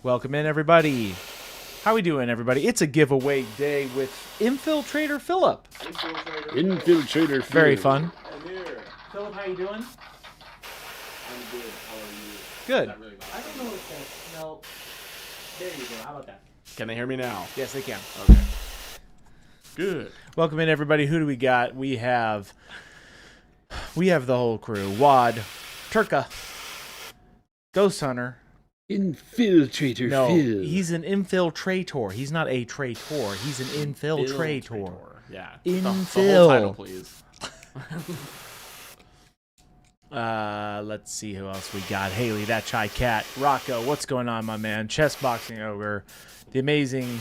Welcome in, everybody. How we doing, everybody? It's a giveaway day with In-PHIL-trator Philip. In-PHIL-trator. Very fun. Philip, how you doing? I'm good. How are you? Good. Not really bad. I don't know if that smell. There you go. How about that? Can they hear me now? Yes, they can. Okay. Good. Welcome in, everybody. Who do we got? We have the whole crew. Wad, Turka, Ghost Hunter. In-PHIL-trator. No, he's an In-PHIL-trator. He's not a traitor. He's an In-PHIL-trator. Yeah. In-PHIL. The whole title, please. Let's see who else we got. Haley, that chai cat. Rocco, what's going on, my man? Chess boxing ogre. The amazing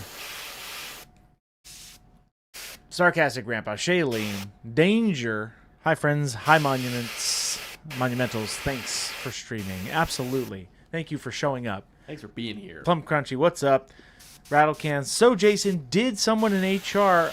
sarcastic grandpa. Shailene. Danger. Hi, friends. Hi, monumentals. Thanks for streaming. Absolutely. Thank you for showing up. Thanks for being here. Plum Crunchy, what's up? Rattle Cans. So, Jason, did someone in HR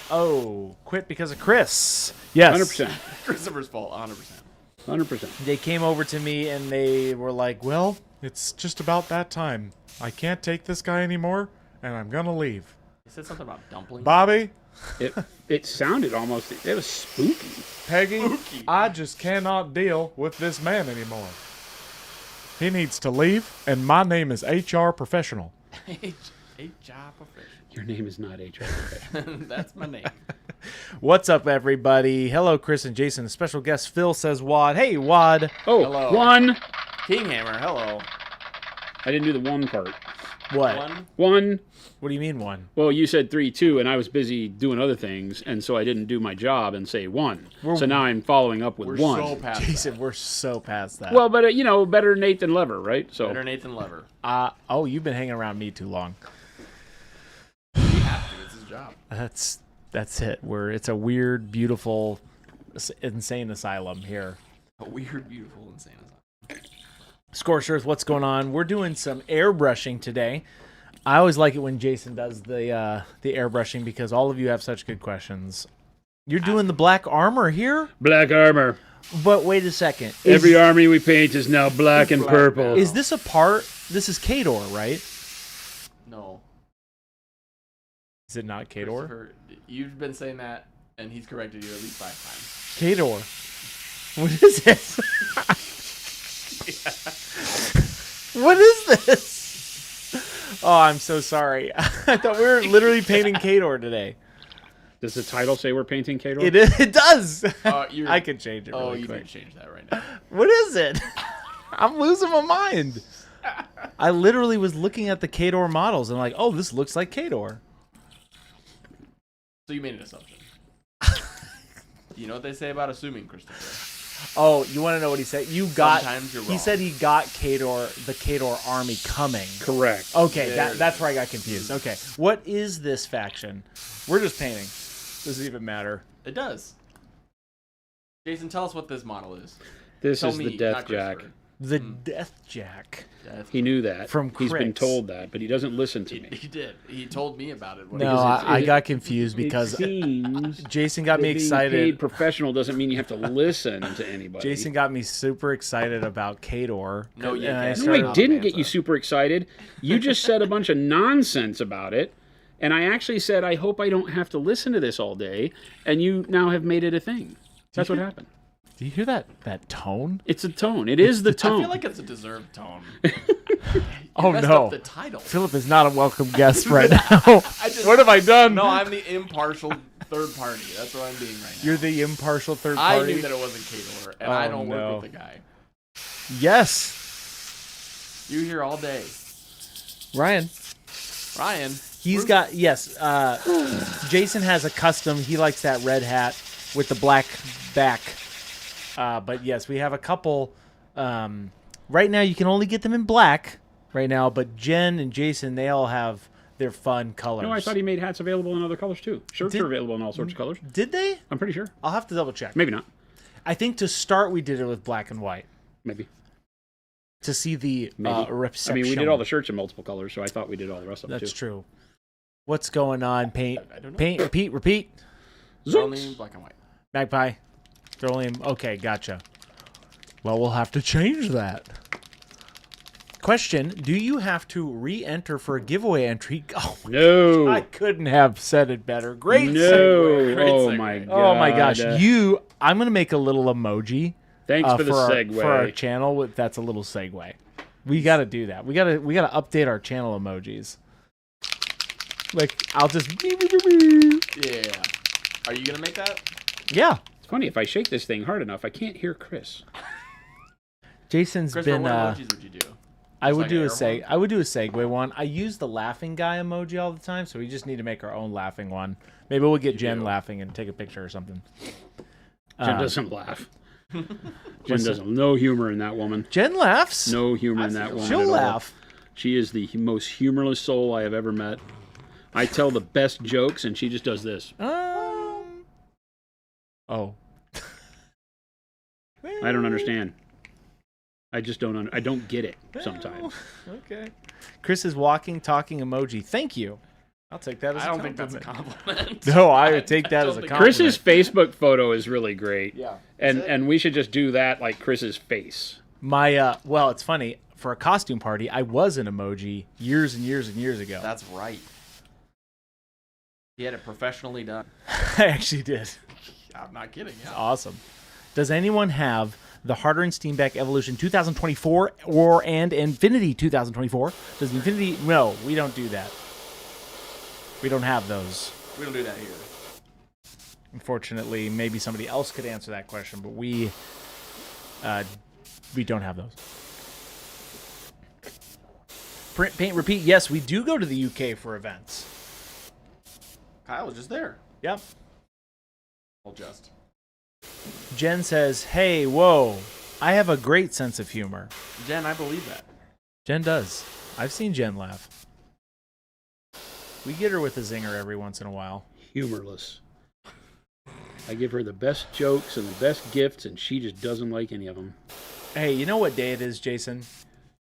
quit because of Chris? Yes. 100%. Christopher's fault. 100%. 100%. They came over to me and they were like, well, it's just about that time. I can't take this guy anymore, and I'm going to leave. He said something about dumplings. Bobby? It sounded almost, it was spooky. Peggy? Spooky. I just cannot deal with this man anymore. He needs to leave, and my name is HR Professional. HR professional. Your name is not HR professional. That's my name. What's up, everybody? Hello, Chris and Jason. Special guest Phil says Wad. Hey, Wad. Oh, Hello. one. Kinghammer, hello. I didn't do the one part. What? One. What do you mean one? Well, you said 3, 2, and I was busy doing other things, and so I didn't do my job and say one. So now I'm following up with We're one. so past Jason, that. we're so past that. Well, but better Nate than Lever, right? So Better Nathan Lever. You've been hanging around me too long. He has to. It's his job. That's it. It's a weird, beautiful, insane asylum here. A weird, beautiful, insane asylum. Scorched Earth, what's going on? We're doing some airbrushing today. I always like it when Jason does the airbrushing because all of you have such good questions. You're doing the black armor here? black armor. But wait a second. Every army we paint is now black and purple. Is this a part? This is Kador, right? No. Is it not Kador? Christopher, you've been saying that, and he's corrected you at least 5 times. Kador. What is this? What is this? Oh, I'm so sorry. I thought we were literally painting Kador today. Does the title say we're painting Kador? It does. You're- I could change it really you quick. can change that right now. What is it? I'm losing my mind. I literally was looking at the Kador models and like, oh, this looks like Kador. So you made an assumption. You know what they say about assuming, Christopher? Oh, you want to know what he said? Sometimes you're He wrong. said he got the Kador army coming. Correct. Okay, There it that's is. where I got confused. Okay, what is this faction? We're just painting. Doesn't even matter. It does. Jason, tell us what this model is. This Tell is me, the Death not Jack. Christopher. The Death Jack. He knew that. From He's been Crits. told that, but he doesn't listen to me. He did. He told me about it. No, I got confused because it seems Jason got me that being excited. paid professional doesn't mean you have to listen to anybody. Jason got me super excited about Kador. No, you And I can't. No, started- I didn't get you super excited. You just said a bunch of nonsense about it. And I actually said, I hope I don't have to listen to this all day. And you now have made it a thing. That's what happened. Do you hear that tone? It's a tone. It is the I tone. feel like it's a deserved tone. Oh messed no. up the title. Philip is not a welcome guest right now. What have I done? No, I'm the impartial third party. That's what I'm being right now. You're the impartial third I party. knew that it wasn't Kador, and Oh, I don't no. work with the guy. Yes, You here all day. Ryan. Ryan. He's got Jason has a custom. He likes that red hat with the black back. But yes, we have a couple. Right now, you can only get them in black right now. But Jen and Jason, they all have their fun colors. No, I thought he made hats available in other colors too. Shirts are available in all sorts of colors. Did they? I'm pretty sure. I'll have to double check. Maybe not. I think to start, we did it with black and white Maybe. to see the Maybe. reception. I mean, we did all the shirts in multiple colors, so I thought we did all the rest of them That's too. true. What's going on? Paint, I don't know. paint, repeat. It's only black and white. Magpie. They're only okay. Gotcha. Well, we'll have to change that. Question: do you have to re-enter for a giveaway entry? Oh, No. I couldn't have said it better. Great No. segue. Great Oh segue. my god. Oh my gosh, I'm gonna make a little emoji. Thanks for the segue. For our channel. That's a little segue. We got to do that. We got to update our channel emojis. Like I'll just. Yeah. Are you gonna make that? Yeah. It's funny, if I shake this thing hard enough, I can't hear Chris. Jason's Christopher, been. what emojis would you do? I would like do an a air one? I would do a segue one. I use the laughing guy emoji all the time, so we just need to make our own laughing one. Maybe we'll get Jen do. laughing and take a picture or something. Jen doesn't laugh. Jen What's doesn't. No humor in that woman. Jen laughs. No humor in that woman. She'll at all. laugh. She is the most humorless soul I have ever met. I tell the best jokes, and she just does this. Oh. I don't understand. I just don't. I don't get it sometimes. Okay. Chris is walking, talking emoji. Thank you. I'll take that as I a don't think compliment. that's a compliment. No, I would take that don't as a think- compliment. Chris's Facebook photo is really great. Yeah. And we should just do that like Chris's face. My well, it's funny. For a costume party, I was an emoji years and years and years ago. That's right. He had it professionally done. I actually did. I'm not kidding. Yeah. Awesome. Does anyone have the Harder and Steamback Evolution 2024 and Infinity 2024? Does Infinity? No, we don't do that. We don't have those. We don't do that here. Unfortunately, maybe somebody else could answer that question, but we don't have those. Print, paint, repeat. Yes, we do go to the UK for events. Kyle was just there. Yep. Well, just. Jen says, "Hey, whoa! I have a great sense of humor." Jen, I believe that. Jen does. I've seen Jen laugh. We get her with a zinger every once in a while. Humorless. I give her the best jokes and the best gifts, and she just doesn't like any of them. Hey, you know what day it is, Jason?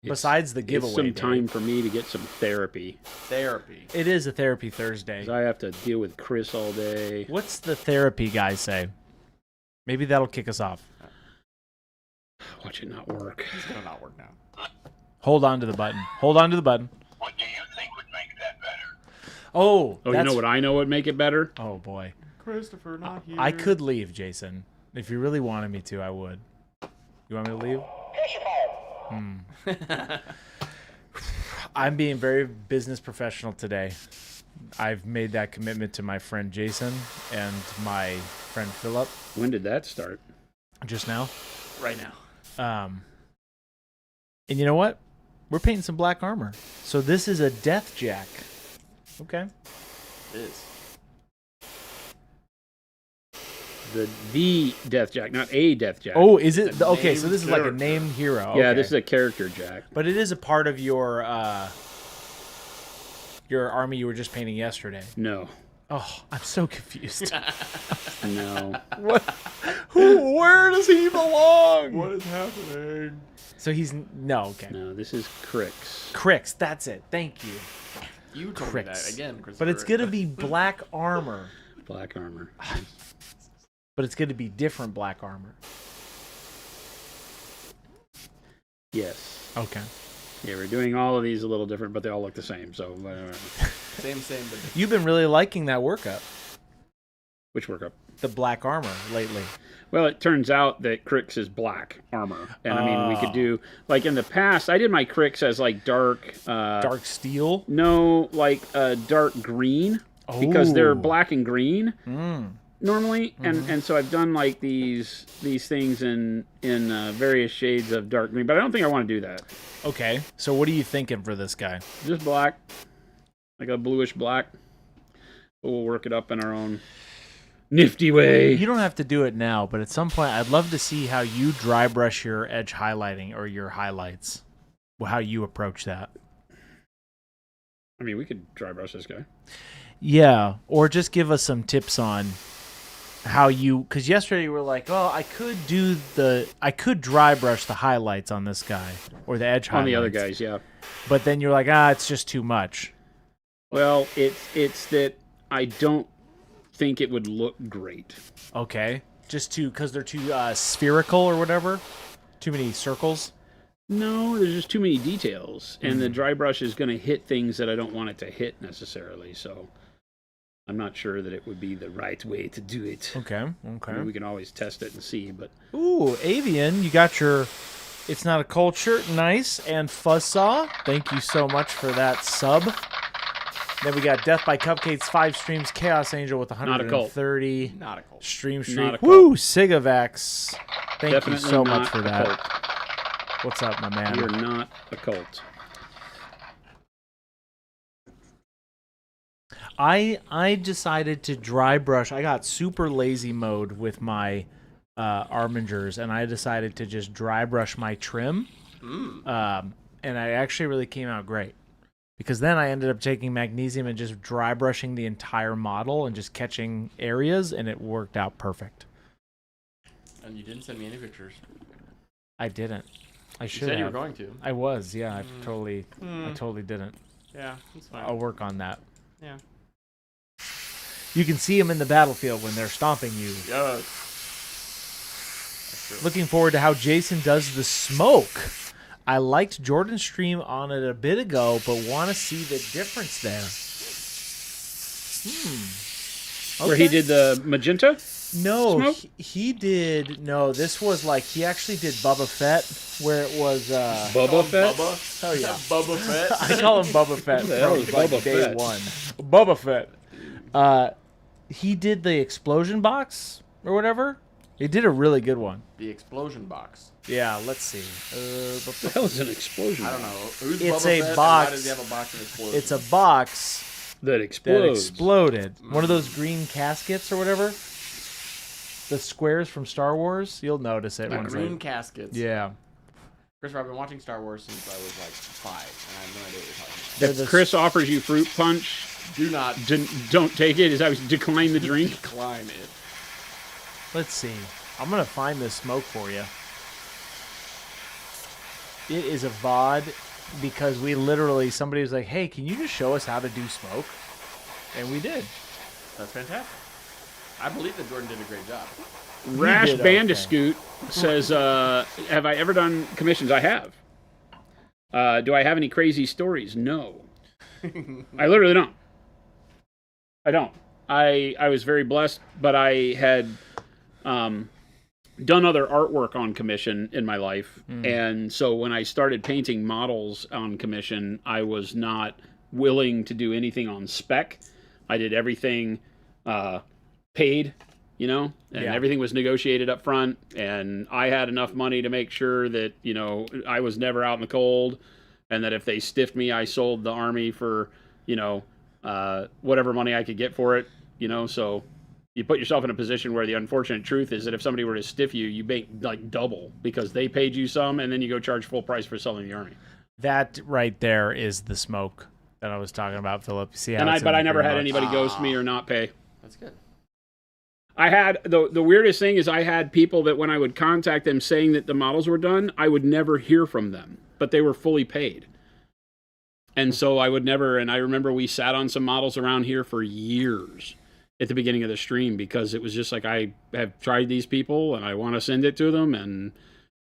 Besides the giveaway It's some day. time for me to get some therapy. Therapy. It is a therapy Thursday. 'Cause I have to deal with Chris all day. What's the therapy guy say? Maybe that'll kick us off. Watch it not work. It's gonna not work now. Hold on to the button. Hold on to the button. What do you think would make that better? Oh, Oh, you know what I know would make it better? Oh boy, Christopher, not here. I could leave, Jason. If you really wanted me to, I would. You want me to leave? I'm being very business professional today. I've made that commitment to my friend Jason and my friend Philip When did that start? just now. right now. And you know what? We're painting some black armor. So this is a Death Jack. Okay. It is. The Death Jack, not a Death Jack. Oh, is it? It's a Okay, so named this is like a character. named hero. yeah, Okay. this is a character Jack. But it is a part of your army you were just painting yesterday. No, Oh, I'm so confused. no. Where does he belong? What is happening? So he's no, okay. No, this is Crix. Crix, that's it. Thank you. You told me that Crix. again, Christopher. But it's gonna be black armor. Black armor. But it's gonna be different black armor. Yes. Okay. Yeah, we're doing all of these a little different, but they all look the same. So, same, but different. You've been really liking that workup, which workup? the black armor lately. Well, it turns out that Crix is black armor, and I mean we could do like in the past. I did my Crix as like dark, Dark steel. no, like dark green because they're Oh. black and green Mm. normally, and so I've done like these things in various shades of dark green, but I don't think I want to do that. Okay. So what are you thinking for this guy? Just black, like a bluish black. But we'll work it up in our own nifty way. You don't have to do it now, but at some point I'd love to see how you dry brush your edge highlighting or your highlights. How you approach that. I mean, we could dry brush this guy. Yeah, or just give us some tips on how you, because yesterday you were like, oh, I could dry brush the highlights on this guy or the edge highlights. On the other guys, yeah. But then you're like, it's just too much. Well, it's that I don't think it would look great. Okay, just because they're too spherical or whatever, too many circles. No, there's just too many details, and the dry brush is going to hit things that I don't want it to hit necessarily. So I'm not sure that it would be the right way to do it. Okay. I mean, we can always test it and see, but Ooh, Avian, you got your It's Not a Cold shirt. Nice. And Fuzzsaw, thank you so much for that sub. Then we got Death by Cupcakes, 5 streams, Chaos Angel with Not a cult. 130. Not a cult. Stream Not streak. a cult. Woo! Sigavax. Thank definitely you so not much for a that. cult. What's up, my man? You're not a cult. I decided to dry brush. I got super lazy mode with my Armingers, and I decided to just dry brush my trim. And I actually really came out great. Because then I ended up taking magnesium and just dry brushing the entire model and just catching areas, and it worked out perfect. And you didn't send me any pictures. I didn't. I You should said have. you were going to. I was, yeah. I totally didn't. Yeah, that's fine. I'll work on that. Yeah. You can see them in the battlefield when they're stomping you. Yes. That's true. Looking forward to how Jason does the smoke. I liked Jordan's stream on it a bit ago, but want to see the difference there. Where he did the magenta? No, smoke? he did. No, this was like he actually did Bubba Fett, where it was. Bubba Fett? Bubba? Oh yeah, Bubba Fett? I call him Bubba Fett Who the hell is from like Bubba day Fett? one. Bubba Fett. He did the explosion box or whatever. He did a really good one. The explosion box. Yeah, let's see. What the hell is an explosion? I don't know. Who's It's Bubba a Fett and box. why does he have a box of explosions? It's a box That that explodes. exploded. One of those green caskets or whatever. The squares from Star Wars. You'll notice it. The once green I- caskets. Yeah. Christopher, I've been watching Star Wars since I was like 5, and I have no idea what you're talking about. They're If the- Chris offers you fruit punch, Do not don't take it. Is that decline the drink? decline it. Let's see. I'm gonna find this smoke for you. It is a VOD because we literally somebody was like, "Hey, can you just show us how to do smoke?" And we did. That's fantastic. I believe that Jordan did a great job. Rash did okay. Bandiscoot says, have I ever done commissions? I have. Do I have any crazy stories? No. I literally don't. I don't. I was very blessed, but I had done other artwork on commission in my life. And so when I started painting models on commission, I was not willing to do anything on spec. I did everything paid, you know, and Yeah. everything was negotiated up front. And I had enough money to make sure that, you know, I was never out in the cold. And that if they stiffed me, I sold the army for, you know, whatever money I could get for it, you know. So you put yourself in a position where the unfortunate truth is that if somebody were to stiff you, you make like double because they paid you some and then you go charge full price for selling the army. That right there is the smoke that I was talking about, Philip. You see how? And it's in but the I never green had box? anybody ghost me or not pay. That's good. I had the weirdest thing is I had people that when I would contact them saying that the models were done, I would never hear from them, but they were fully paid. And so I would never, and I remember we sat on some models around here for years at the beginning of the stream because it was just like, I have tried these people and I want to send it to them. And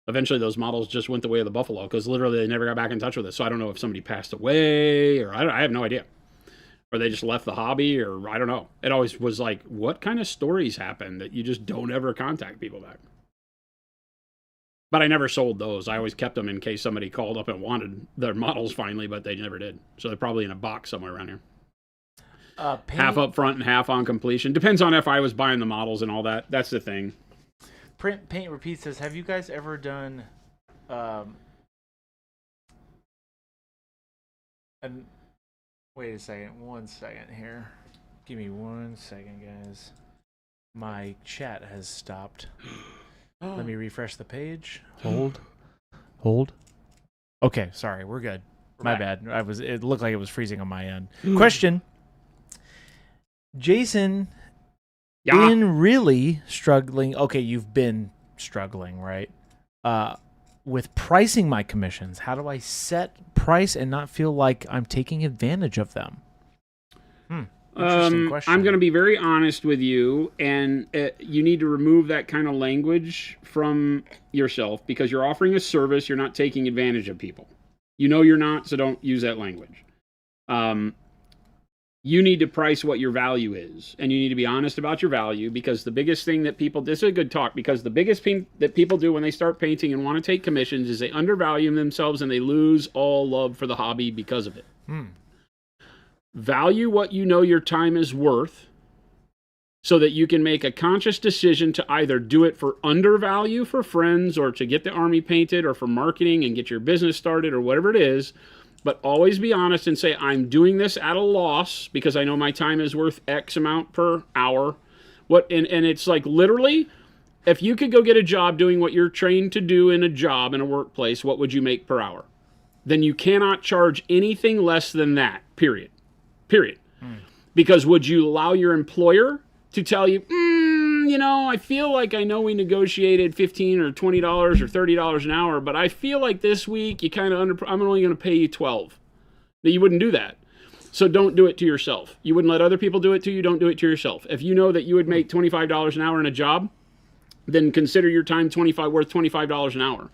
eventually those models just went the way of the buffalo because literally they never got back in touch with us. So I don't know if somebody passed away or I have no idea. Or they just left the hobby or I don't know. It always was like, what kind of stories happen that you just don't ever contact people back? But I never sold those. I always kept them in case somebody called up and wanted their models finally, but they never did. So they're probably in a box somewhere around here. Half up front and half on completion. Depends on if I was buying the models and all that. That's the thing. Print Paint Repeat says, have you guys ever done wait a second, 1 second here. Give me 1 second, guys. My chat has stopped. Let me refresh the page. Hold. Okay, sorry, we're good. My bad. It looked like it was freezing on my end. Question. Jason, Yeah. been really struggling. Okay, you've been struggling, right? With pricing my commissions. How do I set price and not feel like I'm taking advantage of them? Interesting question. I'm going to be very honest with you, and you need to remove that kind of language from yourself because you're offering a service. You're not taking advantage of people. You know you're not, so don't use that language. You need to price what your value is, and you need to be honest about your value because the biggest thing that people, this is a good talk, because the biggest thing that people do when they start painting and want to take commissions is they undervalue themselves and they lose all love for the hobby because of it. Value what you know your time is worth so that you can make a conscious decision to either do it for undervalue for friends or to get the army painted or for marketing and get your business started or whatever it is. But always be honest and say, I'm doing this at a loss because I know my time is worth X amount per hour. And it's like literally, if you could go get a job doing what you're trained to do in a job in a workplace, what would you make per hour? Then you cannot charge anything less than that, period. Because would you allow your employer to tell you, I feel like I know we negotiated $15 or $20 or $30 an hour, but I feel like this week you kind of I'm only going to pay you $12. That you wouldn't do that. So don't do it to yourself. You wouldn't let other people do it to you. Don't do it to yourself. If you know that you would make $25 an hour in a job, then consider your time worth $25 an hour.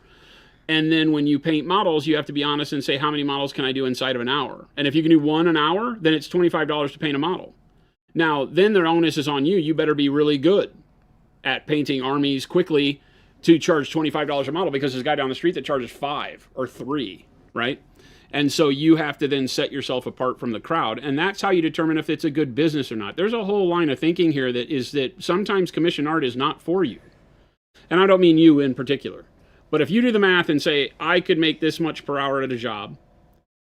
And then when you paint models, you have to be honest and say, how many models can I do inside of an hour? And if you can do one an hour, then it's $25 to paint a model. Now, then the onus is on you. You better be really good at painting armies quickly to charge $25 a model because there's a guy down the street that charges $5 or $3, right? And so you have to then set yourself apart from the crowd. And that's how you determine if it's a good business or not. There's a whole line of thinking here that is that sometimes commission art is not for you. And I don't mean you in particular. But if you do the math and say, I could make this much per hour at a job,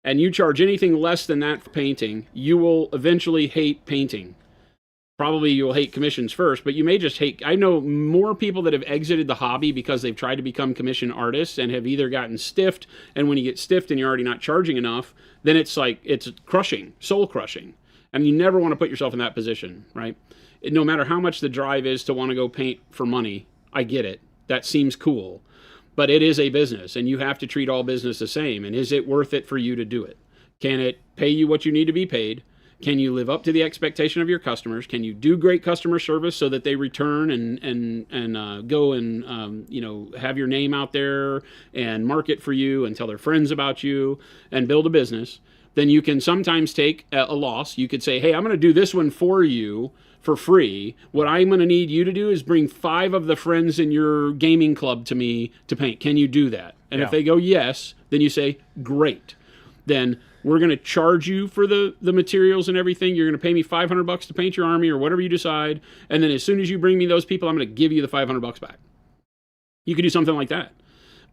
and you charge anything less than that for painting, you will eventually hate painting. Probably you'll hate commissions first, but you may just hate... I know more people that have exited the hobby because they've tried to become commission artists and have either gotten stiffed, and when you get stiffed and you're already not charging enough, then it's like, it's crushing, soul crushing. And you never want to put yourself in that position, right? No matter how much the drive is to want to go paint for money, I get it. That seems cool. But it is a business, and you have to treat all business the same. And is it worth it for you to do it? Can it pay you what you need to be paid? Can you live up to the expectation of your customers? Can you do great customer service so that they return and go and have your name out there and market for you and tell their friends about you and build a business? Then you can sometimes take a loss. You could say, hey, I'm going to do this one for you for free. What I'm going to need you to do is bring 5 of the friends in your gaming club to me to paint. Can you do that? And if they go yes, then you say, great. Then we're going to charge you for the materials and everything. You're going to pay me $500 to paint your army or whatever you decide. And then as soon as you bring me those people, I'm going to give you the $500 back. You could do something like that.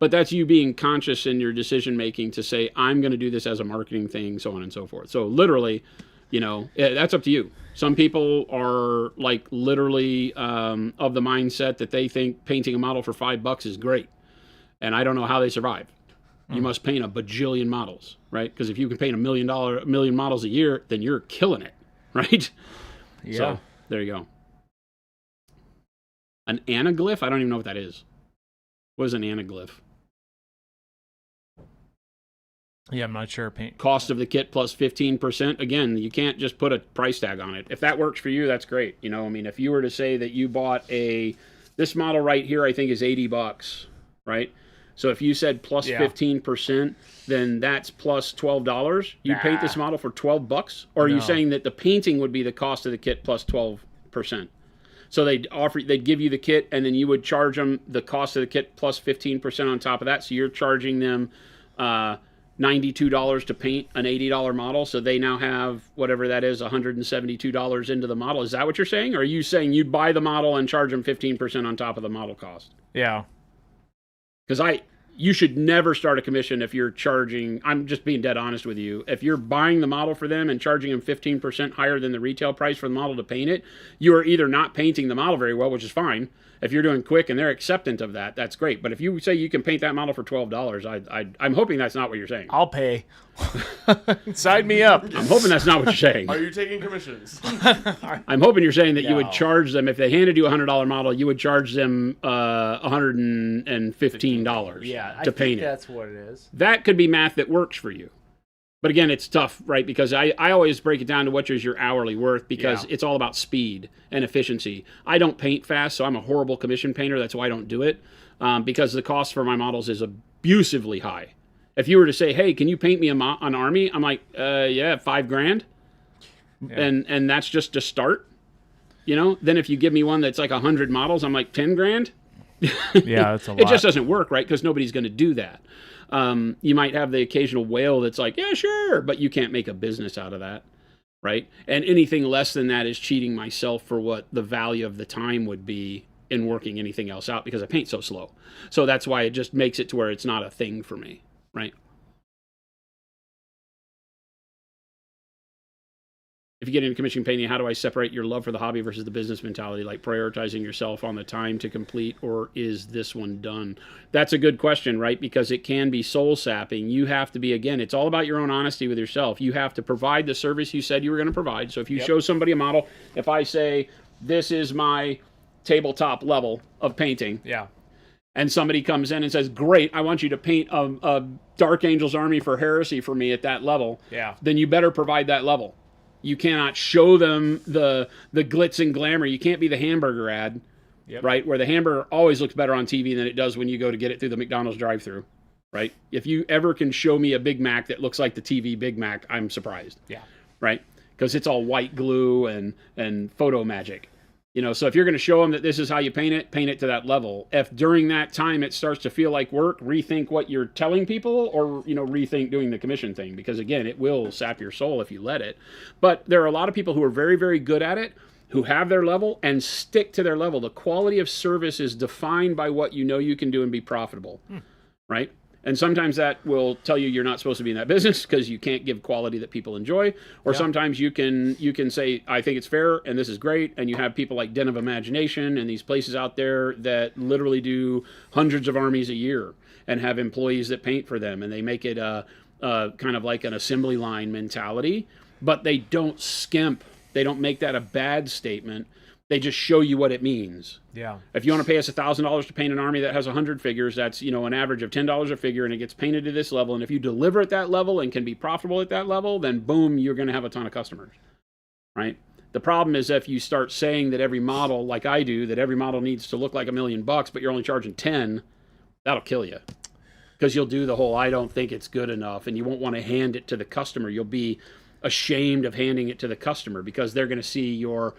But that's you being conscious in your decision making to say, I'm going to do this as a marketing thing, so on and so forth. So literally, that's up to you. Some people are like literally of the mindset that they think painting a model for $5 is great. And I don't know how they survive. You must paint a bajillion models, right? Because if you can paint a million models a year, then you're killing it, right? Yeah. So there you go. An anaglyph? I don't even know what that is. What is an anaglyph? Yeah, I'm not sure. Cost of the kit plus 15%. Again, you can't just put a price tag on it. If that works for you, that's great. If you were to say that you bought this model right here, I think is $80, right? So if you said plus 15%, then that's plus $12. You paint this model for $12, or are you saying that the painting would be the cost of the kit plus 12%? So they'd give you the kit, and then you would charge them the cost of the kit plus 15% on top of that. So you're charging them $92 to paint an $80 model. So they now have whatever that is, $172 into the model. Is that what you're saying? Or are you saying you'd buy the model and charge them 15% on top of the model cost? Yeah. Because you should never start a commission if you're charging, I'm just being dead honest with you, if you're buying the model for them and charging them 15% higher than the retail price for the model to paint it, you are either not painting the model very well, which is fine. If you're doing quick and they're acceptant of that, that's great. But if you say you can paint that model for $12, I'm hoping that's not what you're saying. I'll pay. Sign me up. I'm hoping that's not what you're saying. Are you taking commissions? I'm hoping you're saying that you would charge them, if they handed you a $100 model, you would charge them $115 Yeah, to paint it. That's what it is. That could be math that works for you. But again, it's tough, right? Because I always break it down to what is your hourly worth, because Yeah. it's all about speed and efficiency. I don't paint fast, so I'm a horrible commission painter. That's why I don't do it, because the cost for my models is abusively high. If you were to say, hey, can you paint me an army? I'm like, yeah, $5,000. Yeah. And that's just to start, you know? Then if you give me one that's like 100 models, I'm like, $10,000? Yeah, that's a lot. It just doesn't work, right? Because nobody's going to do that. You might have the occasional whale that's like, yeah, sure, but you can't make a business out of that, right? And anything less than that is cheating myself for what the value of the time would be in working anything else out, because I paint so slow. So that's why it just makes it to where it's not a thing for me, right? If you get into commission painting, how do I separate your love for the hobby versus the business mentality, like prioritizing yourself on the time to complete, or is this one done? That's a good question, right? Because it can be soul sapping. You have to be, again, it's all about your own honesty with yourself. You have to provide the service you said you were going to provide. So if you show somebody a model, if I say, this is my tabletop level of painting, Yeah. and somebody comes in and says, great, I want you to paint a Dark Angel's Army for Heresy for me at that level, Yeah. then you better provide that level. You cannot show them the glitz and glamour. You can't be the hamburger ad, right? Where the hamburger always looks better on TV than it does when you go to get it through the McDonald's drive-thru, right? If you ever can show me a Big Mac that looks like the TV Big Mac, I'm surprised. Yeah. Right? Because it's all white glue and photo magic. You know, so if you're going to show them that this is how you paint it to that level. If during that time it starts to feel like work, rethink what you're telling people, or, you know, rethink doing the commission thing, because again, it will sap your soul if you let it. But there are a lot of people who are very, very good at it, who have their level and stick to their level. The quality of service is defined by what you know you can do and be profitable, right? And sometimes that will tell you you're not supposed to be in that business because you can't give quality that people enjoy. Or sometimes you can say, I think it's fair and this is great. And you have people like Den of Imagination and these places out there that literally do hundreds of armies a year and have employees that paint for them. And they make it kind of like an assembly line mentality, but they don't skimp. They don't make that a bad statement. They just show you what it means. Yeah. If you want to pay us $1,000 to paint an army that has 100 figures, that's, you know, an average of $10 a figure, and it gets painted to this level. And if you deliver at that level and can be profitable at that level, then boom, you're going to have a ton of customers, right? The problem is if you start saying that every model, like I do, that every model needs to look like $1 million, but you're only charging 10, that'll kill you. Because you'll do the whole, I don't think it's good enough, and you won't want to hand it to the customer. You'll be ashamed of handing it to the customer because they're going to see your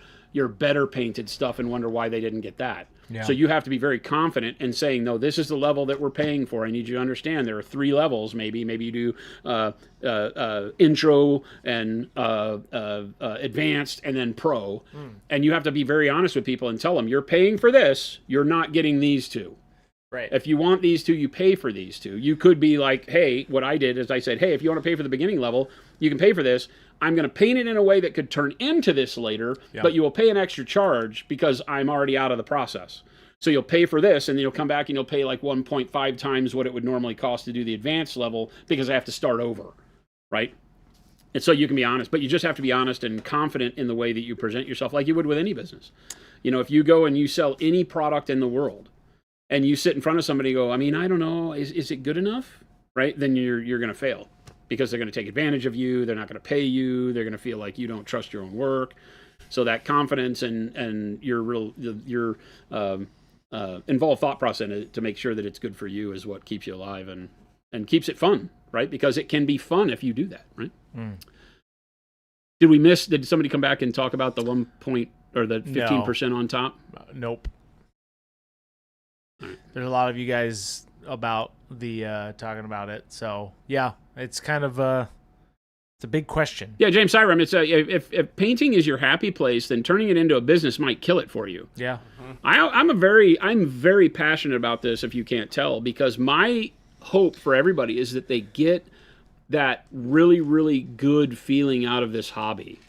better painted stuff and wonder why they didn't get that. Yeah. So you have to be very confident in saying, no, this is the level that we're paying for. I need you to understand there are 3 levels. Maybe you do intro and advanced and then pro. And you have to be very honest with people and tell them, you're paying for this, you're not getting these 2. Right. If you want these 2, you pay for these 2. You could be like, hey, what I did is I said, hey, if you want to pay for the beginning level, you can pay for this. I'm going to paint it in a way that could turn into this later, but you will pay an extra charge because I'm already out of the process. So you'll pay for this, and then you'll come back and you'll pay like 1.5 times what it would normally cost to do the advanced level because I have to start over, right? And so you can be honest, but you just have to be honest and confident in the way that you present yourself, like you would with any business. You know, if you go and you sell any product in the world, and you sit in front of somebody and go, I mean, I don't know, is it good enough? Right? Then you're going to fail because they're going to take advantage of you. They're not going to pay you. They're going to feel like you don't trust your own work. So that confidence and your involved thought process to make sure that it's good for you is what keeps you alive and keeps it fun, right? Because it can be fun if you do that, right? Did somebody come back and talk about the 1 point or the 15% on top? Nope. There's a lot of you guys about the talking about it, so yeah, it's kind of it's a big question. Yeah, James Syram, it's if painting is your happy place, then turning it into a business might kill it for you. Yeah, I'm very passionate about this. If you can't tell, because my hope for everybody is that they get that really, really good feeling out of this hobby.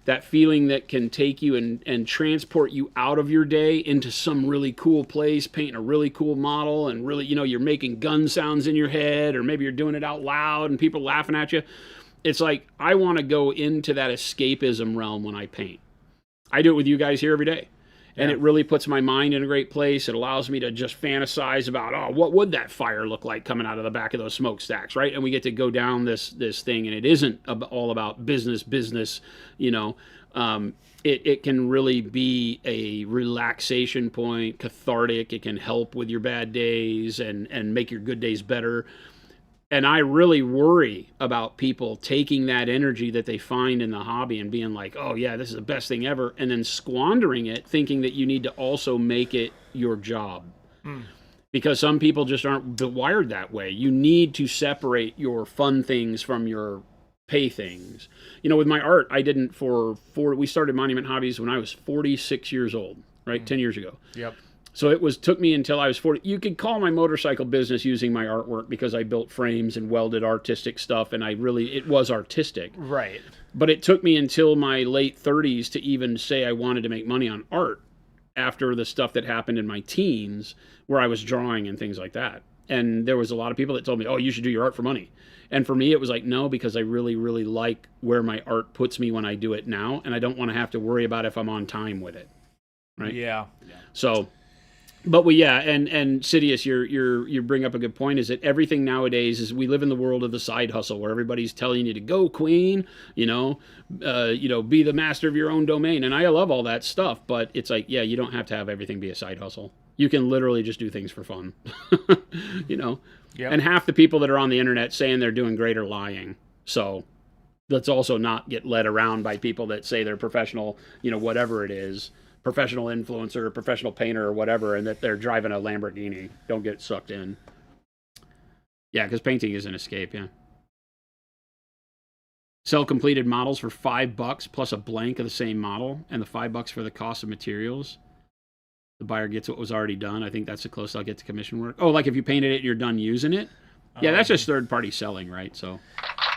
That feeling that can take you and transport you out of your day into some really cool place, painting a really cool model, and really, you know, you're making gun sounds in your head, or maybe you're doing it out loud and people laughing at you. It's like, I want to go into that escapism realm when I paint. I do it with you guys here every day. And it really puts my mind in a great place. It allows me to just fantasize about, oh, what would that fire look like coming out of the back of those smokestacks, right? And we get to go down this thing, and it isn't all about business, you know. It can really be a relaxation point, cathartic. It can help with your bad days and make your good days better. And I really worry about people taking that energy that they find in the hobby and being like, oh, yeah, this is the best thing ever, and then squandering it thinking that you need to also make it your job. Because some people just aren't wired that way. You need to separate your fun things from your pay things. You know, with my art, I didn't we started Monument Hobbies when I was 46 years old, right? 10 years ago. Yep. So it took me until I was 40. You could call my motorcycle business using my artwork because I built frames and welded artistic stuff, and it was artistic. Right. But it took me until my late 30s to even say I wanted to make money on art after the stuff that happened in my teens where I was drawing and things like that. And there was a lot of people that told me, oh, you should do your art for money. And for me, it was like, no, because I really, really like where my art puts me when I do it now, and I don't want to have to worry about if I'm on time with it. Right? Yeah. So... But and Sidious, you bring up a good point, is that everything nowadays is, we live in the world of the side hustle where everybody's telling you to go queen, be the master of your own domain. And I love all that stuff, but it's like, yeah, you don't have to have everything be a side hustle. You can literally just do things for fun, Yep. And half the people that are on the internet saying they're doing great are lying. So let's also not get led around by people that say they're professional, whatever it is. Professional influencer, professional painter, or whatever, and that they're driving a Lamborghini. Don't get sucked in. Yeah, because painting is an escape, yeah. Sell completed models for $5 plus a blank of the same model, and the $5 for the cost of materials. The buyer gets what was already done. I think that's the closest I'll get to commission work. Oh, like if you painted it and you're done using it? Yeah, that's just third-party selling, right? So,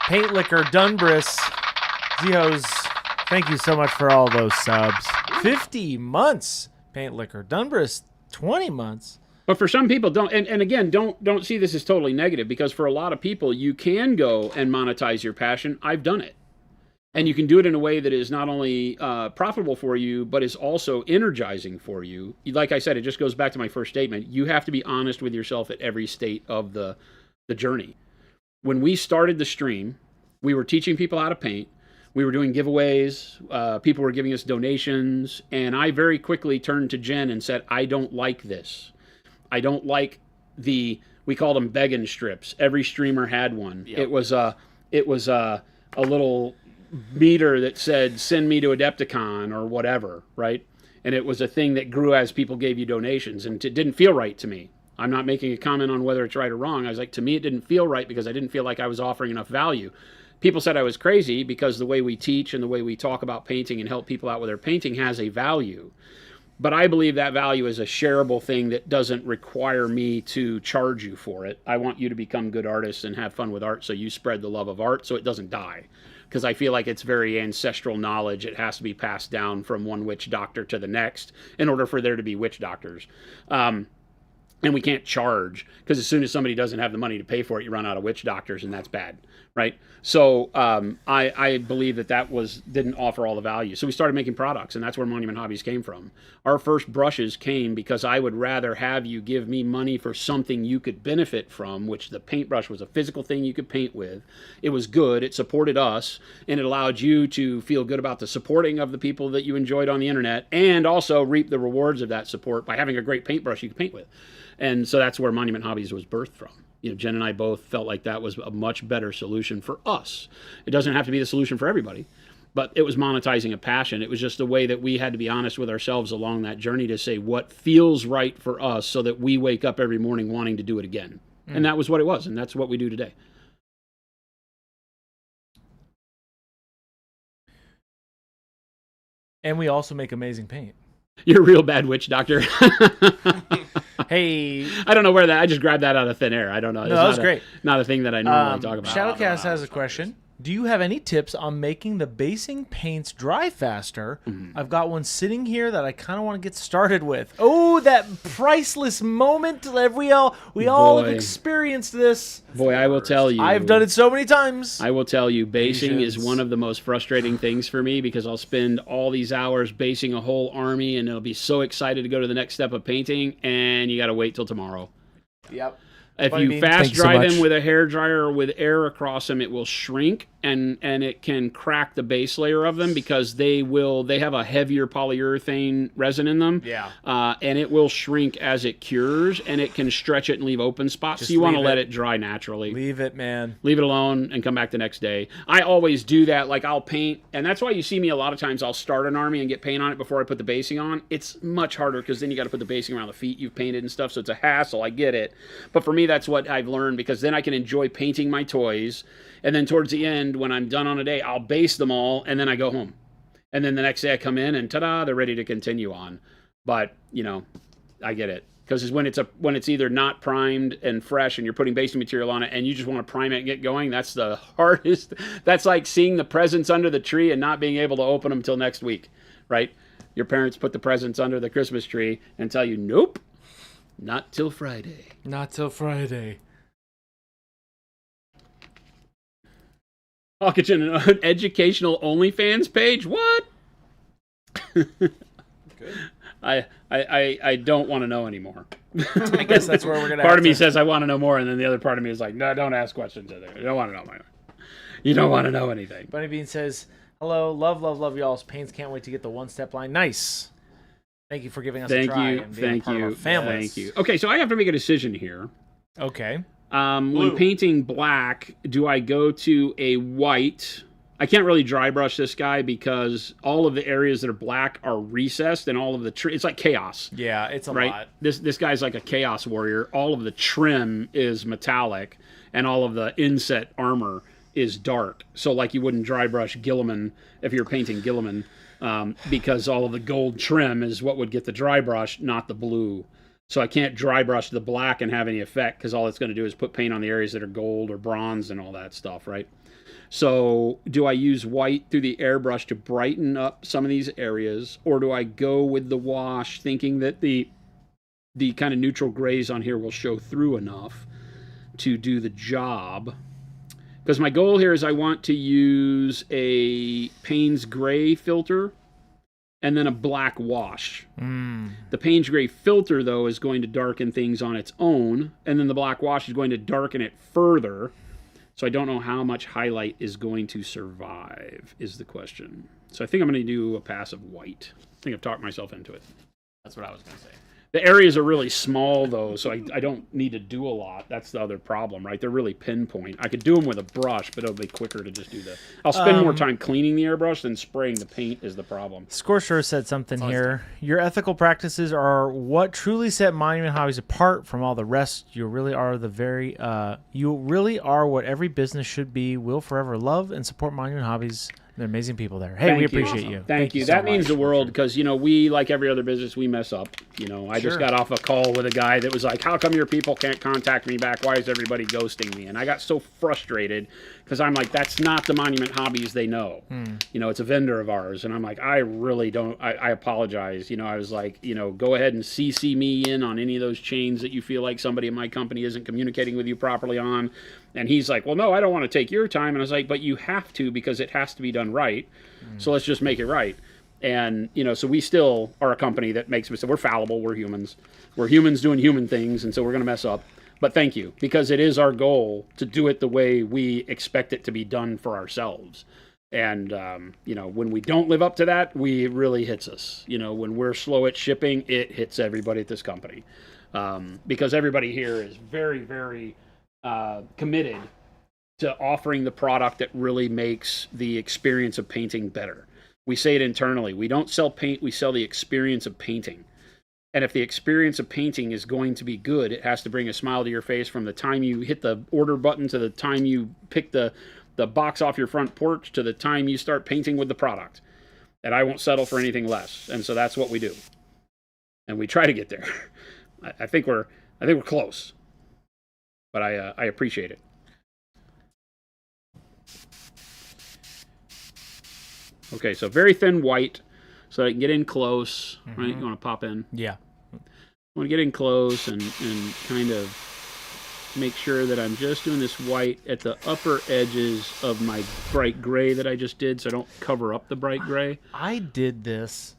Paint Liquor, Dunbris, Zihos, thank you so much for all those subs. 50 months, Paint Liquor. Dunbris, 20 months. But for some people, and again, don't see this as totally negative, because for a lot of people, you can go and monetize your passion. I've done it. And you can do it in a way that is not only profitable for you, but is also energizing for you. Like I said, it just goes back to my first statement. You have to be honest with yourself at every state of the journey. When we started the stream, we were teaching people how to paint. We were doing giveaways. People were giving us donations. And I very quickly turned to Jen and said, I don't like this. I don't like we called them begging strips. Every streamer had one. Yep. It was a little meter that said, send me to Adepticon or whatever, right? And it was a thing that grew as people gave you donations. And it didn't feel right to me. I'm not making a comment on whether it's right or wrong. I was like, to me, it didn't feel right because I didn't feel like I was offering enough value. People said I was crazy because the way we teach and the way we talk about painting and help people out with their painting has a value. But I believe that value is a shareable thing that doesn't require me to charge you for it. I want you to become good artists and have fun with art, so you spread the love of art so it doesn't die. Because I feel like it's very ancestral knowledge. It has to be passed down from one witch doctor to the next in order for there to be witch doctors. And we can't charge, because as soon as somebody doesn't have the money to pay for it, you run out of witch doctors, and that's bad, right? So I believe that didn't offer all the value. So we started making products, and that's where Monument Hobbies came from. Our first brushes came because I would rather have you give me money for something you could benefit from, which the paintbrush was a physical thing you could paint with. It was good, it supported us, and it allowed you to feel good about the supporting of the people that you enjoyed on the internet, and also reap the rewards of that support by having a great paintbrush you could paint with. And so that's where Monument Hobbies was birthed from. Jen and I both felt like that was a much better solution for us. It doesn't have to be the solution for everybody, but it was monetizing a passion. It was just a way that we had to be honest with ourselves along that journey to say what feels right for us so that we wake up every morning wanting to do it again. And that was what it was, and that's what we do today. And we also make amazing paint. You're a real bad witch doctor. Hey, I don't know where I just grabbed that out of thin air. I don't know. No, that was great. Not a thing that I normally talk about. Shadowcast has a question. Do you have any tips on making the basing paints dry faster? I've got one sitting here that I kind of want to get started with. Oh, that priceless moment that we all have experienced this. Boy, I will tell you. I've done it so many times. I will tell you, basing is Patience. one of the most frustrating things for me because I'll spend all these hours basing a whole army and I'll be so excited to go to the next step of painting, and you got to wait till tomorrow. Yep. If What do you you mean? fast Thank you so dry much. them with a hair dryer or with air across them, it will shrink and it can crack the base layer of them because they have a heavier polyurethane resin in them. Yeah. And it will shrink as it cures, and it can stretch it and leave open spots. Just so you want to leave let it. it dry naturally. Leave it, man. Leave it alone and come back the next day. I always do that. Like, I'll paint, and that's why you see me a lot of times. I'll start an army and get paint on it before I put the basing on. It's much harder because then you got to put the basing around the feet you've painted and stuff, so it's a hassle. I get it. But for me, that's what I've learned, because then I can enjoy painting my toys, and then towards the end, when I'm done on a day, I'll base them all, and then I go home. And then the next day I come in, and ta-da, they're ready to continue on. But, I get it. Because when it's either not primed and fresh and you're putting basing material on it and you just want to prime it and get going, that's the hardest. That's like seeing the presents under the tree and not being able to open them till next week, right? Your parents put the presents under the Christmas tree and tell you, nope, not till Friday. Not till Friday. Hawkinson, an educational OnlyFans page? What? Good. I don't want to know anymore. I guess that's where we're gonna. Part of me says I want to know more, and then the other part of me is like, no, don't ask questions. You don't want to know more. You don't want to know anything. Bunny Bean says, "Hello, love y'all's paints. Can't wait to get the one-step line. Nice. Thank you for giving us a try and being a part of our family. Thank you. Okay, so I have to make a decision here. Okay. When painting black, do I go to a white? I can't really dry brush this guy because all of the areas that are black are recessed, and all of the it's like chaos. Yeah, it's a Right? lot. This guy's like a chaos warrior. All of the trim is metallic, and all of the inset armor is dark. So like you wouldn't dry brush Gilliman if you're painting Gilliman, because all of the gold trim is what would get the dry brush, not the blue. So I can't dry brush the black and have any effect because all it's going to do is put paint on the areas that are gold or bronze and all that stuff, right? So do I use white through the airbrush to brighten up some of these areas, or do I go with the wash thinking that the kind of neutral grays on here will show through enough to do the job? Because my goal here is I want to use a Payne's Gray filter and then a black wash. The Payne's Gray filter, though, is going to darken things on its own, and then the black wash is going to darken it further. So I don't know how much highlight is going to survive, is the question. So I think I'm going to do a pass of white. I think I've talked myself into it. That's what I was going to say. The areas are really small, though, so I don't need to do a lot. That's the other problem, right? They're really pinpoint. I could do them with a brush, but it'll be quicker to just do the... I'll spend more time cleaning the airbrush than spraying the paint is the problem. Scorcher said something here. Your ethical practices are what truly set Monument Hobbies apart from all the rest. You really are what every business should be. We'll forever love and support Monument Hobbies. They're amazing people there. Hey, Thank we you. appreciate you. Thank you. so That means much. the world because, we, like every other business, we mess up. I just got off a call with a guy that was like, how come your people can't contact me back? Why is everybody ghosting me? And I got so frustrated because I'm like, that's not the Monument Hobbies they know. It's a vendor of ours. And I'm like, I really don't, I apologize. I was like, go ahead and CC me in on any of those chains that you feel like somebody in my company isn't communicating with you properly on. And he's like, well, no, I don't want to take your time. And I was like, but you have to because it has to be done right. So let's just make it right. And, so we still are a company that makes mistakes. We're fallible. We're humans. We're humans doing human things. And so we're going to mess up. But thank you, because it is our goal to do it the way we expect it to be done for ourselves. And, when we don't live up to that, it really hits us. When we're slow at shipping, it hits everybody at this company. Because everybody here is very, very committed to offering the product that really makes the experience of painting better. We say it internally. We don't sell paint, we sell the experience of painting. And if the experience of painting is going to be good, it has to bring a smile to your face from the time you hit the order button to the time you pick the box off your front porch to the time you start painting with the product. And I won't settle for anything less. And so that's what we do. And we try to get there. I think we're close. But I appreciate it. Okay, so very thin white, so I can get in close. Right, you want to pop in. Yeah. I want to get in close and kind of make sure that I'm just doing this white at the upper edges of my bright gray that I just did, so I don't cover up the bright gray. I did this,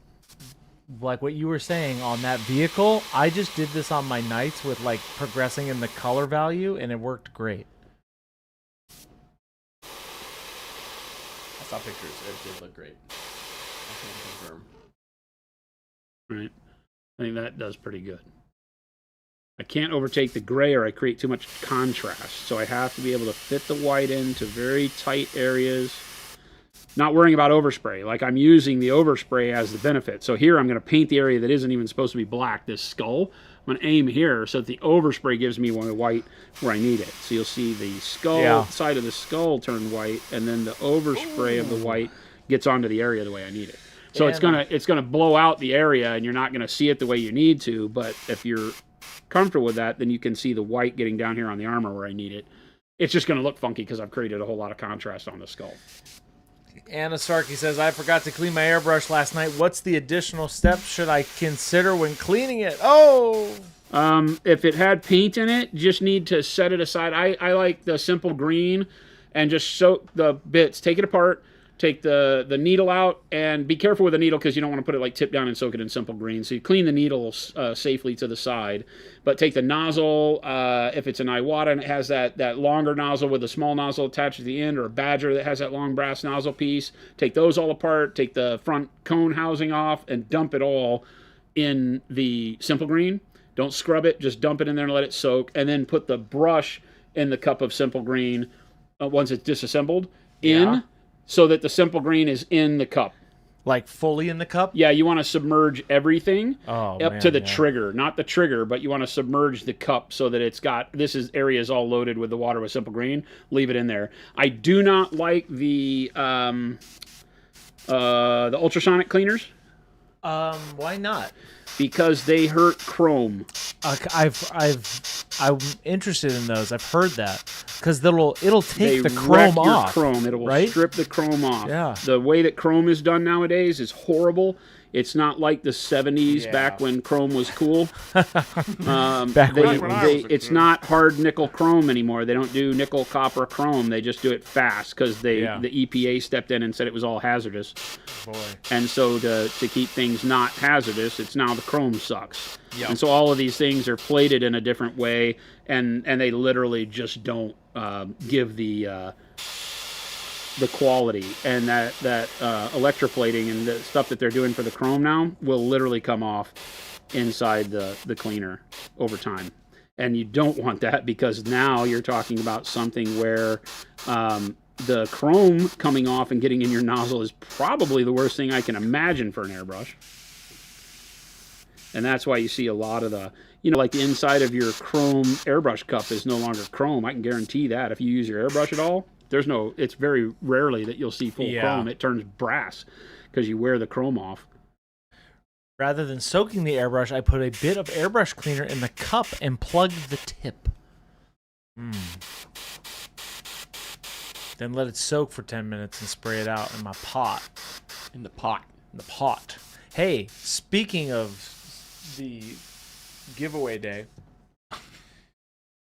like what you were saying, on that vehicle. I just did this on my nights with, like, progressing in the color value, and it worked great. I saw pictures. It did look great. I can confirm. Right. I think that does pretty good. I can't overtake the gray or I create too much contrast. So I have to be able to fit the white into very tight areas. Not worrying about overspray. Like, I'm using the overspray as the benefit. So here I'm going to paint the area that isn't even supposed to be black, this skull. I'm going to aim here so that the overspray gives me one white where I need it. So you'll see the skull, side of the skull turn white, and then the overspray of the white gets onto the area the way I need it. So it's gonna blow out the area, and you're not gonna see it the way you need to. But if you're comfortable with that, then you can see the white getting down here on the armor where I need it. It's just gonna look funky because I've created a whole lot of contrast on the skull. Anna Starkey says, I forgot to clean my airbrush last night. What's the additional steps should I consider when cleaning it? Oh! If it had paint in it, just need to set it aside. I like the simple green and just soak the bits. Take it apart. Take the needle out, and be careful with the needle because you don't want to put it like tip down and soak it in simple green. So you clean the needle safely to the side, but take the nozzle, if it's an Iwata and it has that longer nozzle with a small nozzle attached at the end, or a Badger that has that long brass nozzle piece, take those all apart, take the front cone housing off, and dump it all in the simple green. Don't scrub it, just dump it in there and let it soak, and then put the brush in the cup of simple green once it's disassembled so that the simple green is in the cup. Like fully in the cup? Yeah, you want to submerge everything up to the yeah. trigger. Not the trigger, but you want to submerge the cup so that it's got, area is all loaded with the water with simple green. Leave it in there. I do not like the ultrasonic cleaners. Why not? Because they hurt chrome. I'm interested in those. I've heard that because it'll take the wreck chrome your off. Chrome. It will strip the chrome off. Yeah. The way that chrome is done nowadays is horrible. It's not like the 70s back when chrome was cool. It's not hard nickel chrome anymore. They don't do nickel, copper, chrome. They just do it fast because the EPA stepped in and said it was all hazardous. Boy. And so to keep things not hazardous, it's now the chrome sucks. Yep. And so all of these things are plated in a different way, and they literally just don't give the quality. And that electroplating and the stuff that they're doing for the chrome now will literally come off inside the cleaner over time. And you don't want that because now you're talking about something where the chrome coming off and getting in your nozzle is probably the worst thing I can imagine for an airbrush. And that's why you see a lot of the, like the inside of your chrome airbrush cup is no longer chrome. I can guarantee that if you use your airbrush at all, it's very rarely that you'll see full chrome. It turns brass because you wear the chrome off. Rather than soaking the airbrush, I put a bit of airbrush cleaner in the cup and plugged the tip. Then let it soak for 10 minutes and spray it out in my pot. In the pot. Hey, speaking of the giveaway day.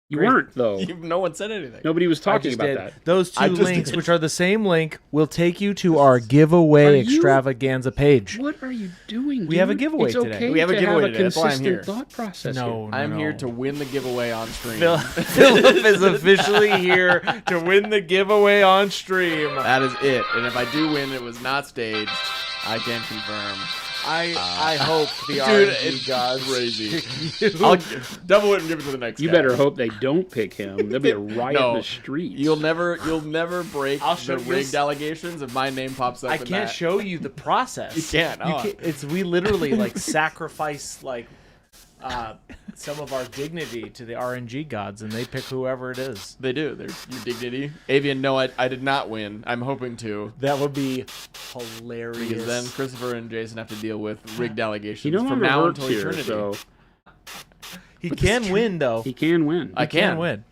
You weren't, though. No one said anything. Nobody was talking about that. Those two links, which are the same link, will take you to our giveaway extravaganza page. What are you doing, We have a giveaway today. Okay We have a giveaway today. That's why I'm here. Consistent thought process. No, I'm here to win the giveaway on stream. Philip is officially here to win the giveaway on stream. That is it. And if I do win, it was not staged. I can confirm. I hope the Dude, RNG it's gods crazy. I'll double it and give it to the next You guy. better hope they don't pick him. There'll be a riot in the streets. You'll never break show the you rigged allegations if my name pops up. I in can't that. show you the process. You can't. We literally sacrifice some of our dignity to the RNG gods, and they pick whoever it is. They do. They're your dignity. Avian, no, I did not win. I'm hoping to. That would be hilarious. Because then Christopher and Jason have to deal with rigged allegations He no from longer now works until here, eternity. so He can win, though. he can win. I He can can win.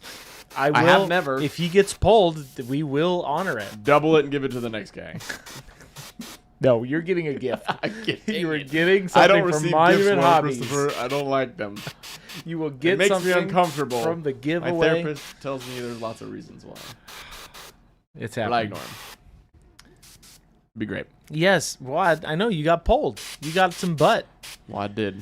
I have never. If he gets pulled, we will honor it. Double it and give it to the next guy. No, you're getting a gift. You were it. getting I something don't from receive Monument gifts, Hobbies. Christopher. I don't like them. You will It get makes me something uncomfortable. from the My giveaway. therapist tells me there's lots of reasons why. It's But I happening. ignore him. Be great. Yes. Well, I know you got pulled. You got some butt. Well, I did.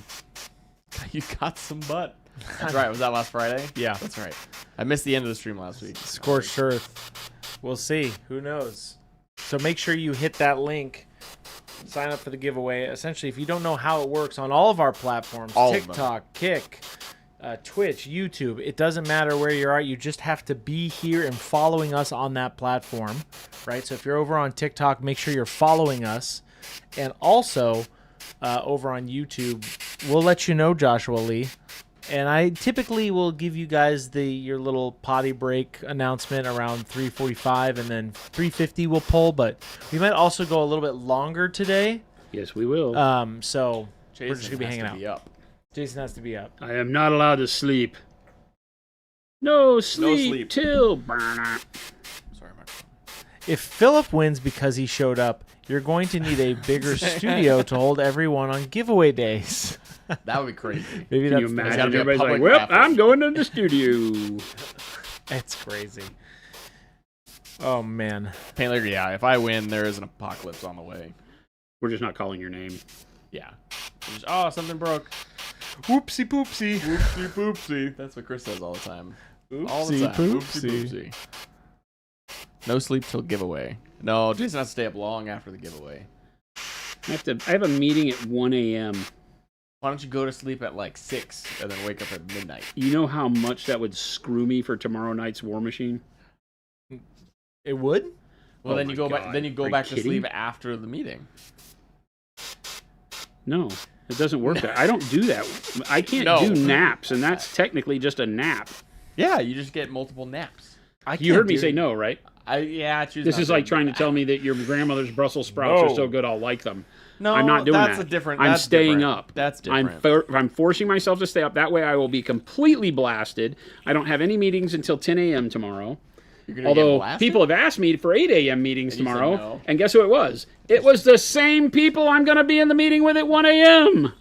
You got some butt. That's right. Was that last Friday? Yeah. That's right. I missed the end of the stream last week. Scorched earth. We'll see. Who knows? So make sure you hit that link. Sign up for the giveaway. Essentially, if you don't know how it works on all of our platforms, All of them. TikTok, Kick, Twitch, YouTube, it doesn't matter where you are. You just have to be here and following us on that platform, right? So if you're over on TikTok, make sure you're following us. And also, over on YouTube, we'll let you know, Joshua Lee. And I typically will give you guys your little potty break announcement around 3:45, and then 3:50 we'll pull. But we might also go a little bit longer today. Yes, we will. So Jason we're just gonna be has hanging to out. be up. Jason has to be up. I am not allowed to sleep. No sleep, sleep. till. Sorry, Mark. If Philip wins because he showed up, you're going to need a bigger studio to hold everyone on giveaway days. That would be crazy. Maybe Can you that's gotta imagine? be a Everybody's like, public well, bathroom. I'm going to the studio. It's crazy. Oh man. Painter, yeah. If I win, there is an apocalypse on the way. We're just not calling your name. Yeah. Just, oh, something broke. Whoopsie poopsie. Oopsie poopsie. That's what Chris says all the time. All the time. Oopsie poopsie. No sleep till giveaway. No, Jason has to stay up long after the giveaway. I have a meeting at 1 a.m. Why don't you go to sleep at like 6 and then wake up at midnight? You know how much that would screw me for tomorrow night's War Machine? It would? Well, Oh then my you go back. God. Then you Are go you back to kidding? sleep after the meeting. No, it doesn't work that. I don't do that. I can't No. do naps, and that's technically just a nap. Yeah, you just get multiple naps. You heard me say no, right? I choose. This not is like do trying to that. tell me that your grandmother's Brussels sprouts No. are so good I'll like them. No, I'm not doing that's that. A different. I'm that's staying different. up. That's different. I'm forcing myself to stay up. That way I will be completely blasted. I don't have any meetings until 10 a.m. tomorrow. You're gonna get Although blasted? people have asked me for 8 a.m. meetings And you said tomorrow. no. And guess who it was? It was the same people I'm going to be in the meeting with at 1 a.m.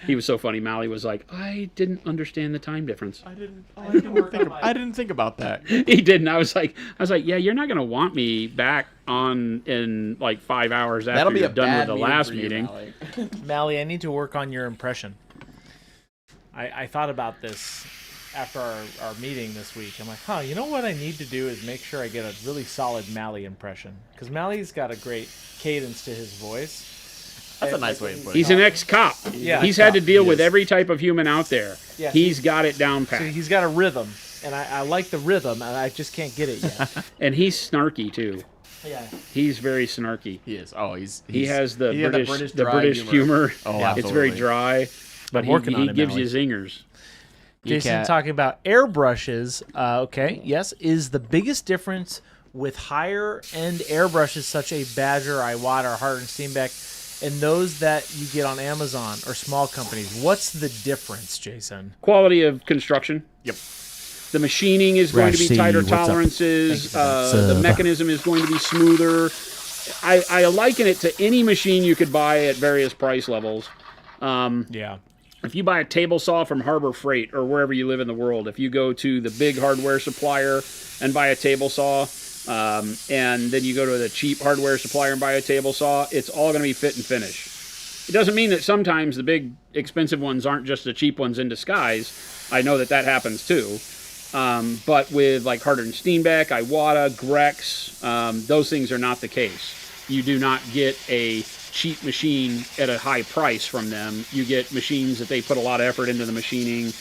He was so funny. Mally was like, I didn't understand the time difference. I didn't think about that. He didn't. I was like, yeah, you're not going to want me back on in like 5 hours after That'll be you're a done with bad the meeting last for you, meeting. Mally. Mally, I need to work on your impression. I thought about this after our meeting this week. I'm like, you know what I need to do is make sure I get a really solid Mally impression. Because Mally's got a great cadence to his voice. That's a nice way to put it. He's an ex-cop. Yeah, He's had to deal He with is. every type of human out there. Yeah, He's got it down So pat. he's got a rhythm. And I like the rhythm, and I just can't get it yet. And he's snarky, too. Yeah. He's very snarky. He is. Oh, he's He has the he had British, dry humor. Oh, Yeah. It's very absolutely. dry, but I'm working on he it, gives Mally. you zingers. Jason can't- talking about airbrushes. Okay, yes. Is the biggest difference with higher end airbrushes such a Badger, Iwata, or Hart and Steenbeck, and those that you get on Amazon or small companies? What's the difference, Jason? Quality of construction. Yep. The machining is going to be Rash C, tighter what's up? Tolerances. Thank you for that The sub. mechanism is going to be smoother. I liken it to any machine you could buy at various price levels. Yeah. If you buy a table saw from Harbor Freight or wherever you live in the world, if you go to the big hardware supplier and buy a table saw, and then you go to the cheap hardware supplier and buy a table saw, it's all going to be fit and finish. It doesn't mean that sometimes the big expensive ones aren't just the cheap ones in disguise. I know that happens too. But with like Hart and Steenbeck, Iwata, Grex, those things are not the case. You do not get a cheap machine at a high price from them. You get machines that they put a lot of effort into the machining,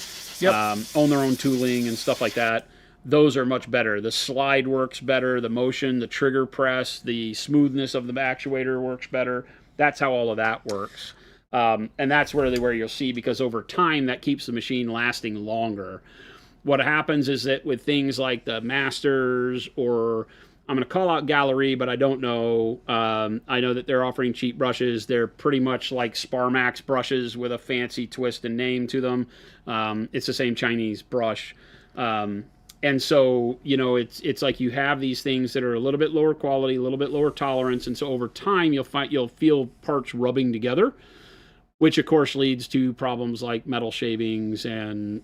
own their own tooling and stuff like that. Those are much better. The slide works better, the motion, the trigger press, the smoothness of the actuator works better. That's how all of that works. And that's really where you'll see, because over time that keeps the machine lasting longer. What happens is that with things like the Masters, or I'm going to call out Gallery, but I don't know. I know that they're offering cheap brushes. They're pretty much like Sparmax brushes with a fancy twist and name to them. It's the same Chinese brush. And so, it's like you have these things that are a little bit lower quality, a little bit lower tolerance, and so over time you'll feel parts rubbing together, which of course leads to problems like metal shavings, and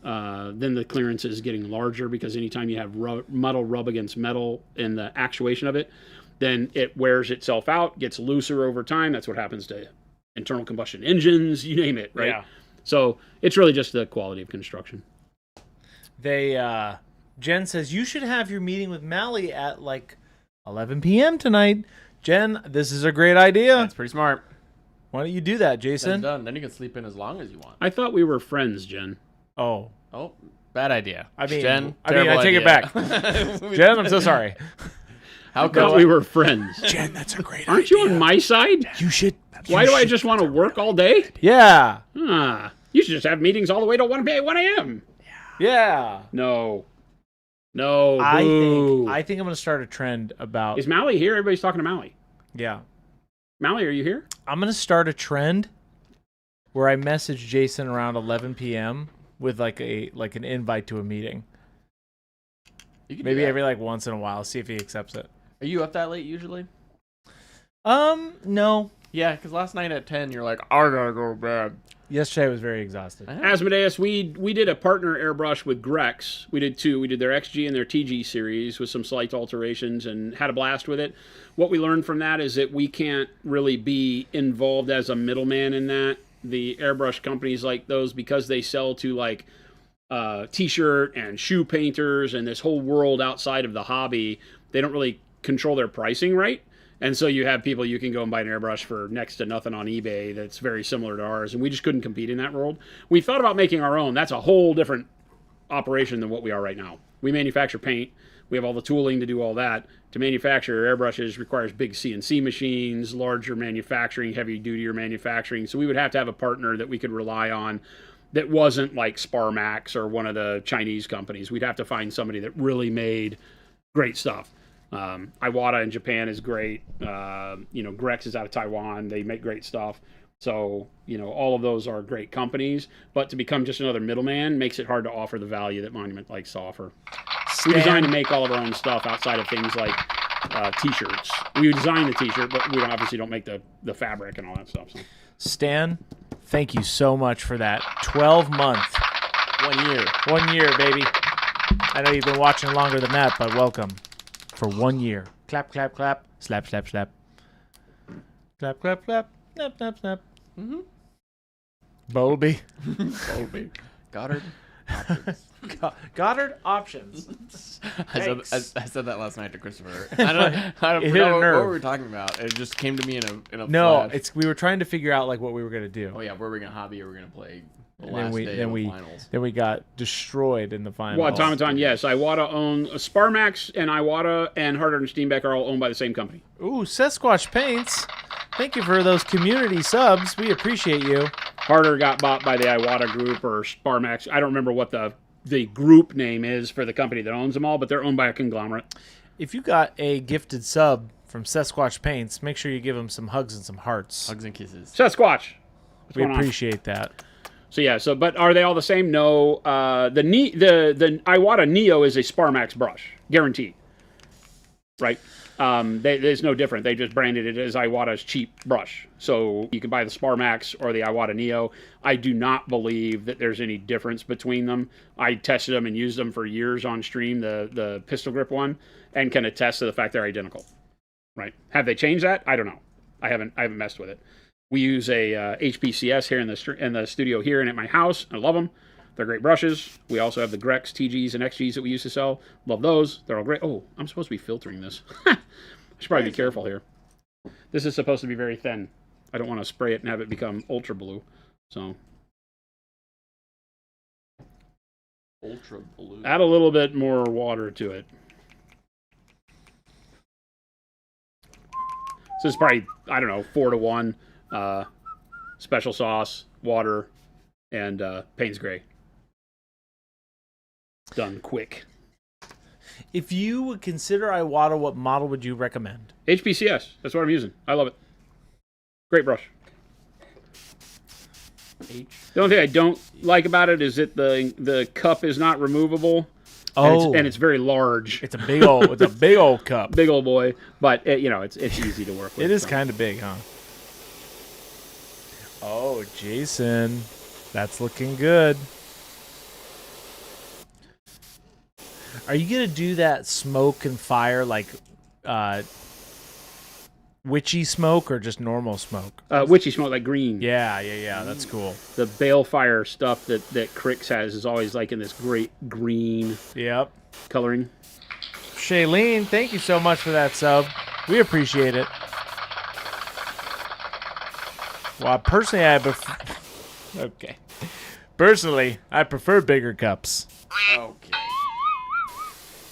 then the clearance is getting larger because anytime you have metal rub against metal in the actuation of it, then it wears itself out, gets looser over time. That's what happens to internal combustion engines, you name it, right? Yeah. So it's really just the quality of construction. Jen says, you should have your meeting with Mally at like 11 p.m. tonight. Jen, this is a great idea. That's pretty smart. Why don't you do that, Jason? Done. Then you can sleep in as long as you want. I thought we were friends, Jen. Oh, bad idea. I mean, Jen, I take it back. Jen, I'm so sorry. How come we were friends? Jen, that's a great idea. Aren't you on my side? You should. Why do I just want to work all day? Yeah. You should just have meetings all the way to 1 a.m. Yeah. No. I Boo. think I'm going to start a trend about. Is Mally here? Everybody's talking to Mally. Yeah. Mally, are you here? I'm going to start a trend where I message Jason around 11 p.m. with like an invite to a meeting. Maybe every once in a while, see if he accepts it. Are you up that late usually? No. Yeah, because last night at 10, you're like, I gotta go to bed. Yesterday I was very exhausted. Asmodeus, we did a partner airbrush with Grex. We did two. We did their XG and their TG series with some slight alterations and had a blast with it. What we learned from that is that we can't really be involved as a middleman in that. The airbrush companies like those, because they sell to t-shirt and shoe painters and this whole world outside of the hobby, they don't really control their pricing right. And so you have people, you can go and buy an airbrush for next to nothing on eBay that's very similar to ours, and we just couldn't compete in that world. We thought about making our own. That's a whole different operation than what we are right now. We manufacture paint. We have all the tooling to do all that. To manufacture airbrushes requires big CNC machines, larger manufacturing, heavy-duty manufacturing. So we would have to have a partner that we could rely on that wasn't like Sparmax or one of the Chinese companies. We'd have to find somebody that really made great stuff. Iwata in Japan is great. Grex is out of Taiwan. They make great stuff. So, all of those are great companies. But to become just another middleman makes it hard to offer the value that Monument likes to offer. We design to make all of our own stuff outside of things like T-shirts. We design the T-shirt, but we obviously don't make the fabric and all that stuff. So. Stan, thank you so much for that 12-month. 1 year. 1 year, baby. I know you've been watching longer than that, but welcome. For 1 year. Clap, clap, clap. Slap, slap, slap. Clap, clap, clap. Snap, snap, snap. Mm-hmm. Bowlby. Bowlby. Goddard. Goddard options. I said that last night to Christopher. I don't know what we were talking about. It just came to me in a flash. We were trying to figure out what we were gonna do. Oh yeah, were we gonna hobby or were we gonna play the And last day of the finals? Then we got destroyed in the finals. Well, Automaton, yes. Iwata own Sparmax and Iwata and Harder and Steenbeck are all owned by the same company. Ooh, Sasquatch Paints. Thank you for those community subs. We appreciate you. Harder got bought by the Iwata group or Sparmax. I don't remember what the group name is for the company that owns them all, but they're owned by a conglomerate. If you got a gifted sub from Sasquatch Paints, make sure you give them some hugs and some hearts. Hugs and kisses. Sasquatch. We appreciate that. So but are they all the same? No. The Iwata Neo is a Sparmax brush, guaranteed. Right? There's no different. They just branded it as Iwata's cheap brush. So you can buy the Sparmax or the Iwata Neo. I do not believe that there's any difference between them. I tested them and used them for years on stream, the pistol grip one, and can attest to the fact they're identical. Right? Have they changed that? I don't know. I haven't messed with it. We use a HPCS here in the studio here and at my house. I love them. They're great brushes. We also have the Grex TGs and XGs that we used to sell. Love those. They're all great. Oh, I'm supposed to be filtering this. I should probably be careful here. This is supposed to be very thin. I don't want to spray it and have it become ultra blue. So Ultra blue. add a little bit more water to it. So it's probably, 4-to-1. Special sauce, water, and Payne's Gray. Done quick. If you would consider Iwata, what model would you recommend? HPCS. That's what I'm using. I love it. Great brush. The only thing I don't like about it is that the cup is not removable. Oh, and it's very large. it's a big old cup. Big old boy, but it's easy to work with. It is kind of big, huh? Oh, Jason, that's looking good. Are you gonna do that smoke and fire like witchy smoke or just normal smoke? Witchy smoke, like green. Yeah. That's cool. The balefire stuff that Crix has is always like in this great green Yep. coloring. Shailene, thank you so much for that sub. We appreciate it. Well, personally, okay. Personally, I prefer bigger cups. Okay.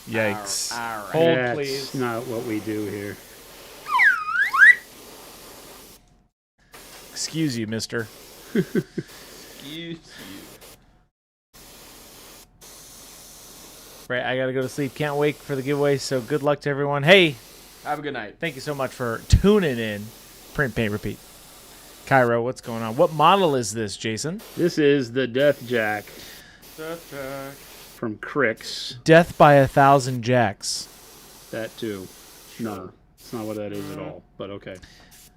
Yikes. All right. Hold, That's please. not what we do here. Excuse you, mister. Excuse you. Right, I gotta go to sleep. Can't wait for the giveaway, so good luck to everyone. Hey, Have a good night. thank you so much for tuning in. Print, paint, repeat. Cairo, what's going on? What model is this, Jason? This is the Death Jack from Crix. Death by 1,000 Jacks. That too. No, it's not what that is at all. But okay,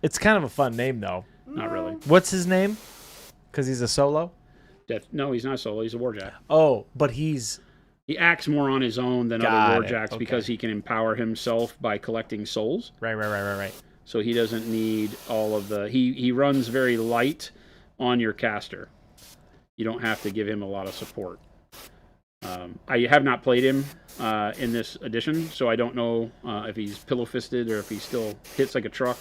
It's kind of a fun name, though. not really. What's his name? Because he's a solo? Death. No, he's not solo. He's a Warjack. Oh, but he's... He acts more on his own than Got other it. Warjacks Okay. because he can empower himself by collecting souls. Right. So he doesn't need all of the... He runs very light on your caster. You don't have to give him a lot of support. I have not played him in this edition, so I don't know if he's pillow-fisted or if he still hits like a truck.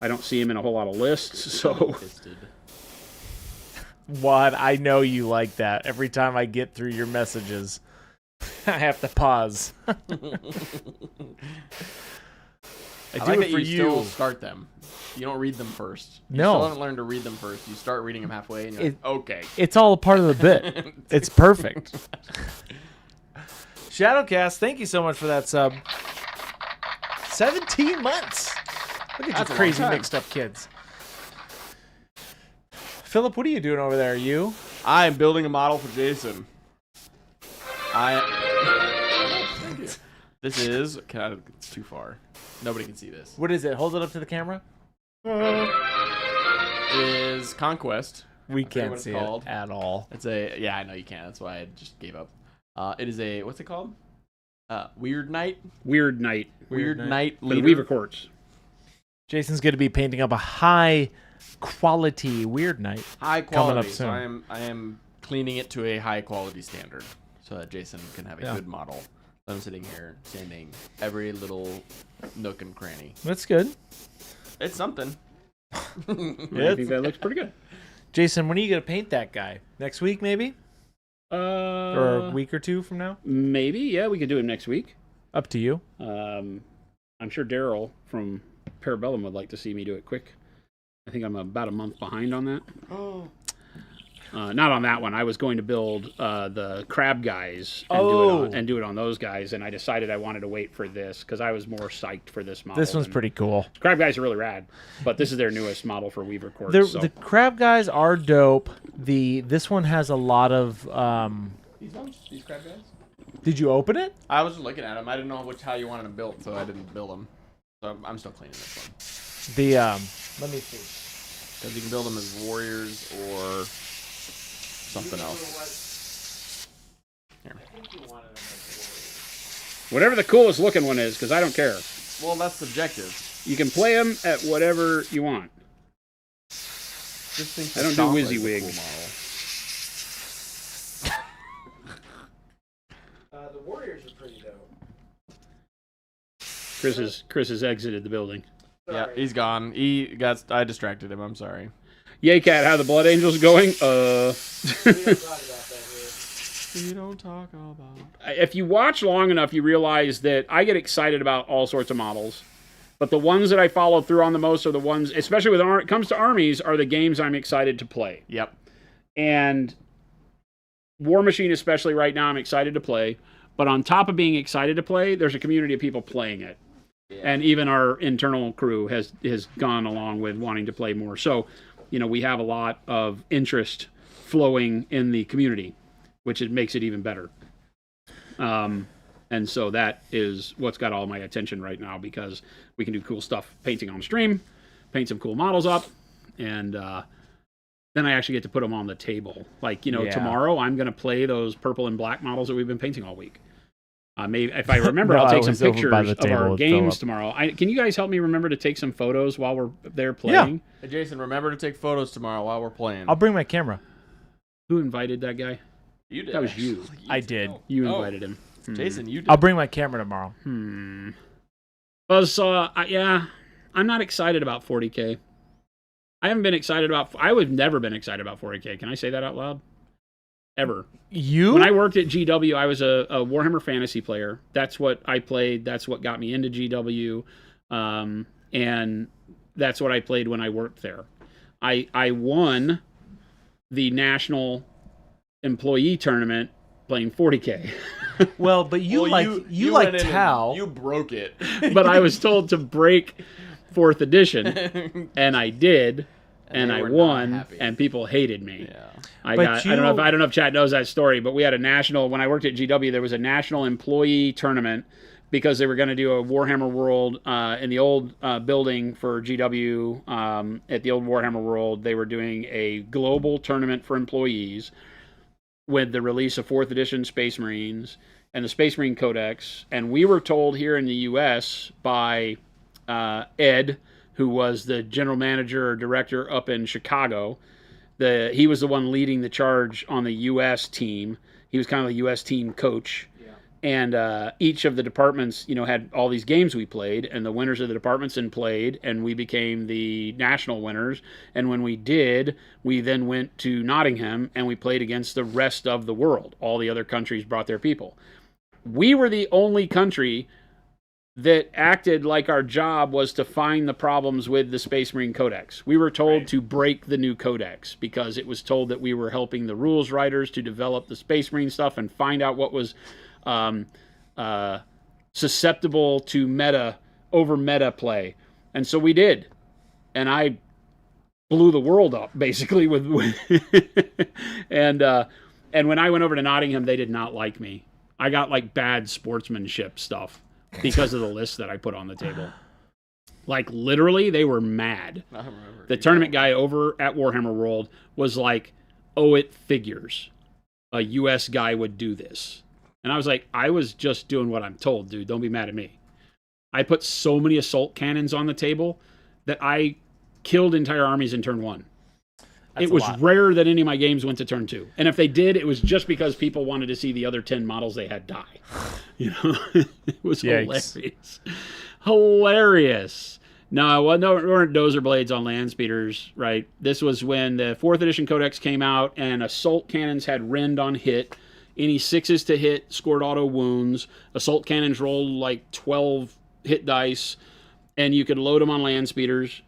I don't see him in a whole lot of lists, so... What? I know you like that. Every time I get through your messages, I have to pause. I do like it that for you you. still start them. You don't read them first. You No. still haven't learned to read them first. You start reading them halfway, and you're like, okay. It's all a part of the bit. It's perfect. Shadowcast, thank you so much for that sub. 17 months. Look at That's you a crazy long time. mixed up kids. Philip, what are you doing over there? Are you? I am building a model for Jason. This is... it's too far. Nobody can see this. What is it? Hold it up to the camera. It is Conquest. We forget can't what it's see called. it at all. It's a... Yeah, I know you can't. That's why I just gave up. It is a... What's it called? Weird Knight? Weird Knight. Weird Knight For the leader. Weaver Quartz. Jason's going to be painting up a high quality Weird Knight. High Coming quality. up So soon. I am cleaning it to a high quality standard so that Jason can have a Yeah. good model. I'm sitting here sanding every little nook and cranny. That's good. It's something. I think that looks pretty good. Jason, when are you going to paint that guy? Next week, maybe? Or a week or two from now? Maybe, yeah, we could do it next week. Up to you. I'm sure Daryl from Parabellum would like to see me do it quick. I think I'm about a month behind on that. Oh. Not on that one. I was going to build the crab guys and do it on those guys, and I decided I wanted to wait for this because I was more psyched for this model. This one's pretty cool. Crab guys are really rad, but this is their newest model for Weaver Quartz. The crab guys are dope. This one has a lot of... These ones? These crab guys? Did you open it? I was just looking at them. I didn't know how you wanted them built, so I didn't build them. So I'm still cleaning this one. Let me see. Because you can build them as warriors or something else. Here. whatever the coolest looking one is, because I don't care. Well, that's subjective. You can play them at whatever you want. Just think I don't do WYSIWYG. The Warriors are pretty dope. Chris has exited the building. Yeah, he's gone. I distracted him. I'm sorry. Yay, Cat, how the Blood Angels going? We don't talk about that here. We don't talk about. If you watch long enough, you realize that I get excited about all sorts of models. But the ones that I follow through on the most are the ones, especially when it comes to armies, are the games I'm excited to play. Yep. And War Machine, especially right now, I'm excited to play. But on top of being excited to play, there's a community of people playing it. Yeah. And even our internal crew has gone along with wanting to play more. So, we have a lot of interest flowing in the community, which makes it even better. And so that is what's got all my attention right now, because we can do cool stuff painting on stream, paint some cool models up, and then I actually get to put them on the table. Like, tomorrow I'm going to play those purple and black models that we've been painting all week. Maybe if I remember, I'll take some pictures of our games tomorrow. Can you guys help me remember to take some photos while we're there playing? Yeah. Hey, Jason, remember to take photos tomorrow while we're playing. I'll bring my camera. Who invited that guy? You did. That was you. I did. You invited him. Jason, you did. I'll bring my camera tomorrow. Well, so, I'm not excited about 40K. I would never been excited about 40K. Can I say that out loud? Ever. When I worked at GW, I was a Warhammer Fantasy player. That's what I played. That's what got me into GW. And that's what I played when I worked there. I won the national employee tournament playing 40K. Well, but you like Tau. You broke it. But I was told to break 4th edition, and I did. And I won, and people hated me. Yeah. I don't know if Chad knows that story, but we had when I worked at GW, there was a national employee tournament because they were going to do a Warhammer World in the old building for GW. At the old Warhammer World, they were doing a global tournament for employees with the release of 4th edition Space Marines and the Space Marine Codex. And we were told here in the U.S. by Ed, who was the general manager or director up in Chicago. He was the one leading the charge on the U.S. team. He was kind of the U.S. team coach. Yeah. And each of the departments, had all these games we played, and the winners of the departments then played, and we became the national winners. And when we did, we then went to Nottingham, and we played against the rest of the world. All the other countries brought their people. We were the only country that acted like our job was to find the problems with the Space Marine Codex. We were told to break the new codex because it was told that we were helping the rules writers to develop the Space Marine stuff and find out what was susceptible to meta play. And so we did. And I blew the world up, basically. And when I went over to Nottingham, they did not like me. I got like bad sportsmanship stuff because of the list that I put on the table. Like, literally, they were mad. I remember. The tournament guy over at Warhammer World was like, oh, it figures. A U.S. guy would do this. And I was like, I was just doing what I'm told, dude. Don't be mad at me. I put so many assault cannons on the table that I killed entire armies in turn 1. It was rare that any of my games went to turn 2. And if they did, it was just because people wanted to see the other 10 models they had die. It was hilarious. Hilarious. No, well, no, there weren't dozer blades on land speeders, right? This was when the 4th edition codex came out and assault cannons had rend on hit. Any 6s to hit scored auto wounds. Assault cannons rolled like 12 hit dice, and you could load them on land speeders.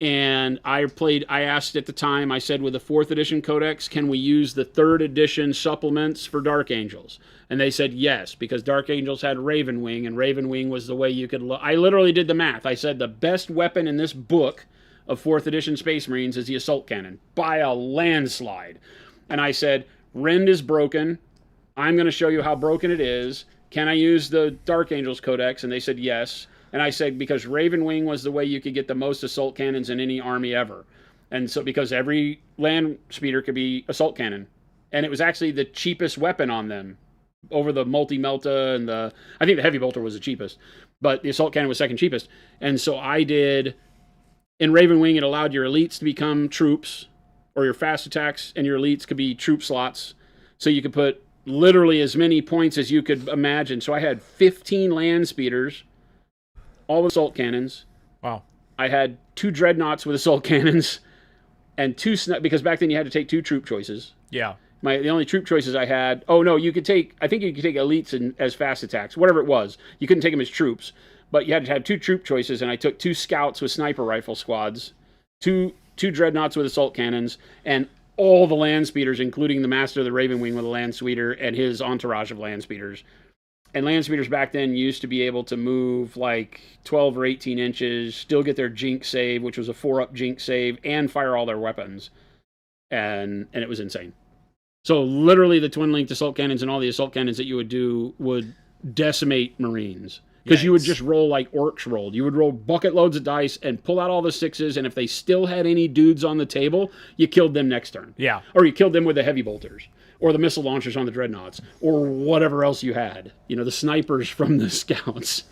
And I asked at the time, I said, with the 4th edition codex, can we use the 3rd edition supplements for Dark Angels? And they said yes, because Dark Angels had Raven Wing, and Raven Wing was the way you could... I literally did the math. I said the best weapon in this book of 4th edition Space Marines is the assault cannon, by a landslide. And I said, Rend is broken. I'm going to show you how broken it is. Can I use the Dark Angels codex? And they said yes. And I said, because Raven Wing was the way you could get the most assault cannons in any army ever. And so because every land speeder could be assault cannon. And it was actually the cheapest weapon on them over the multi-melta and I think the heavy bolter was the cheapest. But the assault cannon was second cheapest. And so I did, in Raven Wing, it allowed your elites to become troops, or your fast attacks and your elites could be troop slots. So you could put literally as many points as you could imagine. So I had 15 land speeders, all with assault cannons. Wow. I had 2 dreadnoughts with assault cannons, and 2 because back then you had to take 2 troop choices. Yeah. The only troop choices I had. Oh no, you could take. I think you could take elites as fast attacks, whatever it was. You couldn't take them as troops, but you had to have 2 troop choices, and I took 2 scouts with sniper rifle squads, 2 dreadnoughts with assault cannons, and all the land speeders, including the master of the Raven Wing with a land speeder and his entourage of land speeders. And land speeders back then used to be able to move like 12 or 18 inches, still get their jink save, which was a 4-up jink save, and fire all their weapons. And it was insane. So literally the twin-linked assault cannons and all the assault cannons that you would do would decimate Marines. Because you would just roll like orcs rolled. You would roll bucket loads of dice and pull out all the 6s, and if they still had any dudes on the table, you killed them next turn. Yeah. Or you killed them with the heavy bolters, or the missile launchers on the dreadnoughts, or whatever else you had. You know, the snipers from the scouts.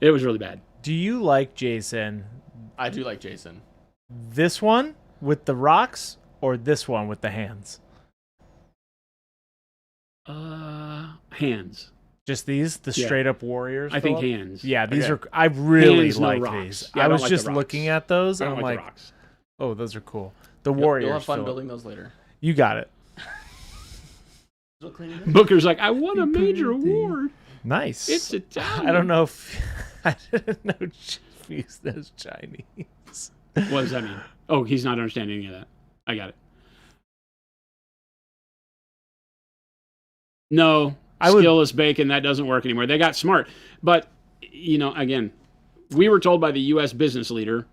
It was really bad. Do you like, Jason, I do like Jason. this one with the rocks or this one with the hands? Hands. Just these, the straight up warriors. I think hands. Yeah, these are. I really Hands, no like rocks. these. Yeah, I I don't was like just the rocks. looking at those. I And don't I'm like like, the rocks. oh, those are cool. The warriors. You'll have fun Philip. building those later. You got it. Booker's like, I won a major award. Nice. It's Italian. I don't know if I didn't know Chief was Chinese. What does that mean? Oh, he's not understanding any of that. I got it. No, skillless bacon, that doesn't work anymore. They got smart. But, you know, again, we were told by the U.S. business leader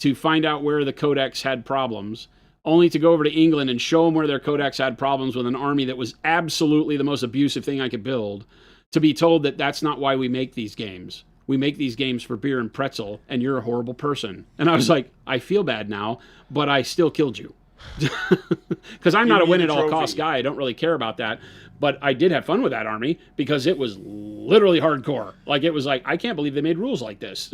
to find out where the codex had problems, only to go over to England and show them where their codex had problems with an army that was absolutely the most abusive thing I could build, to be told that that's not why we make these games. We make these games for beer and pretzel, and you're a horrible person. And I was like, I feel bad now, but I still killed you. Because I'm not a win-at-all-cost guy. I don't really care about that. But I did have fun with that army because it was literally hardcore. Like, it was like, I can't believe they made rules like this.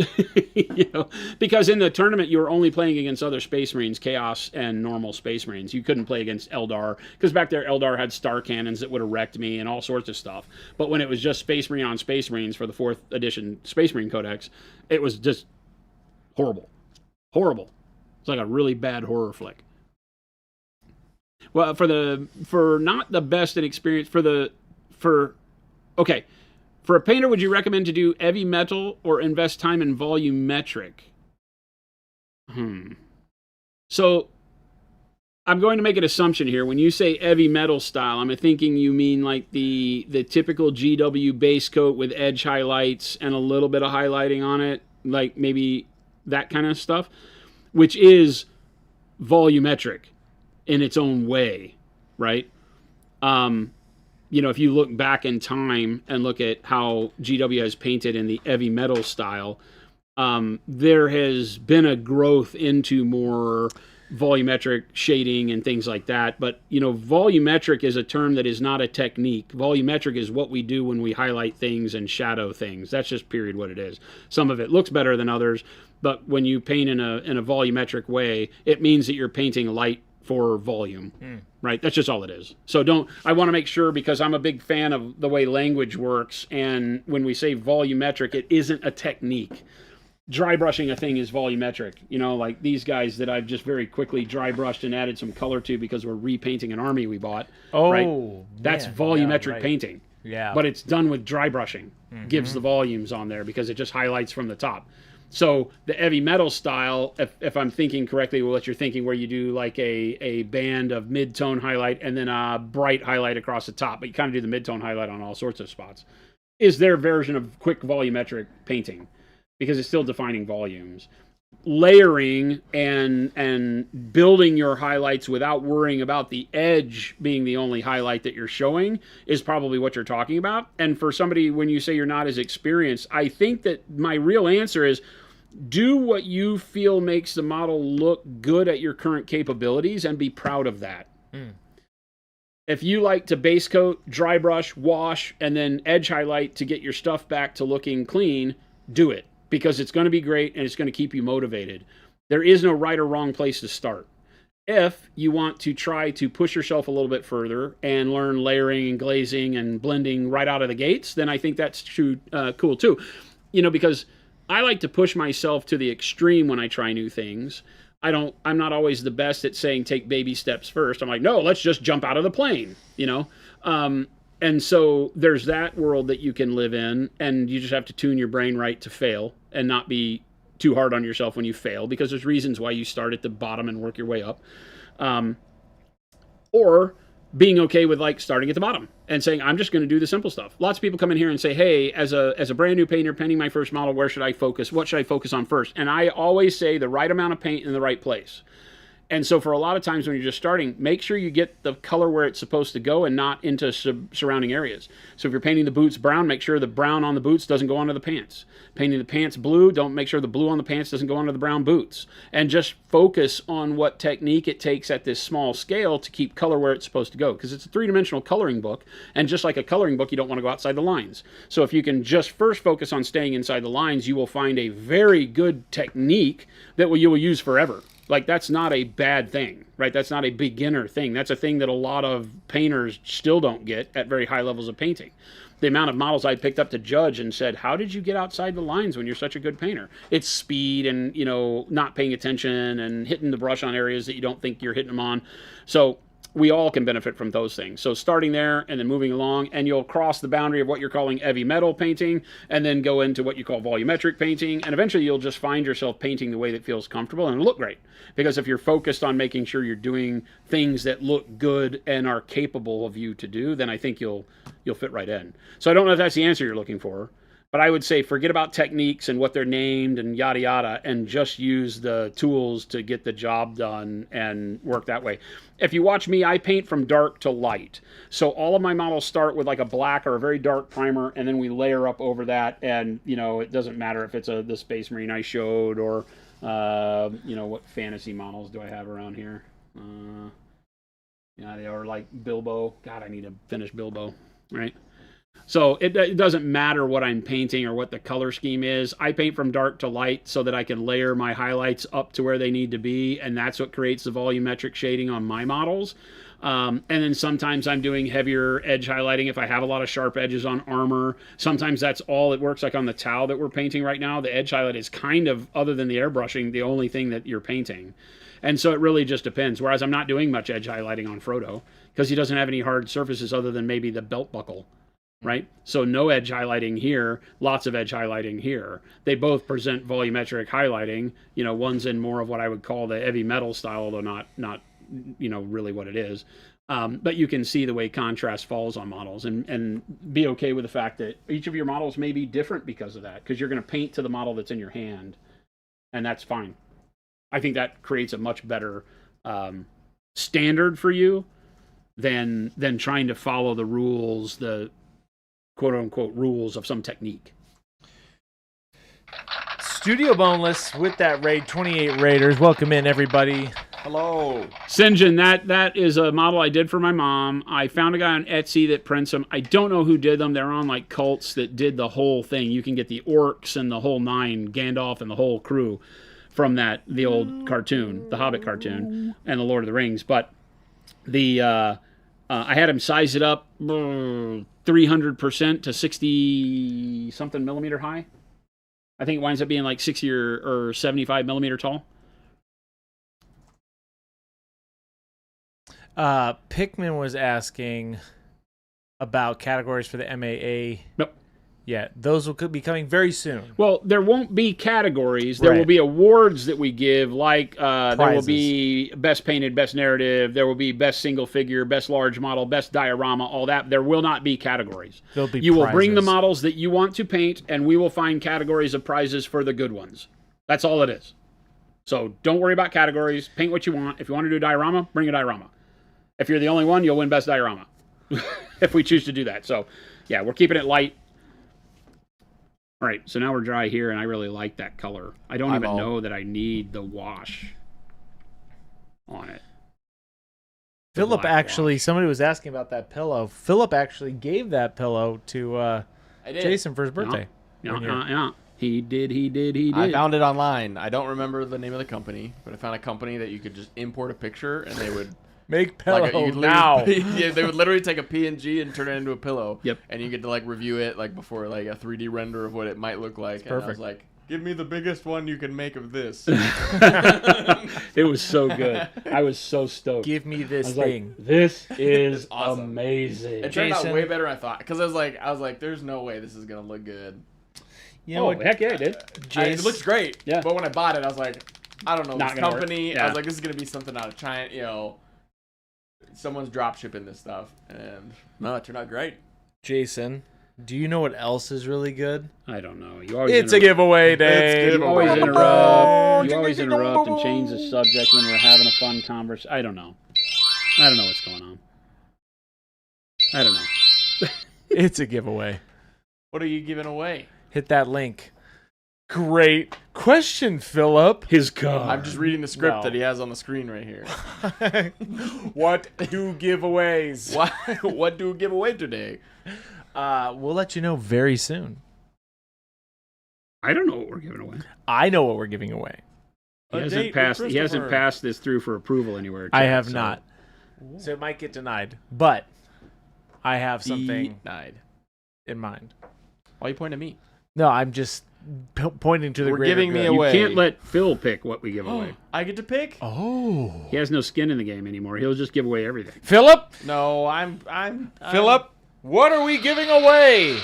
You know? Because in the tournament, you were only playing against other Space Marines, Chaos and normal Space Marines. You couldn't play against Eldar. Because back there, Eldar had star cannons that would have wrecked me and all sorts of stuff. But when it was just Space Marine on Space Marines for the 4th edition Space Marine Codex, it was just horrible. Horrible. It's like a really bad horror flick. Well, for not the best in experience, for a painter, would you recommend to do heavy metal or invest time in volumetric? So I'm going to make an assumption here. When you say heavy metal style, I'm thinking you mean like the typical GW base coat with edge highlights and a little bit of highlighting on it, like maybe that kind of stuff, which is volumetric in its own way, right? You know, if you look back in time and look at how GW has painted in the heavy metal style, there has been a growth into more volumetric shading and things like that. But, you know, volumetric is a term that is not a technique. Volumetric is what we do when we highlight things and shadow things. That's just period what it is. Some of it looks better than others, but when you paint in a volumetric way, it means that you're painting light for volume, right? That's just all it is. So I want to make sure, because I'm a big fan of the way language works, and when we say volumetric, it isn't a technique. Dry brushing a thing is volumetric. You know, like these guys that I've just very quickly dry brushed and added some color to because we're repainting an army we bought. Oh, right? That's volumetric painting. Yeah. But it's done with dry brushing. Gives the volumes on there because it just highlights from the top. So the heavy metal style, if I'm thinking correctly, what you're thinking, where you do like a band of mid-tone highlight and then a bright highlight across the top, but you kind of do the mid-tone highlight on all sorts of spots, is their version of quick volumetric painting, because it's still defining volumes. Layering and building your highlights without worrying about the edge being the only highlight that you're showing is probably what you're talking about. And for somebody, when you say you're not as experienced, I think that my real answer is do what you feel makes the model look good at your current capabilities and be proud of that. If you like to base coat, dry brush, wash, and then edge highlight to get your stuff back to looking clean, do it. Because it's going to be great and it's going to keep you motivated. There is no right or wrong place to start. If you want to try to push yourself a little bit further and learn layering and glazing and blending right out of the gates, then I think that's cool too. You know, because I like to push myself to the extreme when I try new things. I'm not always the best at saying take baby steps first. I'm like, no, let's just jump out of the plane, you know? And so there's that world that you can live in, and you just have to tune your brain right to fail and not be too hard on yourself when you fail, because there's reasons why you start at the bottom and work your way up. Or being okay with like starting at the bottom and saying, I'm just going to do the simple stuff. Lots of people come in here and say, hey, as a brand new painter painting my first model, where should I focus? What should I focus on first? And I always say the right amount of paint in the right place. And so for a lot of times when you're just starting, make sure you get the color where it's supposed to go and not into surrounding areas. So if you're painting the boots brown, make sure the brown on the boots doesn't go onto the pants. Painting the pants blue, don't make sure the blue on the pants doesn't go onto the brown boots. And just focus on what technique it takes at this small scale to keep color where it's supposed to go. Because it's a three-dimensional coloring book, and just like a coloring book, you don't want to go outside the lines. So if you can just first focus on staying inside the lines, you will find a very good technique that you will use forever. Like, that's not a bad thing, right? That's not a beginner thing. That's a thing that a lot of painters still don't get at very high levels of painting. The amount of models I picked up to judge and said, how did you get outside the lines when you're such a good painter? It's speed and, not paying attention and hitting the brush on areas that you don't think you're hitting them on. So we all can benefit from those things. So starting there and then moving along, and you'll cross the boundary of what you're calling heavy metal painting, and then go into what you call volumetric painting, and eventually you'll just find yourself painting the way that feels comfortable and it'll look great. Because if you're focused on making sure you're doing things that look good and are capable of you to do, then I think you'll fit right in. So I don't know if that's the answer you're looking for, but I would say forget about techniques and what they're named and yada yada, and just use the tools to get the job done and work that way. If you watch me, I paint from dark to light. So all of my models start with like a black or a very dark primer, and then we layer up over that. And, it doesn't matter if it's the Space Marine I showed or, what fantasy models do I have around here? They are like Bilbo. God, I need to finish Bilbo, right? So it doesn't matter what I'm painting or what the color scheme is. I paint from dark to light so that I can layer my highlights up to where they need to be, and that's what creates the volumetric shading on my models. And then sometimes I'm doing heavier edge highlighting if I have a lot of sharp edges on armor. Sometimes that's all it works, like on the Tau that we're painting right now. The edge highlight is kind of, other than the airbrushing, the only thing that you're painting. And so it really just depends. Whereas I'm not doing much edge highlighting on Frodo because he doesn't have any hard surfaces other than maybe the belt buckle. Right? So no edge highlighting here, lots of edge highlighting here. They both present volumetric highlighting. One's in more of what I would call the heavy metal style, although not really what it is. But you can see the way contrast falls on models, and be okay with the fact that each of your models may be different because of that, because you're going to paint to the model that's in your hand, and that's fine. I think that creates a much better standard for you than trying to follow the rules, the quote-unquote rules of some technique. Studio Boneless with that raid, 28 raiders. Welcome in, everybody. Hello. Sinjin, that is a model I did for my mom. I found a guy on Etsy that prints them. I don't know who did them. They're on like cults that did the whole thing. You can get the orcs and the whole nine, Gandalf and the whole crew from the old cartoon, the Hobbit cartoon, and the Lord of the Rings. But I had him size it up 300% to 60-something millimeter high. I think it winds up being like 60 or 75 millimeter tall. Pickman was asking about categories for the MAA. Nope. Yeah, those will be coming very soon. Well, there won't be categories. There will be awards that we give, like there will be best painted, best narrative. There will be best single figure, best large model, best diorama, all that. There will not be categories. There'll be You will bring the models that you want to paint, and we will find categories of prizes for the good ones. That's all it is. So don't worry about categories. Paint what you want. If you want to do a diorama, bring a diorama. If you're the only one, you'll win best diorama. If we choose to do that. So, yeah, we're keeping it light. All right, so now we're dry here, and I really like that color. I don't even know that I need the wash on it. Philip actually, somebody was asking about that pillow. Philip actually gave that pillow to Jason for his birthday. Yeah. He did. I found it online. I don't remember the name of the company, but I found a company that you could just import a picture, and they would... Make pillow now. Yeah, they would literally take a PNG and turn it into a pillow. Yep. And you get to review it before a 3D render of what it might look like. And I was like, give me the biggest one you can make of this. It was so good. I was so stoked. Give me this thing. Like, this is awesome. Amazing. It turned out way better than I thought, because I was like, there's no way this is gonna look good. You know what? Heck yeah, it did. It looks great. Yeah. But when I bought it, I was like, I don't know Not this gonna company. work. Yeah. I was like, this is gonna be something out of China. Someone's drop shipping this stuff, and no, it turned out great. Jason, Do you know what else is really good? I don't know. You always It's a giveaway day. You always interrupt. You always interrupt and change the subject when we're having a fun conversation. I don't know. I don't know what's going on. I don't know. It's a giveaway. What are you giving away? Hit that link. Great question, Philip. His car. I'm just reading the script No. that he has on the screen right here. What do giveaways? What do we give away today? We'll let you know very soon. I don't know what we're giving away. I know what we're giving away. He A hasn't date with passed. He hasn't Christopher. passed this through for approval anywhere. I Chad, have so- not. So it might get denied. But I have something Denied. in mind. Why you pointing at me? No, I'm just pointing to the We're greater giving me good. away. You can't let Phil pick what we give away. I get to pick? Oh. He has no skin in the game anymore. He'll just give away everything. Philip? No, I'm Philip, what are we giving away?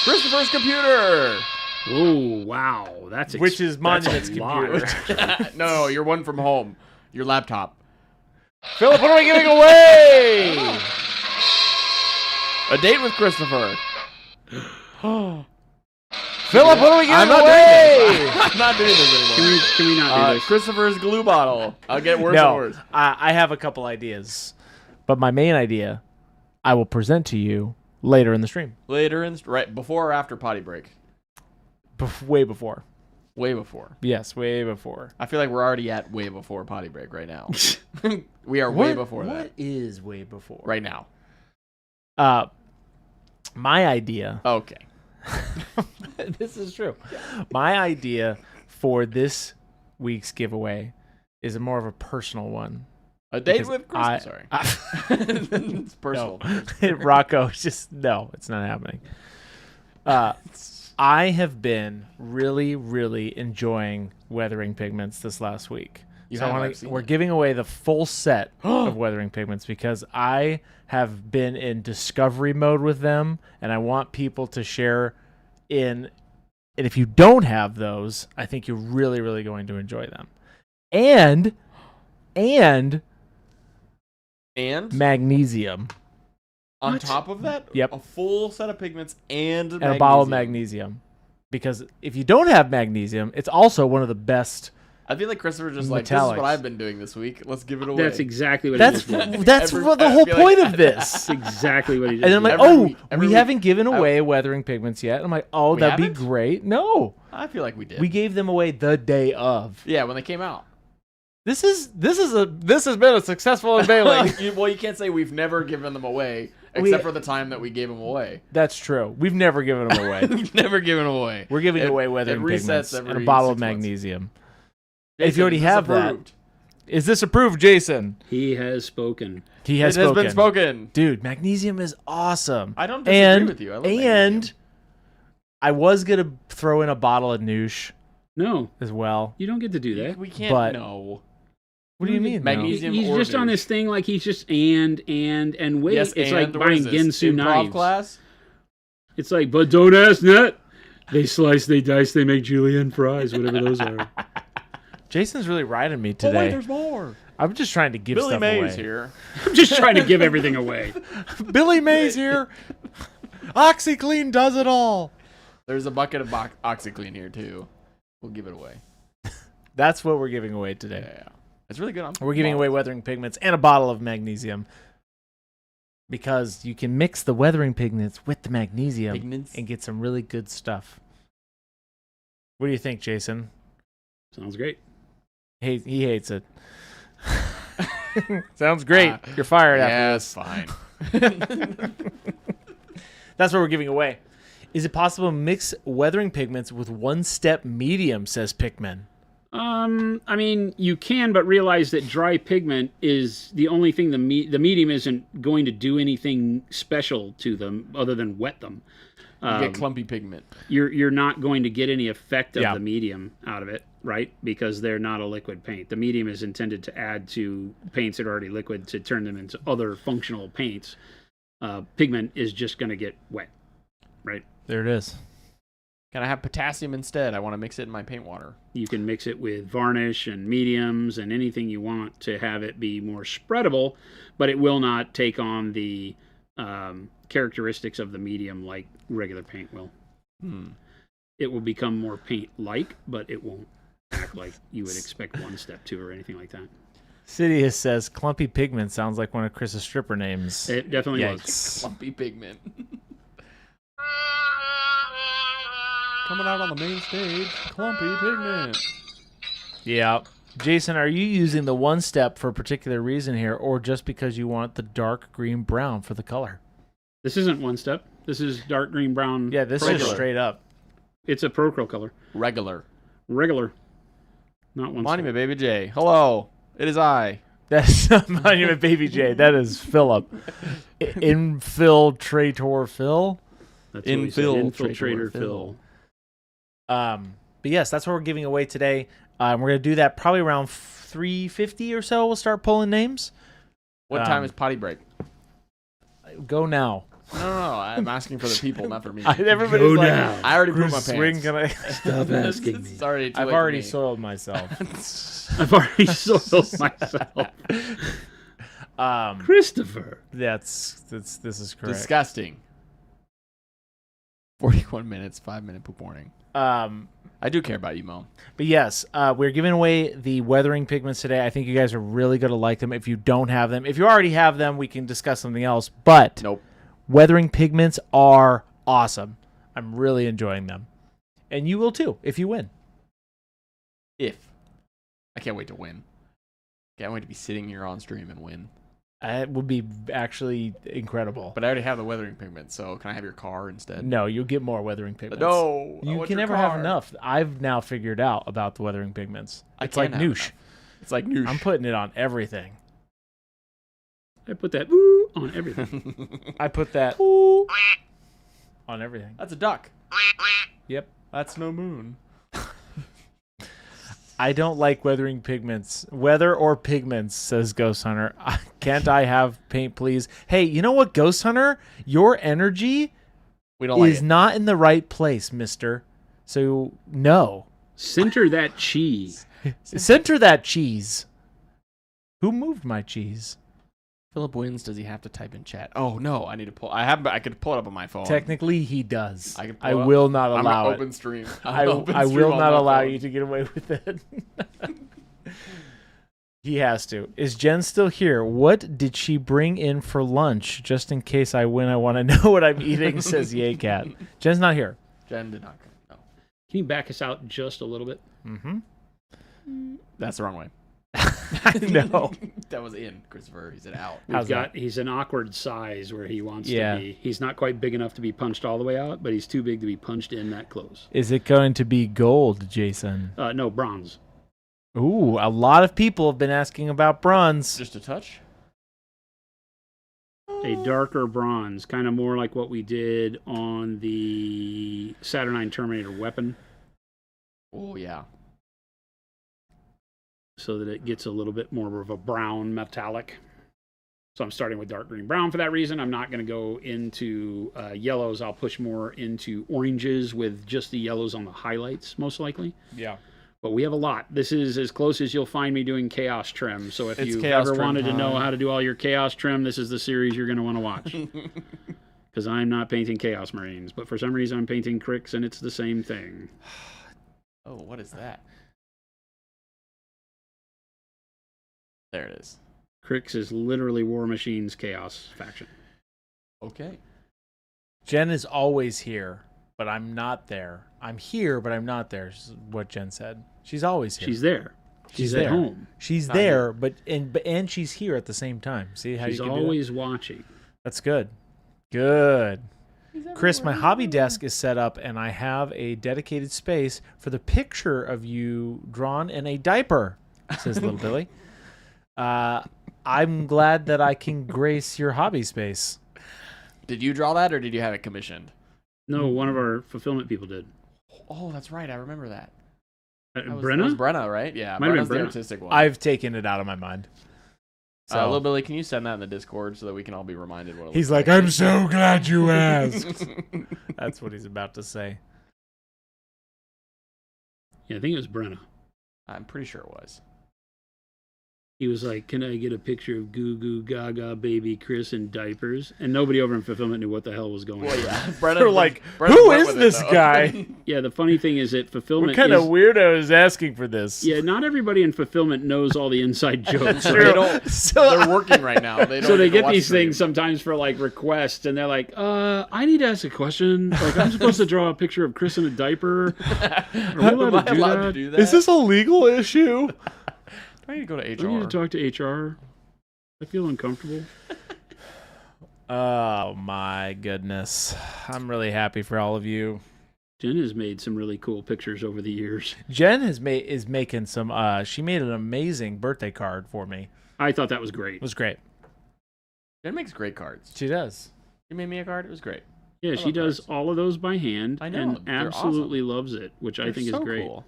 Christopher's computer. Oh, wow. That's Which is Monument's that's a lot. computer. No, you're one from home. Your laptop. Philip, what are we giving away? A date with Christopher. Philip, what are we giving I'm not away? doing this. I'm not doing this anymore. Can we not do this? Christopher's glue bottle. I'll get worse and No, worse. I have a couple ideas. But my main idea, I will present to you later in the stream. Later in right before or after potty break? Way before. Way before. Yes, way before. I feel like we're already at way before potty break right now. We are way before that. What is way before? Right now. My idea. Okay. This is true. My idea for this week's giveaway is more of a personal one. A date Because with Christopher. It's personal. No. Rocco, just no, it's not happening. I have been really, really enjoying weathering pigments this last week. You So have, I wanna- I've seen we're it. giving away the full set of weathering pigments because I have been in discovery mode with them, and I want people to share in. And if you don't have those, I think you're really, really going to enjoy them. And And magnesium on What? top of that, Yep. a full set of pigments and and a bottle of magnesium. Because if you don't have magnesium, it's also one of the best. I feel like Christopher just like, this is Metallics. what I've been doing this week. Let's give it away. That's exactly what That's he just did. that's Every- what the I whole feel like- point of this. That's exactly what he just And I'm like, did. Every we week- haven't given away weathering pigments yet. I'm like, oh, We that'd be haven't? great. No, I feel like we did. we gave them away the day of. Yeah, when they came out. This has been a successful unveiling. Well, you can't say we've never given them away, except for the time that we gave them away. That's true. We've never given them away. We've never given them away. We're giving It- away weathering it resets pigments and a every bottle of 6 months. magnesium. Jason, If you already is this have that, approved? is this approved, Jason? He has spoken. He has It has spoken. been spoken. Dude, magnesium is awesome. I don't disagree and, with you. I love and magnesium. I was gonna throw in a bottle of Noosh No, as well. you don't get to do that. We can't. but- No. What do you mean? Magnesium. He's or just on douche. this thing like he's just and wait. Yes, it's and like what buying is this? Ginsu Improv knives. class. It's like, but don't ask that. They slice, they dice, they make julienne fries, whatever those are. Jason's really riding me Oh wait, today. there's more. I'm just trying to give Billy stuff Mays away. here. I'm just trying to give everything away. Billy Mays here. OxyClean does it all. There's a bucket of OxyClean here too. We'll give it away. That's what we're giving away today. Yeah. It's really good. We're giving away weathering pigments and a bottle of magnesium because you can mix the weathering pigments with the magnesium Pigments. and get some really good stuff. What do you think, Jason? Sounds great. He hates it. Sounds great. You're fired after Yeah, this. it's fine. That's what we're giving away. Is it possible to mix weathering pigments with one-step medium, says Pikmin? I mean, you can, but realize that dry pigment is the only thing the medium isn't going to do anything special to them other than wet them. You get clumpy pigment. You're not going to get any effect of Yeah. the medium out of it, right? Because they're not a liquid paint. The medium is intended to add to paints that are already liquid to turn them into other functional paints. Pigment is just going to get wet, right? There it is. Can I have potassium instead? I want to mix it in my paint water. You can mix it with varnish and mediums and anything you want to have it be more spreadable, but it will not take on the characteristics of the medium like regular paint will. It will become more paint-like, but it won't act like you would expect one step to or anything like that. Sidious says Clumpy Pigment sounds like one of Chris's stripper names. It definitely was. Clumpy Pigment. Coming out on the main stage, Clumpy Pigment. Yeah. Jason, are you using the one step for a particular reason here, or just because you want the dark green brown for the color? This isn't one step. This is dark green brown. Yeah, this is straight up. It's a Procro color. Regular. Not one Monument Baby J. Hello. It is I. That's not Monument Baby J. That is Philip. In-PHIL-trator Phil. That's In-PHIL-trator Phil. But yes, that's what we're giving away today. We're going to do that probably around 3:50 or so. We'll start pulling names. What time is potty break? Go now. No, I'm asking for the people, not for me. Everybody's Go like, now. I already put my Swing pants. Stop asking me. It's already too I've late already for me. soiled myself. I've already soiled myself. Christopher. This is correct. Disgusting. 41 minutes, 5-minute poop warning. I do care about you, Mo. But yes, we're giving away the weathering pigments today. I think you guys are really going to like them if you don't have them. If you already have them, we can discuss something else. But Nope. weathering pigments are awesome. I'm really enjoying them. And you will too if you win. I can't wait to win. Can't wait to be sitting here on stream and win. It would be actually incredible. But I already have the weathering pigment, so can I have your car instead? No, you'll get more weathering pigments. No. You can never have enough. I've now figured out about the weathering pigments. It's like noosh. It's like noosh. I'm putting it on everything. I put that woo on everything. I put that on everything. That's a duck. Yep. That's no moon. I don't like weathering pigments. Weather or pigments, says Ghost Hunter. Can't I have paint, please? Hey, you know what, Ghost Hunter? Your energy We don't like is it. not in the right place, mister. So, no. Center that cheese. Center that cheese. Who moved my cheese? Philip wins. Does he have to type in chat? Oh no, I need to pull. I could pull it up on my phone. Technically, he does. I can pull I it up. will not I'm allow gonna it. open stream. I will not allow you to get away with it. He has to. Is Jen still here? What did she bring in for lunch? Just in case I win, I want to know what I'm eating, says Yay Cat. Jen's not here. Jen did not come. No. Can you back us out just a little bit? Mm-hmm. That's the wrong way. No. That was in, Christopher. He said out. He's an awkward size where he wants Yeah. to be. He's not quite big enough to be punched all the way out, but he's too big to be punched in that close. Is it going to be gold, Jason? No, bronze. Ooh, a lot of people have been asking about bronze. Just a touch. A darker bronze, kind of more like what we did on the Saturnine Terminator weapon, Oh yeah. so that it gets a little bit more of a brown metallic. So I'm starting with dark green brown for that reason. I'm not going to go into yellows. I'll push more into oranges with just the yellows on the highlights, most likely. Yeah. But we have a lot. This is as close as you'll find me doing chaos trim. So if It's you've chaos ever trim wanted to know time. how to do all your chaos trim, this is the series you're going to want to watch. Because I'm not painting Chaos Marines. But for some reason, I'm painting Cricks, and it's the same thing. Oh, what is that? There it is. Cricks is literally War Machine's Chaos faction. Okay. Jen is always here, but I'm not there. I'm here, but I'm not there, is what Jen said. She's always here. She's there. She's at there. home. She's Not there, and she's here at the same time. See how She's you can do always watching. That's good. Good. Chris, my hobby desk is set up, and I have a dedicated space for the picture of you drawn in a diaper, says little Billy. I'm glad that I can grace your hobby space. Did you draw that, or did you have it commissioned? No, one of our fulfillment people did. Oh, that's right. I remember that. That was Brenna? Brenna, right? Yeah, Might have Brenna's been the Brenna. artistic one. I've taken it out of my mind. So Little Billy, can you send that in the Discord so that we can all be reminded what it he's looks like, I'm so glad you asked. That's what he's about to say. Yeah, I think it was Brenna. I'm pretty sure it was. He was like, "Can I get a picture of Goo Goo Gaga baby Chris in diapers?" And nobody over in fulfillment knew what the hell was going on. Yeah. They're like, who is this guy? Yeah, the funny thing is that fulfillment. What kind of weirdo is asking for this? Yeah, not everybody in fulfillment knows all the inside jokes. They don't, they're working right now. They don't So they even get watch these stream. things sometimes for like requests, and they're like, I need to ask a question. Like, I'm supposed to draw a picture of Chris in a diaper. Are we allowed to do that? Is this a legal issue? I need to go to HR. I need to talk to HR. I feel uncomfortable. Oh my goodness. I'm really happy for all of you. Jen has made some really cool pictures over the years. Jen is making some she made an amazing birthday card for me. I thought that was great. It was great. Jen makes great cards. She does. She made me a card. It was great. Yeah, she does all of those by hand. I know, and they're absolutely loves it, which I They're think is so great. Cool.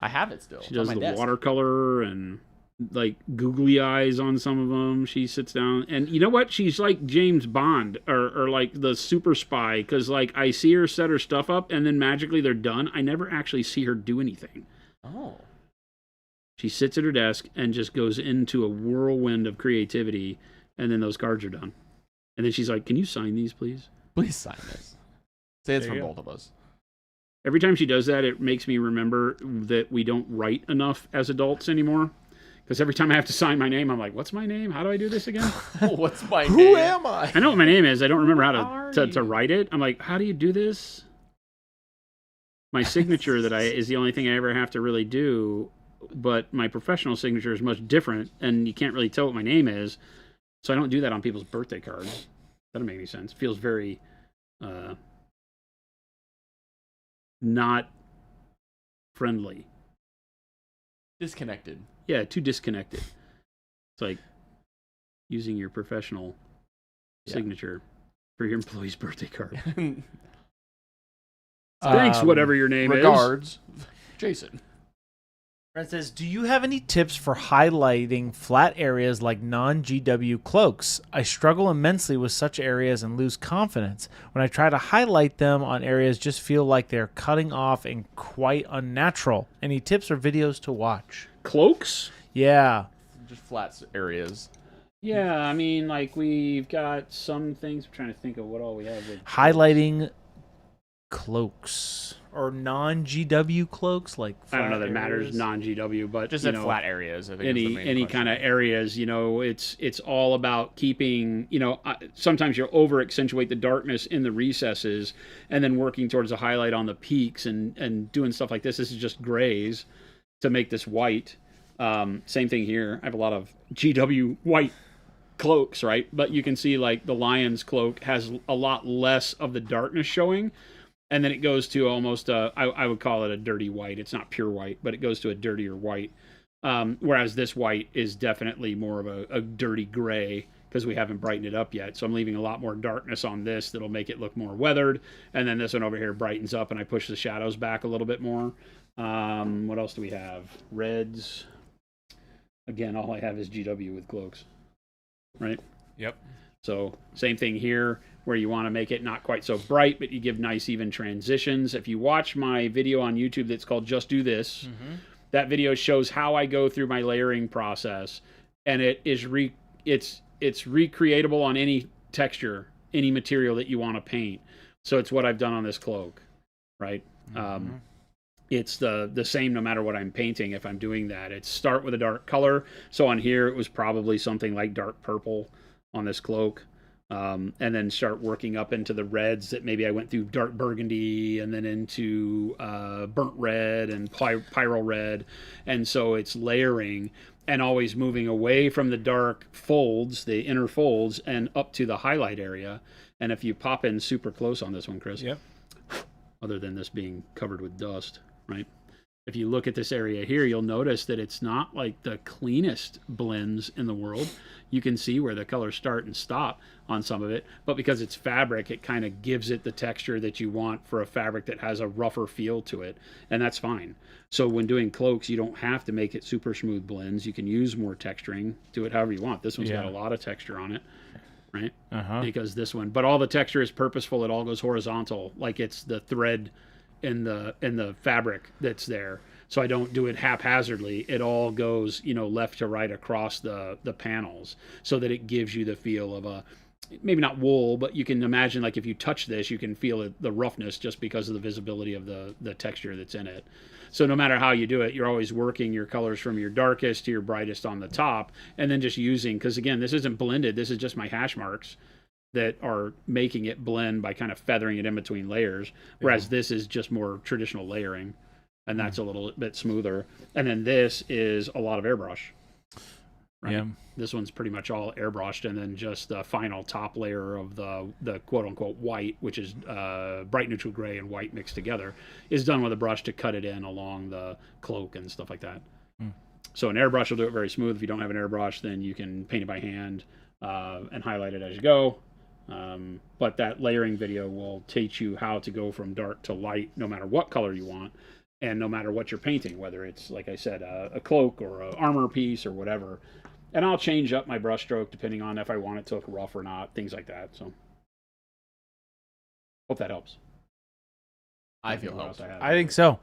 I have it still. She It's on does my the desk. watercolor and like googly eyes on some of them. She sits down and you know what? She's like James Bond or like the super spy because like I see her set her stuff up and then magically they're done. I never actually see her do anything. Oh. She sits at her desk and just goes into a whirlwind of creativity and then those cards are done. And then she's like, "Can you sign these, please?" Please sign this. Say it's There from you both of us. Every time she does that, it makes me remember that we don't write enough as adults anymore. Because every time I have to sign my name, I'm like, what's my name? How do I do this again? What's my Who name? am I? I know what my name is. I don't remember Who how are to you? write it. I'm like, how do you do this? My signature is the only thing I ever have to really do. But my professional signature is much different. And you can't really tell what my name is. So I don't do that on people's birthday cards. That doesn't make any sense. It feels very... not friendly. Disconnected. Yeah, too disconnected. It's like using your professional signature for your employee's birthday card. Thanks, whatever your name is. Regards, Jason. Brent says, do you have any tips for highlighting flat areas like non-GW cloaks? I struggle immensely with such areas and lose confidence. When I try to highlight them on areas, just feel like they're cutting off and quite unnatural. Any tips or videos to watch? Cloaks? Yeah. Just flat areas. Yeah, I mean, like we've got some things. I'm trying to think of what all we have with Highlighting cloaks or non-GW cloaks, like I don't know that flat matters areas. non-GW, but Just you at know, flat areas. I think is the main any question. kind of areas, you know, it's all about keeping, you know, sometimes you'll over accentuate the darkness in the recesses and then working towards a highlight on the peaks and doing stuff like this. This is just grays to make this white. Same thing here. I have a lot of GW white cloaks, right? But you can see like the lion's cloak has a lot less of the darkness showing. And then it goes to almost, I would call it a dirty white. It's not pure white, but it goes to a dirtier white. Whereas this white is definitely more of a dirty gray because we haven't brightened it up yet. So I'm leaving a lot more darkness on this that'll make it look more weathered. And then this one over here brightens up and I push the shadows back a little bit more. What else do we have? Reds. Again, all I have is GW with cloaks, right? Yep. So same thing here, where you want to make it not quite so bright, but you give nice even transitions. If you watch my video on YouTube that's called Just Do This, that video shows how I go through my layering process, and it is it's recreatable on any texture, any material that you want to paint. So it's what I've done on this cloak, right? It's the same no matter what I'm painting if I'm doing that. It's start with a dark color. So on here, it was probably something like dark purple on this cloak. And then start working up into the reds that maybe I went through dark burgundy and then into burnt red and pyro red. And so it's layering and always moving away from the dark folds, the inner folds, and up to the highlight area. And if you pop in super close on this one, Chris, Yep. other than this being covered with dust, right? If you look at this area here, you'll notice that it's not like the cleanest blends in the world. You can see where the colors start and stop on some of it, but because it's fabric, it kind of gives it the texture that you want for a fabric that has a rougher feel to it, and that's fine. So when doing cloaks, you don't have to make it super smooth blends. You can use more texturing, do it however you want. This one's got a lot of texture on it, right? Because this one, but all the texture is purposeful. It all goes horizontal, like it's the thread in the fabric that's there. So I don't do it haphazardly. It all goes, left to right across the panels so that it gives you the feel of a, maybe not wool, but you can imagine like if you touch this, you can feel the roughness just because of the visibility of the texture that's in it. So no matter how you do it, you're always working your colors from your darkest to your brightest on the top, and then just using, because again, this isn't blended, this is just my hash marks that are making it blend by kind of feathering it in between layers, whereas this is just more traditional layering, and that's a little bit smoother. And then this is a lot of airbrush. Right? Yeah. This one's pretty much all airbrushed, and then just the final top layer of the quote-unquote white, which is bright neutral gray and white mixed together, is done with a brush to cut it in along the cloak and stuff like that. So an airbrush will do it very smooth. If you don't have an airbrush, then you can paint it by hand and highlight it as you go. But that layering video will teach you how to go from dark to light no matter what color you want, and no matter what you're painting, whether it's, like I said, a cloak or an armor piece or whatever. And I'll change up my brush stroke depending on if I want it to look rough or not, things like that. So, hope that helps. I feel helps. I think so.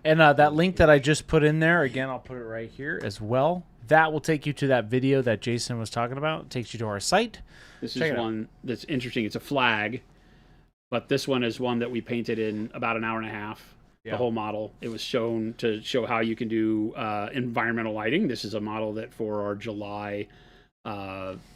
And that link that I just put in there, again, I'll put it right here as well. That will take you to that video that Jason was talking about. It takes you to our site. This is one that's interesting. It's a flag, but this one is one that we painted in about an hour and a half. The whole model. It was shown to show how you can do environmental lighting. This is a model that for our July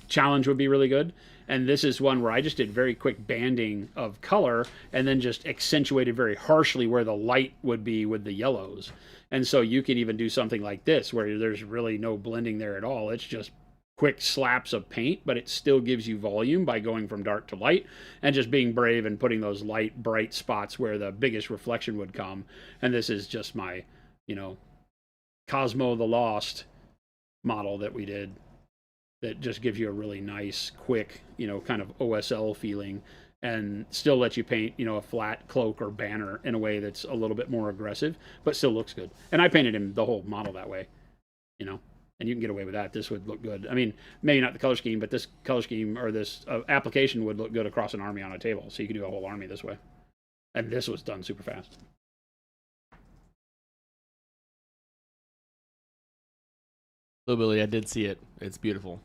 challenge would be really good. And this is one where I just did very quick banding of color and then just accentuated very harshly where the light would be with the yellows. And so you can even do something like this where there's really no blending there at all. It's just quick slaps of paint, but it still gives you volume by going from dark to light and just being brave and putting those light, bright spots where the biggest reflection would come. And this is just my, Cosmo the Lost model that we did that just gives you a really nice, quick, kind of OSL feeling and still lets you paint, a flat cloak or banner in a way that's a little bit more aggressive, but still looks good. And I painted him the whole model that way, And you can get away with that. This would look good. I mean, maybe not the color scheme, but this color scheme or this application would look good across an army on a table. So you could do a whole army this way. And this was done super fast. So, Billy, I did see it. It's beautiful.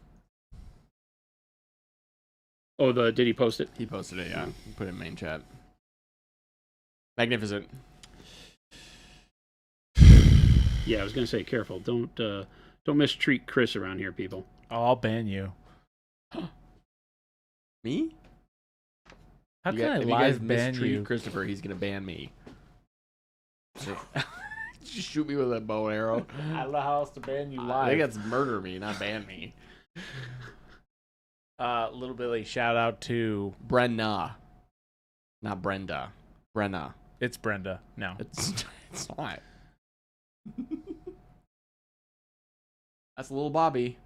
Oh, did he post it? He posted it, yeah. Put it in main chat. Magnificent. Yeah, I was going to say, careful. Don't mistreat Chris around here, people. Oh, I'll ban you. Me? How can I live ban you? Christopher, he's going to ban me. Just shoot me with a bow and arrow. I don't know how else to ban you live. I think that's murder me, not ban me. Little Billy, shout out to Brenna. Not Brenda. Brenna. It's Brenda. No. It's not. That's little Bobby.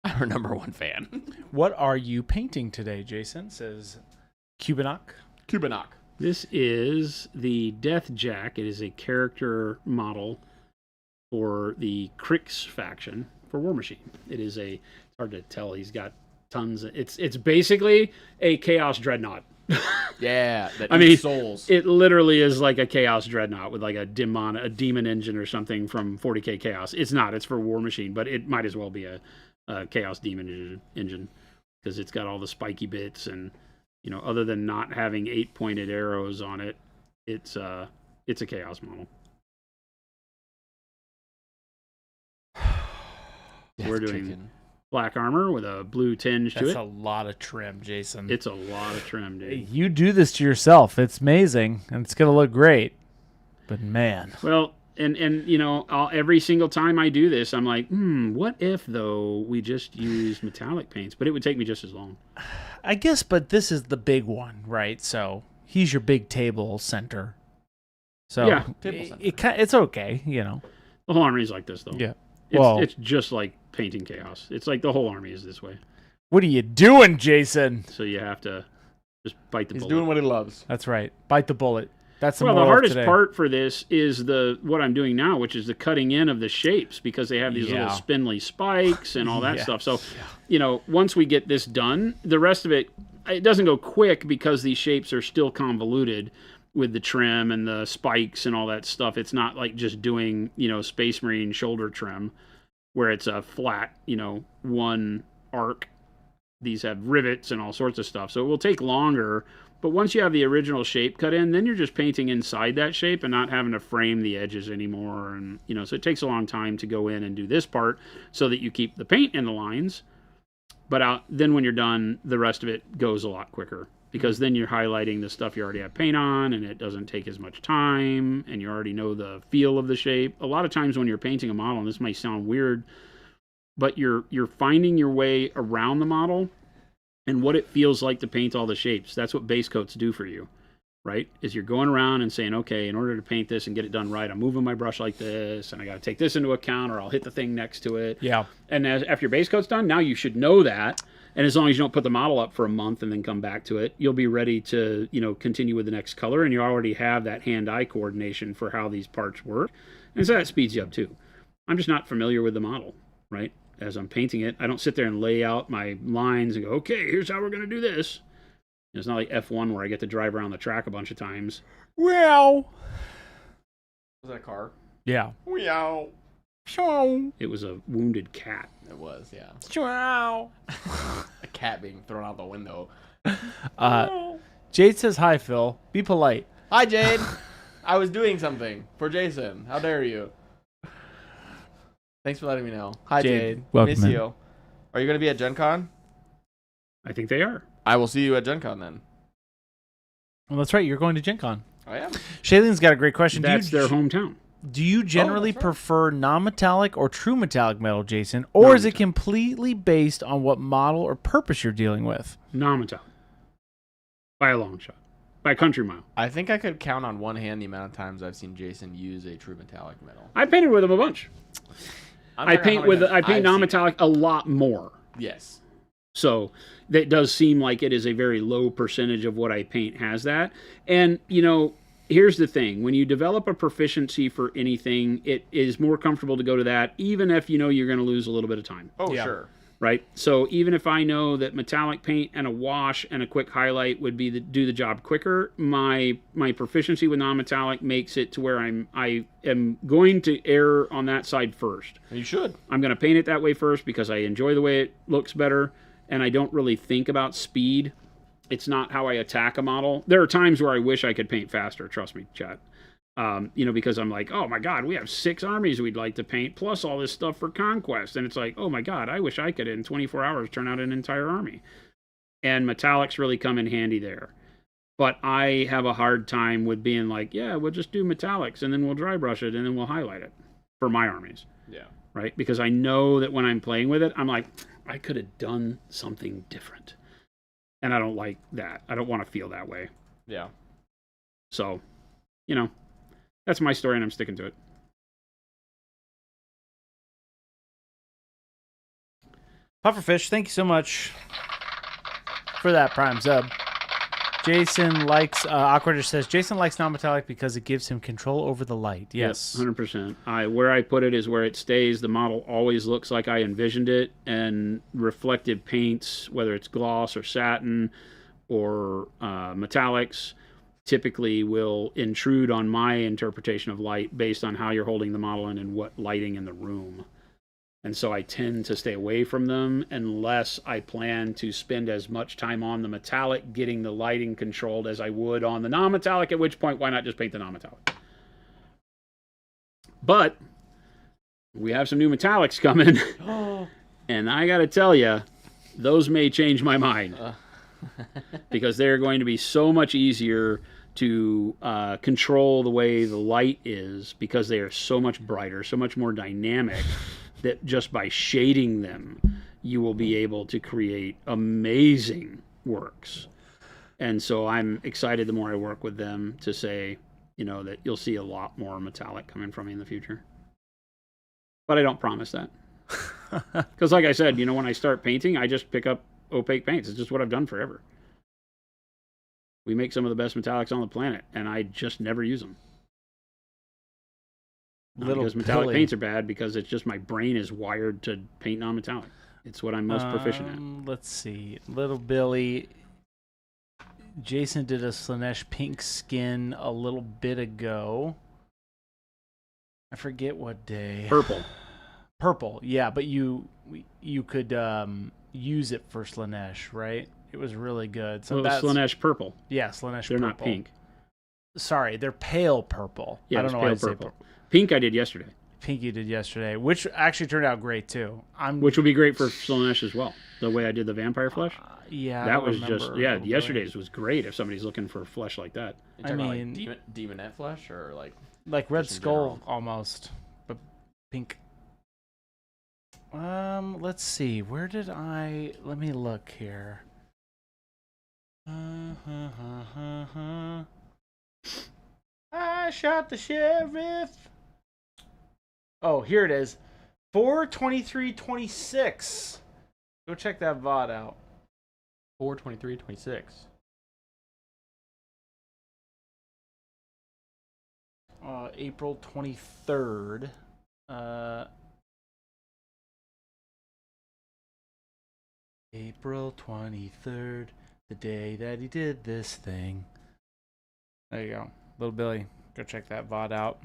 Our #1 fan. What are you painting today, Jason? Says Cubanock. This is the Death Jack. It is a character model for the Krix faction for War Machine. It's hard to tell. He's got tons of, it's basically a Chaos Dreadnought. Yeah, souls. It literally is like a Chaos Dreadnought with like a demon engine or something from 40K Chaos. It's not. It's for War Machine, but it might as well be a Chaos Demon engine because it's got all the spiky bits and other than not having 8-pointed arrows on it, it's a Chaos model. We're doing black armor with a blue tinge to it. That's a lot of trim, Jason. It's a lot of trim, dude. You do this to yourself. It's amazing, and it's going to look great. But, man. Well, and every single time I do this, I'm like, what if, though, we just used metallic paints? But it would take me just as long. I guess, but this is the big one, right? So, he's your big table center. So, yeah. It's okay, The whole army is like this, though. Yeah. It's just like painting chaos. It's like the whole army is this way. What are you doing, Jason? So you have to just bite the bullet. He's doing what he loves. That's right. Bite the bullet. That's the hardest part for this is what I'm doing now, which is the cutting in of the shapes because they have these little spindly spikes and all that stuff. So, once we get this done, the rest of it, it doesn't go quick because these shapes are still convoluted with the trim and the spikes and all that stuff. It's not like just doing, Space Marine shoulder trim where it's a flat, one arc. These have rivets and all sorts of stuff. So it will take longer. But once you have the original shape cut in, then you're just painting inside that shape and not having to frame the edges anymore. And, so it takes a long time to go in and do this part so that you keep the paint in the lines. But then when you're done, the rest of it goes a lot quicker. Because then you're highlighting the stuff you already have paint on, and it doesn't take as much time, and you already know the feel of the shape. A lot of times when you're painting a model, and this might sound weird, but you're finding your way around the model and what it feels like to paint all the shapes. That's what base coats do for you, right? Is you're going around and saying, okay, in order to paint this and get it done right, I'm moving my brush like this, and I got to take this into account, or I'll hit the thing next to it. Yeah. And after your base coat's done, now you should know that. And as long as you don't put the model up for a month and then come back to it, you'll be ready to, continue with the next color. And you already have that hand-eye coordination for how these parts work. And so that speeds you up too. I'm just not familiar with the model, right? As I'm painting it, I don't sit there and lay out my lines and go, okay, here's how we're going to do this. It's not like F1 where I get to drive around the track a bunch of times. Wow. Was that a car? Yeah. Meow. It was a wounded cat. It was, yeah. Wow. A cat being thrown out the window. Jade says, hi, Phil. Be polite. Hi, Jade. I was doing something for Jason. How dare you? Thanks for letting me know. Hi, Jade. Welcome Miss in. you. Are you going to be at Gen Con? I think they are. I will see you at Gen Con then. Well, that's right. You're going to Gen Con. I am. Shaylene's got a great question. That's their hometown. Do you generally that's right. prefer non-metallic or true metallic metal, Jason? Or is it completely based on what model or purpose you're dealing with? Non-metallic. By a long shot. By a country mile. I think I could count on one hand the amount of times I've seen Jason use a true metallic metal. I painted with them a bunch. I paint non-metallic a lot more. Yes. So that does seem like it is a very low percentage of what I paint has that. And, here's the thing. When you develop a proficiency for anything, it is more comfortable to go to that, even if you know you're going to lose a little bit of time. Oh, yeah. Sure. Right? So even if I know that metallic paint and a wash and a quick highlight would be do the job quicker, my proficiency with non-metallic makes it to where I am going to err on that side first. You should. I'm going to paint it that way first because I enjoy the way it looks better, and I don't really think about speed. It's not how I attack a model. There are times where I wish I could paint faster, trust me, chat. Because I'm like, oh my God, we have 6 armies we'd like to paint, plus all this stuff for Conquest. And it's like, oh my God, I wish I could in 24 hours turn out an entire army. And metallics really come in handy there. But I have a hard time with being like, yeah, we'll just do metallics and then we'll dry brush it and then we'll highlight it for my armies. Yeah. Right? Because I know that when I'm playing with it, I'm like, I could have done something different. And I don't like that. I don't want to feel that way. Yeah. So, that's my story and I'm sticking to it. Pufferfish, thank you so much for that prime sub. Jason likes, Awkward says, Jason likes non-metallic because it gives him control over the light. Yes. 100%. Where I put it is where it stays. The model always looks like I envisioned it, and reflective paints, whether it's gloss or satin or metallics, typically will intrude on my interpretation of light based on how you're holding the model and what lighting in the room. And so I tend to stay away from them unless I plan to spend as much time on the metallic getting the lighting controlled as I would on the non-metallic, at which point, why not just paint the non-metallic? But we have some new metallics coming, and I got to tell you, those may change my mind because they're going to be so much easier to control the way the light is because they are so much brighter, so much more dynamic, that just by shading them, you will be able to create amazing works. And so I'm excited the more I work with them to say, that you'll see a lot more metallic coming from me in the future. But I don't promise that. Because like I said, when I start painting, I just pick up opaque paints. It's just what I've done forever. We make some of the best metallics on the planet, and I just never use them. Not because metallic paints are bad, because it's just my brain is wired to paint non-metallic. It's what I'm most proficient at. Let's see. Little Billy Jason did a Slanesh pink skin a little bit ago. I forget what day. Purple, yeah, but you could use it for Slanesh, right? It was really good. So that's Slanesh purple. Yeah, Slanesh They're purple. not pink. Sorry, they're pale purple. Yeah, I don't know why I say purple. Pink I did yesterday. Pink you did yesterday, which actually turned out great too. Which would be great for Slanesh as well. The way I did the vampire flesh. Yeah, that was just yesterday's was great. If somebody's looking for flesh like that. I mean, like demonette flesh or like Red Skull almost, but pink. Let's see. Where did I? Let me look here. I shot the sheriff. Oh, here it is. 4/23/26. Go check that VOD out. 4/23/26. April 23rd. April 23rd, the day that he did this thing. There you go. Little Billy, go check that VOD out.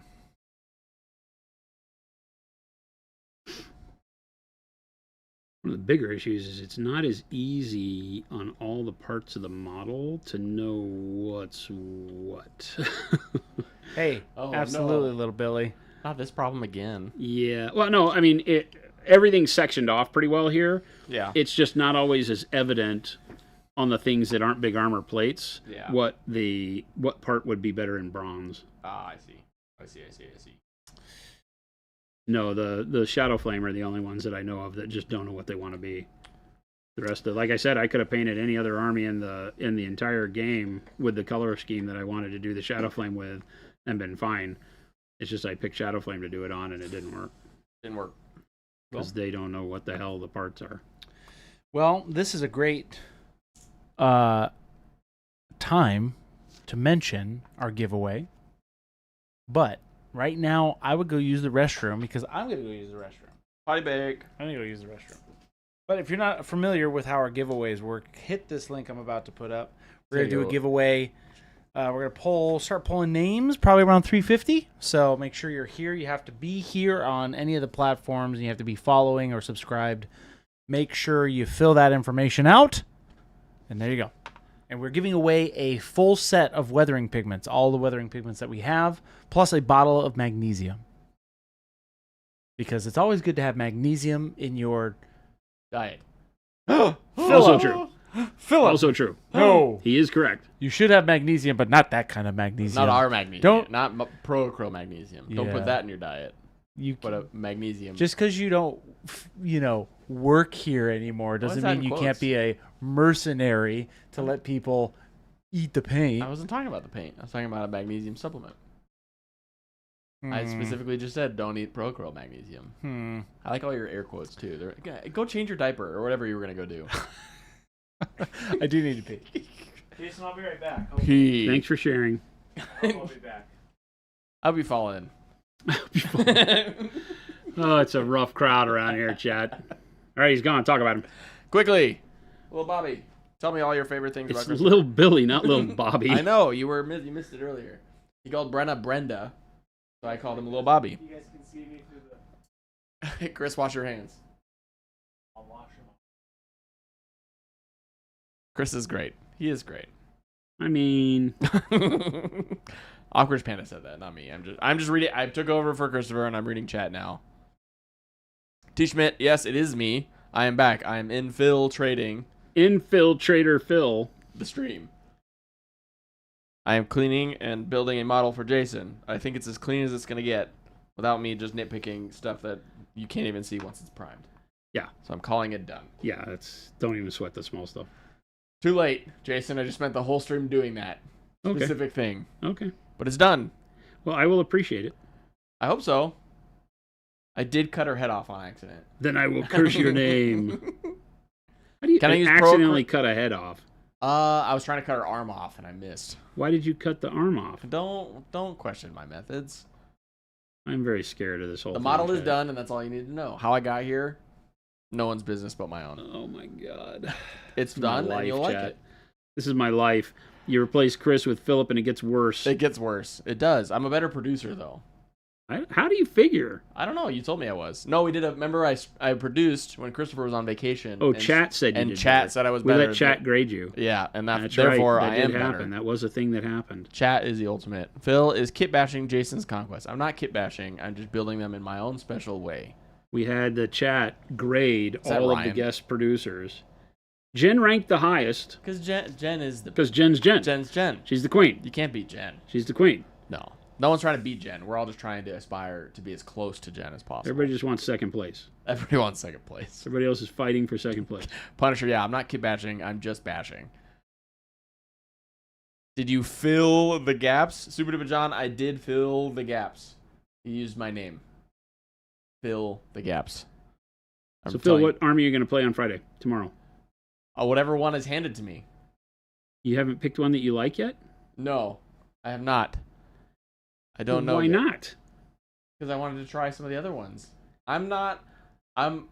One of the bigger issues is it's not as easy on all the parts of the model to know what's what. Hey, absolutely, Little Billy. Not this problem again. Yeah. Well, no, I mean, everything's sectioned off pretty well here. Yeah. It's just not always as evident on the things that aren't big armor plates. Yeah. What part would be better in bronze. Ah, I see. No, the Shadow Flame are the only ones that I know of that just don't know what they want to be. The rest of, like I said, I could have painted any other army in the entire game with the color scheme that I wanted to do the Shadow Flame with and been fine. It's just I picked Shadow Flame to do it on and it didn't work. Because they don't know what the hell the parts are. Well, this is a great time to mention our giveaway. But right now, I would go use the restroom because I'm going to go use the restroom. Potty break. I'm going to go use the restroom. But if you're not familiar with how our giveaways work, hit this link I'm about to put up. We're going to do a giveaway. We're going to start pulling names probably around 350. So make sure you're here. You have to be here on any of the platforms. And you have to be following or subscribed. Make sure you fill that information out. And there you go. And we're giving away a full set of weathering pigments, all the weathering pigments that we have, plus a bottle of magnesium. Because it's always good to have magnesium in your diet. Also true. Philip. Also true. No. He is correct. You should have magnesium, but not that kind of magnesium. Not our magnesium. Not Procro magnesium. Yeah. Don't put that in your diet. You put a magnesium. Just because you don't, work here anymore doesn't mean you can't be a mercenary to let people eat the paint. I wasn't talking about the paint. I was talking about a magnesium supplement. I specifically just said don't eat Procro magnesium. I like all your air quotes too. Go change your diaper or whatever you were gonna go do. I do need to pee. Jason, I'll be right back. Pee. Thanks for sharing. I'll be back. I'll be falling. Oh, it's a rough crowd around here, chat. All right, he's gone. Talk about him. Quickly. Little Bobby, tell me all your favorite things about It's Christmas. Little Billy, not Little Bobby. I know. You missed it earlier. He called Brenna Brenda, so I called him Little Bobby. You guys can see me through the... Chris, wash your hands. I'll wash them. Chris is great. He is great. I mean... Awkward Panda said that, not me. I'm just reading. I took over for Christopher, and I'm reading chat now. T. Schmidt, yes, it is me. I am back. I am In-PHIL-trating. In-PHIL-trator Phil. The stream. I am cleaning and building a model for Jason. I think it's as clean as it's going to get without me just nitpicking stuff that you can't even see once it's primed. Yeah. So I'm calling it done. Yeah, don't even sweat the small stuff. Too late, Jason. I just spent the whole stream doing that specific thing. Okay. But it's done. Well, I will appreciate it. I hope so. I did cut her head off on accident. Then I will curse your name. How do you Can I use accidentally cut a head off? I was trying to cut her arm off and I missed. Why did you cut the arm off? Don't question my methods. I'm very scared of this whole The thing. model is done and that's all you need to know. How I got here, no one's business but my own. Oh my god. It's done and you'll like it. This is my life. You replace Chris with Philip, and it gets worse. It gets worse. It does. I'm a better producer though. How do you figure? I don't know. You told me I was. No, we did a. Remember, I produced when Christopher was on vacation. Oh, and chat said you and did chat better. said I was We better. let chat grade you. Yeah, and That's therefore right. That I did am happen. better. That was a thing that happened. Chat is the ultimate. Phil is kit bashing Jason's conquest. I'm not kit bashing. I'm just building them in my own special way. We had the chat grade that all of the Ryan? guest producers. Jen ranked the highest Because Jen is the because Jen's Jen. Jen's Jen. She's the queen. You can't beat Jen. She's the queen. No one's trying to beat Jen. We're all just trying to aspire to be as close to Jen as possible. Everybody just wants second place. Everybody wants second place. Everybody else is fighting for second place. Punisher, yeah, I'm not kit bashing. I'm just bashing. Did you fill the gaps? Super Duper John, I did fill the gaps. You used my name. Fill the gaps. So, Phil, what army are you going to play on Friday, tomorrow? Whatever one is handed to me. You haven't picked one that you like yet? No, I have not. I don't know. Why not? Because I wanted to try some of the other ones. I'm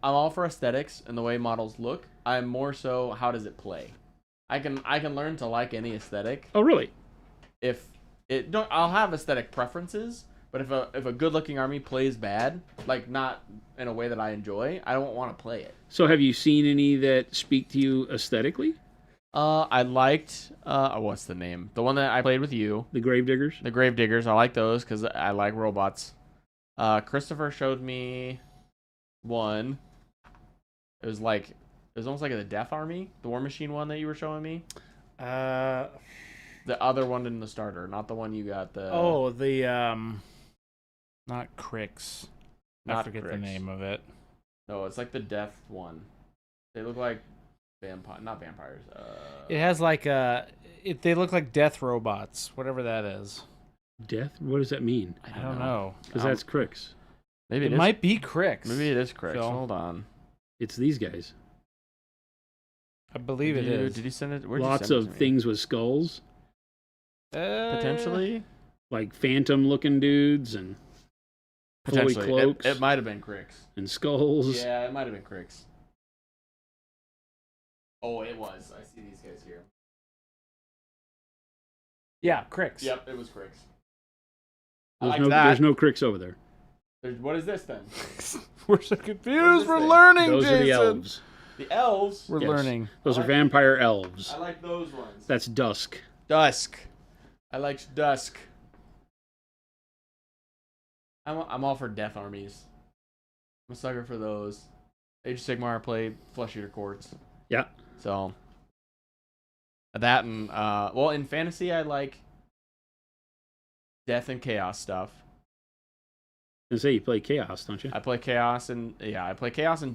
all for aesthetics and the way models look. I'm more so how does it play. I can learn to like any aesthetic. Oh, really? I'll have aesthetic preferences, but if a good looking army plays bad, like not in a way that I enjoy, I don't want to play it. So have you seen any that speak to you aesthetically? I liked what's the name? The one that I played with you. The Gravediggers? The Gravediggers. I like those because I like robots. Christopher showed me one. It was almost like the Death Army, the War Machine one that you were showing me. The other one in the starter, not the one you got. Not Crix. I Not forget the Crix. name of it. No, it's like the Death one. They look like not vampires. It has like they look like death robots, whatever that is. Death? What does that mean? I don't know. Because that's Crix. Maybe It is. might be Crix. Maybe it is Crix. Phil. Hold on. It's these guys. I believe it is. Did you send it? Where'd Lots you send it of to me? things with skulls. Potentially. Like phantom-looking dudes and fully Potentially. cloaks It might have been Crix. and skulls. Yeah, it might have been Crix. Oh, it was. I see these guys here. Yeah, Crix. Yep, it was Crix. There's no Crix over there. What is this then? We're so What is confused. this We're thing? learning, Those Jason. are the elves. The elves. We're Yes. learning. Those I are like vampire elves. I like those ones. That's Dusk. Dusk. I like Dusk. I'm all for death armies. I'm a sucker for those. Age of Sigmar played Flesh Eater Courts. Yeah. So that and well, in fantasy I like death and chaos stuff. I say you play Chaos, don't you? I play chaos and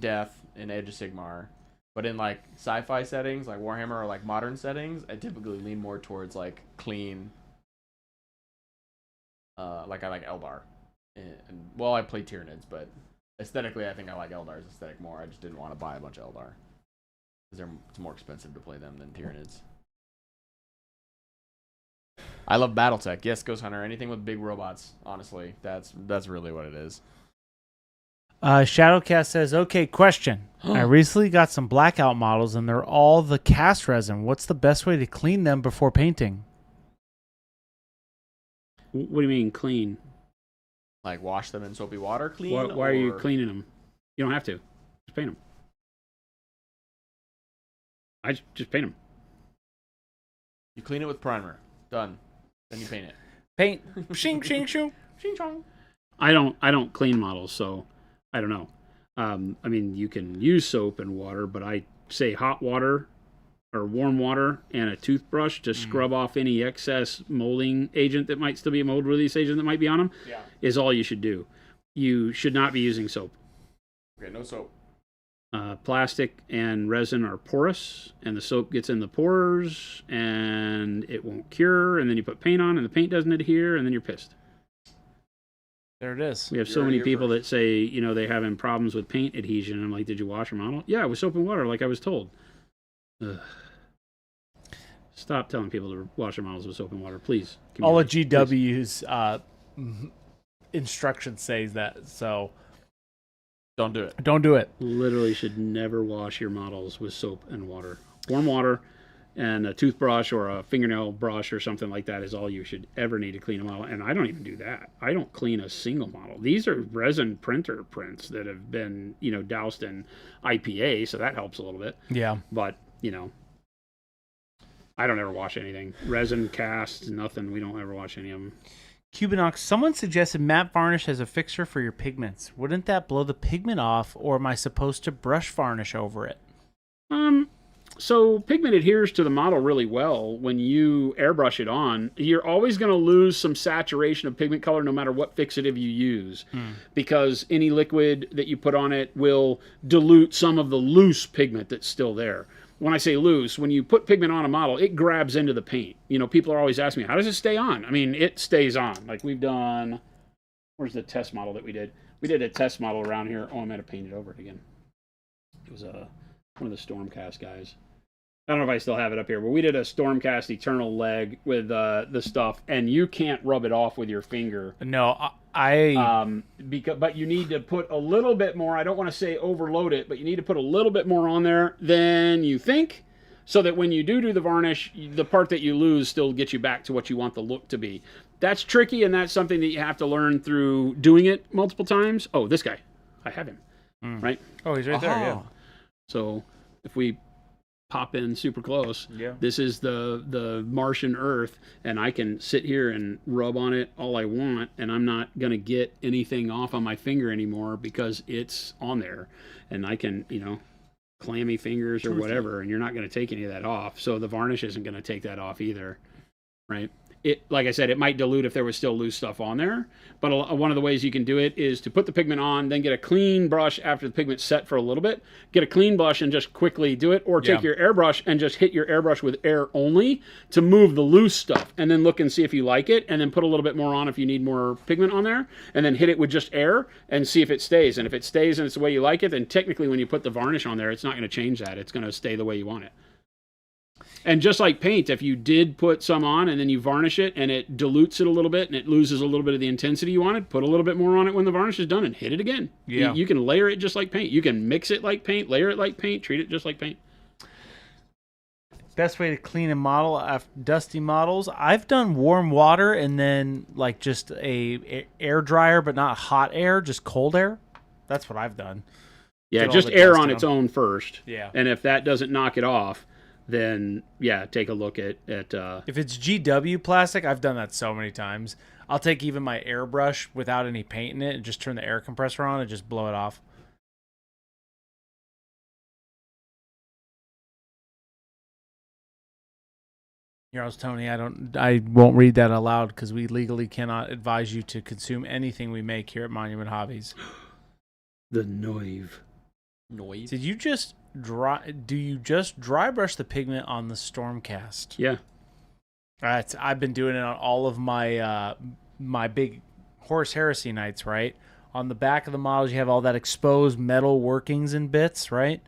death in Age of Sigmar. But in like sci-fi settings, like Warhammer or like modern settings, I typically lean more towards like clean. Like I like Eldar, and well, I play Tyranids, but aesthetically, I think I like Eldar's aesthetic more. I just didn't want to buy a bunch of Eldar because it's more expensive to play them than Tyranids. I love BattleTech. Yes, Ghost Hunter. Anything with big robots. Honestly, that's really what it is. Shadowcast says, okay, question. I recently got some blackout models, and they're all the cast resin. What's the best way to clean them before painting? What do you mean clean? Like wash them in soapy water, clean. Why are you or- cleaning them? You don't have to. Just paint them. I just paint them. You clean it with primer. Done. Then you paint it. Paint. Shing, shing, shoo. Ching chong. I don't clean models, so I don't know. I mean, you can use soap and water, but I say hot water or warm water and a toothbrush to scrub off any excess molding agent that might still be a mold release agent that might be on them. Yeah. Is all you should do. You should not be using soap. Okay, no soap. Plastic and resin are porous, and the soap gets in the pores, and it won't cure. And then you put paint on, and the paint doesn't adhere, and then you're pissed. There it is. We have so You're many here people first. that say, they're having problems with paint adhesion. I'm like, did you wash your model? Yeah, with soap and water, like I was told. Ugh. Stop telling people to wash their models with soap and water, please. All of Community, GW's instructions says that, so Don't do it. don't do it. please. Literally should never wash your models with soap and water. Warm water, And a toothbrush or a fingernail brush or something like that is all you should ever need to clean a model. And I don't even do that. I don't clean a single model. These are resin printer prints that have been, doused in IPA, so that helps a little bit. Yeah. But, I don't ever wash anything. Resin, cast, nothing. We don't ever wash any of them. Cubinox, someone suggested matte varnish as a fixture for your pigments. Wouldn't that blow the pigment off, or am I supposed to brush varnish over it? So pigment adheres to the model really well when you airbrush it on. You're always going to lose some saturation of pigment color no matter what fixative you use, because any liquid that you put on it will dilute some of the loose pigment that's still there. When I say loose, when you put pigment on a model, it grabs into the paint. People are always asking me, how does it stay on? I mean, it stays on. Like we've done, where's the test model that we did? We did a test model around here. Oh, I'm going to paint it over it again. It was one of the Stormcast guys. I don't know if I still have it up here, but we did a Stormcast Eternal leg with the stuff, and you can't rub it off with your finger. No, But you need to put a little bit more. I don't want to say overload it, but you need to put a little bit more on there than you think, so that when you do the varnish, the part that you lose still gets you back to what you want the look to be. That's tricky, and that's something that you have to learn through doing it multiple times. Oh, this guy. I have him. Right? Oh, he's right there, yeah. So if we pop in super close, Yeah. this is the Martian Earth, and I can sit here and rub on it all I want, and I'm not going to get anything off on my finger anymore because it's on there. And I can, clammy fingers or whatever, and you're not going to take any of that off. So the varnish isn't going to take that off either, right? Like I said, it might dilute if there was still loose stuff on there, but one of the ways you can do it is to put the pigment on, then get a clean brush after the pigment's set for a little bit, get a clean brush and just quickly do it, or take your airbrush and just hit your airbrush with air only to move the loose stuff, and then look and see if you like it, and then put a little bit more on if you need more pigment on there, and then hit it with just air and see if it stays. And if it stays and it's the way you like it, then technically when you put the varnish on there, it's not going to change that. It's going to stay the way you want it. And just like paint, if you did put some on and then you varnish it and it dilutes it a little bit and it loses a little bit of the intensity you wanted, put a little bit more on it when the varnish is done and hit it again. Yeah. You can layer it just like paint. You can mix it like paint, layer it like paint, treat it just like paint. Best way to clean a model after dusty models. I've done warm water and then like just a air dryer, but not hot air, just cold air. That's what I've done. Yeah, Get all just the air dust on out. its own first. Yeah. And if that doesn't knock it off, then take a look at If it's GW plastic, I've done that so many times. I'll take even my airbrush without any paint in it and just turn the air compressor on and just blow it off. Here's Tony. I won't read that aloud because we legally cannot advise you to consume anything we make here at Monument Hobbies. the Noive. Noise. Did you just do you just dry brush the pigment on the Stormcast? Yeah. I've been doing it on all of my my big Horse Heresy nights, right? On the back of the models, you have all that exposed metal workings and bits, right?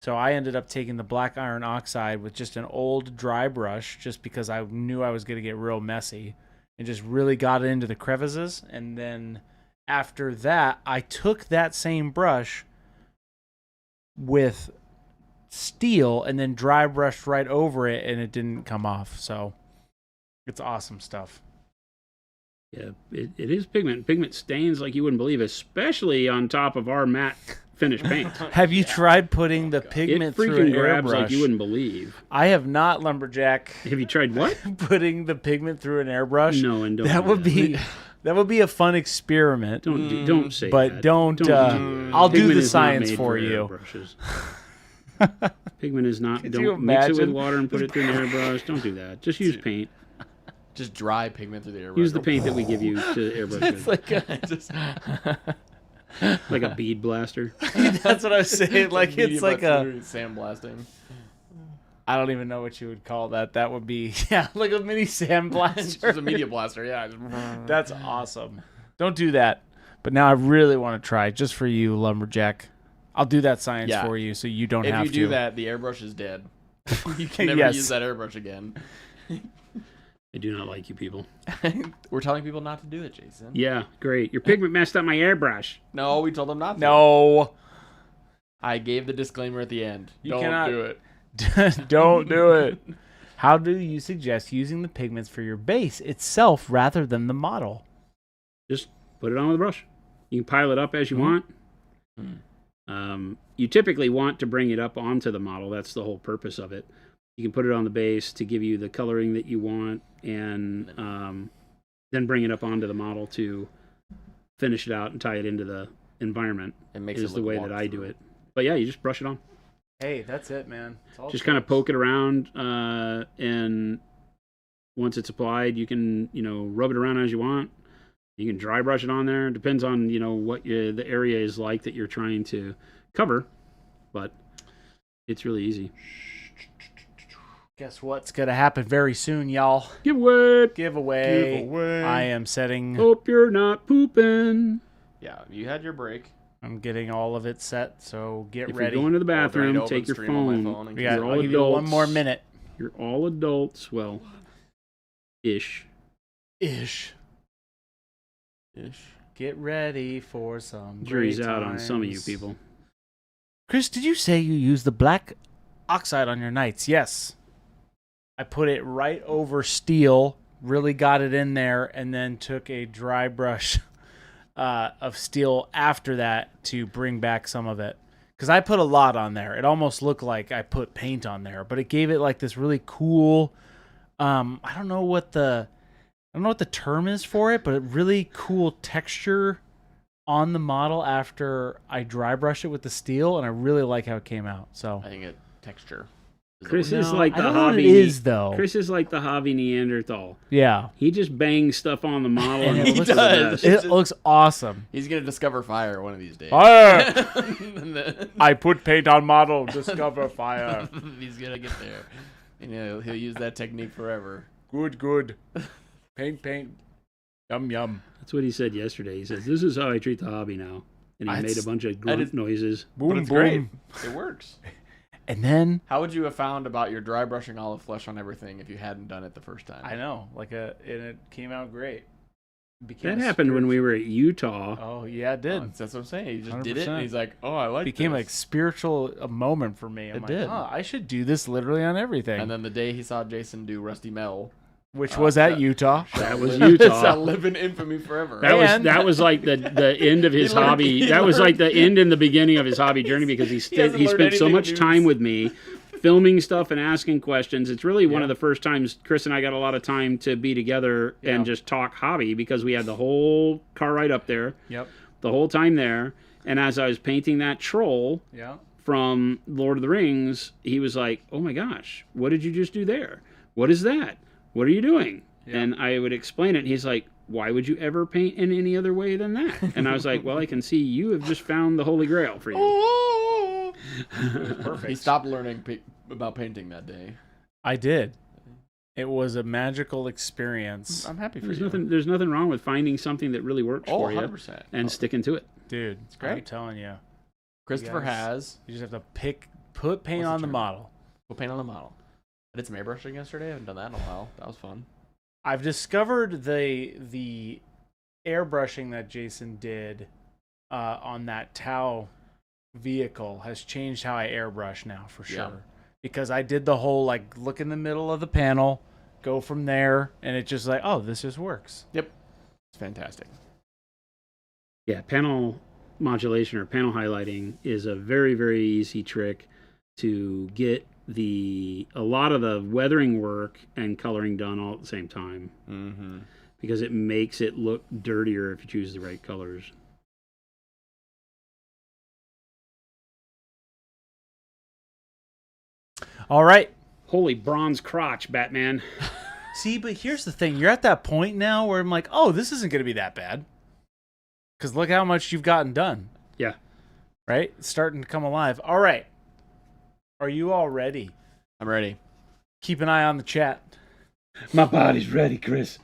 So I ended up taking the black iron oxide with just an old dry brush, just because I knew I was going to get real messy, and just really got it into the crevices. And then after that, I took that same brush with steel and then dry brushed right over it, and it didn't come off. So it's awesome stuff. Yeah, it is pigment. Pigment stains like you wouldn't believe, especially on top of our matte finish paint. Have you tried putting the pigment It through an freaking grabs airbrush? like you wouldn't believe. I have not, Lumberjack. Have you tried what? Putting the pigment through an airbrush? No, and don't. That do would be a fun experiment. Don't say But that. don't, do that. I'll do Pigment the is not science made for you. airbrushes. Pigment is not. Could you Don't mix it with imagine? water and put it through an airbrush. Don't do that. Just use paint. Just dry pigment through the airbrush. Use the paint that we give you to airbrush It's with. like Like a bead blaster. that's what I was saying. Like it's like a. sandblasting. I don't even know what you would call that. That would be like a mini sandblaster. Just a media blaster, yeah. That's awesome. Don't do that. But now I really want to try, just for you, Lumberjack. I'll do that science Yeah. for you, so you don't If have you to. do that, the airbrush is dead. You can never Yes. use that airbrush again. I do not like you people. We're telling people not to do it, Jason. Yeah, great. Your pigment messed up my airbrush. No, we told them not to. No. I gave the disclaimer at the end. You Don't cannot- do it. Don't do it. How do you suggest using the pigments for your base itself rather than the model? Just put it on with a brush. You can pile it up as you want. You typically want to bring it up onto the model. That's the whole purpose of it. You can put it on the base to give you the coloring that you want, and then bring it up onto the model to finish it out and tie it into the environment. It makes is it the look way that I do it. But yeah, you just brush it on. Hey, that's it, man. Just kind of poke it around, and once it's applied, you can rub it around as you want. You can dry brush it on there. It depends on what the area is like that you're trying to cover, but it's really easy. Guess what's gonna happen very soon, y'all? Giveaway. Giveaway. I am setting. Hope you're not pooping. Yeah, you had your break. I'm getting all of it set, so get If ready. you're going to the bathroom, Open take your stream on my phone. and We keep got, it all I'll give you one adults. more minute. You're all adults. Well, ish. Ish. Get ready for some. Jury's great out on some of you times. people. Chris, did you say you used the black oxide on your knights? Yes. I put it right over steel, really got it in there, and then took a dry brush of steel after that to bring back some of it. Because I put a lot on there. It almost looked like I put paint on there, but it gave it like this really cool. I don't know what the term is for it, but a really cool texture on the model after I dry brush it with the steel, and I really like how it came out. So I think it texture. Chris No, is like I the don't know what hobby. it is though. Chris is like the hobby Neanderthal. Yeah, He just bangs stuff on the model and And it it looks the does. best. it looks awesome. He's gonna discover fire one of these days. Fire! And then I put paint on model. Discover fire. he's gonna get there. He'll use that technique forever. Good. Paint. Yum yum. That's what he said yesterday. He says, "This is how I treat the hobby now." And he made a bunch of grunt noises. Boom But it's boom. great. It works. And then How would you have found about your dry brushing olive flesh on everything if you hadn't done it the first time? I know, and it came out great. Became That a happened when spiritual- we were at Utah. Oh yeah, it did. Oh, that's what I'm saying. He just did it, 100%. and he's like, "Oh, I like." Became this. like spiritual a moment for me. I'm It like, did. I should do this literally on everything. And then the day he saw Jason do Rusty Metal, which was at that- Utah. That was shall Utah. live in infamy forever. That was like the end of his hobby. That was like the end and the beginning of his hobby journey because he hasn't learned spent so anything much new. time with me filming stuff and asking questions. It's really one Yeah. of the first times Chris and I got a lot of time to be together Yeah. and just talk hobby because we had the whole car ride up there Yep. the whole time there. And as I was painting that troll Yeah. from Lord of the Rings, he was like, "Oh my gosh, what did you just do there? What is that? What are you doing?" Yeah. And I would explain it. And he's like, "Why would you ever paint in any other way than that?" And I was like, "Well, I can see you have just found the Holy Grail for you." Perfect. He stopped learning about painting that day. I did. It was a magical experience, I'm happy for There's you. there's nothing wrong with finding something that really works Oh, for you 100%. and sticking to it. dude. It's great. I'm telling you, Christopher guys- has. you just have to put paint What's the on the term? model. We'll paint on the model. I did some airbrushing yesterday. I haven't done that in a while. That was fun. I've discovered the airbrushing that Jason did on that Tau vehicle has changed how I airbrush now for sure. Yeah. Because I did the whole like look in the middle of the panel, go from there, and it just like, oh, this just works. It's fantastic. Yeah, panel modulation or panel highlighting is a very, very easy trick to get a lot of the weathering work and coloring done all at the same time Mm-hmm. because it makes it look dirtier if you choose the right colors. All right. Holy bronze crotch, Batman. See, but here's the thing. You're at that point now where I'm like, oh, this isn't going to be that bad. Because look how much you've gotten done. Yeah. Right? It's starting to come alive. All right. Are you all ready? I'm ready. Keep an eye on the chat. My body's ready, Chris.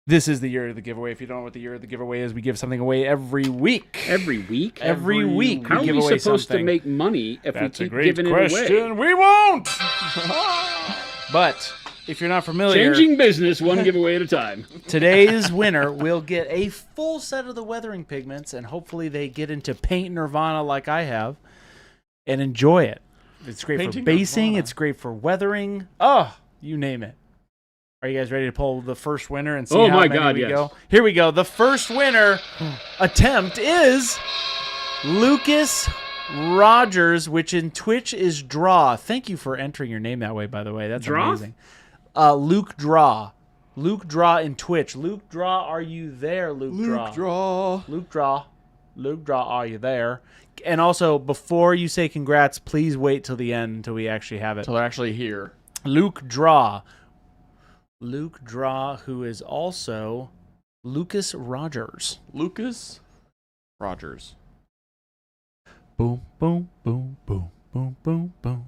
This is the year of the giveaway. If you don't know what the year of the giveaway is, we give something away every week. Every week? Every week How we are give we away supposed something. to make money if That's we a keep great giving question. it away? We won't. But if you're not familiar, Changing business one giveaway at a time. today's winner will get a full set of the weathering pigments, and hopefully they get into paint nirvana like I have and enjoy it. It's great Painting for basing. Nirvana. It's great for weathering. Oh, you name it. Are you guys ready to pull the first winner and see Oh how my many God, we yes. go? Here we go. The first winner attempt is Lucas Rogers, which in Twitch is Draw. Thank you for entering your name that way, by the way. That's Draw? amazing. Luke Draw. Luke Draw in Twitch. Luke Draw, are you there, Luke Draw? Draw. Luke Draw. Luke Draw, are you there? And also, before you say congrats, please wait till the end until we actually have it. So they're actually here. Luke Draw. Luke Draw, who is also Lucas Rogers. Lucas Rogers. Boom, boom, boom, boom, boom, boom, boom.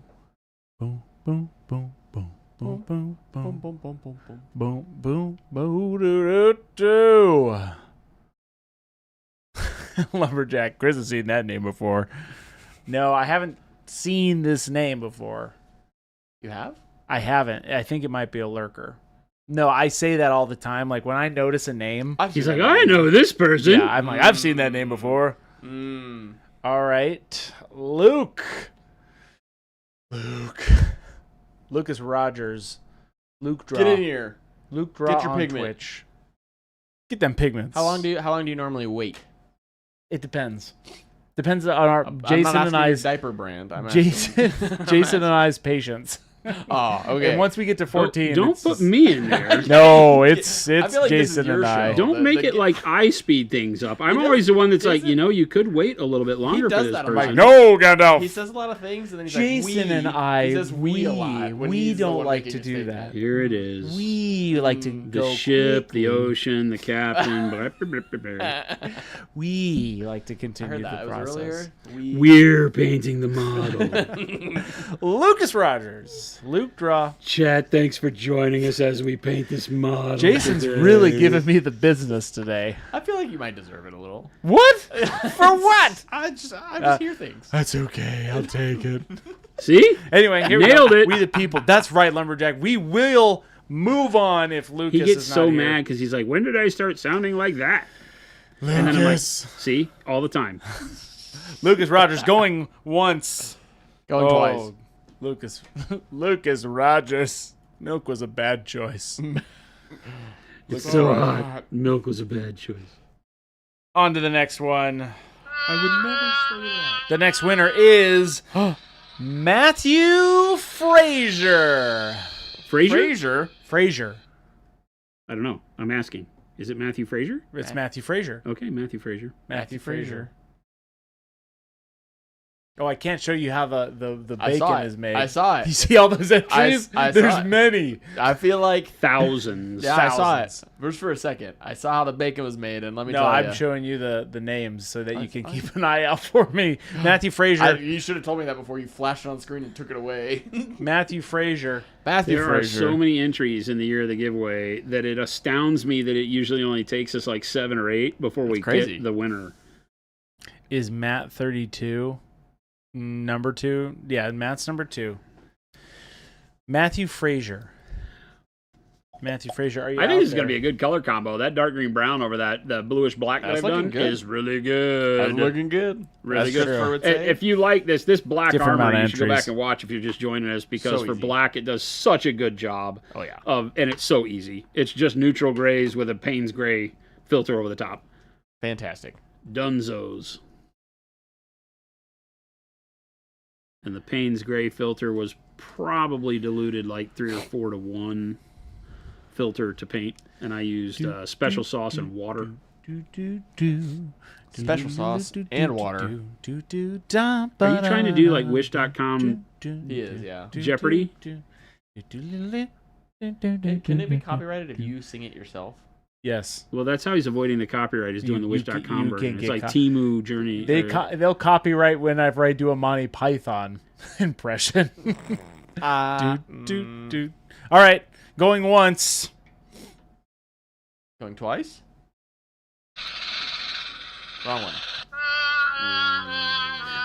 Boom, boom, boom, boom, boom, boom, Boom, boom. boom, boom, boom, boom. Boom, boom, boom, doo, doo, doo. Lumberjack. Chris has seen that name before. No, I haven't seen this name before. You have? I haven't. I think it might be a lurker. No, I say that all the time. Like when I notice a name, He's like, I know this person. yeah, I'm like, I've seen that name before. Mm. All right, Luke. Lucas Rogers. Luke Draw. Get in here. Luke Draw Get your on pigment. Twitch. Get them pigments. How long do you normally wait? It depends. Depends on our I'm not Jason and asking your I's diaper brand. I'm Jason asking- Jason and I's patience. Oh, okay. And once we get to 14, Don't it's put just- me in there. No, it's I feel like this is Jason your and I. show. Don't make The- it like I speed things up. I'm always the one that's like, you could wait a little bit longer for does this that a person. lot. No, Gandalf. He says a lot of things, and then he's Jason like, we. and I, He says we a lot. when we he's the don't one like making to a do statement. that. Here it is. We like to The go ship, quickly. the ocean, the captain. blah, blah, blah, blah, blah. We like to I continue heard that. the It was process. earlier. We're painting the model. Lucas Rogers, Luke Draw. Chat, thanks for joining us as we paint this model. Jason's today. really giving me the business today. I feel like you might deserve it a little. What? For what? I just hear things. That's okay. I'll take it. See? Anyway, here we Nailed go. it. We the people. That's right, Lumberjack. We will move on if Lucas He gets is not so here. mad because he's like, when did I start sounding like that? And then I'm like, see? All the time. Lucas Rogers going once. Going twice. Lucas Rogers. Milk was a bad choice. It's so hot. Milk was a bad choice. On to the next one. I would never say that. The next winner is Matthew Frazier. Frazier? Frazier. I don't know. I'm asking. Is it Matthew Frazier? It's Matthew Frazier. Okay, Matthew Frazier. Matthew Frazier. Oh, I can't show you how the I saw bacon it. is made. I saw You it. see all those entries? I saw There's it. many. I feel like Thousands. I saw it. Thousands. Just for a second, I saw how the bacon was made, and let me No, tell I'm you, showing you the names so that you can fine. keep an eye out for me. Matthew Frazier. you should have told me that before you flashed it on screen and took it away. Matthew Frazier. Matthew There are so many entries in the year of the giveaway that it astounds me that it usually only takes us like 7 or 8 before we crazy. get the winner. Is Matt 32 number 2? Yeah, Matt's number 2. Matthew Frazier. Matthew Frazier, are you I think out this is going to there? be a good color combo. That dark green brown over that the bluish black that That's I've looking done good. is really good. That's looking good. Really That's good. Christopher would I- say. If you like this black Different amount armor, of you should go entries. back and watch if you're just joining us because So for easy. black it does such a good job. Oh, yeah. And it's so easy. It's just neutral grays with a Payne's gray filter over the top. Fantastic. Dunzos. And the Payne's gray filter was probably diluted like 3 or 4 to 1 filter to paint, and I used special sauce and water. Special sauce and water. Are you trying to do like Wish.com He is, yeah. Jeopardy? Can it be copyrighted if you sing it yourself? Yes. Well, that's how he's avoiding the copyright. Is doing the you Wish.com can't version. It's get like co- Temu Journey. They'll copyright whenever I do a Monty Python impression. All right, going once. Going twice? Wrong one.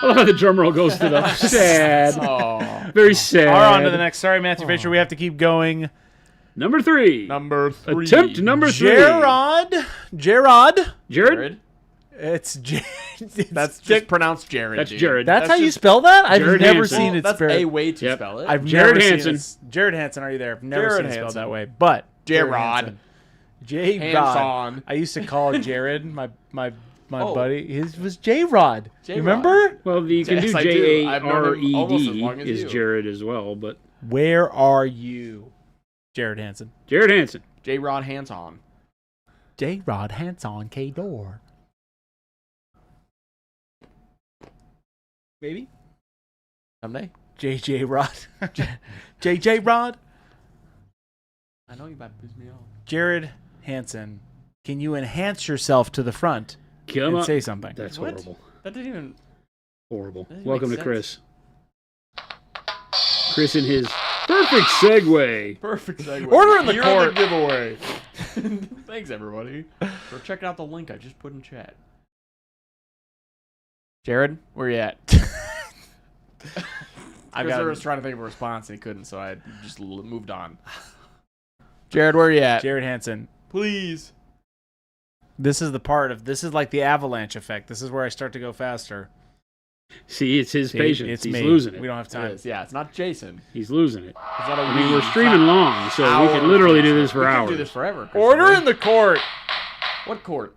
I love how the drum roll goes to the sad. Oh. Very sad. All right, on to the next. Sorry, Matthew Frazier. We have to keep going. Number 3. Number 3. Attempt number 3. Gerard. Jared? Jared? It's That's just pronounced Jared. That's dude. Jared. That's how you just- spell that? I've Jared never Hansen. seen it That's spelled. a way to Yep. spell it. I've Jared never Hansen. seen it. Jared Hansen, are you there? I've never Jared seen it spelled Hansen. that way. But Jared J-Rod. Hansen. J Hands Rod. on. I used to call Jared my Oh. buddy. His was J Rod. You J-Rod. remember? Well, you can Yes, do I do. I've known him almost as Jared long as is you. Jared as well, but Where are you, Jared Hansen? Jared Hansen. J-Rod hands on. J Rod Hanson K Door. Maybe Someday. JJ Rod. JJ Rod. I know you about to piss me off. Jared Hansen. Can you enhance yourself to the front Come and on. say something? That's What? horrible. That didn't even. Horrible. That doesn't Welcome to make Chris. Chris and his perfect segue. Perfect segue. Order in the You're court. giveaway. Thanks, everybody, for checking out the link I just put in chat. Jared, where you at? Christopher was trying to think of a response and he couldn't, so I just moved on. Jared, where you at? Jared Hansen. Please. This is the part of this is like the avalanche effect. This is where I start to go faster. See, it's his See, patience. it's He's me. losing it. We don't have time. Yeah, it's not Jason. He's losing it. It's not a I mean, we. we're streaming long, so we could literally do this for we hours. can do this forever. Order Christopher. in the court. What court?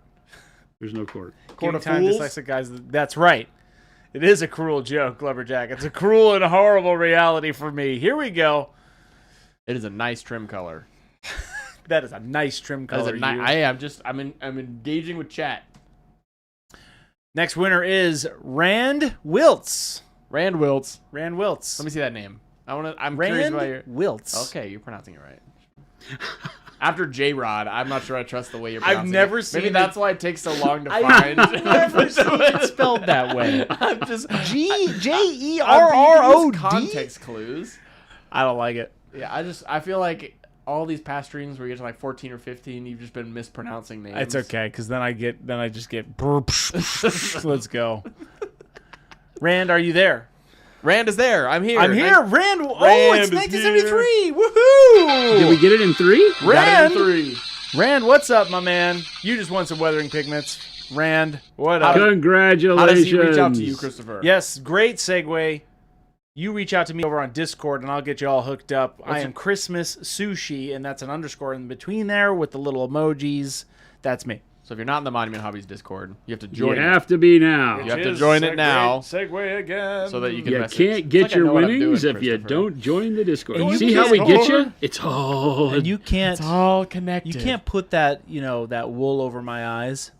There's no court. Court Game of time fools? dyslexic guys. That's right. It is a cruel joke, Lumberjack. It's a cruel and horrible reality for me. Here we go. It is a nice trim color. That is a nice trim That is color. a I'm engaging with chat. Next winner is Rand Wiltz. Rand Wiltz. Rand Wiltz. Let me see that name. I'm curious about your. Rand Wiltz. Okay, you're pronouncing it right. After J-Rod, I'm not sure I trust the way you're pronouncing it. never seen Maybe it. that's why it takes so long to I've find. never seen it spelled that way. I'm just J I'm E R R O use D. context clues. I don't like it. Yeah, I feel like all these past streams where you get to like 14 or 15, you've just been mispronouncing names. It's okay, because then I just get. Let's go. Rand, are you there? Rand is there. I'm here. I'm here. Rand. Oh, Rand it's is 1973. Woohoo! Did we get it in 3? Rand? Got it in 3. Rand, what's up, my man? You just won some weathering pigments. Rand, what up? Congratulations. How does he reach out to you, Christopher? Yes, great segue. You reach out to me over on Discord, and I'll get you all hooked up. I am Christmas Sushi, and that's an underscore in between there with the little emojis. That's me. So if you're not in the Monument Hobbies Discord, you have to You join. have to be now. You have to join it now. Segue again. So that you can You message. can't It's get like I your know what I'm winnings doing, if you Christopher. don't join the Discord. And you See how we can't- get you? It's all. And you can't. It's all connected. You can't put that that wool over my eyes.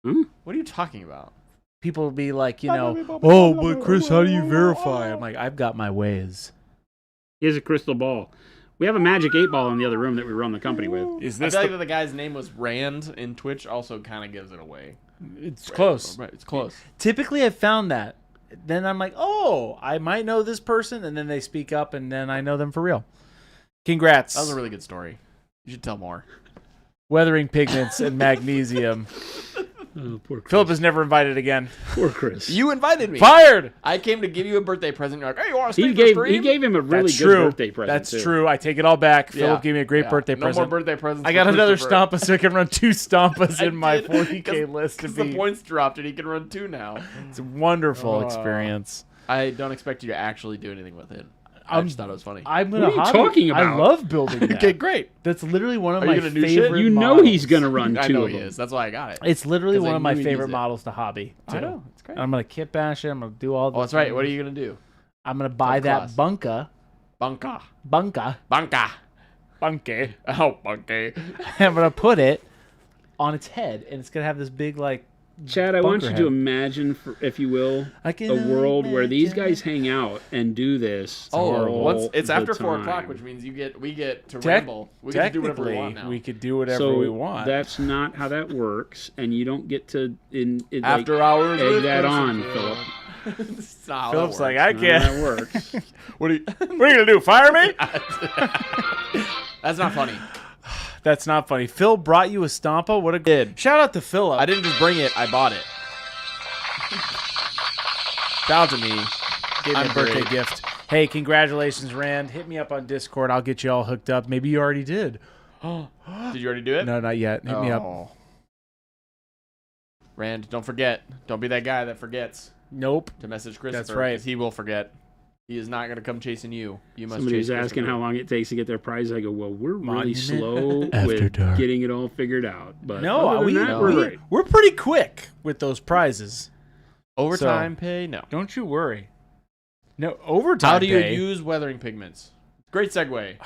What are you talking about? People will be like, oh, but Chris, how do you verify? I'm like, I've got my ways. Here's a crystal ball. We have a magic 8-ball in the other room that we run the company with. Is I this feel like that the guy's name was Rand in Twitch also kind of gives it away. It's close. Right, it's close. Typically, I've found that. Then I'm like, oh, I might know this person, and then they speak up, and then I know them for real. Congrats. That was a really good story. You should tell more. Weathering pigments and magnesium. Oh, poor Chris. Philip is never invited again. Poor Chris. You invited me. Fired. I came to give you a birthday present. You're like, hey, you want to He stream gave for stream? he gave him a really That's good true. birthday present. That's too. true. I take it all back. Yeah. Philip gave me a great Yeah. birthday No present. more birthday presents. I got for another Christopher. Stampa, so I can run 2 Stampas I in my did, 40K list. Because the points dropped and he can run 2 now. It's a wonderful Oh. experience. I don't expect you to actually do anything with it. I just thought it was funny. I'm What gonna are you hobby. talking I about? love building that. Okay, great. That's literally one of Are you my gonna do shit? favorite You know models. he's gonna run I 2 know of he them. is. That's why I got it. It's literally 'Cause I one of my knew he'd favorite use it. models to hobby. I too. know. It's great. And I'm gonna kit bash it. I'm gonna do all. Oh, that's right. What are you going to do? I'm gonna buy that class. bunka. Bunka. Bunka. Bunky. Oh, bunky. I'm gonna put it on its head, and it's gonna have this big Chad, I want you bunker to head. imagine, if you will, I can a world where these imagine. guys hang out and do this. Oh, all once it's the after 4 time. o'clock, which means we get to ramble. We get to do whatever we want now. we could do whatever So we want. that's not how that works, and you don't get to After hours. egg with that on, Christopher. Philip. It's not how Philip's that like, works. I Not how can't. that works. What are you gonna do? Fire me? That's not funny. That's not funny. Phil brought you a Stampa. What a Did. shout out to Philip. I didn't just bring it. I bought it. Shout out to me. Gave me I'm a birthday great. gift. Hey, congratulations, Rand. Hit me up on Discord. I'll get you all hooked up. Maybe you already did. Did you already do it? No, not yet. Hit me up. Oh. Rand, don't forget. Don't be that guy that forgets Nope. to message Christopher. That's right. 'cause he will forget. He is not going to come chasing you. You must Somebody was chase asking Christopher. how long it takes to get their prize. I go, well, we're really Monument slow After with dark. getting it all figured out. But No, other than that, we're great. we're pretty quick with those prizes. Overtime pay? No. Don't you worry. No, overtime How do you pay, use weathering pigments? Great segue.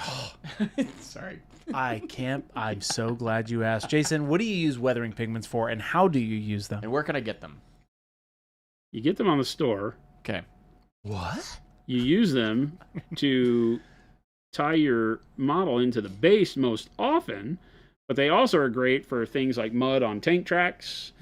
Sorry. I'm so glad you asked. Jason, what do you use weathering pigments for, and how do you use them? And where can I get them? You get them on the store. Okay. What? You use them to tie your model into the base most often, but they also are great for things like mud on tank tracks.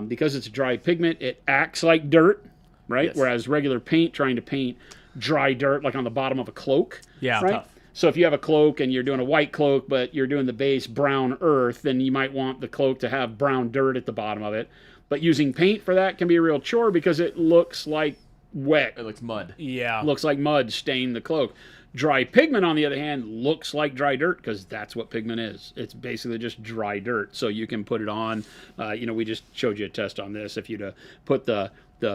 Because it's a dry pigment, it acts like dirt, right? Yes. Whereas regular paint, trying to paint dry dirt like on the bottom of a cloak, Yeah, right? tough. So if you have a cloak and you're doing a white cloak, but you're doing the base brown earth, then you might want the cloak to have brown dirt at the bottom of it. But using paint for that can be a real chore because it looks like wet. It looks mud. Yeah. Looks like mud stained the cloak. Dry pigment, on the other hand, looks like dry dirt because that's what pigment is. It's basically just dry dirt. So you can put it on. We just showed you a test on this. If you'd put the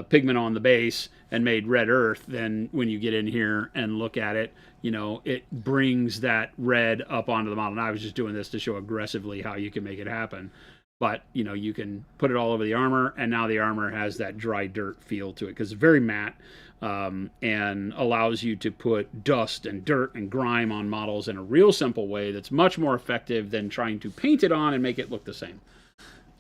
pigment on the base and made red earth, then when you get in here and look at it, it brings that red up onto the model. And I was just doing this to show aggressively how you can make it happen. But, you can put it all over the armor, and now the armor has that dry dirt feel to it because it's very matte and allows you to put dust and dirt and grime on models in a real simple way that's much more effective than trying to paint it on and make it look the same.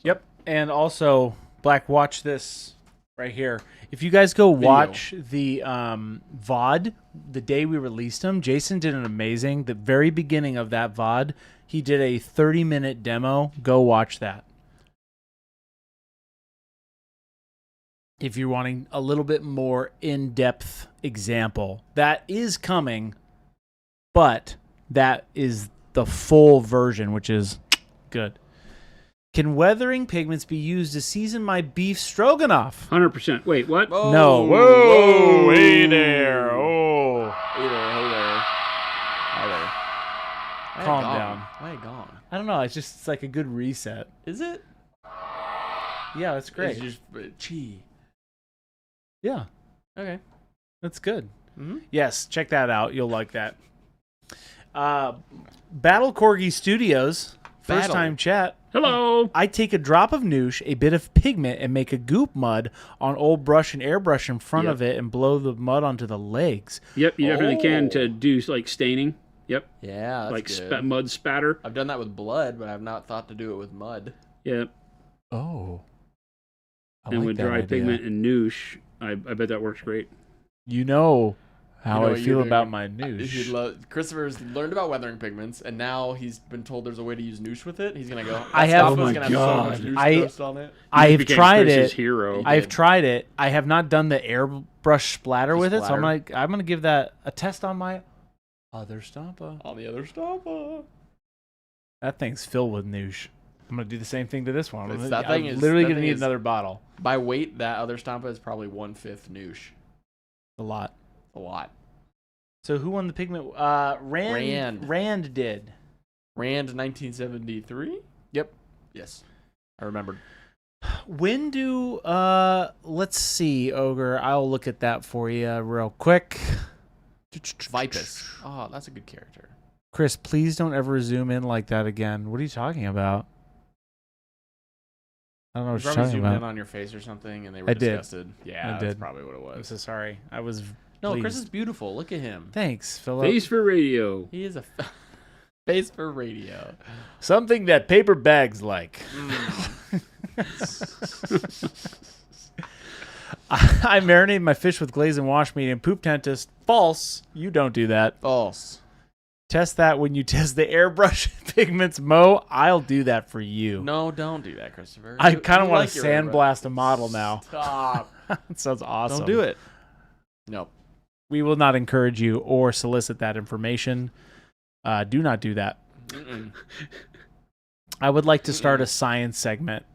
Yep. And also, Black, watch this right here. If you guys go watch the VOD, the day we released them, Jason did an amazing, the very beginning of that VOD, he did a 30-minute demo. Go watch that. If you're wanting a little bit more in-depth example, that is coming, but that is the full version, which is good. Can weathering pigments be used to season my beef stroganoff? 100%. Wait, what? Whoa. No. Whoa. Hey there. Oh. Hey there. Hey there. Hi there. Why Calm gone? down. Why gone? I don't know. It's like a good reset. Is it? Yeah, that's great. It's just chi. Yeah, Okay. that's good. Mm-hmm. Yes, check that out. You'll like that. Battle Corgi Studios. First Battle. time chat. Hello. I take a drop of noosh, a bit of pigment, and make a goop mud on old brush and airbrush in front of it and blow the mud onto the legs. Yep, you definitely can to do like staining. Yep, Yeah, that's like good. mud spatter. I've done that with blood, but I've not thought to do it with mud. Yep. Oh. And with dry pigment and noosh, I bet that works great. You know how You know I what you're feel doing. about my noosh. Christopher's learned about weathering pigments, and now he's been told there's a way to use noosh with it. He's gonna go. I have- Stoppa's oh my gonna have so much God. noosh dust on it. I've Became tried Chris's it. hero. He I've did. tried it. I have not done the airbrush splatter The with it, so splatter. I'm gonna give that a test on my other Stampa. On the other Stoppa. That thing's filled with noosh. I'm gonna do the same thing to this one. It's- I'm that thing is- literally that gonna thing need is- another bottle. By weight, that other Stampa is probably 1/5 noosh. A lot. A lot. So who won the pigment? Rand. Rand did. Rand 1973? Yep. Yes. I remembered. When do let's see, Ogre. I'll look at that for you real quick. Vipus. Oh, that's a good character. Chris, please don't ever zoom in like that again. What are you talking about? I don't know You what you're probably talking zoomed in about. on your face or something, and they were I did. disgusted. Yeah, I that's did. probably what it I'm was. so sorry. I was No, pleased. Chris is beautiful. Look at him. Thanks, Philip. Face for radio. He is a face for radio. Something that paper bags like. I marinate my fish with glaze and wash meat and poop dentist. False. You don't do that. False. Test that when you test the airbrush pigments, Mo. I'll do that for you. No, don't do that, Christopher. I You- kind of you want like to your sandblast a model now. Stop. That sounds awesome. Don't do it. Nope. We will not encourage you or solicit that information. Do not do that. Mm-mm. I would like to start a science segment.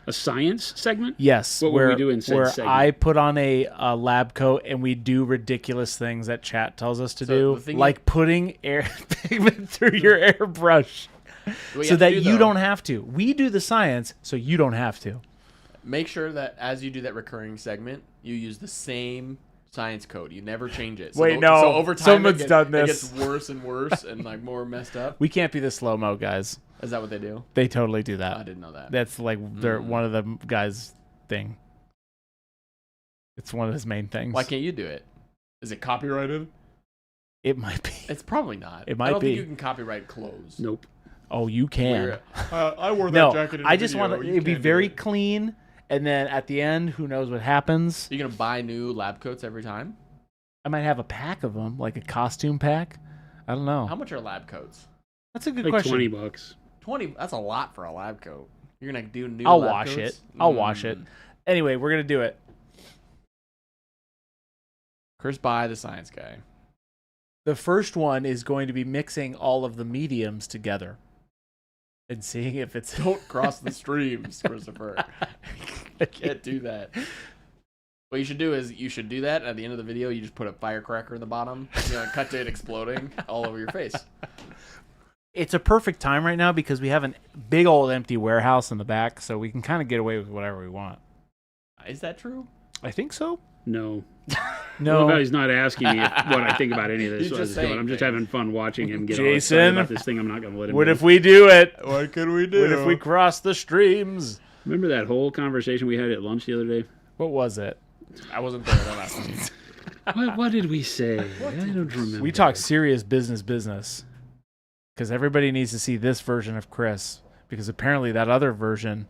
A science segment? Yes, What would we do in said where segment? I put on a lab coat and we do ridiculous things that chat tells us to So do, the thing like putting air pigment through your airbrush, What so have that to do, you though, don't have to. We do the science, so you don't have to. Make sure that as you do that recurring segment, you use the same science code. You never change it. Wait, no. So over time, Someone's done It this. gets worse and worse and like more messed up. We can't be the slow-mo guys. Is that what they do? They totally do that. I didn't know that. That's like they're one of the guys' thing. It's one of his main things. Why can't you do it? Is it copyrighted? It might be. It's probably not. It might I don't be. think you can copyright clothes. Nope. Oh, you can. I wore that No, jacket in I the just video. want You it to be can't do very it. clean, and then at the end, who knows what happens? You're gonna buy new lab coats every time? I might have a pack of them, like a costume pack. I don't know. How much are lab coats? That's a good Like question. $20. 20. That's a lot for a lab coat. You're gonna do new. I'll lab wash coats? it. I'll wash it. Anyway, we're gonna do it. Chris By, the science guy. The first one is going to be mixing all of the mediums together and seeing if it's. Don't cross the streams, Christopher. I can't do that. What you should do is you should do that. At the end of the video, you just put a firecracker in the bottom. You know, cut to it exploding all over your face. It's a perfect time right now because we have a big old empty warehouse in the back, so we can kind of get away with whatever we want. Is that true? I think so. No. No. Well, he's not asking me what I think about any of this. He's So just I'm saying just things. having fun watching him get all Jason, excited about this thing. I'm not going to let him What do. if we do it? What could we do? What if we cross the streams? Remember that whole conversation we had at lunch the other day? What was it? I wasn't there. Don't ask me. What did we say? I don't remember. We talk serious business. Because everybody needs to see this version of Chris. Because apparently that other version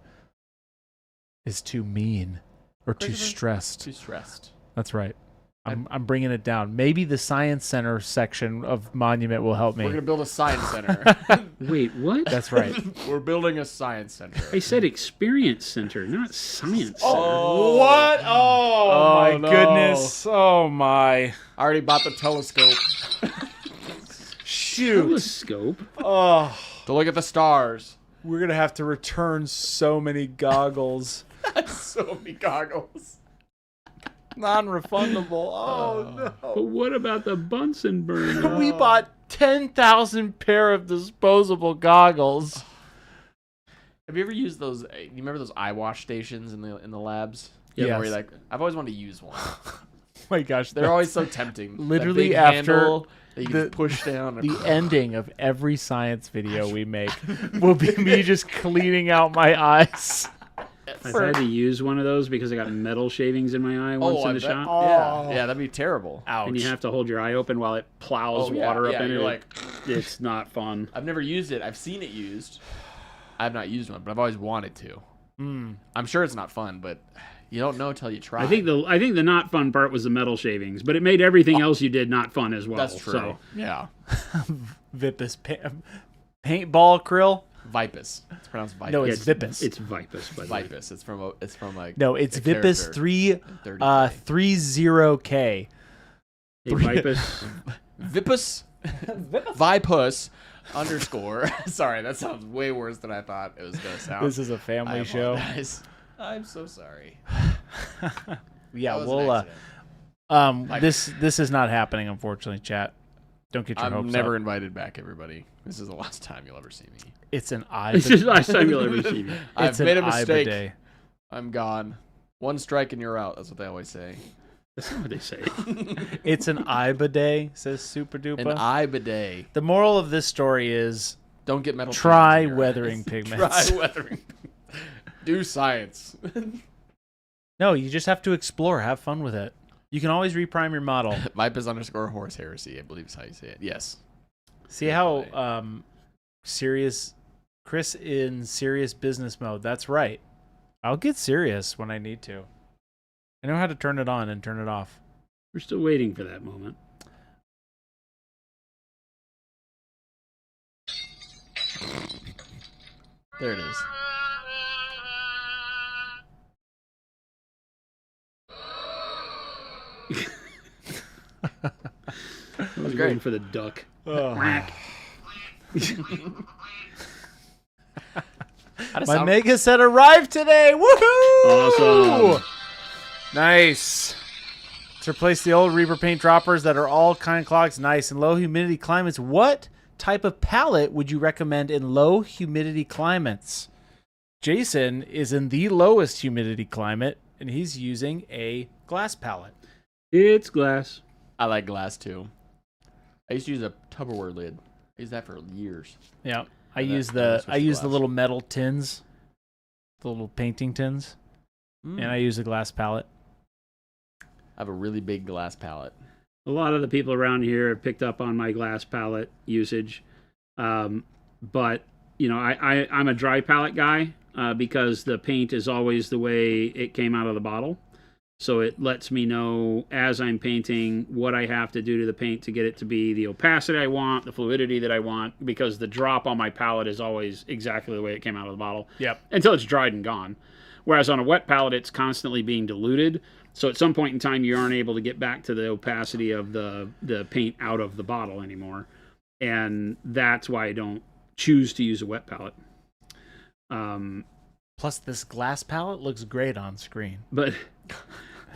is too mean or too Christopher? stressed. Too stressed. That's right. I'm bringing it down. Maybe the Science Center section of Monument will help me. We're gonna build a science center. Wait, what? That's right. We're building a science center. I said experience center, not science center. Oh, What? Oh, my no. goodness. Oh, my. I already bought the telescope Shoot. Telescope. Oh, to look at the stars. we're going to have to return so many goggles. So many goggles. Non-refundable. Oh, But what about the Bunsen burner? no. We bought 10,000 pair of disposable goggles. Have you ever used those? You remember those eye wash stations in the labs? Yes. Where you're like, I've always wanted to use one. Oh my gosh. They're always so tempting. That Literally big after handle that you can the- just push down. The ending of every science video we make will be me just cleaning out my eyes. I've had to use one of those because I got metal shavings in my eye once in I the bet. shop. Oh. Yeah, that'd be terrible. Ouch. And you have to hold your eye open while it plows water up in you're it. like, It's not fun. I've never used it. I've seen it used. I've not used one, but I've always wanted to. I'm sure it's not fun, but you don't know till you try. I think the not fun part was the metal shavings, but it made everything else you did not fun as well. that's true. So Yeah, Vipus paintball krill. Vipus. It's pronounced Vipus. No, it's Vipus. It's Vipus, by the way. Vipus. It's from like No, it's a Vipus character. 30K. Hey, Vipus. Vipus. Vipus underscore. Sorry, that sounds way worse than I thought it was gonna sound. This is a family I show. apologize. I'm so sorry. Yeah, That was an we'll accident. this is not happening, unfortunately, chat. Don't get your I'm hopes never up. invited back, everybody. This is the last time you'll ever see me. It's an eye. This is the last time you'll ever see me. I've made a eye mistake. bidet. I'm gone. One strike and you're out. That's what they always say. That's not what they say. It's an eye bidet, says Super An Duper. eye bidet. The moral of this story is Don't get metal. try pigments in your weathering eyes. pigments. Try weathering. Do science. No, you just have to explore. Have fun with it. You can always reprime your model. Vipus underscore horse heresy. I believe is how you say it. Yes. See how serious Chris in serious business mode. That's right. I'll get serious when I need to. I know how to turn it on and turn it off. We're still waiting for that moment. There it is. I was great. waiting for the duck. Quack. My mega set arrived today. Woohoo! Awesome. Nice. To replace the old Reaper paint droppers that are all kind clogs. Nice. In low humidity climates, what type of palette would you recommend in low humidity climates? Jason is in the lowest humidity climate, and he's using a glass palette. It's glass. I like glass too. I used to use a Tupperware lid. I used that for years. Yeah, I And use then the switch I to use the glass. little metal tins, the little painting tins, and I use a glass palette. I have a really big glass palette. A lot of the people around here have picked up on my glass palette usage. But, you know, I'm a dry palette guy because the paint is always the way it came out of the bottle. So it lets me know as I'm painting what I have to do to the paint to get it to be the opacity I want, the fluidity that I want, because the drop on my palette is always exactly the way it came out of the bottle. Yep. Until it's dried and gone. Whereas on a wet palette, it's constantly being diluted. So at some point in time, you aren't able to get back to the opacity of the paint out of the bottle anymore. And that's why I don't choose to use a wet palette. Plus, this glass palette looks great on screen. But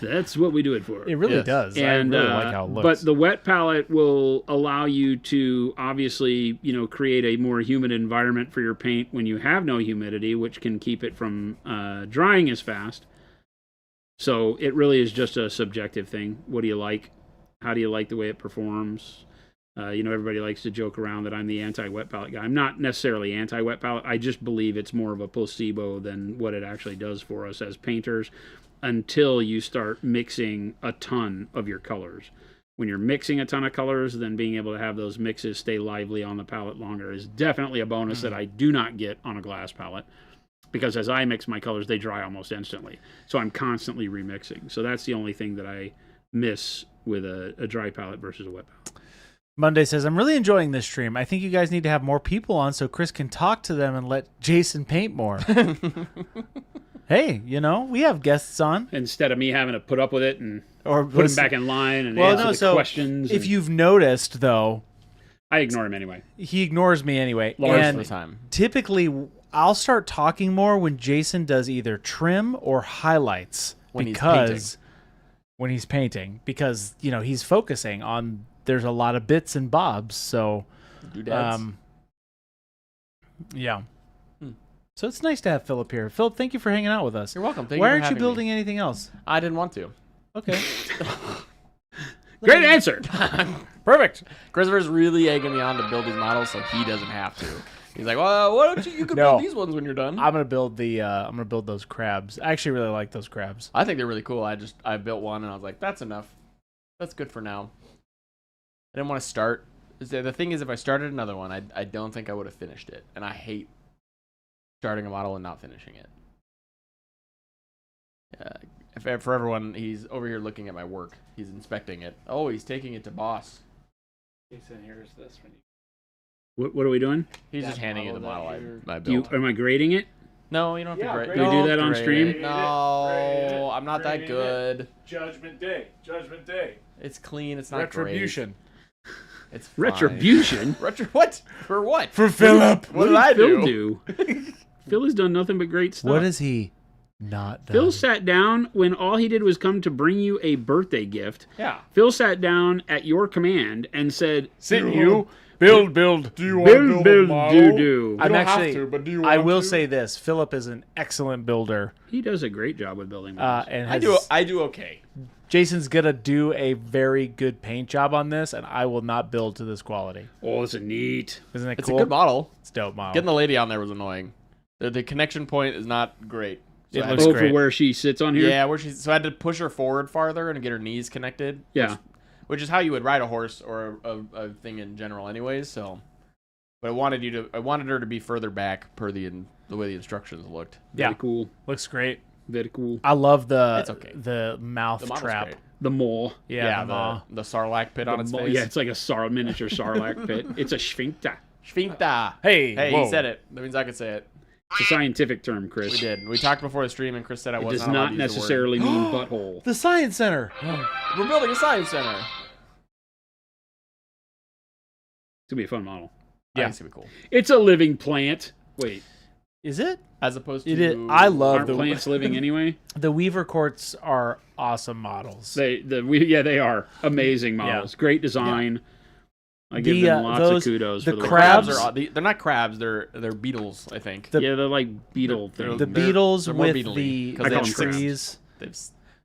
that's what we do it for. It really Yes. does. And, I really like how it looks. But the wet palette will allow you to obviously, you know, create a more humid environment for your paint when you have no humidity, which can keep it from drying as fast. So it really is just a subjective thing. What do you like? How do you like the way it performs? You know, everybody likes to joke around that I'm the anti-wet palette guy. I'm not necessarily anti-wet palette. I just believe it's more of a placebo than what it actually does for us as painters until you start mixing a ton of your colors. When you're mixing a ton of colors, then being able to have those mixes stay lively on the palette longer is definitely a bonus that I do not get on a glass palette. Because as I mix my colors, they dry almost instantly. So I'm constantly remixing. So that's the only thing that I miss with a dry palette versus a wet palette. Monday says, I'm really enjoying this stream. I think you guys need to have more people on so Chris can talk to them and let Jason paint more. Hey, you know, we have guests on. Instead of me having to put up with it and Or put them back in line and answer the questions. If you've noticed, though, I ignore him anyway. he ignores me anyway. Most And of the time. typically, I'll start talking more when Jason does either trim or highlights When he's when he's painting, because, you know, he's focusing on, there's a lot of bits and bobs. So, Doodads. yeah. So it's nice to have Philip here. Philip, thank you for hanging out with us. You're welcome. Thank Why you for aren't you having me. building anything else? I didn't want to. Okay. Great answer. Perfect. Christopher's really egging me on to build these models so he doesn't have to. He's like, well, why don't you could No. build these ones when you're done. I'm gonna build those crabs. I actually really like those crabs. I think they're really cool. I built one and I was like, that's enough. That's good for now. I didn't want to start. The thing is, if I started another one, I don't think I would have finished it. And I hate starting a model and not finishing it. For everyone, he's over here looking at my work. He's inspecting it. Oh, he's taking it to boss. Jason, here's this one. What are we doing? He's That just handing you the model model that I You, built. am I grading it? No, you don't have to grade. grade it. Do we do that on grade stream? it. Grade No, it. I'm not that Grade it. good. Judgment Day. Judgment Day. It's clean. It's not Retribution. great. It's fine. Retribution? What? For what? For Philip. What did I Phil do? Phil has done nothing but great stuff. What is he not done? Phil sat down when all he did was come to bring you a birthday gift. Yeah. Phil sat down at your command and said, Sit you. Build. Do you build, do. I'm don't have actually. to, but do you I want will to? say this: Philip is an excellent builder, He does a great job with building models. and I do okay. Jason's gonna do a very good paint job on this, and I will not build to this quality. Oh, this is neat. Isn't it It's cool? a good model. It's a dope model. Getting the lady on there was annoying. The connection point is not great. So It I had looks to- For great. where she sits on here? Yeah, so I had to push her forward farther and get her knees connected. Yeah. Which is how you would ride a horse or a thing in general, anyways. So, but I wanted her to be further back per the way the instructions looked. Yeah. Very cool. Looks great. Very cool. I love It's okay. the mouth The model's trap. great. The mole. Yeah, the maw. the sarlacc pit on its face. Yeah, it's like a miniature sarlacc pit. It's a sphincter. Sphincter. Hey, Hey, whoa. he said it. That means I could say it. It's a scientific term, Chris. We did. We talked before the stream, and Chris said I It was does not allowed not to use the word. necessarily mean butthole. The Science Center. We're building a science center. It's gonna be a fun model. Yeah, it's gonna be cool. It's a living plant. Wait, Is it? As opposed to It is. I love aren't the plants living anyway? the Weaver Courts are awesome models. They are amazing models. Great design. I give them lots of kudos the for the crabs Crabs are they're not crabs. They're beetles. I think. yeah, they're like beetle things. The beetles they're more with beetle-y, the 'cause they have trees.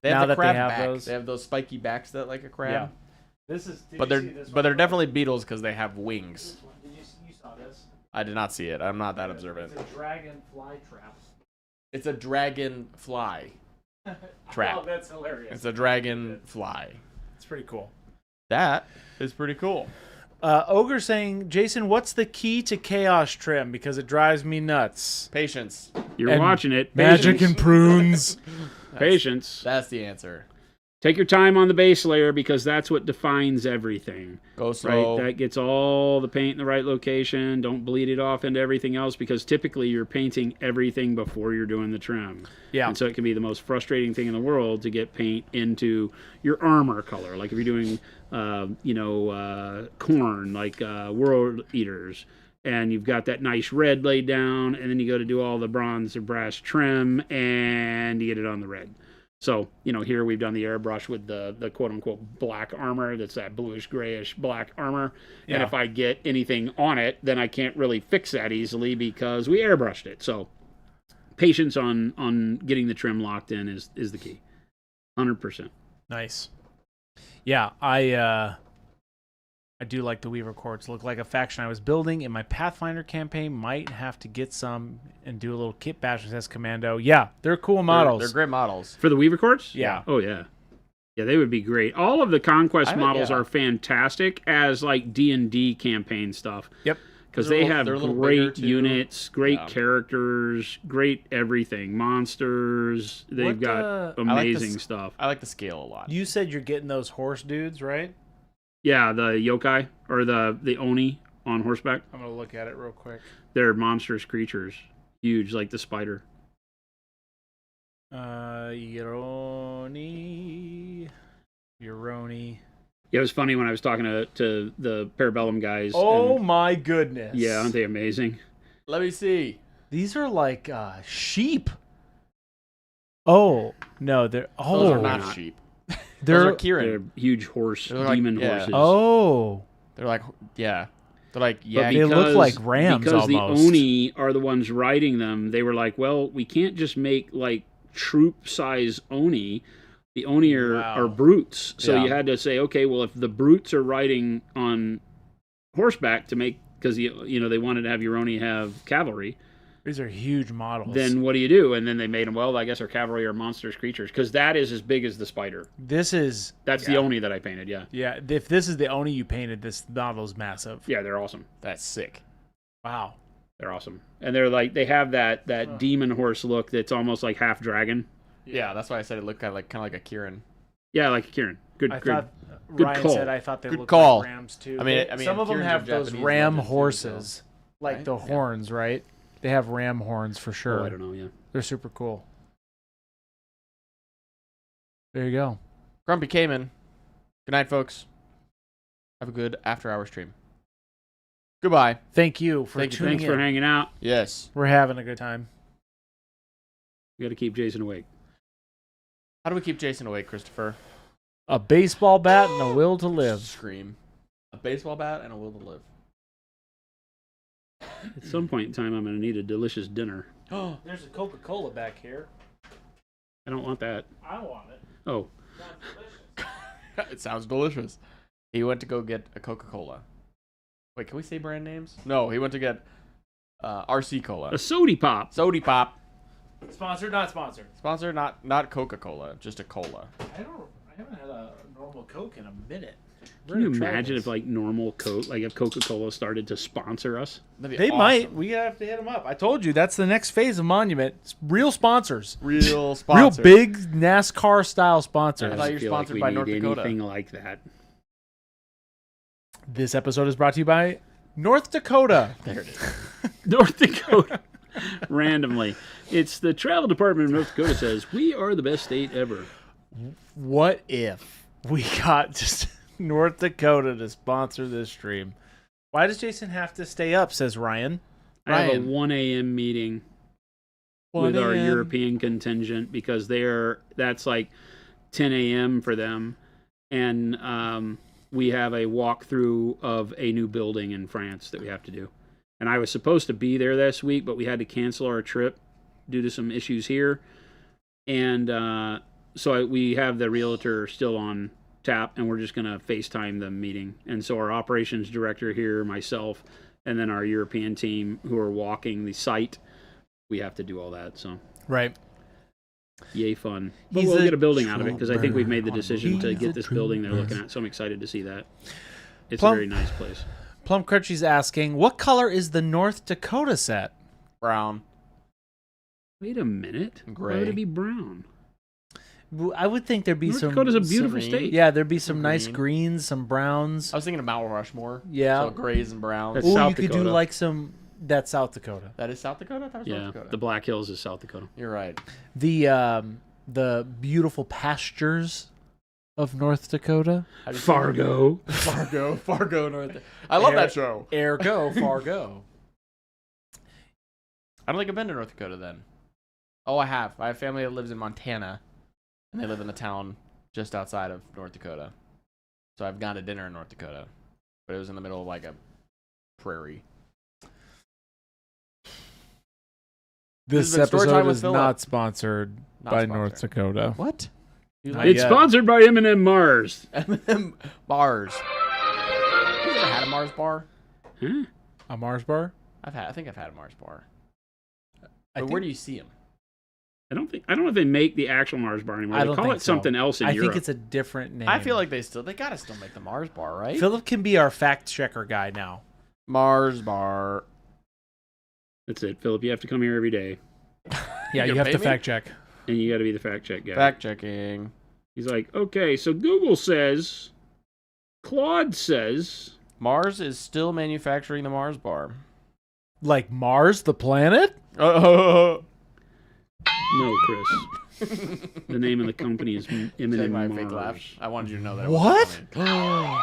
They Now have the that they crab have back. those. They have those spiky backs that like a crab. Yeah. This is. But they're definitely beetles because they have wings. Did you saw this? I did not see it. I'm not that observant. It's a dragon fly trap. It's a dragon fly trap. Oh, that's hilarious. It's a dragon fly. It's pretty cool. That is pretty cool. Ogre saying, Jason, what's the key to chaos trim? Because it drives me nuts. Patience. You're And watching it. Magic Patience. and prunes. Patience. That's the answer. Take your time on the base layer because that's what defines everything. Go slow. Right, that gets all the paint in the right location. Don't bleed it off into everything else because typically you're painting everything before you're doing the trim. Yeah. And so it can be the most frustrating thing in the world to get paint into your armor color. Like if you're doing, corn, like World Eaters, and you've got that nice red laid down, and then you go to do all the bronze or brass trim, and you get it on the red. So, here we've done the airbrush with the quote-unquote black armor. That's that bluish-grayish black armor. Yeah. And if I get anything on it, then I can't really fix that easily because we airbrushed it. So, patience on getting the trim locked in is the key. 100%. Nice. Yeah, I do like the Weaver Courts. Look like a faction I was building in my Pathfinder campaign. Might have to get some and do a little kit bash as Commando. Yeah, they're cool models. They're great models. For the Weaver Courts? Yeah. Oh, yeah. Yeah, they would be great. All of the Conquest I- models yeah. are fantastic as, like, D&D campaign stuff. Yep. Because They're they a little- have they're a little bigger, great too. units, great Yeah. characters, great everything. Monsters. They've What, got I like amazing this- stuff. I like the scale a lot. You said you're getting those horse dudes, right? Yeah, the yokai, or the oni on horseback. I'm going to look at it real quick. They're monstrous creatures. Huge, like the spider. Yoroni. Yeah, it was funny when I was talking to the Parabellum guys. Oh and- my goodness. yeah, aren't they amazing? Let me see. These are like sheep. Oh, no, they're Those are oh, not not. sheep. they're Those are Kieran. They're huge horse, They're like- demon yeah. horses. oh. They're like, yeah. They're like, But yeah. They look like rams because almost. the Oni are the ones riding them. They were like, well, we can't just make like troop size Oni. The Oni are brutes. So Yeah. you had to say, okay, well, if the brutes are riding on horseback to make, because they wanted to have your Oni have cavalry, These are huge models. then what do you do? And then they made them, well, I guess our cavalry are monstrous creatures because that is as big as the spider. This is That's the Oni that I painted, yeah. yeah. If this is the Oni you painted, this model's massive. Yeah, they're awesome. That's sick. Wow. They're awesome. And they're like, they have that demon horse look that's almost like half dragon. Yeah, that's why I said it looked kind of like a Kieran. Yeah, like a Kieran. Good. I good. thought good Ryan call. said I thought they Good looked call. like rams too. I mean, Some of them Kierans have are those Japanese ram legends too, horses, like Right? the Yeah. horns, right? They have ram horns for sure. Oh, I don't know, yeah. They're super cool. There you go. Grumpy Cayman. Good night, folks. Have a good after-hour stream. Goodbye. Thank you for Thank you. tuning Thanks in. for hanging out. Yes. We're having a good time. We got to keep Jason awake. How do we keep Jason awake, Christopher? A baseball bat and a will to live. Scream. A baseball bat and a will to live. At some point in time, I'm going to need a delicious dinner. There's a Coca-Cola back here. I don't want that. I want it. Oh, It sounds delicious. He went to go get a Coca-Cola. Wait, can we say brand names? No, he went to get RC Cola. a sody pop. Sody Pop. Sponsored, not sponsored. Sponsor, not Coca-Cola, just a cola. I haven't had a normal Coke in a minute. Can you imagine if like normal Coke, like if Coca-Cola started to sponsor us? That'd be They awesome. might. We have to hit them up. I told you that's the next phase of Monument. It's real sponsors. Real sponsor. Real big NASCAR style I sponsors. thought you were feel like sponsored we by need North Dakota. anything like that. This episode is brought to you by North Dakota. There it is. North Dakota. Randomly. It's the travel department of North Dakota says, we are the best state ever. What if we got just North Dakota to sponsor this stream? Why does Jason have to stay up, says Ryan. I have a Ryan. 1 a.m. meeting 1 with our a.m.. European contingent because that's like 10 a.m. for them. And we have a walkthrough of a new building in France that we have to do. And I was supposed to be there this week, but we had to cancel our trip due to some issues here. And so we have the realtor still on tap, and we're just going to FaceTime the meeting. And so our operations director here, myself, and then our European team who are walking the site, we have to do all that. So Right. yay fun. But He's we'll a get a building out of it because I think we've made the trooper. decision to He's get a this building they're trooper. looking at. So I'm excited to see that. It's Plum- a very nice place. Plum Crutchy's asking, what color is the North Dakota set? Brown. Wait a minute. Why Gray. would it be brown? I would think there'd be North some. Dakota's a beautiful green. state. Yeah, there'd be some nice Green. greens, some browns. I was thinking of Mount Rushmore. Yeah. So grays and browns. That's Ooh, South you could do Dakota. like some. That's South Dakota. That is South Dakota? I thought it was Yeah, North Dakota. the Black Hills is South Dakota. You're right. The beautiful pastures of North Dakota. How do you say Fargo. it? Fargo, North Dakota. I love that show. Ergo, Fargo. I don't think I've been to North Dakota then. Oh, I have. I have family that lives in Montana, and they live in the town just outside of North Dakota. So I've gone to dinner in North Dakota, but it was in the middle of like a prairie. This This has been Storytime episode with is Philip. not sponsored Not by sponsored. North Dakota. What? You Not like It's yet. sponsored by M&M Mars. M&M bars? You ever had a Mars bar? Huh? A Mars bar? I think I've had a Mars bar. I But think- where do you see them? I don't know if they make the actual Mars bar anymore. I They don't call think it so. something else in I Europe. think it's a different name. I feel like they gotta still make the Mars bar, right? Philip can be our fact checker guy now. Mars bar. That's it, Philip. You have to come here every day, Yeah, you gonna have pay to me? fact check. and you got to be the fact check guy. Fact checking. He's like, okay, so Google says, Claude says, Mars is still manufacturing the Mars bar. Like Mars, the planet? Oh, no, Chris. The name of the company is Take M&M my Mars. fake laugh. I wanted you to know that. it What? wasn't coming.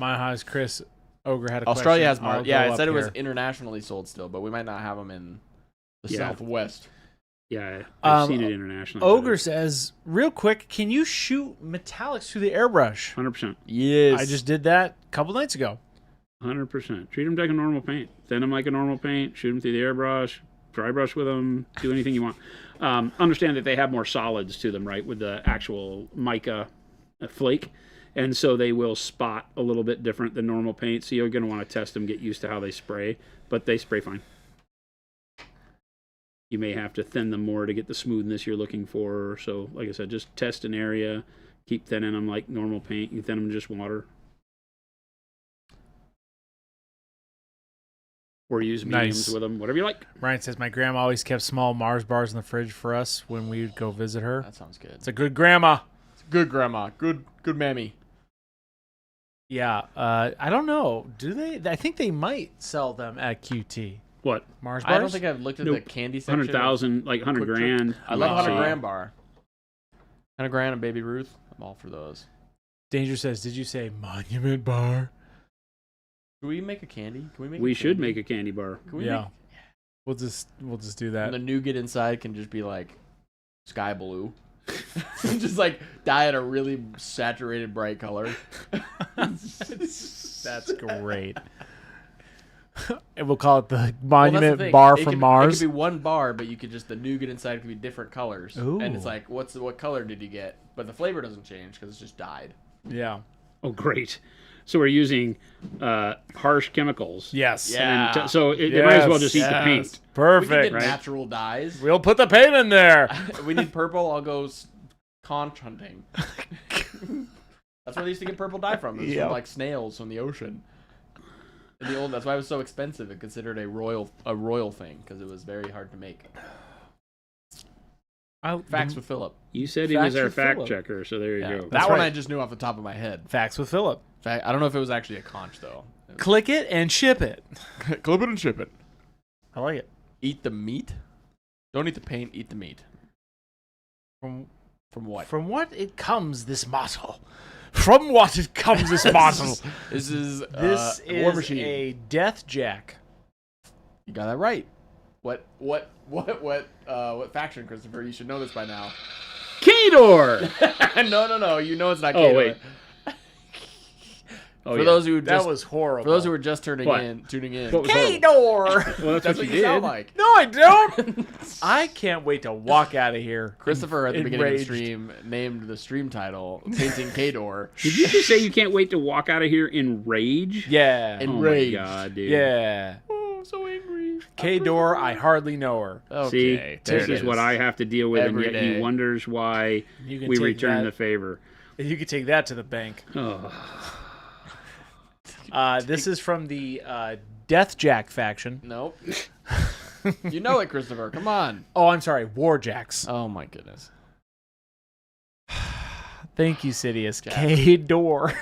My house, Chris Ogre had a Australia question. has Mars. I'll Yeah, go it up said it was here. internationally sold still, but we might not have them in the Yeah. Southwest. Yeah, I've Um, seen it internationally. Ogre says, real quick, can you shoot metallics through the airbrush? 100%. Yes. I just did that a couple nights ago. 100%. Treat them like a normal paint. Thin them like a normal paint. Shoot them through the airbrush. Dry brush with them. Do anything you want. Understand that they have more solids to them, right, with the actual mica flake. And so they will spot a little bit different than normal paint. So you're going to want to test them, get used to how they spray. But they spray fine. You may have to thin them more to get the smoothness you're looking for. So, like I said, just test an area. Keep thinning them like normal paint. You thin them in just water. Or use mediums Nice. with them, whatever you like. Ryan says, my grandma always kept small Mars bars in the fridge for us when we would go visit her. That sounds good. It's a good grandma. Good grandma. Good mammy. Yeah, I don't know. Do they? I think they might sell them at QT. What? Mars bars? I don't think I've looked at the Nope. candy section. 100,000, like 100 Quick Trip. grand. I love Wow. 100 grand bar. 100 grand and Baby Ruth. I'm all for those. Danger says, did you say monument bar? Can we make a candy? Can we make? We a should candy? make a candy bar. Can we Yeah. make? We'll just do And that. the nougat inside can just be like sky blue. Just like dye it a really saturated bright color. That's great. And we'll call it the Well, that's monument the thing. bar It from could- Mars. It could be one bar, but you could just the nougat inside could be different colors. Ooh. And it's like, what color did you get? But the flavor doesn't change because it's just dyed. Yeah. Oh, great. So we're using harsh chemicals. Yes. Yeah. So they might as well just eat the Yes. paint. We can Perfect. get right? natural dyes. We'll put the paint in there. We need purple. I'll go conch hunting. That's where they used to get purple dye from. It was Yep. from like snails from the ocean. In the old, that's why it was so expensive and considered a royal thing because it was very hard to make. Facts with Philip. You said he Facts was our with fact Philip. checker, so there you Yeah. go. That That's one right. I just knew off the top of my head. Facts with Philip. I don't know if it was actually a conch though. Click it and ship it. Clip it and ship it. I like it. Eat the meat. Don't eat the paint. Eat the meat. From what? it comes this motto. From what it comes this motto. This is This War is Machine. a death jack. You got that right. What faction, Christopher? You should know this by now. K-Door. No. You know it's not Oh, K-Door. wait. Oh, For yeah. those who That just was horrible. for those who were just tuning What? in, What was horrible? K-Door. Well, that's that's what what you you sound did. like. No, I don't. I can't wait to walk out of here. Christopher at the beginning of the enraged. stream named the stream title "Painting K-Door." Did you just say you can't wait to walk out of here in rage? Yeah. In Oh rage. my god, dude. Yeah. Oh, so angry. K-Door, I hardly know her. Okay, See, there this it is what I have to deal with, Every and yet day. he wonders why You can we take return that. the favor. You could take that to the bank. Oh. This is from the Death Jack faction. Nope. You know it, Christopher. Come on. Oh, I'm sorry, Warjacks. Oh my goodness. Thank you, Sidious. Jack. K-Door.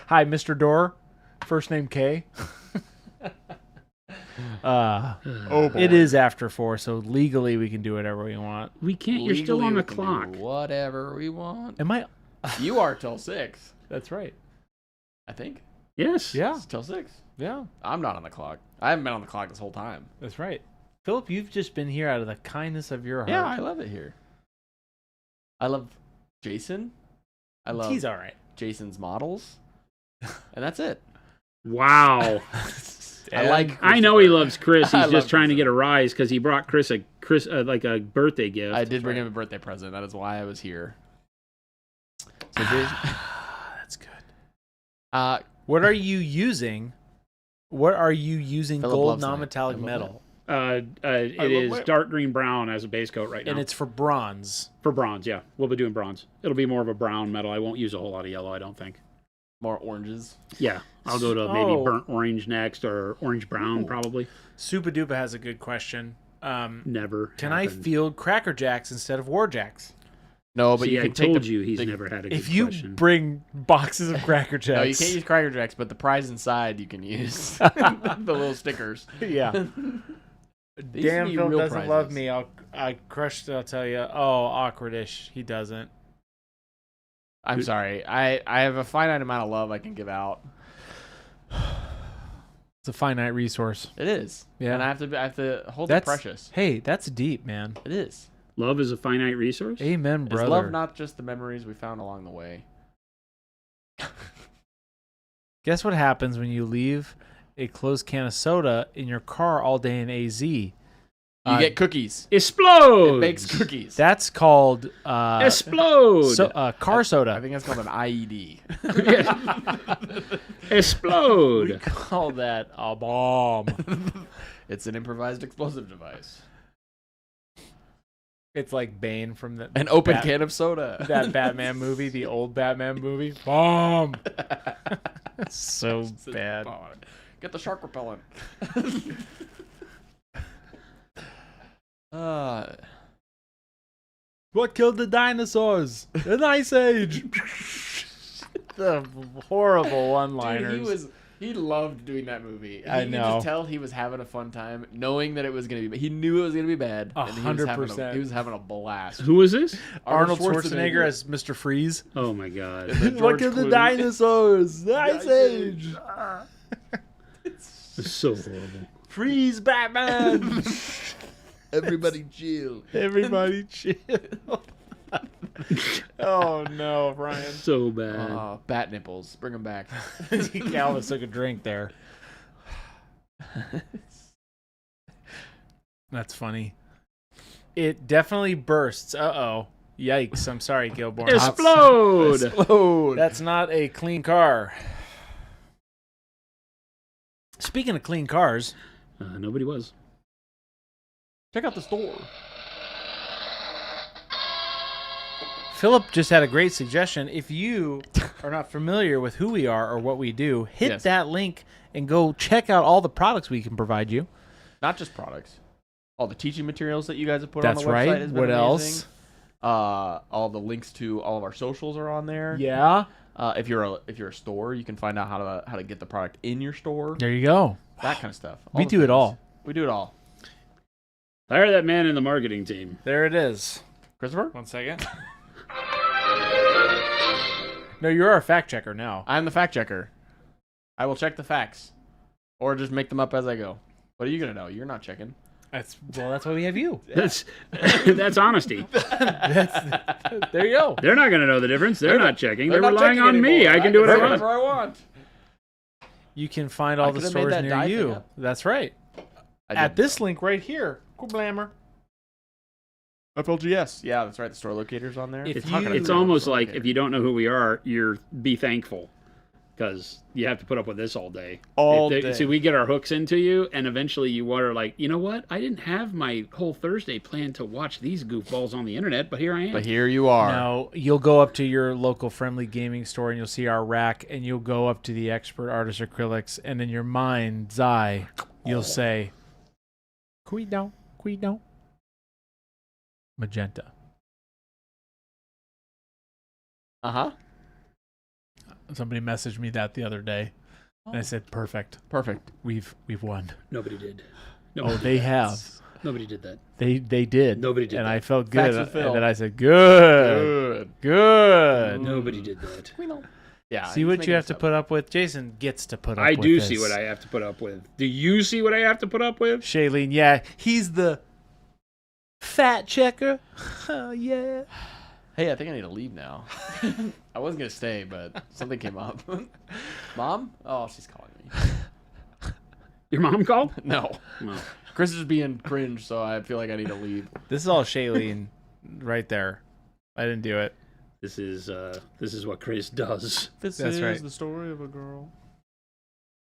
Hi, Mr. Door. First name K. Oh boy. It is after 4, so legally we can do whatever we want. We can't. You're still Legally, on we the can clock. do whatever we want. Am I? You are till 6, That's right. I think. Yes. Yeah. It's till 6. Yeah, I'm not on the clock. I haven't been on the clock this whole time. that's right. Philip, you've just been here out of the kindness of your heart. Yeah, I love it here. I love Jason. I love He's all right. Jason's models. And that's it. Wow. I like. I know he loves Chris. I He's love just trying to Christopher. get a rise because he brought Chris like a birthday gift. I did bring him a birthday present. That is why I was here. So Jason, That's good. uh, What are you using? What are you using? Philip Gold loves that. non-metallic I love metal, It love is it. dark green brown as a base coat right now. and it's for bronze. for bronze. Yeah, we'll be doing bronze. It'll be more of a brown metal. I won't use a whole lot of yellow. I don't think. more oranges. Yeah, I'll go to maybe Oh. burnt orange next or orange brown probably. Supa Dupa has a good question. Never. Can I happened. field Cracker Jacks instead of Warjacks? No, but See, you I can take told the, you he's the- never had a good If you question. bring boxes of Cracker Jacks, No, you can't use Cracker Jacks, but the prize inside you can use the little stickers. Yeah. These Damn, be Phil real doesn't love prizes. me. I crushed. I'll tell you. Oh, awkwardish. He doesn't. I'm sorry. I have a finite amount of love I can give out. It's a finite resource. It is. Yeah. And I have to hold That's it precious. Hey, that's deep, man. It is. Love is a finite resource. Amen, brother. Is love not just the memories we found along the way? Guess what happens when you leave a closed can of soda in your car all day in AZ? You get cookies. Explode. It makes cookies. That's called Explode. car I soda. think that's called an IED. Explode. We call that a bomb. It's an improvised explosive device. It's like Bane from the An open Bat- can of soda. that Batman movie, the old Batman movie. Bomb. So bad. Get the shark repellent. What killed the dinosaurs? An ice age. The horrible one-liners. Dude, he loved doing that movie. I You could know. just tell he was having a fun time, knowing that it was gonna be. He knew it was gonna be bad. and he was having 100%. He was having a blast. Who is this? Arnold Schwarzenegger as Mr. Freeze. Oh my god. George What killed the Clooney. dinosaurs? The ice age. It's so horrible. Freeze, Batman. Everybody chill. Everybody chill. Oh no, Ryan. So bad. Oh, bat nipples. Bring them back. Calvis took a drink there. That's funny. It definitely bursts. Uh-oh. Yikes. I'm sorry, Gilborn. Explode. Explode. That's not a clean car. Speaking of clean cars, Nobody was. Check out the store. Philip just had a great suggestion. If you are not familiar with who we are or what we do, hit Yes. that link and go check out all the products we can provide you. Not just products. All the teaching materials that you guys have put That's on the website. right. Has been What amazing. else? All the links to all of our socials are on there. Yeah. If you're a store, you can find out how to get the product in your store. There you go. That kind of stuff. We the do it things. all. We do it all. Hire that man in the marketing team. There it is. Christopher, 1 second. No, you're our fact checker now. I'm the fact checker. I will check the facts, or just make them up as I go. What are you gonna know? You're not checking. That's why we have you. That's that's honesty. There you go. They're not going to know the difference. They're not checking. They're not relying checking on me. anymore. I can do what I whatever want. I want. You can find all the could've made stores that near die thing you. up. That's right. At this link right here. Blammer. FLGS. Yeah, that's right. The store locator's on there. If It's, you- it's almost like if you don't know who we are, you're be thankful because you have to put up with this all day. All If they- day. See, we get our hooks into you, and eventually you are like, you know what? I didn't have my whole Thursday planned to watch these goofballs on the internet, but here I am. But here you are. Now, you'll go up to your local friendly gaming store and you'll see our rack, and you'll go up to the expert artist acrylics, and in your mind's eye, you'll say, Quido, magenta. Uh-huh. Somebody messaged me that the other day, and I said, perfect. Perfect. We've won. Nobody did. Oh, they have. Nobody did that. They did. Nobody did and that. I felt Facts good. with Phil. And then I said, good. Nobody did that. Yeah. See he's what making you have this to up. put up with? Jason gets to put up I with do this. see what I have to put up with. Do you see what I have to put up with? Shailene, yeah. He's the fat checker. Oh, yeah. Hey, I think I need to leave now. I wasn't going to stay, but something came up. Mom? Oh, she's calling me. Your mom called? No. Well, Chris is being cringe, so I feel like I need to leave. This is all Shailene right there. I didn't do it. this is what Chris does. This That's is right. the story of a girl.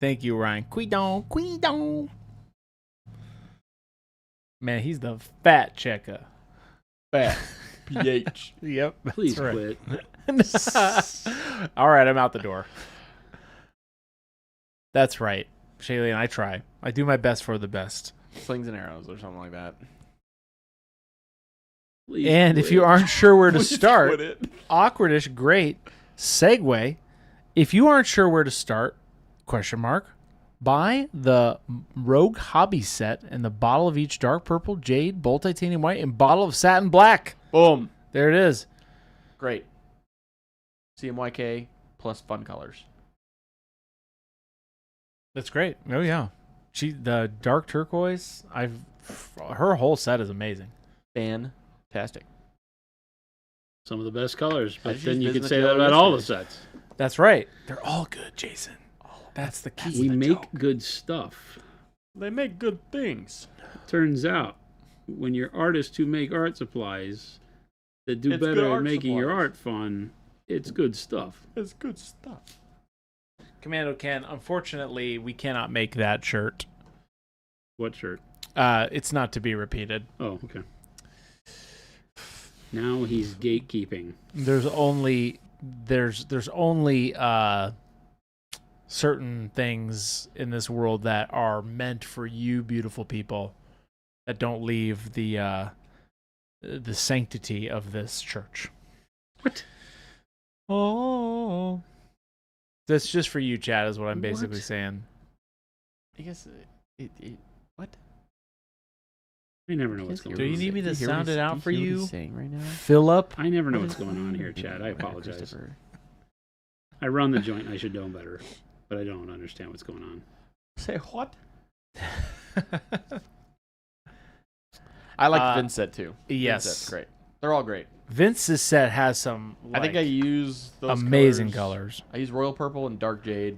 Thank you, Ryan. Quidon. Man, he's the fat checker. Fat. PH. Yep. Please that's right. quit. All right, I'm out the door. That's right. Shailene, I try. I do my best for the best. Slings and arrows or something like that. Please And if quit. you aren't sure where to Please start, quit it. awkwardish, great segue. If you aren't sure where to start, buy the Rogue Hobbies set and the bottle of each dark purple, jade, bold titanium white, and bottle of satin black. Boom. There it is. Great. CMYK plus fun colors. That's great. Oh yeah, the dark turquoise. Her whole set is amazing. Fantastic. Some of the best colors, but just then you visited could say the that other about all the yesterday. sets. That's right. They're all good, Jason. That's the key. We make good stuff. They make good things. Turns out, when you're artists who make art supplies that do It's good better at art making your supplies. art fun, it's good stuff. It's good stuff. Commando Ken. Unfortunately, we cannot make that shirt. What shirt? It's not to be repeated. Oh, okay. Now he's gatekeeping. There's only certain things in this world that are meant for you, beautiful people, that don't leave the sanctity of this church. What? Oh, that's just for you, Chad. Is what I'm basically What? saying. I guess what? I never know what's going Do you on. need me to hear sound what it he's- out do for hear what you? he's saying right now? Philip. I never know what's going on here, Chad. I apologize. Christopher. I run the joint. I should know better, but I don't understand what's going on. Say what? I like the Vince set too. Yes. Vince set's great. They're all great. Vince's set has some I think I use those amazing colors. I use royal purple and dark jade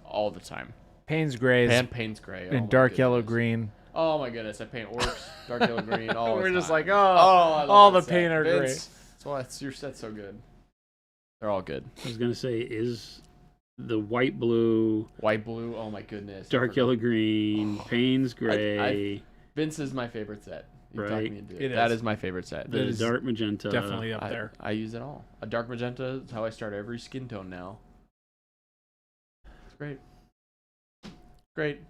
all the time. Payne's grays And Payne's gray. Oh my and dark yellow goodness. green. Oh my goodness, I paint orcs, dark yellow green. All We're the just time. like, I love all that the set. paint are Vince, great. That's why your set's so good. They're all good. I was going to say, is the white blue, White, blue. Oh my goodness. dark yellow green, Payne's gray, Vince is my favorite set. You talked Right. me into It it. That is. is my favorite set. the is dark magenta. Definitely up there. I use it all. A dark magenta is how I start every skin tone now. It's great. Great.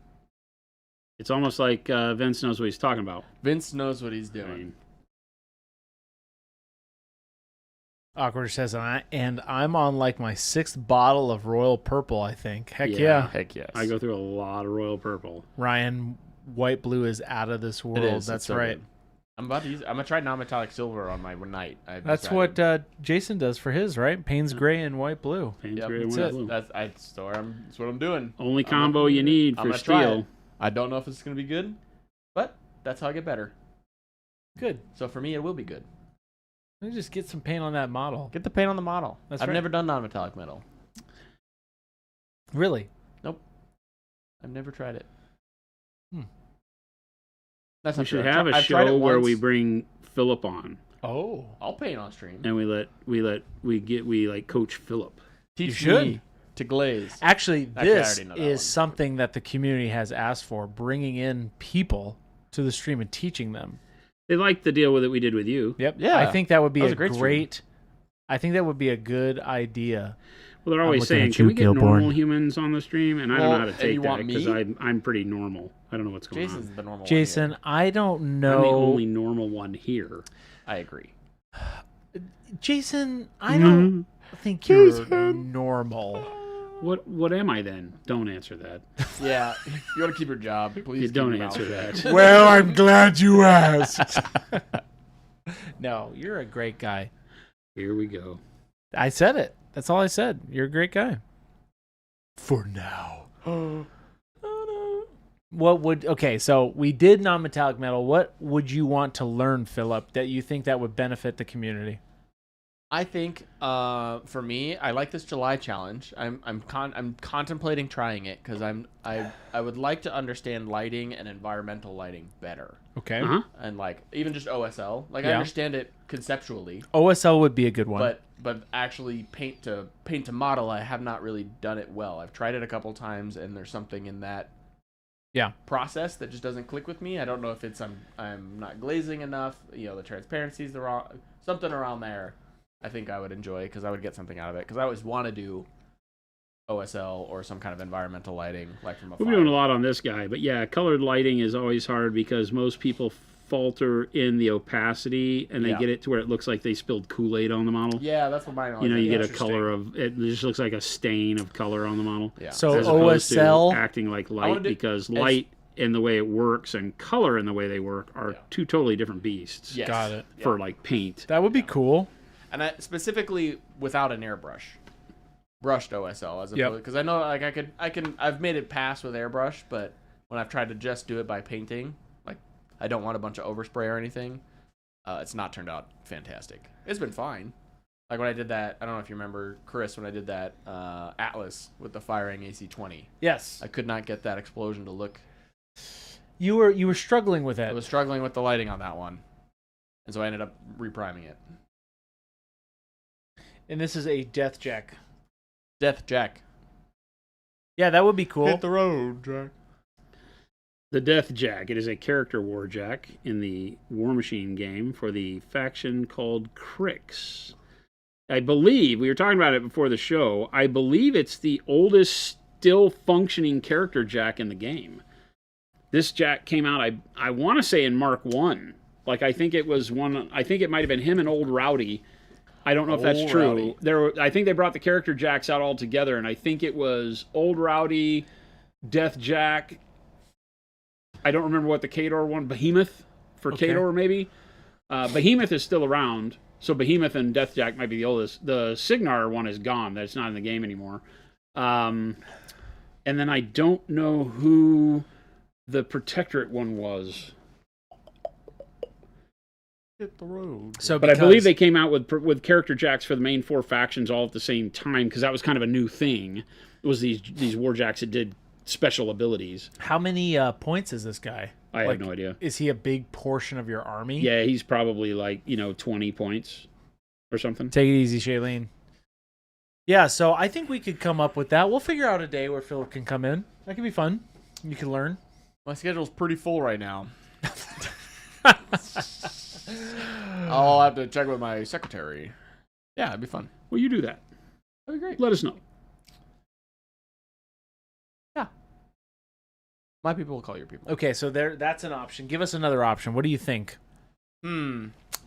It's almost like Vince knows what he's talking about. Vince knows what he's I doing. mean, Awkward says, and I'm on like my 6th bottle of royal purple, I think. Heck Yeah. yeah. Heck yes. I go through a lot of royal purple. Ryan, white blue is out of this world. It is. That's It's so right. good. I'm gonna try non-metallic silver on my night. That's what Jason does for his, right? Payne's gray and white blue. Payne's Yep, gray, that's white, it. blue. That's what I'm doing. Only combo you need I'm for gonna try steel. it. I don't know if it's gonna be good, but That's how I get better. Good. So for me, it will be good. Let me just get some paint on that model. Get the paint on the model. That's I've right. never done non-metallic metal. Really? I've never tried it. We That's not should true. have a I've tried it show where once. we bring Philip on, Oh. I'll paint on stream. and we like coach Philip. Teach should. me to glaze. Actually, Actually, I this already know that is one. something that the community has asked for, bringing in people to the stream and teaching them. They like the deal with it we did with you. Yep. Yeah. I think that would be That was a a great great, stream. I think that would be a good idea. Well, they're always looking saying, at "Can you, we get Gilborn." normal humans on the stream?" And I don't know Well, how to and take you that want because me? I'm pretty normal. I don't know what's going Jason's on. the normal Jason, one I don't I'm know. the only normal one here. here. I agree. Jason, I don't think you're normal. What am I then? Don't answer that. Yeah. You want to keep your job. Please You keep don't your mouth answer shut. that. Well, I'm glad you asked. No, you're a great guy. Here we go. I said it. That's all I said. You're a great guy. For now. Okay, so we did non-metallic metal. What would you want to learn, Philip, that you think that would benefit the community? I think for me, I like this July challenge. I'm contemplating trying it because I would like to understand lighting and environmental lighting better, Okay. Uh-huh. and like even just OSL. Like I Yeah. understand it conceptually, OSL would be a good one. but actually paint to model, I have not really done it well. I've tried it a couple times, and there's something in that process that just doesn't click with me. I don't know if it's I'm not glazing enough. The transparency's the wrong something around there. I think I would enjoy because I would get something out of it because I always want to do OSL or some kind of environmental lighting like from a We're doing a lot on this guy, but yeah, colored lighting is always hard because most people falter in the opacity and they Yeah. get it to where it looks like they spilled Kool-Aid on the model. Yeah, that's what mine always You know, you is. get a color of it just looks like a stain of color on the model. Yeah. So As opposed OSL, to acting like wanna light do- because light in the way it works and color in the way they work are two totally different beasts Yes. Got it. Yeah. for like paint. that would be cool. And I, specifically without an airbrush, brushed OSL as Yep. opposed because I know like I've made it pass with airbrush, but when I've tried to just do it by painting, like I don't want a bunch of overspray or anything. It's not turned out fantastic. It's been fine. Like when I did that, I don't know if you remember Chris when I did that Atlas with the firing AC-20. Yes. I could not get that explosion to look. You were struggling with I it. was struggling with the lighting on that one, and so I ended up repriming it. And this is a Death Jack. Death Jack. Yeah, that would be cool. Hit the road, Jack. The Death Jack. It is a character war jack in the War Machine game for the faction called Crix. I believe, we were talking about it before the show, I believe it's the oldest still functioning character jack in the game. This jack came out, I want to say in Mark 1. Like, I think it might have been him and Old Rowdy. I don't know if that's Old true. Rowdy. I think they brought the character jacks out all together, and I think it was Old Rowdy, Death Jack. I don't remember what the Kador one, Behemoth for Okay. Kador maybe. Behemoth is still around, so Behemoth and Death Jack might be the oldest. The Signar one is gone; that's not in the game anymore. And then I don't know who the Protectorate one was. Hit the road. So, But I believe they came out with character jacks for the main four factions all at the same time because that was kind of a new thing. It was these war jacks that did special abilities. How many points is this guy? I have no idea. Is he a big portion of your army? Yeah, he's probably like 20 points or something. Take it easy, Shailene. Yeah, so I think we could come up with that. We'll figure out a day where Philip can come in. That could be fun. You can learn. My schedule's pretty full right now. I'll have to check with my secretary. Yeah, it'd be fun. Well, you do that. That'd be great. Let us know. My people will call your people. Okay, so that's an option. Give us another option. What do you think?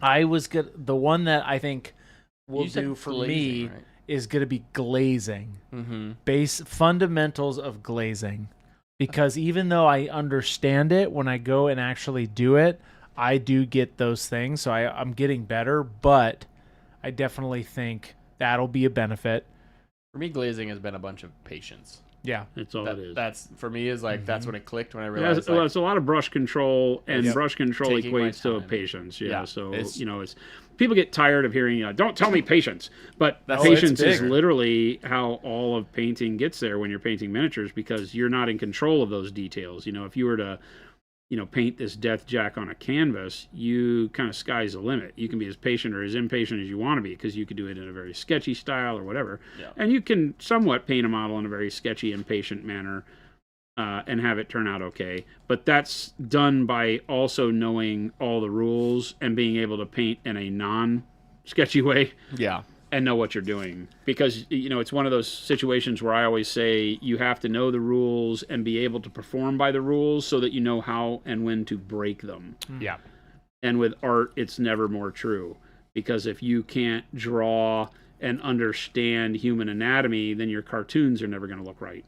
I was good. The one that I think will You said do for glazing, me right? is going to be glazing. Mm-hmm. Base fundamentals of glazing. Because even though I understand it, when I go and actually do it, I do get those things. So I'm getting better, but I definitely think that'll be a benefit. For me, glazing has been a bunch of patience. Yeah. That's all it is. That's for me is like that's when it clicked when I It realized. has, well, it's a lot of brush control, and It's brush control taking my equates to time. patience. Yeah, So it's- it's people get tired of hearing, "Don't tell me patience," but That's- patience it's is bigger. literally how all of painting gets there when you're painting miniatures, because you're not in control of those details. If you were to paint this Death Jack on a canvas, you kind of sky's the limit. You can be as patient or as impatient as you want to be, because you could do it in a very sketchy style or whatever. Yeah. And you can somewhat paint a model in a very sketchy, impatient manner and have it turn out okay. But that's done by also knowing all the rules and being able to paint in a non-sketchy way. Yeah. And know what you're doing, because it's one of those situations where I always say you have to know the rules and be able to perform by the rules so that you know how and when to break them. Yeah. And with art, it's never more true, because if you can't draw and understand human anatomy, then your cartoons are never going to look right.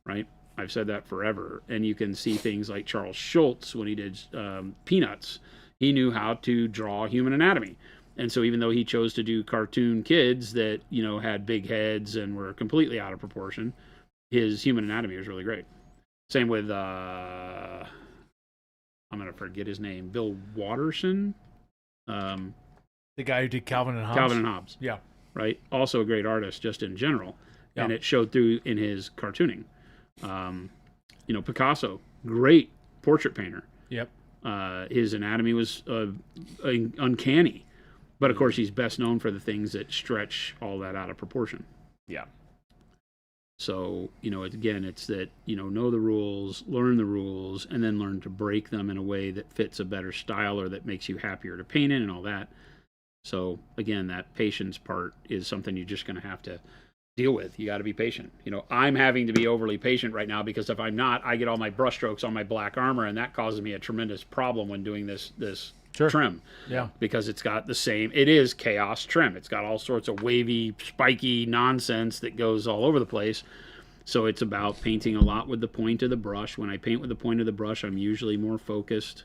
Right? I've said that forever. And you can see things like Charles Schultz when he did Peanuts. He knew how to draw human anatomy. And so even though he chose to do cartoon kids that, had big heads and were completely out of proportion, his human anatomy was really great. Same with, I'm going to forget his name, Bill Watterson. The guy who did Calvin and Hobbes. Calvin and Hobbes. Yeah. Right? Also a great artist just in general. Yeah. And it showed through in his cartooning. Picasso, great portrait painter. Yep. His anatomy was uncanny. But of course, he's best known for the things that stretch all that out of proportion. Yeah. So, it's that, know the rules, learn the rules, and then learn to break them in a way that fits a better style or that makes you happier to paint in and all that. So, again, that patience part is something you're just going to have to deal with. You got to be patient. I'm having to be overly patient right now, because if I'm not, I get all my brush strokes on my black armor, and that causes me a tremendous problem when doing this Sure. trim. Yeah. Because it is chaos trim. It's got all sorts of wavy, spiky nonsense that goes all over the place. So it's about painting a lot with the point of the brush. When I paint with the point of the brush, I'm usually more focused,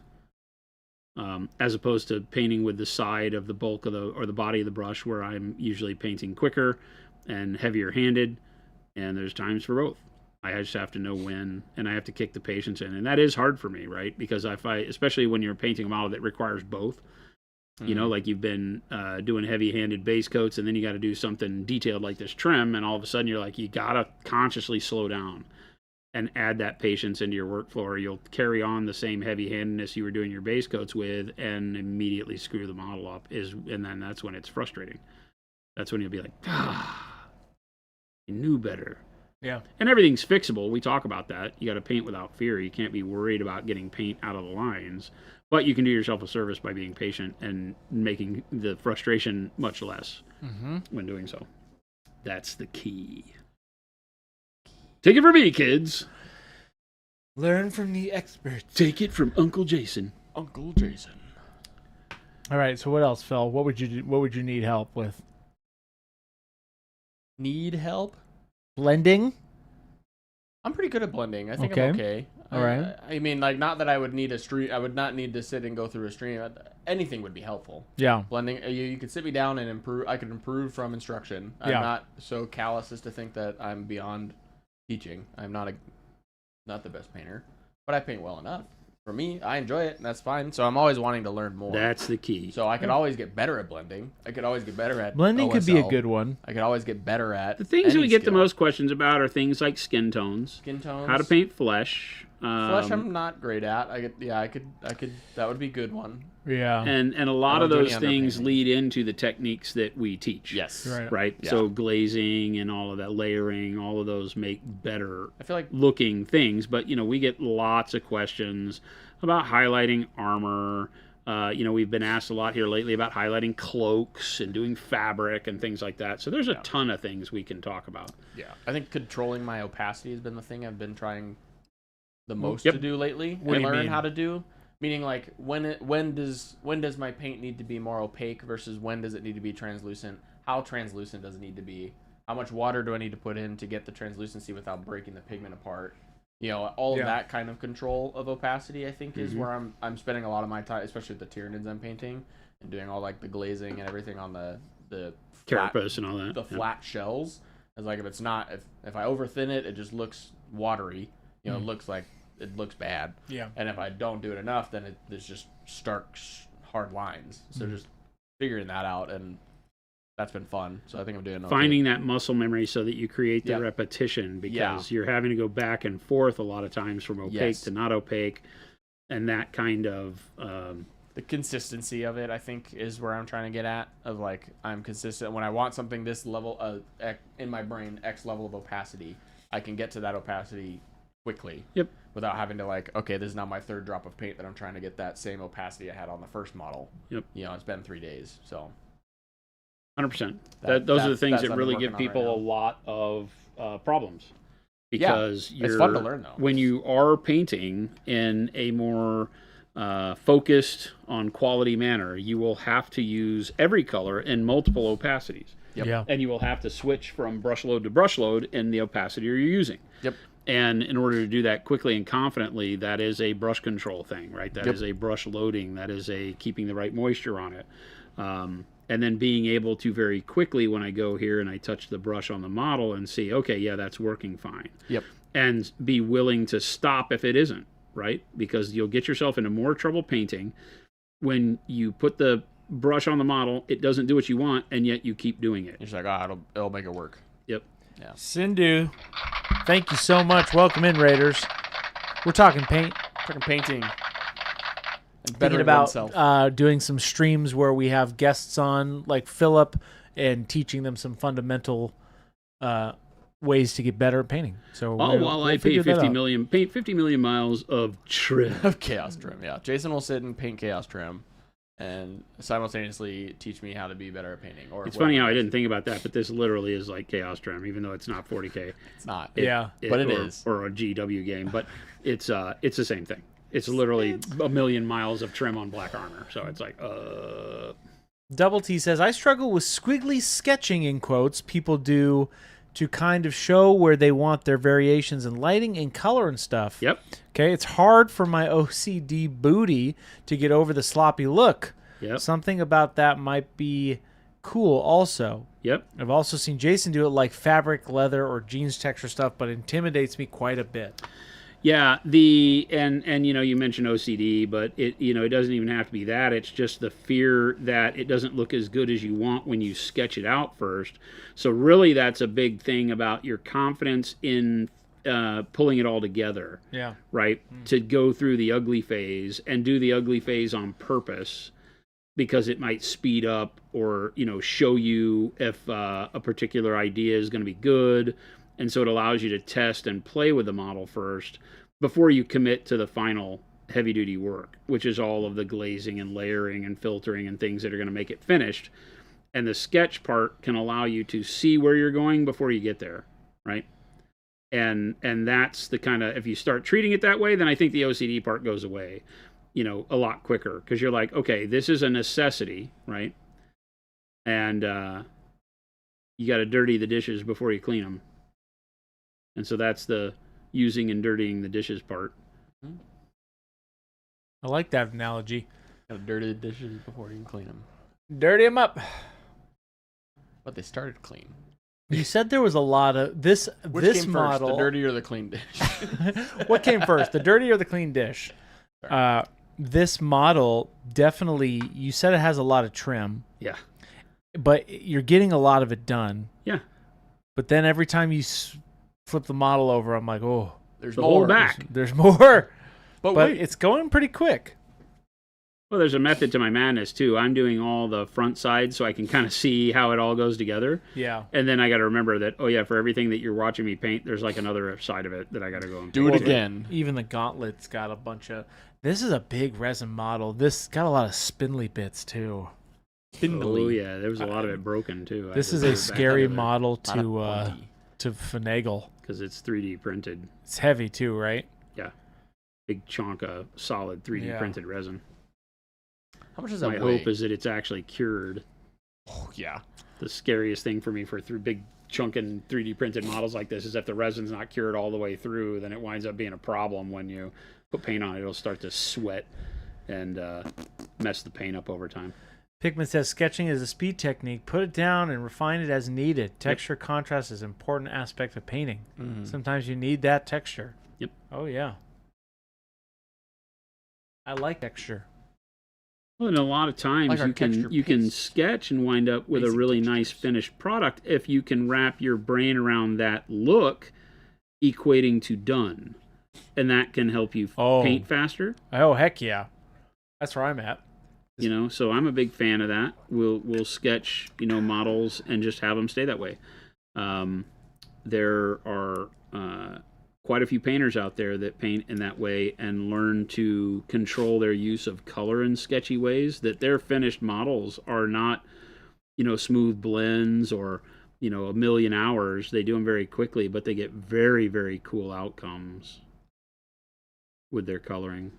as opposed to painting with the side of the bulk of the body of the brush, where I'm usually painting quicker and heavier handed. And there's times for both. I just have to know when, and I have to kick the patience in. And that is hard for me, right? Because especially when you're painting a model that requires both, like you've been doing heavy-handed base coats, and then you got to do something detailed like this trim, and all of a sudden you're like, you got to consciously slow down and add that patience into your workflow, or you'll carry on the same heavy-handedness you were doing your base coats with and immediately screw the model up. And then that's when it's frustrating. That's when you'll be like, you knew better. Yeah. And everything's fixable. We talk about that. You got to paint without fear. You can't be worried about getting paint out of the lines. But you can do yourself a service by being patient and making the frustration much less when doing so. That's the key. Take it from me, kids. Learn from the experts. Take it from Uncle Jason. Uncle Jason. All right. So what else, Phil? What would you need help with? Need help? Blending? I'm pretty good at blending. I think Okay. I'm okay. All right. I mean, like, not that I would need a stream. I would not need to sit and go through a stream. Anything would be helpful. Yeah. Blending. You could sit me down and improve. I could improve from instruction. I'm Yeah. not so callous as to think that I'm beyond teaching. I'm not the best painter, but I paint well enough. For me, I enjoy it, and that's fine. So I'm always wanting to learn more. That's the key. So I could always get better at blending. I could always get better at Blending could be a OSL. good one. I could always get better at The things any we get the skill. most questions about are things like skin tones, Skin tones. how to paint flesh. Flesh I'm not great at. I could that would be a good one. Yeah. And a lot I of don't do those any things underpainting. lead into the techniques that we teach. Yes. Right. Right? Yeah. So glazing and all of that, layering, all of those make better I feel like looking things. But, we get lots of questions about highlighting armor. We've been asked a lot here lately about highlighting cloaks and doing fabric and things like that. So there's a ton of things we can talk about. I think controlling my opacity has been the thing I've been trying the most Yep. to do lately. What do you learn mean? how to do. Meaning, like, when does my paint need to be more opaque versus when does it need to be translucent? How translucent does it need to be? How much water do I need to put in to get the translucency without breaking the pigment apart? All of that kind of control of opacity, I think, is where I'm spending a lot of my time, especially with the Tyranids I'm painting and doing all like the glazing and everything on the flat, Carapace and all that. the flat shells. It's like if it's not, if I over thin it, it just looks watery. You know, it looks bad. Yeah. And if I don't do it enough, then there's just stark, hard lines. So just figuring that out, and that's been fun. So I think I'm doing okay. Finding that muscle memory so that you create the repetition, because you're having to go back and forth a lot of times from opaque to not opaque, and that kind of the consistency of it, I think, is where I'm trying to get at. Of like, I'm consistent when I want something this level in my brain, X level of opacity, I can get to that opacity quickly. Yep. Without having to like, okay, this is not my third drop of paint that I'm trying to get that same opacity I had on the first model. Yep. You know, it's been 3 days, so. 100%. Those are the things that really give people right a lot of problems. Because it's fun to learn, though. When you are painting in a more focused on quality manner, you will have to use every color in multiple opacities. Yep. Yeah. And you will have to switch from brush load to brush load in the opacity you're using. Yep. And in order to do that quickly and confidently, that is a brush control thing, right? That is a brush loading. That is a keeping the right moisture on it. And then being able to very quickly, when I go here and I touch the brush on the model and see, okay, yeah, that's working fine. Yep. And be willing to stop if it isn't, right? Because you'll get yourself into more trouble painting when you put the brush on the model, it doesn't do what you want, and yet you keep doing it. You're just like, it'll make it work. Yep. Yeah. Sindhu, thank you so much. Welcome in, Raiders. We're talking paint. Talking painting. Thinking about doing some streams where we have guests on, like Philip, and teaching them some fundamental ways to get better at painting. So while I paint 50 million miles of trim. Of chaos trim, yeah. Jason will sit and paint chaos trim and simultaneously teach me how to be better at painting. It's funny how I didn't think about that, but this literally is like chaos trim, even though it's not 40K. It's not. But it is. Or a GW game, but it's the same thing. It's literally a million miles of trim on black armor. So it's like, Double T says, I struggle with squiggly sketching, in quotes, people do to kind of show where they want their variations in lighting and color and stuff. Yep. Okay, it's hard for my OCD booty to get over the sloppy look. Yep. Something about that might be cool also. Yep. I've also seen Jason do it like fabric, leather, or jeans texture stuff, but it intimidates me quite a bit. Yeah, and you mentioned OCD, but it doesn't even have to be that. It's just the fear that it doesn't look as good as you want when you sketch it out first. So really, that's a big thing about your confidence in pulling it all together. Yeah. Right? To go through the ugly phase and do the ugly phase on purpose, because it might speed up or show you if a particular idea is going to be good. And so it allows you to test and play with the model first before you commit to the final heavy-duty work, which is all of the glazing and layering and filtering and things that are going to make it finished. And the sketch part can allow you to see where you're going before you get there, right? And that's the kind of, if you start treating it that way, then I think the OCD part goes away, a lot quicker, because you're like, okay, this is a necessity, right? And you got to dirty the dishes before you clean them. And so that's the using and dirtying the dishes part. I like that analogy. Gotta dirty the dishes before you can clean them. Dirty them up. But they started clean. You said there was a lot of this. Which this came model. first, the dirty or the clean dish? What came first, the dirty or the clean dish? This model definitely. You said it has a lot of trim. Yeah. But you're getting a lot of it done. Yeah. But then every time you flip the model over, I'm like, oh, There's So more. hold back. there's more. But But wait. it's going pretty quick. Well, there's a method to my madness, too. I'm doing all the front sides so I can kind of see how it all goes together. Yeah. And then I got to remember that, for everything that you're watching me paint, there's like another side of it that I got to go and Do it paint. again. Even the gauntlet's got a bunch of. This is a big resin model. This got a lot of spindly bits too. Oh, yeah. There was a lot of it broken, too. This is a scary model to finagle. Because it's 3D printed. It's heavy too, right? Yeah. Big chunk of solid 3D printed resin. How much does that My weigh? hope is that it's actually cured. Oh, yeah. The scariest thing for me for big chunking 3D printed models like this is if the resin's not cured all the way through, then it winds up being a problem when you put paint on it. It'll start to sweat and mess the paint up over time. Pikmin says sketching is a speed technique. Put it down and refine it as needed. Texture contrast is an important aspect of painting. Mhm. Sometimes you need that texture. Yep. Oh, yeah. I like texture. Well, and a lot of times Like our you can texture you can paste. sketch and wind up with a Basic really nice textures. finished product if you can wrap your brain around that look equating to done. And that can help you Oh. paint faster. Oh, heck yeah. That's where I'm at. So I'm a big fan of that. We'll sketch, models and just have them stay that way. There are quite a few painters out there that paint in that way and learn to control their use of color in sketchy ways, that their finished models are not, smooth blends or, a million hours. They do them very quickly, but they get very, very cool outcomes with their coloring.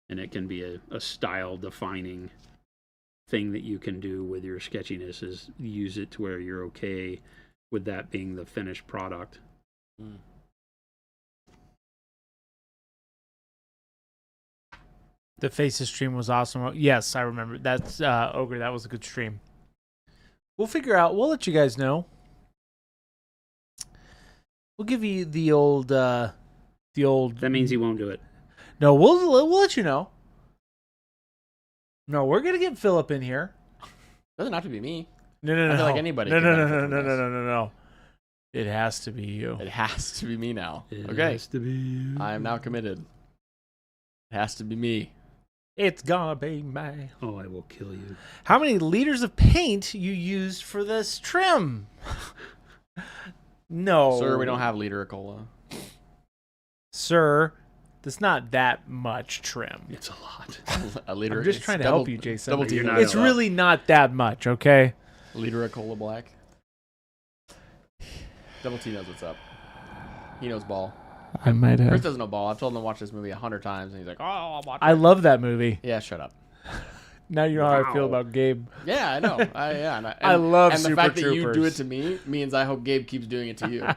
And it can be a style defining thing that you can do with your sketchiness, is use it to where you're okay with that being the finished product. The Faces stream was awesome. Yes, I remember. That's Ogre. That was a good stream. We'll figure out. We'll let you guys know. We'll give you the old. That means he won't do it. No, we'll let you know. No, we're gonna get Philip in here. Doesn't have to be me. No. I feel like anybody No, can no, no, benefit no, from no, this. no, no, no. It has to be you. It has to be me now. It Okay. has to be you. I am now committed. It has to be me. It's gonna be me. Oh, I will kill you. How many liters of paint you used for this trim? No, Sir, we don't have liter of cola. Sir, that's not that much trim. It's a lot. A liter. I'm just it's trying to double- help you, Jason. Double You're T. not It's allowed. really not that much, okay? Liter of cola black. Double T knows what's up. He knows ball. I might Chris have. doesn't know ball. I've told him to watch this movie 100 times, and he's like, "Oh, I'll watch it." I love that movie. Yeah, shut up. Now you know how I feel Wow. about Gabe. Yeah, I know. I love and the Super fact that you do Troopers. it to me means I hope Gabe keeps doing it to you.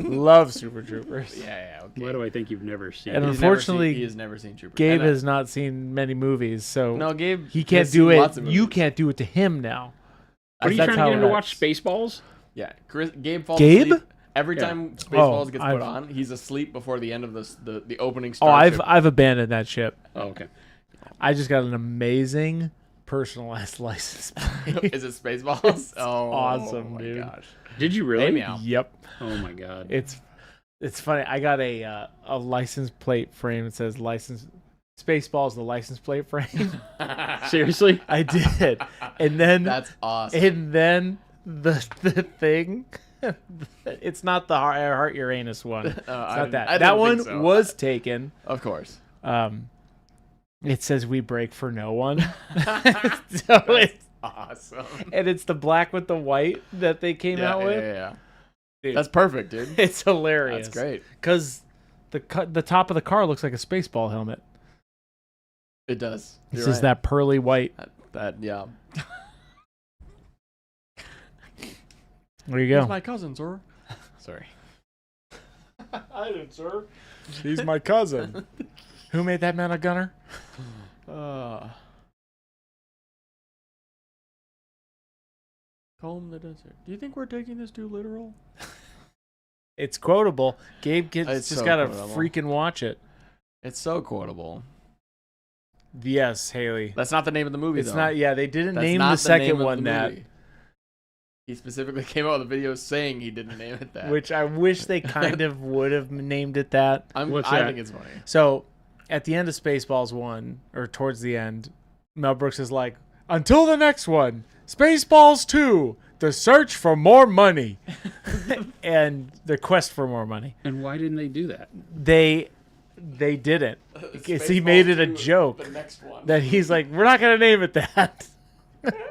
Love Super Troopers. Yeah, okay. Why do I think you've never seen And it? unfortunately, he has never seen Troopers. Gabe And, has not seen many movies, so no, Gabe. he can't has do seen it. lots of You movies. can't do it to him now. What are you That's trying to how get him to it watch Spaceballs? Yeah, Gabe falls Gabe? asleep. Every Yeah. time Spaceballs gets put I've- on, he's asleep before the end of the opening Oh, starship. I've abandoned that ship. Oh, okay. I just got an amazing personalized license plate. Is it Spaceballs? Oh, awesome, my dude. gosh. Did you Hey, really? meow. Yep. Oh my god. It's funny. I got a license plate frame that says license Spaceballs, the license plate frame. Seriously? I did. And then That's awesome. the thing it's not the Heart Uranus one. It's not that. That one was taken. Of course. It says we break for no one. So it's Awesome. and it's the black with the white that they came out with. Yeah. Dude, That's perfect, dude. it's hilarious. That's great. Because the top of the car looks like a Spaceball helmet. It does. It's You're just right. that pearly white. Yeah. There you He's go. my cousin, sir. Sorry. I did, sir. He's my cousin. Who made that man a gunner? Comb the desert. Do you think we're taking this too literal? It's quotable. Gabe It's just so gotta quotable. freaking watch it. It's so quotable. Yes, Haley. That's not the name of the movie, It's though. not. Yeah, they didn't That's name not the second name of one the that. movie. He specifically came out with a video saying he didn't name it that. Which I wish they kind of would have named it that. I What's that? think it's funny. So, at the end of Spaceballs 1, or towards the end, Mel Brooks is like, until the next one, Spaceballs 2, the search for more money. And the quest for more money. And why didn't they do that? They didn't. Because he made it a joke The next one. that he's like, we're not going to name it that.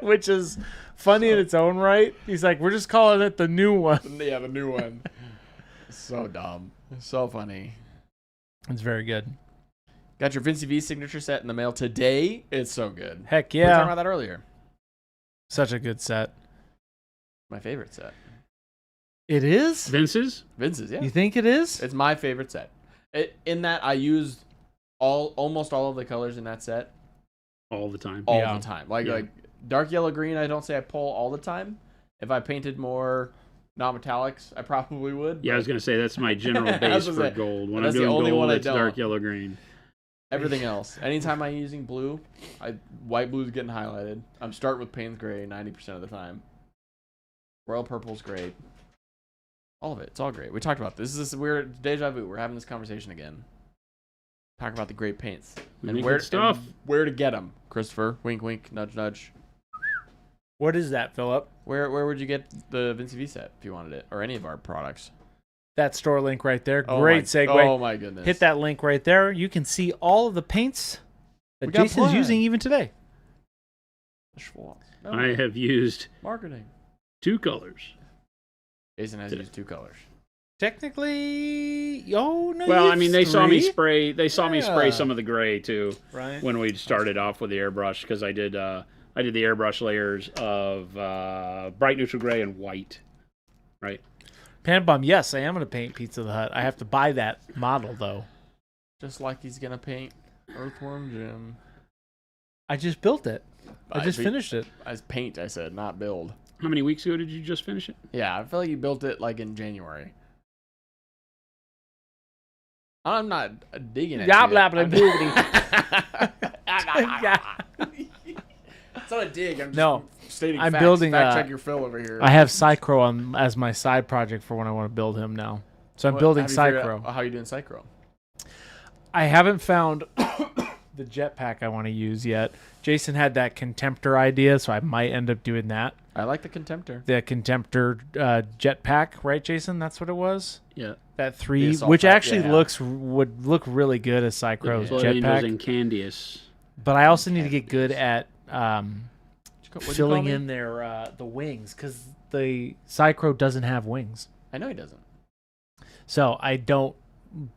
Which is funny in its own right. He's like, we're just calling it the new one. Yeah, the new one. So dumb. So funny. It's very good. Got your Vinci V signature set in the mail today. It's so good. Heck We were talking yeah. about that earlier. Such a good set. My favorite set. It is? Vince's? Vince's, yeah. You think it is? It's my favorite set. In that I used almost all of the colors in that set All the time. all Yeah. the time. Like Yeah. like dark yellow green, I don't say I pull all the time. If I painted more not metallics, I probably would. Yeah, I was but going to say that's my general I base was for gonna say, gold. When I'm that's the doing only gold, one I it's don't. dark yellow green. everything else. Anytime I'm using blue, white blue's getting highlighted. I'm starting with Payne's gray 90% of the time. Royal purple's great. All of it. It's all great. We talked about this. We're deja vu. We're having this conversation again. Talk about the great paints We and make where good stuff. and where to get them. Christopher, wink, wink, nudge, nudge. What is that, Philip? Where would you get the Vince V set if you wanted it, or any of our products? That store link right there. Oh Great my- segue. Oh my goodness! Hit that link right there. You can see all of the paints that We got Jason's planned. using even today. No, I have used marketing. 2 colors. Jason has used 2 colors. Technically, oh no. Well, I mean, they saw me three. spray. They saw me spray Yeah. some of the gray too Right. when we started off with the airbrush because I did the airbrush layers of bright neutral gray and white. Right. Pan Bum, yes, I am going to paint Pizza the Hut. I have to buy that model, though. Just like he's gonna paint Earthworm Jim. I just built it. I just be- finished it. As paint, I said, not build. How many weeks ago did you just finish it? Yeah, I feel like you built it like in January. I'm not digging at Blah, you. blah, blah, I'm- Yeah. It's not a dig. I'm just No, stating I'm facts. building Fact a- check your fill over here. I have Psychro on as my side project for when I want to build him now. So I'm building Have you figured Psychro. out how you doing Psychro? I haven't found the jetpack I want to use yet. Jason had that Contemptor idea, so I might end up doing that. I like the Contemptor. The Contemptor jetpack, right, Jason? That's what it was. Yeah. That 3, assault which pack, actually yeah. would look really good as Psychro's Flamingos jetpack. and Candius. But I also need to get good at What'd you call filling me? in their the wings, because the Psychro doesn't have wings. I know he doesn't. So I don't.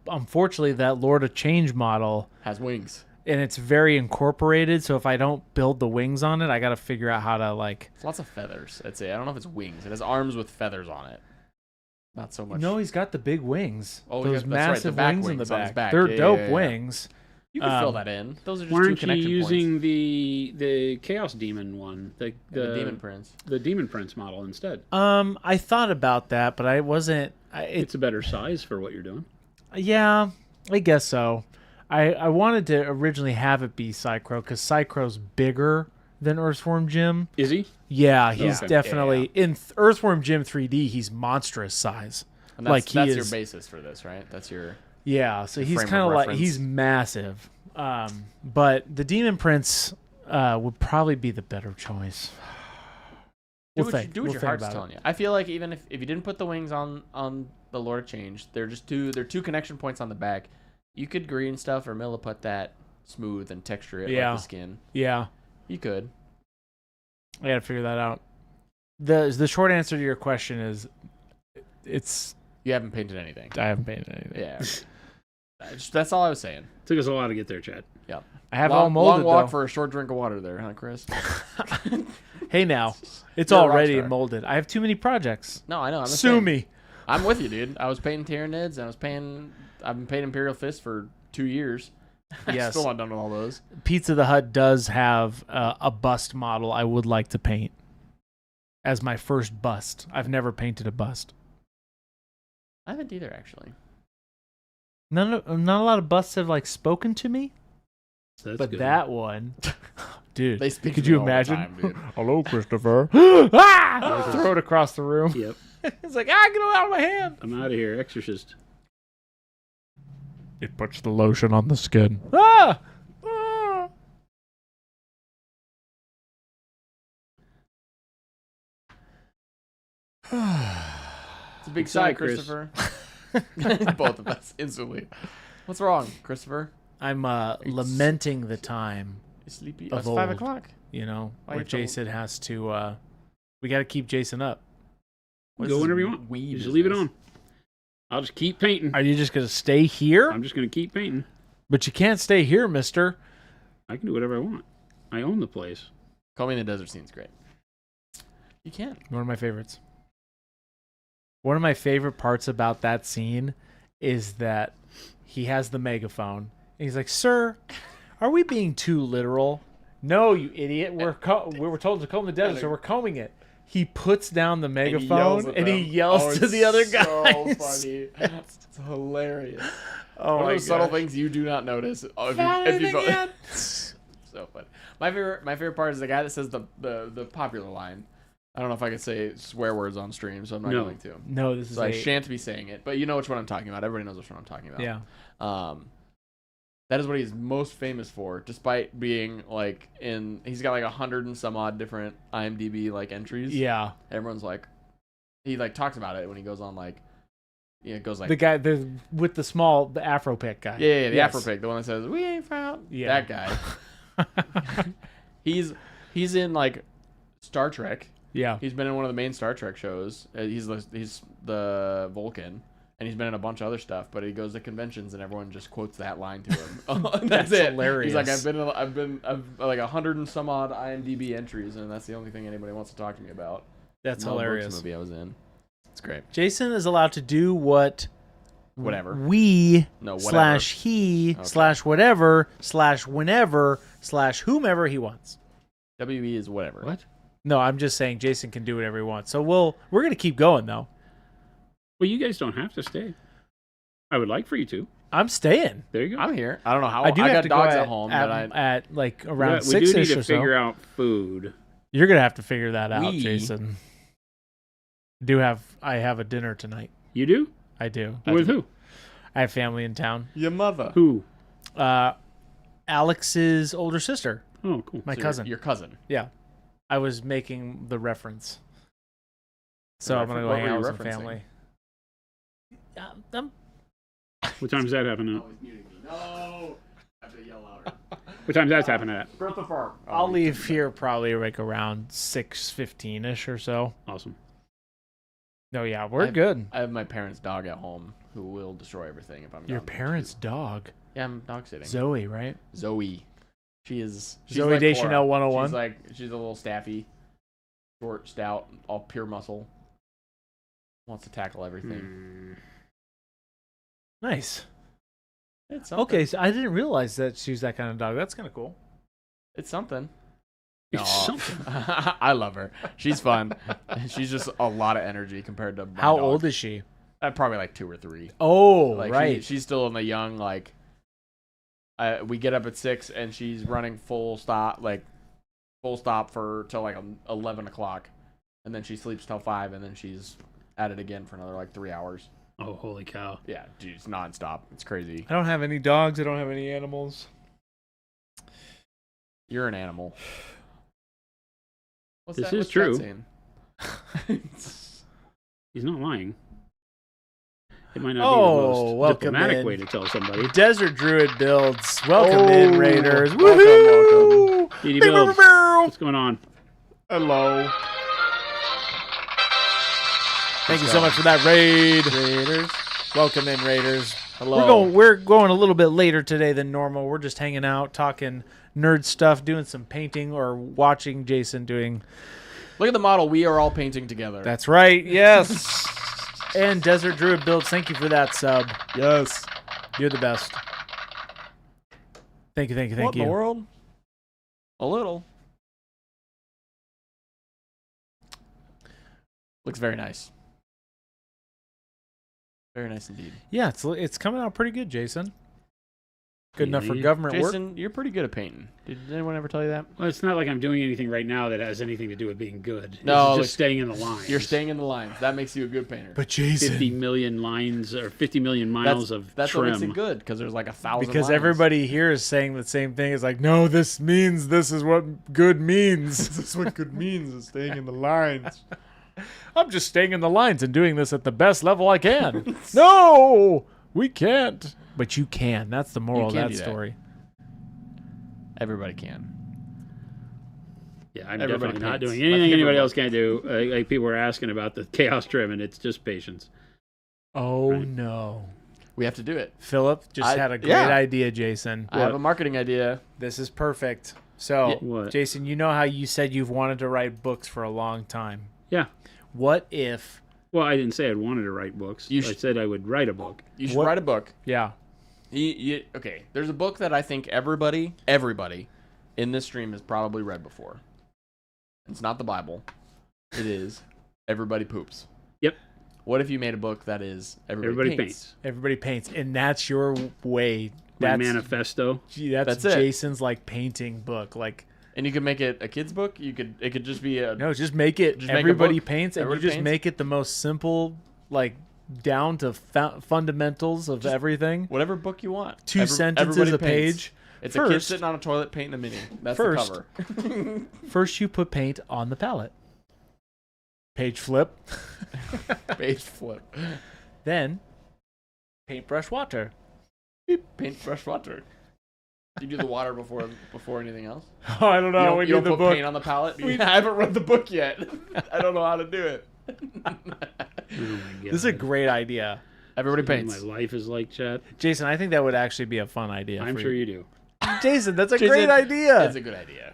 Unfortunately, that Lord of Change model, Has wings. and it's very incorporated. So if I don't build the wings on it, I got to figure out how to like. It's lots of feathers. I'd say. I don't know if it's wings. It has arms with feathers on it. Not so much. No, he's got the big wings. Oh, those that's right, the massive back wings in the wings on his back. back. They're Yeah, dope yeah, yeah. wings. You can fill um, that in. Those are just Why 2 aren't you connection using points. the Chaos Demon one? The Demon Prince. The Demon Prince model instead. I thought about that, but I wasn't. It's a better size for what you're doing. Yeah, I guess so. I wanted to originally have it be Psychro because Psychro's bigger than Earthworm Jim. Is he? Yeah, he's Okay. definitely in Earthworm Jim 3D. He's monstrous size. And that's, Like, he that's is- your basis for this, right? That's your. Yeah, so Your he's frame of kind of like reference. he's massive. But the Demon Prince would probably be the better choice. Do We'll what, think. do what We'll your think heart's about it. telling you. I feel like even if you didn't put the wings on the Lord of Change, they're two connection points on the back. You could green stuff or milliput that smooth and texture it Yeah. like the skin. Yeah, You could. I gotta figure that out. The short answer to your question is, it's You haven't painted anything. I haven't painted anything. Yeah. That's all I was saying. Took us a while to get there, Chad. I have long, all molded long walk though. for a short drink of water there, huh, Chris? Hey now, it's You're a all rock ready star. and molded. I have too many projects. No, I know. Sue me. I'm with you, dude. I was painting Tyranids, and I've been painting Imperial Fist for 2 years. Yes. Still not done with all those. Pizza the Hut does have a bust model I would like to paint as my first bust. I've never painted a bust. I haven't either, actually. Not a lot of busts have like spoken to me, So that's but good. that one, dude. They speak Could to me you all the imagine? time, dude. Hello, Christopher. ah! Throw it across the room. Yep. It's like, get it out of my hand. I'm out of here. Exorcist. It puts the lotion on the skin. Ah! Ah! It's a big Excited, sigh, Chris. Christopher. Both of us instantly. What's wrong, Christopher? I'm lamenting the time, You sleepy? Of It's 5 old. o'clock. you know, Why where you feel- Jason has to. We got to keep Jason up. What Go is whenever this you want. weed You just business? leave it on. I'll just keep painting. Are you just gonna stay here? I'm just going to keep painting. But you can't stay here, Mister. I can do whatever I want. I own the place. Call Me in the Desert scene's great. You can. One of my favorites. One of my favorite parts about that scene is that he has the megaphone. And he's like, "Sir, are we being too literal?" "No, you idiot. We were told to comb the desert, so we're combing it." He puts down the megaphone and he yells to the other guy. So funny. It's hilarious. Oh, One my of those subtle gosh. things you do not notice. So funny. My favorite part is the guy that says the popular line. I don't know if I could say swear words on stream, so I'm not going to. No, this is So I shan't be saying it, but you know which one I'm talking about. Everybody knows which one I'm talking about. Yeah. That is what he's most famous for, despite being like he's got like 100 and some odd different IMDb like entries. Yeah. Everyone's like, he like talks about it when he goes on like, it goes like The guy with the Afro pick guy. the Yes. Afro pick, the one that says we ain't found. Yeah. That guy. he's in like Star Trek. Yeah. He's been in one of the main Star Trek shows. He's the Vulcan, and he's been in a bunch of other stuff. But he goes to conventions, and everyone just quotes that line to him. That's it. hilarious. He's like, I've like 100 and some odd IMDb entries, and that's the only thing anybody wants to talk to me about. That's Mel Brooks hilarious. movie I was in. It's great. Jason is allowed to do what Whatever. we No, whatever. / he Okay. / whatever / whenever / whomever he wants. WE is whatever. What? No, I'm just saying Jason can do whatever he wants. So we're gonna keep going though. Well, you guys don't have to stay. I would like for you to. I'm staying. There you go. I'm here. I don't know how. I do have got to dogs go at home, at, but at like around we do 6ish need to or figure so. out food. You're gonna have to figure that out, We- Jason. I have a dinner tonight. You do? I do. With who? I have family in town. your mother. Who? Alex's older sister, Oh, cool. my So cousin. Your cousin. Yeah, I was making the reference. So The I'm gonna go what hang were out you with some referencing? family. What time's that happening at? He's muting me. No. I have to yell louder. What time's that's happening at? I'll leave here probably like around 6:15ish or so. Awesome. No, yeah, we're I've- good. I have my parents' dog at home who will destroy everything if I'm Your gone. parents' dog, Yeah, I'm dog sitting. Zoe, right? Zoe. She's Zoe like Deschanel Cora. 101? She's a little staffy, short, stout, all pure muscle. Wants to tackle everything. Hmm. Nice. It's something. Okay, so I didn't realize that she was that kind of dog. That's kind of cool. It's something. It's No. something. I love her. She's fun. She's just a lot of energy compared to my How dog. old is she? Probably like 2 or 3. Oh, Like right. she's still in the young like. We get up at 6 and she's running full stop for till like 11 o'clock, and then she sleeps till 5, and then she's at it again for another like 3 hours. Oh, holy cow. Yeah, dude, it's nonstop. It's crazy. I don't have any dogs. I don't have any animals. You're an animal. What's This that, is what's true. That saying? He's not lying. It might not Oh, be the most welcome diplomatic in. way to tell somebody. Desert Druid builds. Welcome in, Oh, Raiders. welcome, Woohoo! DD Builds. What's going on? Hello. Thank you so much for that raid. Raiders. Welcome in, Raiders. Hello. We're going a little bit later today than normal. We're just hanging out, talking nerd stuff, doing some painting, or watching Jason doing. Look at the model. We are all painting together. That's right. Yes. And Desert Druid builds. Thank you for that sub. yes. You're the best. Thank you. Thank you. Thank What in you. the world? A little. Looks very nice. Very nice indeed. Yeah, it's coming out pretty good, Jason. Good enough for Easy. government work. Jason, you're pretty good at painting. Did anyone ever tell you that? Well, it's not like I'm doing anything right now that has anything to do with being good. No, It's like, just staying in the lines. You're staying in the lines. That makes you a good painter. But Jason, 50 million lines or 50 million miles of that's trim. what makes it good, because there's like 1,000 because lines. everybody here is saying the same thing. It's like, no, this means this is what good means. This is what good means, is staying in the lines. I'm just staying in the lines and doing this at the best level I can. No, we can't. But you can. That's the moral of can that do that. story. Everybody can. Yeah, I'm Everybody definitely not paints. doing My anything favorite anybody one. else can't do. Like people were asking about the chaos trim, and it's just patience. Oh, Right. no. We have to do it. Philip just had a great yeah. idea, Jason. I have a marketing idea. This is perfect. So, Yeah. What? Jason, you know how you said you've wanted to write books for a long time. Yeah. What if Well, I didn't say I'd wanted to write books. I said I would write a book. You should write a book. Yeah. Okay, there's a book that I think everybody in this stream has probably read before. It's not the Bible. It is Everybody Poops. Yep. What if you made a book that is Everybody Paints? Everybody paints, and that's your way. My That's manifesto. That's it. Jason's like painting book. Like, and you could make it a kid's book. It could just be a just make it. Just make a Everybody book. paints, and Everybody you just paints. make it the most simple, like down to fundamentals of everything. whatever book you want. Two sentences Everybody a Paints. page. It's a kid sitting on a toilet painting a mini. That's First. the cover. First, you put paint on the palette. Page flip. Page flip. Then, paintbrush water. Paintbrush water. Do you do the water before anything else? Oh, I don't know. You don't put paint on the palette? I haven't read the book yet. I don't know how to do it. Oh my God. This is a great idea. Everybody paints. My life is like chat. Jason, I think that would actually be a fun idea. I'm for sure you do. Jason, that's a Jason, great idea. It's a good idea.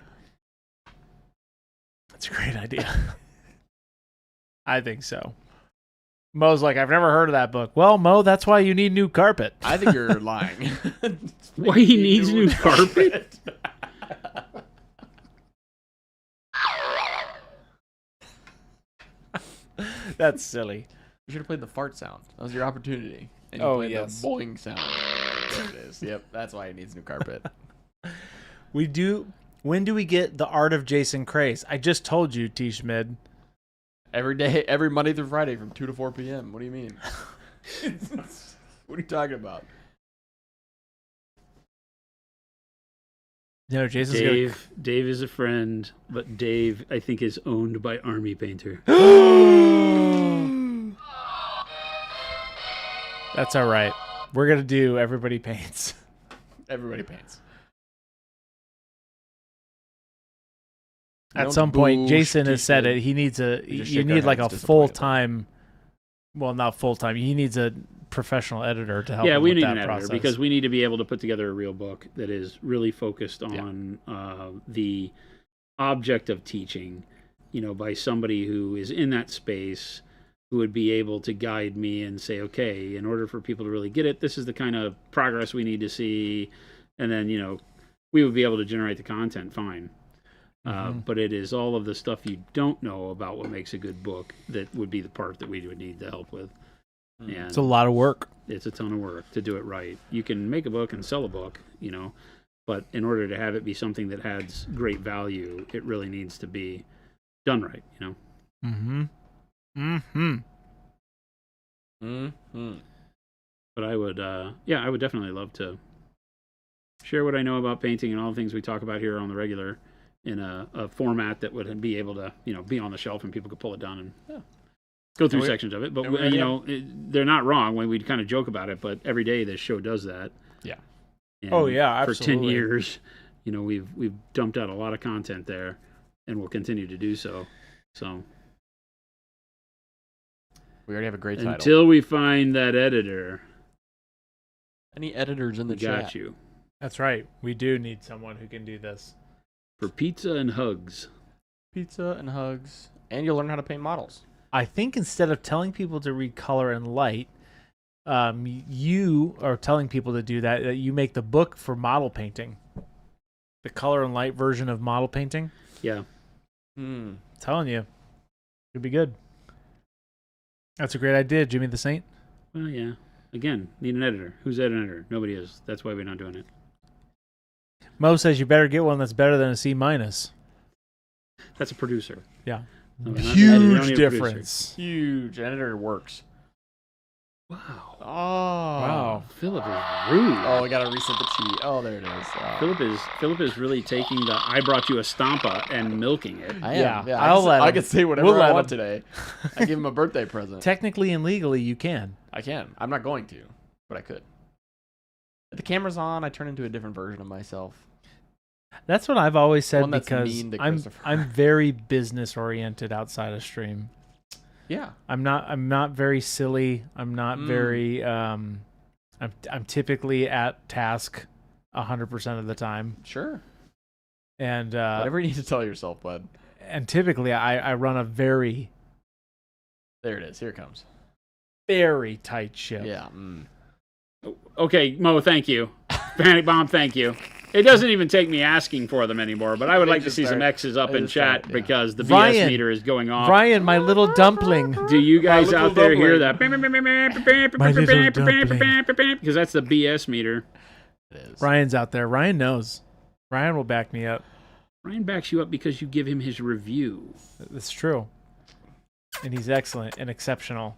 That's a great idea. I think so. Mo's like, I've never heard of that book. Well, Mo, that's why you need new carpet. I think you're lying. Why he needs new carpet? That's silly. You should have played the fart sound. That was your opportunity. And you Oh, played yes. the boing sound. There it is. Yep, that's why he needs new carpet. We do. When do we get the art of Jason Craze? I just told you, T. Schmid. Every day, every Monday through Friday from 2 to 4 p.m. What do you mean? What are you talking about? No, Jason's gonna... Dave is a friend, but Dave, I think, is owned by Army Painter. That's all right. We're gonna do Everybody Paints. Everybody paints. At some point, Jason has T-shirt. said it. He needs a. We just You shake our need like a heads disappointed. full-time. Well, not full-time. He needs a professional editor to help. Yeah, him we with need that an editor process. because we need to be able to put together a real book that is really focused on the object of teaching, by somebody who is in that space, who would be able to guide me and say, okay, in order for people to really get it, this is the kind of progress we need to see. And then, we would be able to generate the content fine. But it is all of the stuff you don't know about what makes a good book that would be the part that we would need the help with. And It's a lot of work. it's a ton of work to do it right. You can make a book and sell a book, but in order to have it be something that has great value, it really needs to be done right, Mm-hmm. Mm-hmm. Mm-hmm. But I would definitely love to share what I know about painting and all the things we talk about here on the regular in a format that would be able to, be on the shelf and people could pull it down and go through sections of it. But, they're not wrong when we kind of joke about it, but every day this show does that. Yeah. And Oh, yeah, For 10 absolutely. years, we've dumped out a lot of content there and we'll continue to do so. So We already have a great title. until we find that editor, Any editors in the we chat? got you. That's right. We do need someone who can do this. For pizza and hugs. Pizza and hugs. And you'll learn how to paint models. I think instead of telling people to read color and light, you are telling people to do that you make the book for model painting. The color and light version of model painting. Yeah. I'm telling you. It'd be good. That's a great idea, Jimmy the Saint. Well, yeah. Again, need an editor. Who's that editor? Nobody is. That's why we're not doing it. Mo says you better get one that's better than a C minus. That's a producer. Yeah. No, we're not- we don't need Huge a difference. Huge. Editor works. Wow. Oh. Wow. Philip is rude. Oh, I gotta reset the cheat. Oh, there it is. Philip is really taking the I brought you a Stampa and milking it. I am. Yeah, I I'll can, let I him. can say whatever We'll I let want him. today. I give him a birthday present. Technically and legally, you can. I can. I'm not going to, but I could. If the camera's on, I turn into a different version of myself. That's what I've always said One that's because mean to I'm Christopher. very business oriented outside of stream. Yeah. I'm not very silly. I'm not very I'm typically at task 100% of the time. Sure. And Whatever you need to tell yourself, bud. and typically I run a very There it is. Here it comes. Very tight ship. Yeah. Okay, Mo, thank you. Panic Bomb, thank you. It doesn't even take me asking for them anymore, but I would like to see some X's up in chat because the BS Ryan. meter is going off. Ryan, my little dumpling. Do you guys little out there hear dumpling. that? My little dumpling. Because that's the BS meter. It is. Ryan's out there. Ryan knows. Ryan will back me up. Ryan backs you up because you give him his review. That's true. And he's excellent and exceptional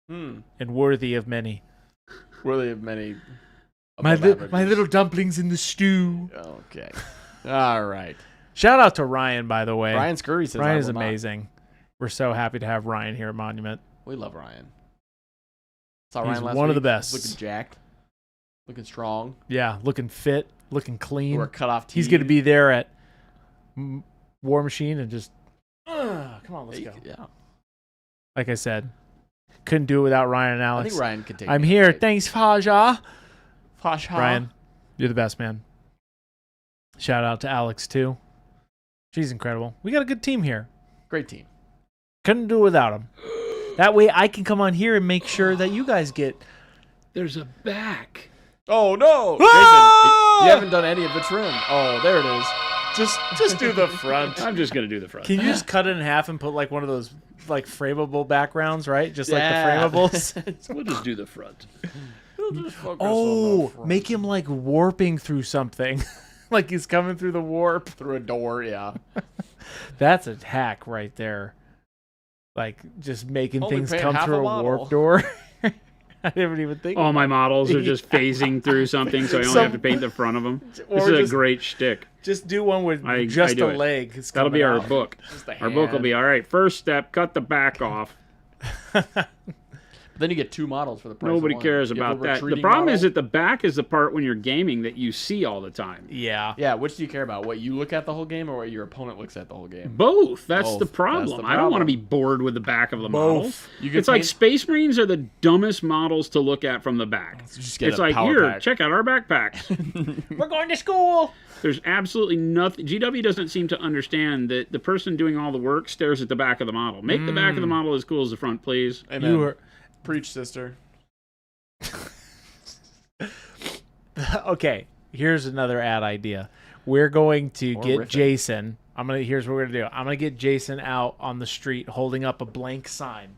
Hmm. and worthy of many. Worthy of many. My above averages. little dumplings in the stew. Okay. All right. Shout out to Ryan, by the way. Ryan Scurry says Ryan I is will not. amazing. We're so happy to have Ryan here at Monument. We love Ryan. Saw He's Ryan last one of the week. best. Looking jacked. Looking strong. Yeah, looking fit, looking clean. We're cut off teeth. He's going to be there at War Machine and just, come on, let's go. Yeah. Like I said, couldn't do it without Ryan and I Alex. think Ryan can take I'm me here. right. Thanks, Faja. Fasha. Ryan, you're the best, man. Shout out to Alex, too. She's incredible. We got a good team here. Great team. Couldn't do it without him. That way I can come on here and make sure that you guys get... There's a back. Oh, no. Ah! Jason, you haven't done any of the trim. Oh, there it is. Just do the front. I'm just going to do the front. Can you just cut it in half and put like one of those like frameable backgrounds, right? Just Yeah. like the framables. We'll just do the front. Oh, make him like warping through something. Like he's coming through the warp. Through a door, yeah. That's a hack right there. Like just making Only things paying come half through a a model. warp door. I didn't even think. All of my models are just phasing through something, so I only have to paint the front of them. Or This is just- a great shtick. Just do one with I just do a it. leg. It's That'll be coming our out. book. Just a Our book will hand. be, all right, first step, cut the back off. Then you get two models for the price Nobody of one. cares You have about a that. The retreating problem is model. that the back is the part when you're gaming that you see all the time. Yeah. Yeah, which do you care about? What you look at the whole game or what your opponent looks at the whole game? Both. That's Both. the That's problem. the I don't want to problem. be bored with the back of the Both. model. You can It's like paint- Space Marines are the dumbest models to look at from the back. just get It's a like, power here, pack. check out our backpacks. We're going to school. There's absolutely nothing. GW doesn't seem to understand that the person doing all the work stares at the back of the model. Make the back of the model as cool as the front, please. Amen. You were Preach, sister. okay. Here's another ad idea. We're going to Or get riffing. Jason. Here's what we're gonna do. I'm gonna get Jason out on the street holding up a blank sign.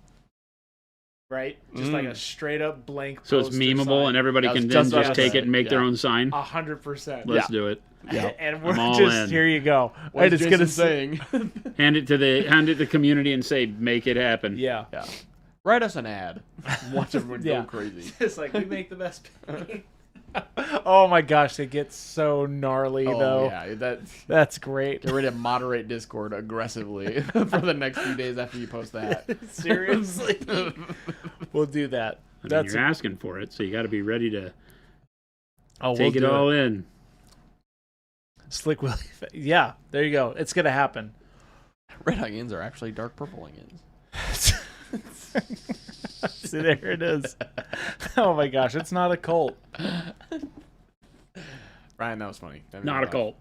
Right? Just like a straight up blank. So it's poster memeable sign. and everybody That was can then just what just I take said. it and make their Yeah. own sign. 100%. Let's do it. And we're I'm all just in. here. You go. What And is it's Jason gonna saying? Hand it to the community and say, make it happen. Yeah. Yeah. Write us an ad. Watch everyone Yeah. go crazy. It's like we make the best paint. Oh my gosh, they get so gnarly though. Yeah, That's great. get ready to moderate Discord aggressively for the next few days after you post that. Seriously. We'll do that. I mean, That's you're asking for it, so you got to be ready to oh, take it do all in. Slick Willie. Yeah, there you go. It's gonna happen. Red onions are actually dark purple onions. See, there it is. Oh my gosh, it's not a cult. Ryan, that was funny. That made Not me a laugh. cult.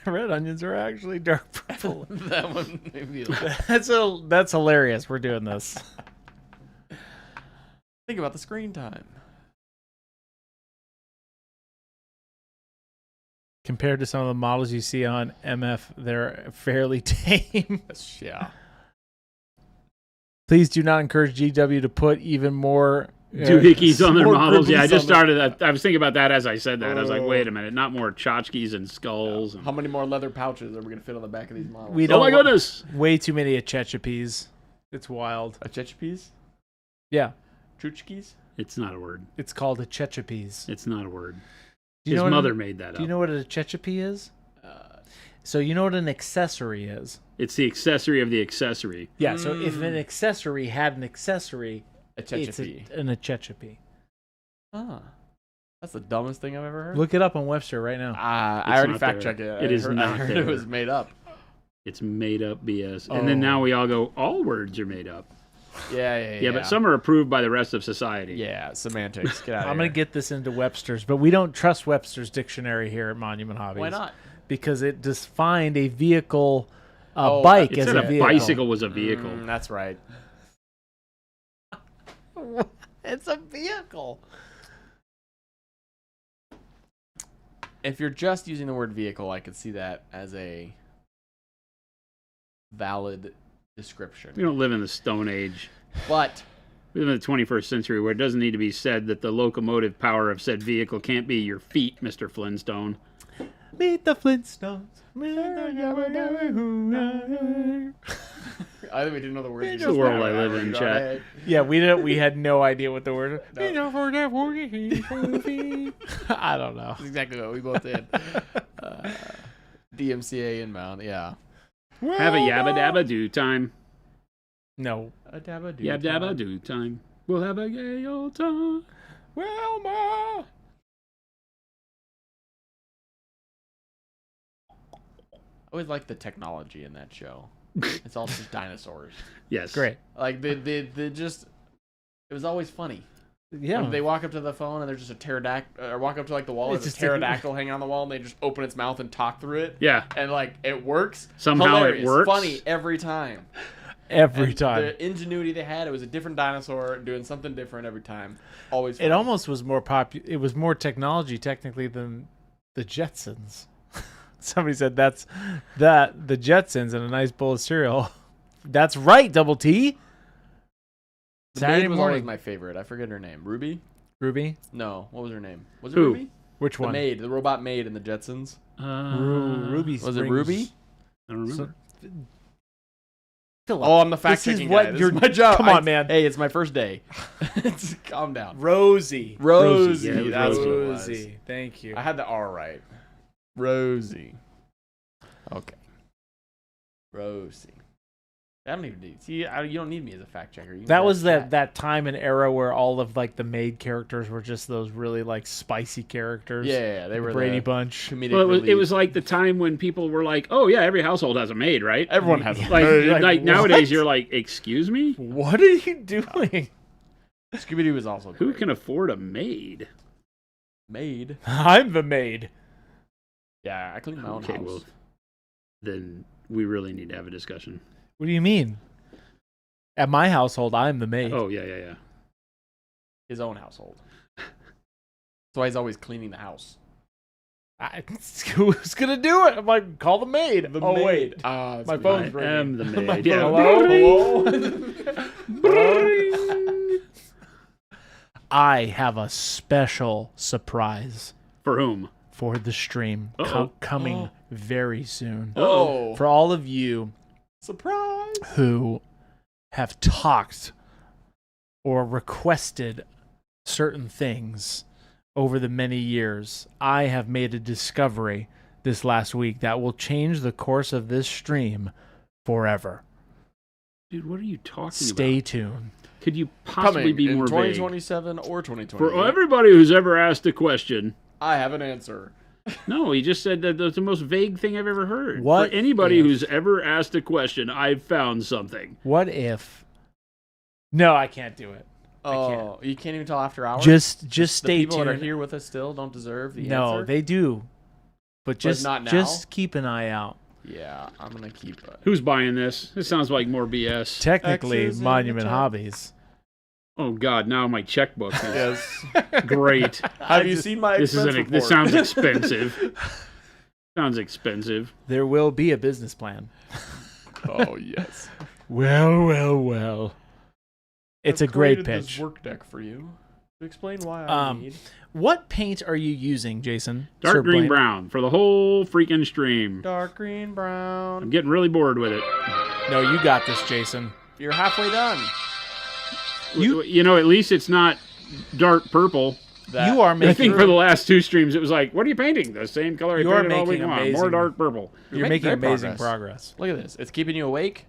Red onions are actually dark purple. That one made me laugh. That's hilarious. We're doing this. Think about the screen time. Compared to some of the models you see on MF, they're fairly tame. Yeah. Please do not encourage GW to put even more Doohickeys on their more models. Yeah, I groupies just on them. started. I was thinking about that as I said that. I was like, wait a minute, not more tchotchkes and skulls. And, How many more leather pouches are we going to fit on the back of these models? We oh don't my goodness! way too many Achechapis. It's wild. A Chechapis? Yeah, Chuchkis? It's not a word. it's called Achechapis. It's not a word. Do you His know what mother an- made that up. Do you know what an Achechapi is? So you know what an accessory is? It's the accessory of the accessory. Yeah. So if an accessory had an accessory, A it's Chechapi. an Achechapi. Ah. That's the dumbest thing I've ever heard. Look it up on Webster right now. I already not fact there. checked it. It is I not heard there. it was made up. It's made up BS. And then now we all go, all words are made up. Yeah, But some are approved by the rest of society. Yeah, semantics. Get out of I'm here. gonna get this into Webster's, but we don't trust Webster's dictionary here at Monument Hobbies. Why not? Because it defined a vehicle, Oh, bike It as said a a vehicle. bicycle was a vehicle. That's right. It's a vehicle. If you're just using the word vehicle, I could see that as a valid description. We don't live in the Stone Age. But We live in the 21st century where it doesn't need to be said that the locomotive power of said vehicle can't be your feet, Mr. Flintstone. Meet the Flintstones. I think we didn't know the words. It's the world I live in, chat. Yeah, we didn't. We had no idea what the word. I don't know. That's exactly what we both did. DMCA inbound, yeah. Have a yabba dabba do time. No. A dabba do. Yab dabba do time. We'll have a gay old time. Wilma. I always like the technology in that show. It's all just dinosaurs. Yes. Great. Like the just. It was always funny. Yeah. When they walk up to the phone and there's just a pterodactyl, or walk up to like the wall, It's there's a just a- pterodactyl hanging on the wall, and they just open its mouth and talk through it. Yeah. And like it works. Somehow Hilarious. it works. Funny every time. Every And time. The ingenuity they had, it was a different dinosaur doing something different every time. Always funny. It almost was more It was more technology technically than the Jetsons. Somebody said the Jetsons and a nice bowl of cereal. That's right, Double T. The Saturday maid was morning. always my favorite. I forget her name. Ruby? Ruby. No. What was her name? Was it Who? Ruby? Which The one? maid. The robot maid in the Jetsons. Ruby. Was it Springs. Ruby? I don't remember. Philip, Oh, I'm the this fact is checking what guy. This you're- is my job. Come on, man. Hey, it's my first day. Calm down. Rosie. Rosie. Yeah, it was That's Rosie. what it was. Rosie. Thank you. I had the R right. Rosie. Okay. Rosie. I don't even need. See, you don't need me as a fact checker. You can That just was chat. that time and era where all of like the maid characters were just those really like spicy characters. Yeah, they The were Brady the Bunch. comedic Well, it relief. was like the time when people were like, "Oh yeah, every household has a maid, right?" Everyone has a Like, Like, like what? nowadays, you're like, "Excuse me, What are you doing? Scooby Doo was also who great. can afford a maid?" Maid? I'm the maid. Yeah, I clean my own Okay, house. well, then we really need to have a discussion. What do you mean? At my household, I'm the maid. Oh yeah. His own household. That's why he's always cleaning the house. Who's gonna do it? I'm like, call the maid. The oh maid. wait, Ah, my it's phone's me. I am the My maid. Yeah. Hello? I have a special surprise For whom? for the stream Uh-oh. coming very soon. Oh, For all of you surprise! who have talked or requested certain things over the many years, I have made a discovery this last week that will change the course of this stream forever. Dude, what are you talking Stay about? tuned. Could you possibly Coming be in more vague? 2027 or 2028. For everybody who's ever asked a question, I have an answer. no, he just said that that's the most vague thing I've ever heard. What For anybody if- who's ever asked a question, I've found something. What if? No, I can't do it. Oh, you can't even tell after hours? Just the stay people that are tuned. here with us still don't deserve the No, answer? they do. But just not now? just keep an eye out. Yeah, I'm going to keep it. Who's buying this? This sounds like more BS. Technically, X's in the Monument chat. Hobbies. Oh God, now my checkbook is Yes. great. Have you seen my This expense report? this sounds expensive. Sounds expensive. There will be a business plan. Oh, yes. Well. It's I've a great created this pitch. work deck for you to explain why I need. What paint are you using, Jason? Dark Sir green Blaine? brown for the whole freaking stream. Dark green, I'm brown. getting really bored with it. No, you got this, Jason. You're halfway done. You know, at least it's not dark purple. You are I making. think for the last two streams, it was like, what are you painting? The same color I You are painted all week making long. amazing- More dark purple. You're making making great amazing progress. Look at this. It's keeping you awake.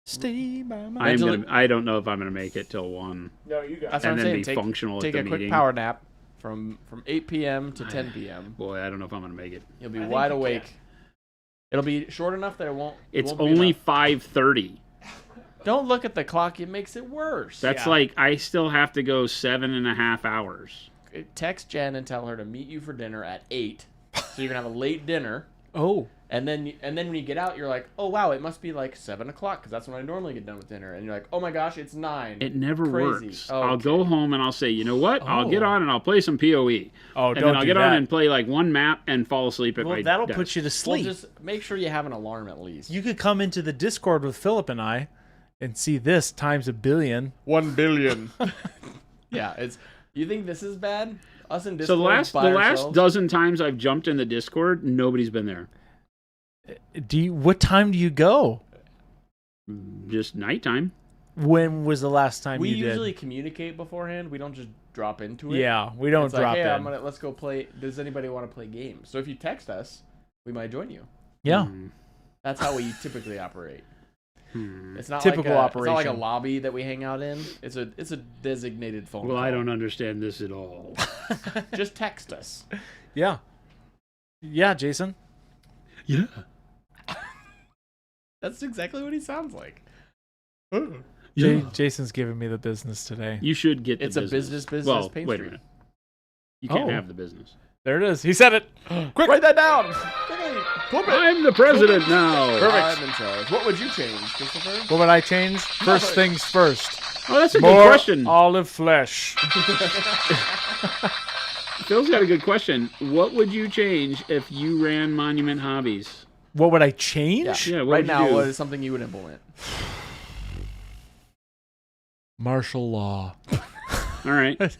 Stay by my. I don't know if I'm gonna make it till 1 No, you got. That's and what then I'm be saying. functional Take at a the quick meeting. power nap from 8 p.m. to 10 p.m. Boy, I don't know if I'm gonna make it. You'll be wide awake. It'll be short enough that it won't. It's won't be only enough. 5:30. Don't look at the clock. It makes it worse. That's Yeah. like I still have to go 7.5 hours. Text Jen and tell her to meet you for dinner at 8. So you're gonna have a late dinner. Oh. And then when you get out, you're like, oh wow, it must be like 7 o'clock because that's when I normally get done with dinner. And you're like, oh my gosh, it's 9. It never Crazy. works. Oh, I'll go home and I'll say, you know what? I'll get Oh. on and I'll play some PoE. Oh, And don't then I'll do get that. on and play like one map and fall asleep at Well, my that'll desk. put you to Well, sleep. just make sure you have an alarm at least. You could come into the Discord with Philip and I and see this times 1 billion. 1 billion. Yeah, it's. You think this is bad? Us in So Discord the last dozen times I've jumped in the Discord, nobody's been there. What time do you go? Just nighttime. When was the last time We you usually did? communicate beforehand. We don't just drop into it. Yeah, we don't It's like, drop hey, in. let's go play. Does anybody want to play games? So if you text us, we might join you. Yeah. That's how we typically operate. It's not Typical like It's not like a operation. lobby that we hang out in. It's a designated phone. Well, call. I don't understand this at all. Just text us. Yeah. Yeah, Jason. Yeah. That's exactly what he sounds like. Jason's giving me the business today. You should get the It's a business. business Well, Pain wait a Street. minute. You can't Oh. have the business. There it is. He said it. Quick, write that down. Flip it. I'm the president now. I'm in charge. What would you change, Christopher? What would I change? First things first. Oh, that's a good More question. olive flesh. Phil's got a good question. What would you change if you ran Monument Hobbies? What would I change? Yeah, what Right would you now, do? what is something you would implement? Martial law. All right.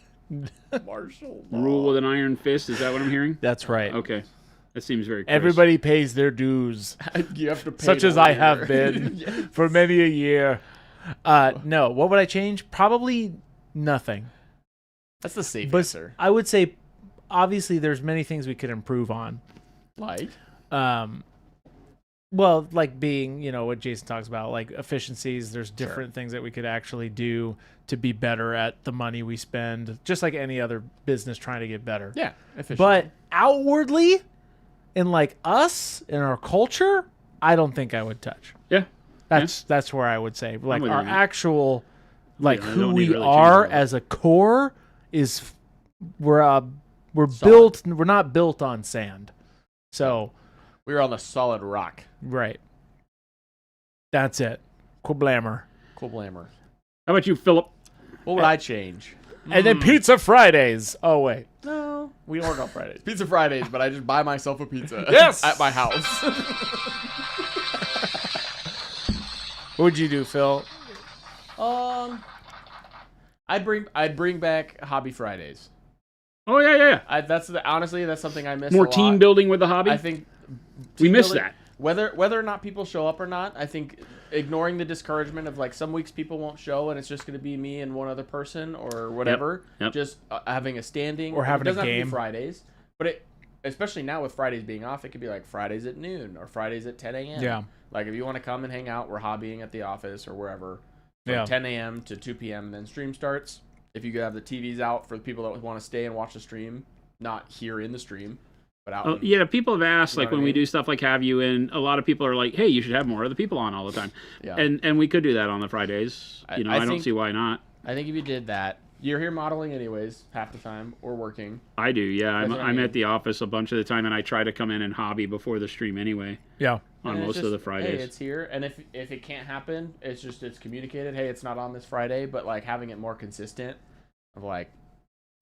Martial Rule with an iron fist. Is that what I'm hearing? That's right. Okay. That seems very crisp. Everybody pays their dues, You have to pay such as to I live have here. been Yes. for many a year. No, what would I change? Probably nothing. That's the safe But answer. I would say, obviously, there's many things we could improve on. Like? Well, like being, what Jason talks about, like efficiencies. There's different things that we could actually do to be better at the money we spend, just like any other business trying to get better. Yeah. Efficient. But outwardly, in like us, in our culture, I don't think I would touch. Yeah. That's where I would say, like with our you, man. actual, like Yeah, I who don't need we to really are change all that. as a core is we're Solid. built. We're not built on sand. So we were on the solid rock. right. That's it. Quablammer. Cool blamer. How about you, Philip? What would I change? And then Pizza Fridays. Oh wait. No, we don't work on Fridays. Pizza Fridays, but I just buy myself a pizza. Yes! At my house. What would you do, Phil? I'd bring back Hobby Fridays. Oh, yeah. Honestly, that's something I miss. More a lot. team building with the hobby? I think we team miss building- that. Whether or not people show up or not, I think ignoring the discouragement of like some weeks people won't show and it's just going to be me and one other person or whatever. Yep. Just having a standing Or having it a doesn't have to game. be Fridays, but especially now with Fridays being off, it could be like Fridays at noon or Fridays at 10 a.m. Yeah. Like if you want to come and hang out, we're hobbying at the office or wherever from Yeah. 10 a.m. to 2 p.m. and then stream starts. If you could have the TVs out for the people that want to stay and watch the stream, not here in the stream, but out. Oh, in- yeah, people have asked, You know like what when I we mean? do stuff like Have You In, a lot of people are like, hey, you should have more other people on all the time. Yeah. And we could do that on the Fridays. I I don't think- see why not. I think if you did that, you're here modeling anyways, half the time, or working. I do, yeah. That's what I I'm mean. at the office a bunch of the time, and I try to come in and hobby before the stream anyway Yeah. on And it's most of just, the Fridays. Hey, it's here, and if it can't happen, it's communicated. Hey, it's not on this Friday, but like having it more consistent, of like,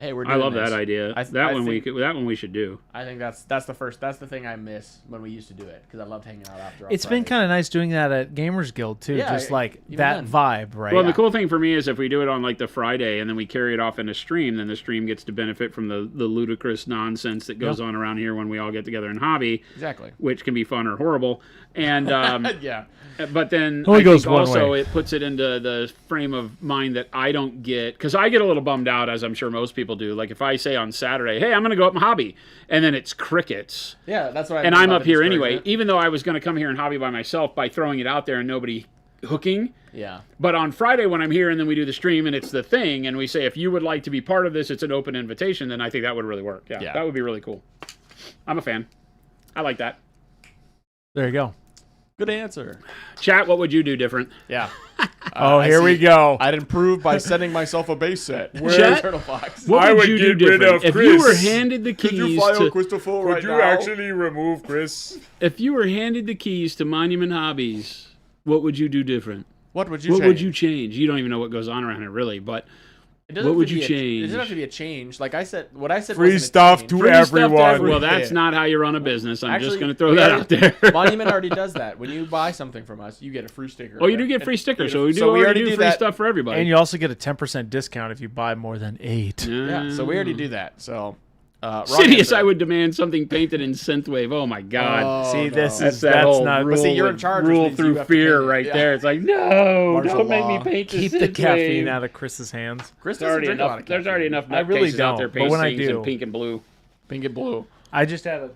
hey, we're doing I love this. that idea. I that one think- we should do. I think that's the thing I miss when we used to do it because I loved hanging out after. It's been kind of nice doing that at Gamers Guild too. Yeah, just like even that then. vibe, right? Well, the cool thing for me is if we do it on like the Friday and then we carry it off in a stream, then the stream gets to benefit from the ludicrous nonsense that goes on around here when we all get together in hobby, exactly. which can be fun or horrible. And Yeah, but then Only I goes think one also way. it puts it into the frame of mind that I don't get, because I get a little bummed out, as I'm sure most people do. Like if I say on Saturday, hey, I'm going to go up and hobby, and then it's crickets, yeah, that's what. I and mean I'm by up the here anyway, discouragement. even though I was going to come here and hobby by myself by throwing it out there and nobody hooking. Yeah, But on Friday when I'm here and then we do the stream and it's the thing, and we say if you would like to be part of this, it's an open invitation, then I think that would really work. Yeah. That would be really cool. I'm a fan. I like that. there you go. good answer. Chat, what would you do different? Yeah, Oh, I here we see. go. I'd improve by sending myself a base set. Chet? Turtle Fox. What I would would you do get rid different? of If you were Chris. handed the keys to Christopher Would you actually remove Chris? if you were handed the keys to Monument Hobbies, what would you do different? What would you What change? would you change? You don't even know what goes on around here, really. But It doesn't what have would to you be change? It doesn't have to be a change. Like I said, what I said. Free wasn't a stuff change. to free stuff to everyone. everyone. Well, that's not how you run a business. I'm just Actually, going to throw we that already- out there. Monument already does that. When you buy something from us, you get a free sticker. Oh, you do get free stickers, so we do So we already already do do free that. stuff for everybody. And you also get a 10% discount if you buy more than 8. Yeah, so we already do that. So, wrong Sidious, answer. I would demand something painted in synthwave. Oh my God. Oh, See, no. this That's is that that's whole not. rule, But see, you're in with- charge, which rule means you through have to fear paint it. right Yeah. there. It's like, no, Martial don't make law. me paint Keep this the synthwave. caffeine out of Chris's hands. Chris There's doesn't already drink a lot enough. of There's caffeine. already enough I really nutcases out there don't, but when I pasting do- in pink and blue. Pink and blue. I just had a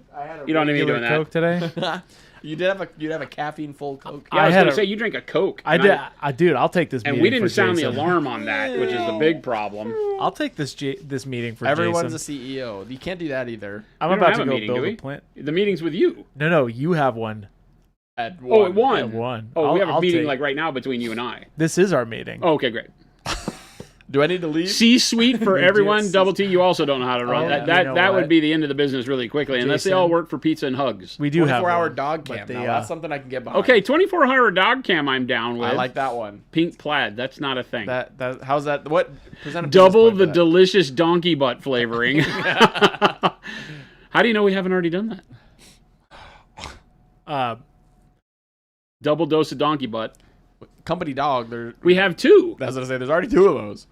You don't need me regular doing that. Coke today. You'd have a caffeine full Coke. Yeah, I was had going to a- say, you drink a Coke. I and did. Dude, I'll take this. And meeting we didn't for sound the Jason. alarm on that, which is the big problem. I'll take this meeting for Everyone's Jason. a CEO. You can't do that either. I'm We don't about have to a go meeting, build do a we? plant. The meeting's with you. No, you have one. At Oh, one. at one. At one. Oh, we have a I'll meeting take- like right now between you and I. This is our meeting. Oh, okay, great. Do I need to leave? C-suite for everyone. Yes. Double T, you also don't know how to run. Oh, that you know that what? would be the end of the business really quickly, unless they Jason. all work for pizza and hugs. We do have 24-hour one, dog but camp. the, Now, that's something I can get behind. Okay, 24-hour dog cam I'm down with. I like that one. Pink plaid. That's not a thing. That how's that? What present a business Double plan for the that? delicious donkey butt flavoring. How do you know we haven't already done that? Double dose of donkey butt. company dog. We have two. That's what I say. There's already two of those.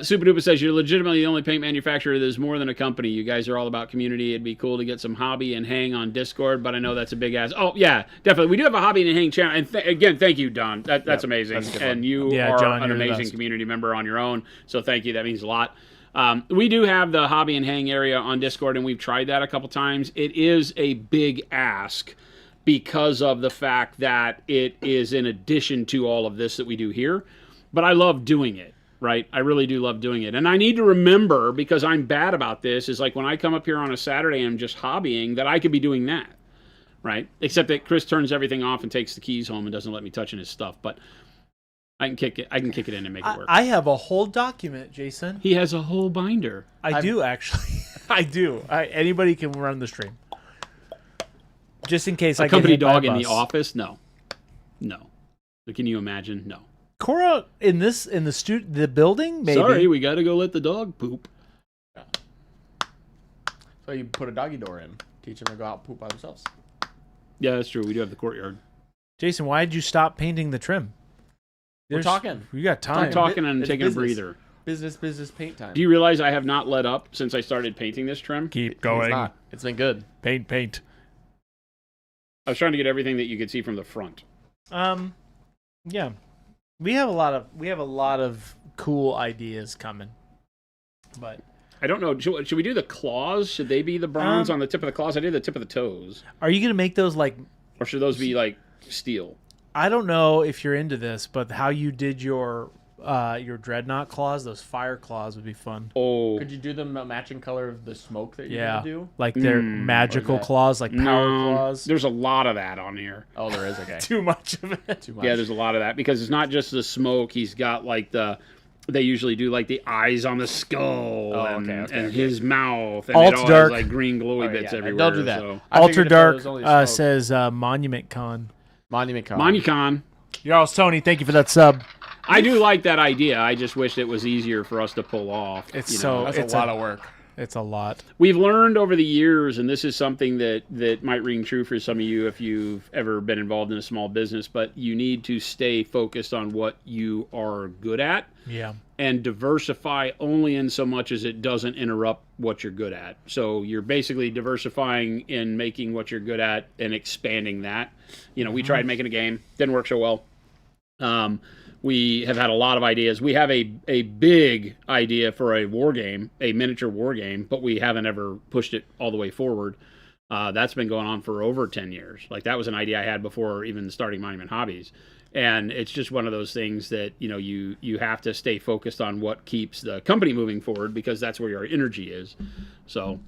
Super Duper says you're legitimately the only paint manufacturer that is more than a company. You guys are all about community. It'd be cool to get some hobby and hang on Discord, but I know that's a big ass. Oh yeah, definitely. We do have a hobby and hang channel. And again, thank you, Don. That's Yep, amazing. that's a good one. And you Yeah, are John, an you're the amazing best. community member on your own. So thank you. That means a lot. We do have the hobby and hang area on Discord, and we've tried that a couple times. It is a big ask because of the fact that it is in addition to all of this that we do here. But I love doing it. Right? I really do love doing it. And I need to remember, because I'm bad about this, is like when I come up here on a Saturday and I'm just hobbying, that I could be doing that. Right? Except that Chris turns everything off and takes the keys home and doesn't let me touch in his stuff. But I can kick it in and make it work. I have a whole document, Jason. He has a whole binder. I do actually. I do. Anybody can run the stream. Just in case I A get company hit by a dog in the bus. office? No. No. Can you imagine? No. Cora in the building? Maybe. Sorry, we got to go let the dog poop. So you put a doggy door in. Teach them to go out and poop by themselves. Yeah, that's true. We do have the courtyard. Jason, why did you stop painting the trim? We're talking. You got time. I'm talking and It's taking business. a breather. Business paint time. Do you realize I have not let up since I started painting this trim? Keep It's going. not. It's been good. Paint. I was trying to get everything that you could see from the front. Yeah. We have a lot of cool ideas coming. But I don't know. Should we do the claws? Should they be the bronze on the tip of the claws? I did the tip of the toes. are you gonna make those like? Or should those be like steel? I don't know if you're into this, but how you did your dreadnought claws, those fire claws would be fun. Oh, Could you do them a matching color of the smoke that you're Yeah, gonna do? like their magical Or that- claws, like power no. claws. There's a lot of that on here. Oh, there is. Okay. Too much of it. Too much. Yeah, there's a lot of that because it's not just the smoke. He's got like they usually do like the eyes on the skull and his mouth and Alt it all Dark. has like green glowy Alright, bits yeah, everywhere. don't do that. So. I Alter figured if there Dark was only smoke- says Monument Con. Monument Con. Monucon. Yarls Tony, thank you for that sub. I do like that idea. I just wish it was easier for us to pull off. It's you so- know. That's It's a lot of work. It's a lot. We've learned over the years, and this is something that might ring true for some of you if you've ever been involved in a small business, but you need to stay focused on what you are good at Yeah. and diversify only in so much as it doesn't interrupt what you're good at. So you're basically diversifying in making what you're good at and expanding that. You know, we tried making a game, didn't work so well. We have had a lot of ideas. We have a big idea for a war game, a miniature war game, but we haven't ever pushed it all the way forward. That's been going on for over 10 years. Like that was an idea I had before even starting Monument Hobbies. And it's just one of those things that, you know, you have to stay focused on what keeps the company moving forward because that's where your energy is. So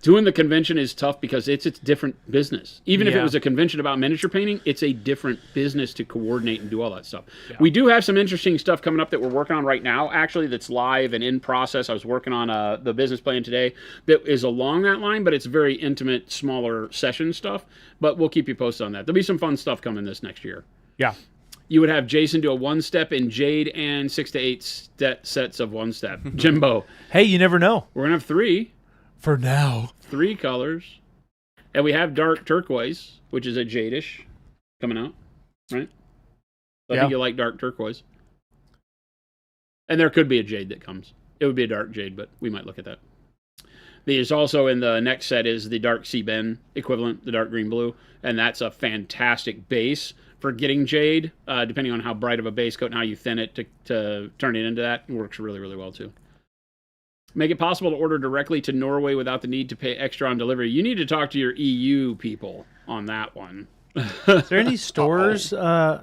Doing the convention is tough because it's different business. Even if it Yeah. was a convention about miniature painting, it's a different business to coordinate and do all that stuff. We do have some interesting stuff coming up that we're working on right now, actually, that's live and in process. I was working on the business plan today that is along that line, but it's very intimate, smaller session stuff. But we'll keep you posted on that. There'll be some fun stuff coming this next year. Yeah. You would have Jason do a one-step in Jade and 6 to 8 sets of one-step. Jimbo. Hey, you never know. We're going to have 3. For now. 3 colors. And we have dark turquoise, which is a jadish coming out, right? I Yeah. think you like dark turquoise. And there could be a jade that comes. It would be a dark jade, but we might look at that. There's also in the next set is the dark sea ben equivalent, the dark green blue, and that's a fantastic base for getting jade, depending on how bright of a base coat and how you thin it to turn it into that. It works really, really well too. Make it possible to order directly to Norway without the need to pay extra on delivery. You need to talk to your EU people on that one. Is there any stores, I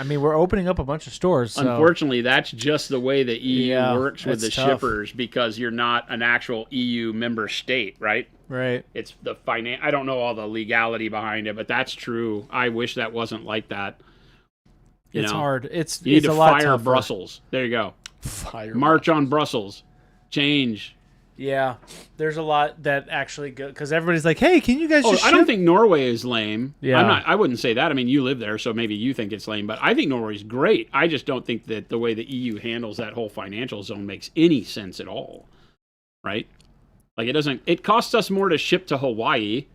mean, we're opening up a bunch of stores. So. Unfortunately, that's just the way the EU works with the that's tough. shippers because you're not an actual EU member state, right? Right. It's the I don't know all the legality behind it, but that's true. I wish that wasn't like that. It's hard. You It's need a to lot fire tougher. Brussels. There you go. Fire. March on Brussels. Change. Yeah. There's a lot that actually go because everybody's like, hey, can you guys just I don't ship? think Norway is lame. Yeah. I wouldn't say that. I mean, you live there, so maybe you think it's lame, but I think Norway's great. I just don't think that the way the EU handles that whole financial zone makes any sense at all. Right? Like it costs us more to ship to Hawaii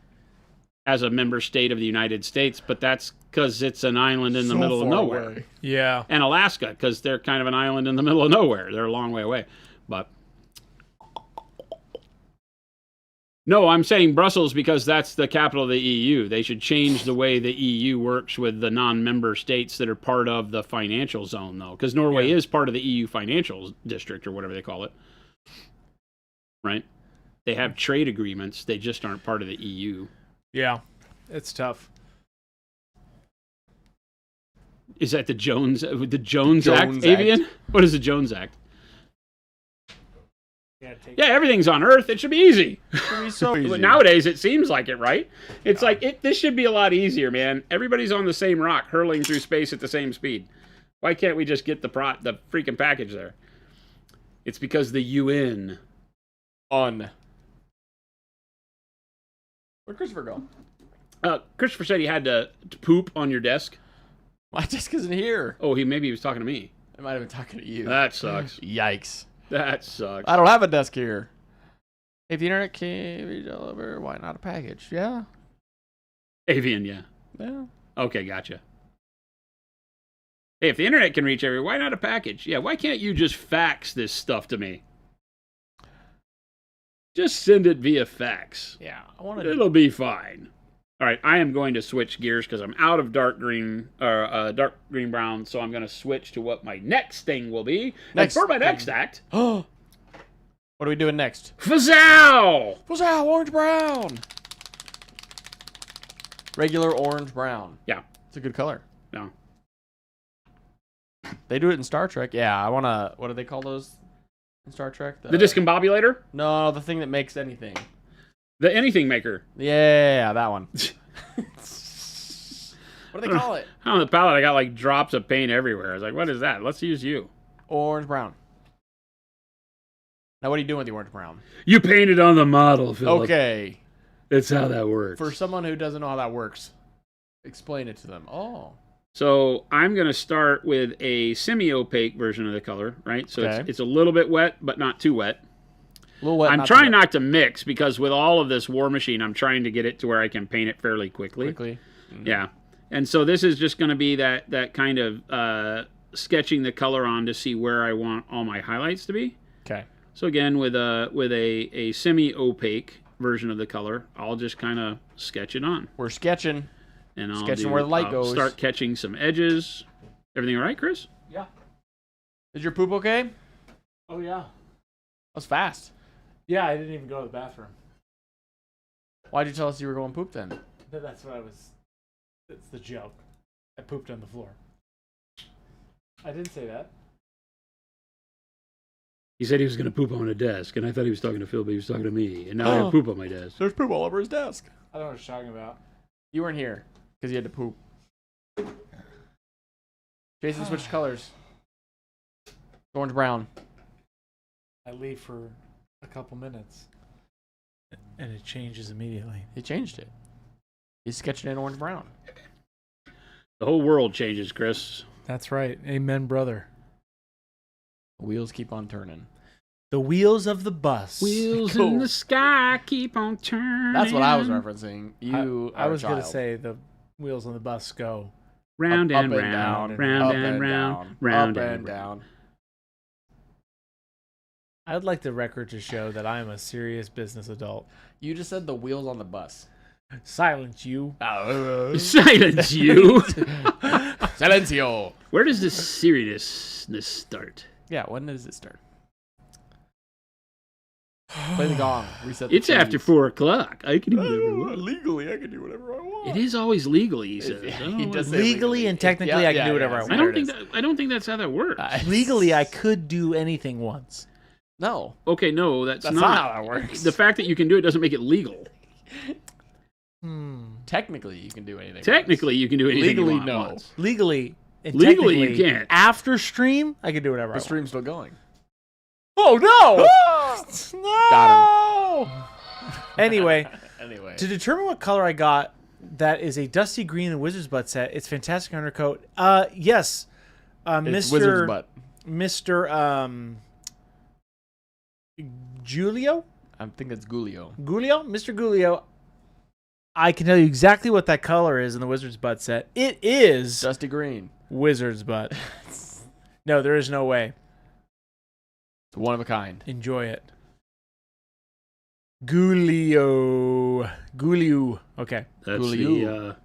as a member state of the United States, but that's because it's an island in the middle of nowhere. Yeah. And Alaska, because they're kind of an island in the middle of nowhere. They're a long way away. But no, I'm saying Brussels because that's the capital of the EU. They should change the way the EU works with the non-member states that are part of the financial zone, though, because Norway is part of the EU financial district or whatever they call it. Right? They have trade agreements. They just aren't part of the EU. Yeah. It's tough. Is that the Jones Act? Jones Avian? What is the Jones Act? Yeah. Yeah, everything's on Earth. It should be easy. So easy. But nowadays, it seems like it, right? It's like, this should be a lot easier, man. Everybody's on the same rock, hurling through space at the same speed. Why can't we just get the freaking package there? It's because the UN. Where'd Christopher go? Christopher said he had to poop on your desk. My desk isn't here. Oh, maybe he was talking to me. I might have been talking to you. That sucks. Yikes. That sucks. I don't have a desk here. If the internet can be delivered, why not a package? Yeah. Avian, yeah. Yeah. Okay, gotcha. Hey, if the internet can reach everywhere, why not a package? Yeah, why can't you just fax this stuff to me? Just send it via fax. Yeah. I want to. It'll be fine. All right, I am going to switch gears because I'm out of dark green brown, so I'm going to switch to what my next thing will be. Next and for my thing. next act, What are we doing next? Fazal! What's that? Orange brown. Regular orange brown. Yeah. It's a good color. No. They do it in Star Trek. Yeah, I want to. What do they call those in Star Trek? The discombobulator? No, the thing that makes anything. The anything maker. Yeah, that one. What do they call it? On the palette, I got like drops of paint everywhere. I was like, what is that? Let's use you. Orange brown. Now, what are you doing with the orange brown? You painted on the model, Philip. Okay. That's how that works. For someone who doesn't know how that works, explain it to them. Oh. So I'm going to start with a semi-opaque version of the color, right? So Okay. it's a little bit wet, but not too wet. A little wet. I'm trying not to mix because with all of this War Machine, I'm trying to get it to where I can paint it fairly quickly. Yeah. And so this is just going to be that kind of sketching the color on to see where I want all my highlights to be. Okay. So again, with a semi-opaque version of the color, I'll just kind of sketch it on. We're sketching. And I'll Sketching where the light I'll goes. start catching some edges. Everything all right, Chris? Yeah. Is your poop okay? Oh yeah. That was fast. Yeah. I didn't even go to the bathroom. Why'd you tell us you were going poop then? That's what I was. That's the joke. I pooped on the floor. I didn't say that. He said he was going to poop on a desk, and I thought he was talking to Phil, but he was talking to me. And now I have poop on my desk. There's poop all over his desk. I don't know what you're talking about. You weren't here because you had to poop. Jason switched colors. Orange brown. I leave for a couple minutes, and it changes immediately. He changed it. He's sketching in orange brown. The whole world changes, Chris. That's right. Amen, brother. The wheels keep on turning. The wheels of the bus. Wheels Cool. in the sky keep on turning. That's what I was referencing. I was going going to say the wheels on the bus go. Round up and and round, down, round up and round, down, round up and and down. I'd like the record to show that I am a serious business adult. You just said the wheels on the bus. Silence you. Silence you. Silencio. Where does this seriousness start? Yeah, when does it start? Play the gong. Reset the It's after keys. 4 o'clock. I can do whatever I want. Legally, I can do whatever I want. It is always legally, he says. Yeah, I don't he know does what- say Legally and technically, I can do whatever I want. I there don't it think is. that. I don't think that's how that works. Legally, I could do anything once. No, Okay, no, that's that's not. not how that works. The fact that you can do it doesn't make it legal. Technically, you can do anything. Technically, you can do anything Legally, you want no. once. Legally, and Legally, you technically, can't. After stream, I can do whatever I The want. stream's still going. Oh no! No! Got Anyway, Anyway, to determine what color I got, that is a dusty green in the Wizard's Butt set. It's fantastic undercoat. Yes, it's Mr. Wizard's butt. Mr. Julio, I think it's Gulio. Mr. Gulio. I can tell you exactly what that color is in the Wizard's Butt set. It is Dusty green. Wizard's Butt. No, there is no way. It's one of a kind. Enjoy it. Gulio. Okay. That's Gulio.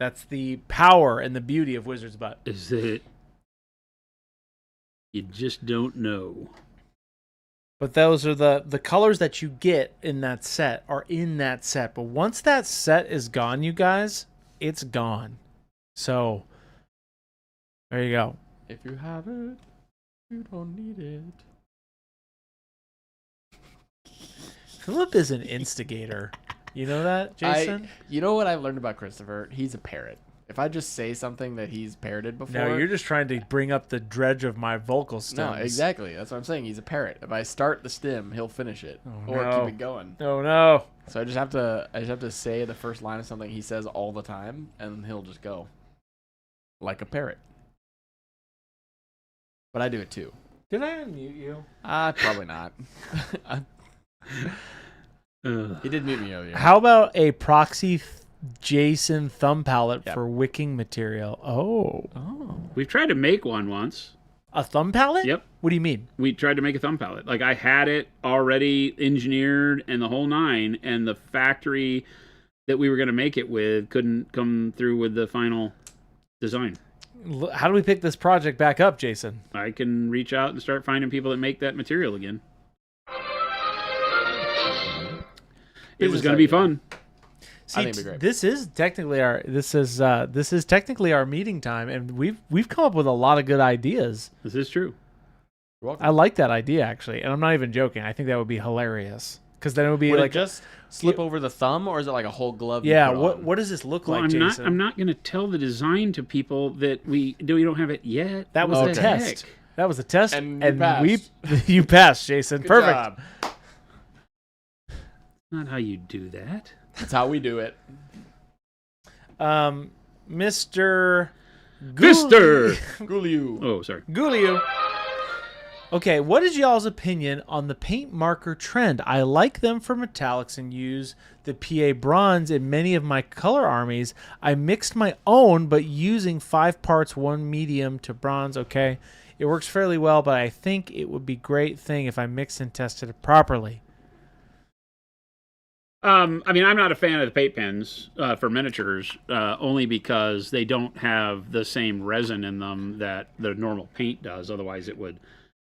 That's the power and the beauty of Wizard's Butt. Is that you just don't know. But those are the colors that you get in that set are in that set. But once that set is gone, you guys, it's gone. So there you go. If you have it, you don't need it. Philip is an instigator. You know that, Jason? You know what I've learned about Christopher? He's a parrot. If I just say something that he's parroted before, No, you're just trying to bring up the dredge of my vocal no, stems. exactly. That's what I'm saying. He's a parrot. If I start the stem, he'll finish it or no. keep it going. Oh no. So I just have to say the first line of something he says all the time, and he'll just go like a parrot. But I do it too. Did I unmute you? Probably not. He did mute me earlier. How about a proxy Jason thumb palette Yep. for wicking material? Oh. We've tried to make one once. A thumb palette? Yep. What do you mean? We tried to make a thumb palette. Like I had it already engineered and the whole nine, and the factory that we were going to make it with couldn't come through with the final design. How do we pick this project back up, Jason? I can reach out and start finding people that make that material again. It was going to be fun. See, I think it'd be great. this is technically our meeting time, and we've come up with a lot of good ideas. This is true. You're welcome. I like that idea actually, and I'm not even joking. I think that would be hilarious because then it would be Would like it just slip over the thumb, or is it like a whole glove? you yeah. put on? What does this look Well, like, Jason? I'm not going to tell the design to people that we don't have it yet. That was What a the test. heck? That was a test, And you you passed, Jason. Good Perfect. job. Not how you do that. That's how we do it. Mr. Mister. Gulio. Oh, sorry. Gulio. Okay, what is y'all's opinion on the paint marker trend? I like them for metallics and use the PA bronze in many of my color armies. I mixed my own, but using 5 parts, 1 medium to bronze. Okay, it works fairly well, but I think it would be a great thing if I mixed and tested it properly. I mean, I'm not a fan of the paint pens for miniatures, only because they don't have the same resin in them that the normal paint does. Otherwise, it would,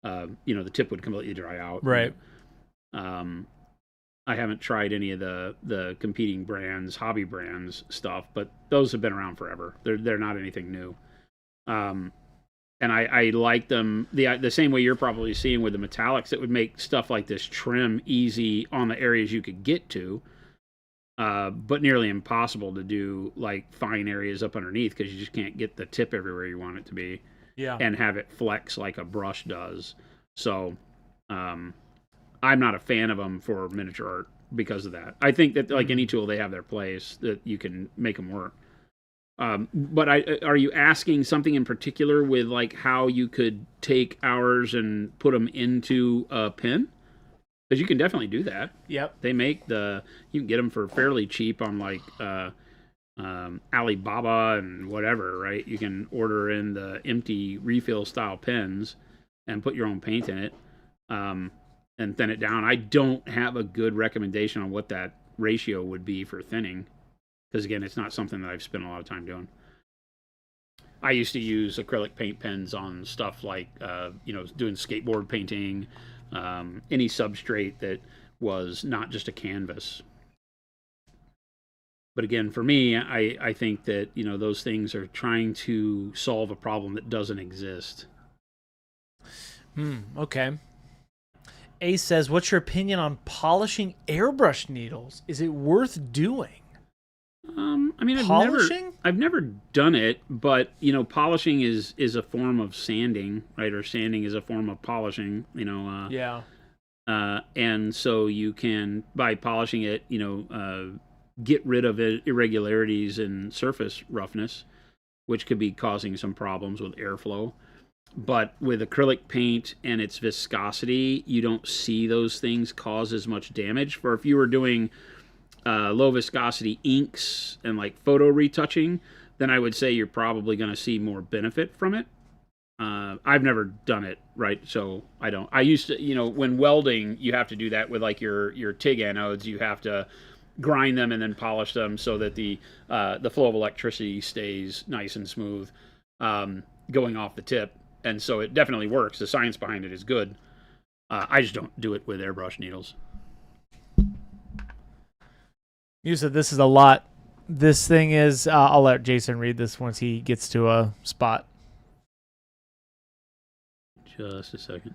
the tip would completely dry out. Right. I haven't tried any of the competing brands, hobby brands stuff, but those have been around forever. They're not anything new. And I like them the same way you're probably seeing with the metallics. It would make stuff like this trim easy on the areas you could get to, but nearly impossible to do like fine areas up underneath because you just can't get the tip everywhere you want it to be. Yeah. And have it flex like a brush does. So I'm not a fan of them for miniature art because of that. I think that like any tool, they have their place that you can make them work. But are you asking something in particular with like how you could take ours and put them into a pin? Because you can definitely do that. Yep. They make you can get them for fairly cheap on like Alibaba and whatever, right? You can order in the empty refill style pins and put your own paint in it and thin it down. I don't have a good recommendation on what that ratio would be for thinning. Because, again, it's not something that I've spent a lot of time doing. I used to use acrylic paint pens on stuff like, doing skateboard painting, any substrate that was not just a canvas. But, again, for me, I think that, those things are trying to solve a problem that doesn't exist. Okay. Ace says, what's your opinion on polishing airbrush needles? Is it worth doing? I've never done it, but polishing is a form of sanding, right? Or sanding is a form of polishing, Yeah. And so you can, by polishing it, get rid of irregularities in surface roughness, which could be causing some problems with airflow. But with acrylic paint and its viscosity, you don't see those things cause as much damage. For if you were doing low viscosity inks and like photo retouching, then I would say you're probably going to see more benefit from it. I've never done it, right? So I don't. I used to, when welding, you have to do that with like your TIG anodes. You have to grind them and then polish them so that the flow of electricity stays nice and smooth going off the tip. And so it definitely works. The science behind it is good. I just don't do it with airbrush needles. You said this is a lot. This thing is, I'll let Jason read this once he gets to a spot. Just a second.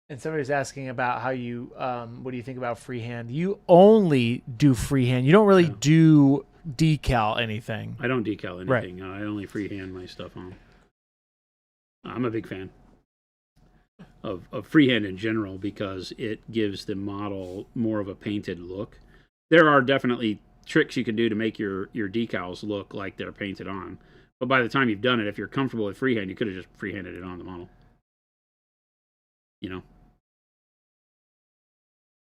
And somebody's asking about how you, what do you think about freehand? You only do freehand. You don't really do decal anything. I don't decal anything. Right. I only freehand my stuff on. I'm a big fan of freehand in general because it gives the model more of a painted look. There are definitely tricks you can do to make your decals look like they're painted on. But by the time you've done it, if you're comfortable with freehand, you could have just freehanded it on the model.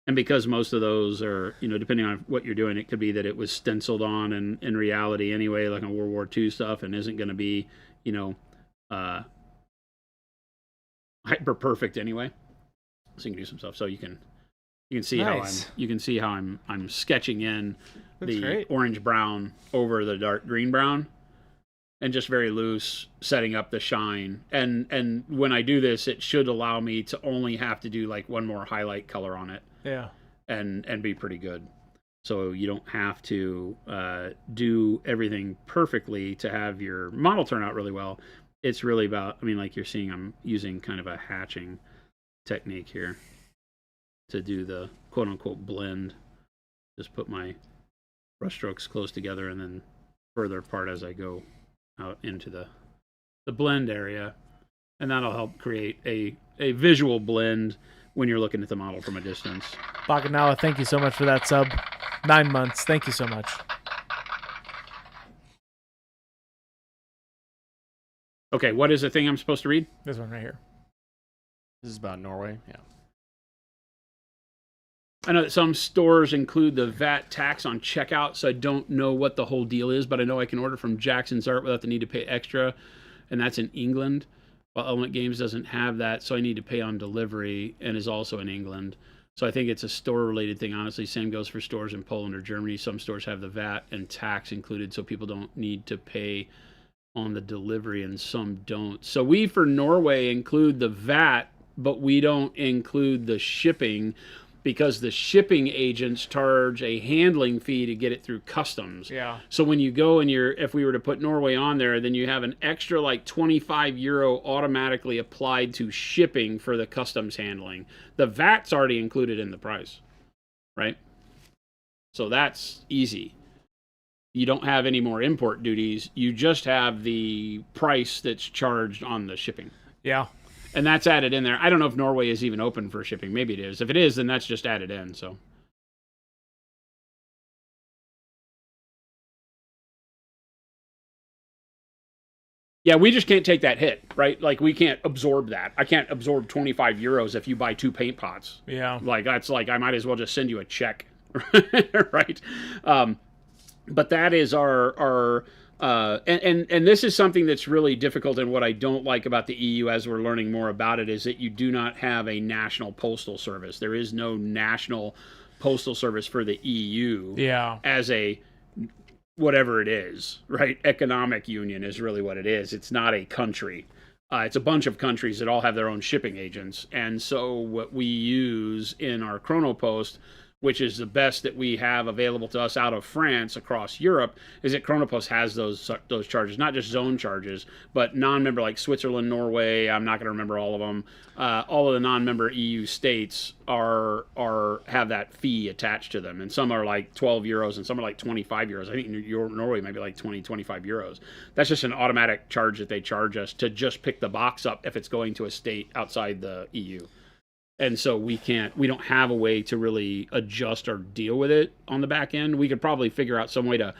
And because most of those are, depending on what you're doing, it could be that it was stenciled on in reality anyway, like on World War II stuff, and isn't going to be, hyper perfect anyway. So you can do some stuff. So you can see how I'm sketching in the orange brown over the dark green brown, and just very loose, setting up the shine. And when I do this, it should allow me to only have to do like one more highlight color on it. Yeah. And be pretty good. So you don't have to do everything perfectly to have your model turn out really well. It's really about, like you're seeing, I'm using kind of a hatching technique here to do the quote-unquote blend. Just put my brush strokes close together and then further apart as I go out into the blend area. And that'll help create a visual blend when you're looking at the model from a distance. Bakanawa, thank you so much for that sub. 9 months. Thank you so much. Okay, what is the thing I'm supposed to read? This one right here. This is about Norway. Yeah. I know that some stores include the VAT tax on checkout, so I don't know what the whole deal is, but I know I can order from Jackson's Art without the need to pay extra, and that's in England. Well, Element Games doesn't have that, so I need to pay on delivery and is also in England. So I think it's a store-related thing, honestly. Same goes for stores in Poland or Germany. Some stores have the VAT and tax included, so people don't need to pay on the delivery, and some don't. So we, for Norway, include the VAT, but we don't include the shipping. because the shipping agents charge a handling fee to get it through customs. Yeah. So when you go and if we were to put Norway on there, then you have an extra like €25 automatically applied to shipping for the customs handling. The VAT's already included in the price, right? So that's easy. You don't have any more import duties. You just have the price that's charged on the shipping. Yeah. And that's added in there. I don't know if Norway is even open for shipping. Maybe it is. If it is, then that's just added in. So, yeah, we just can't take that hit, right? Like, we can't absorb that. I can't absorb €25 if you buy 2 paint pots. Yeah. Like, that's like, I might as well just send you a check, right? But that is our and this is something that's really difficult, and what I don't like about the EU as we're learning more about it is that you do not have a national postal service. There is no national postal service for the EU as a whatever it is, right? Economic union is really what it is. It's not a country. It's a bunch of countries that all have their own shipping agents. And so what we use in our Chronopost, which is the best that we have available to us out of France across Europe, is that Chronopost has those charges, not just zone charges, but non-member like Switzerland, Norway. I'm not going to remember all of them. All of the non-member EU states have that fee attached to them, and some are like €12 and some are like €25. I think Norway might be like 25 euros. That's just an automatic charge that they charge us to just pick the box up if it's going to a state outside the EU. And so we don't have a way to really adjust or deal with it on the back end. We could probably figure out some way to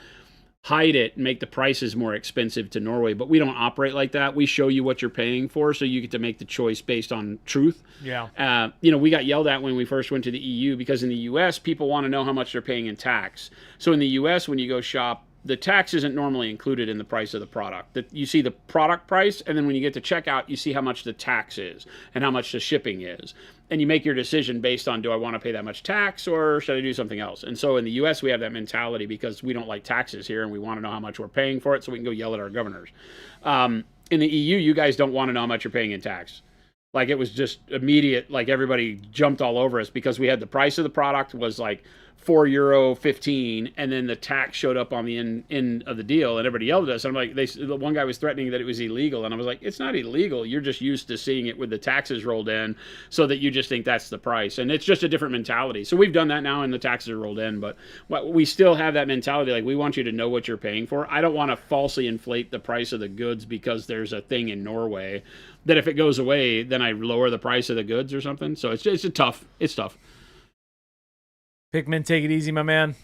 hide it and make the prices more expensive to Norway, but we don't operate like that. We show you what you're paying for, so you get to make the choice based on truth. Yeah. We got yelled at when we first went to the EU because in the US, people want to know how much they're paying in tax. So in the US, when you go shop, the tax isn't normally included in the price of the product. You see the product price, and then when you get to checkout, you see how much the tax is and how much the shipping is. And you make your decision based on, do I want to pay that much tax or should I do something else? And so in the US, we have that mentality because we don't like taxes here and we want to know how much we're paying for it so we can go yell at our governors. In the EU, you guys don't want to know how much you're paying in tax. Like, it was just immediate, like everybody jumped all over us because we had the price of the product was like €4.15, and then the tax showed up on the end of the deal, and everybody yelled at us. And I'm like, one guy was threatening that it was illegal, and I was like, it's not illegal. You're just used to seeing it with the taxes rolled in, so that you just think that's the price, and it's just a different mentality. So we've done that now, and the taxes are rolled in, but we still have that mentality. Like, we want you to know what you're paying for. I don't want to falsely inflate the price of the goods because there's a thing in Norway that if it goes away, then I lower the price of the goods or something. So it's tough. It's tough. Pikmin, take it easy, my man.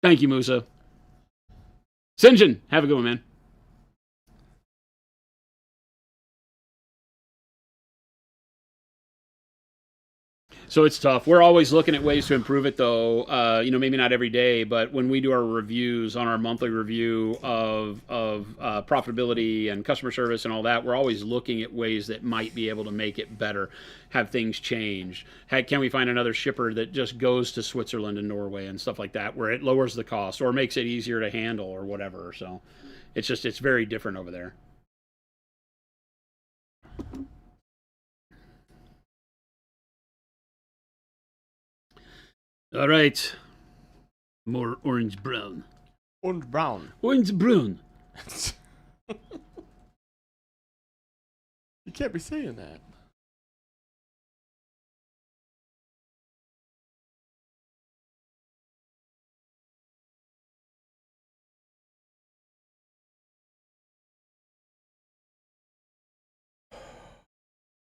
Thank you, Musa. Sinjin, have a good one, man. So it's tough. We're always looking at ways to improve it, though. Maybe not every day, but when we do our reviews on our monthly review of profitability and customer service and all that, we're always looking at ways that might be able to make it better, have things change. Can we find another shipper that just goes to Switzerland and Norway and stuff like that, where it lowers the cost or makes it easier to handle or whatever. So it's very different over there. All right. More orange brown. Orange brown. Orange brown. You can't be saying that.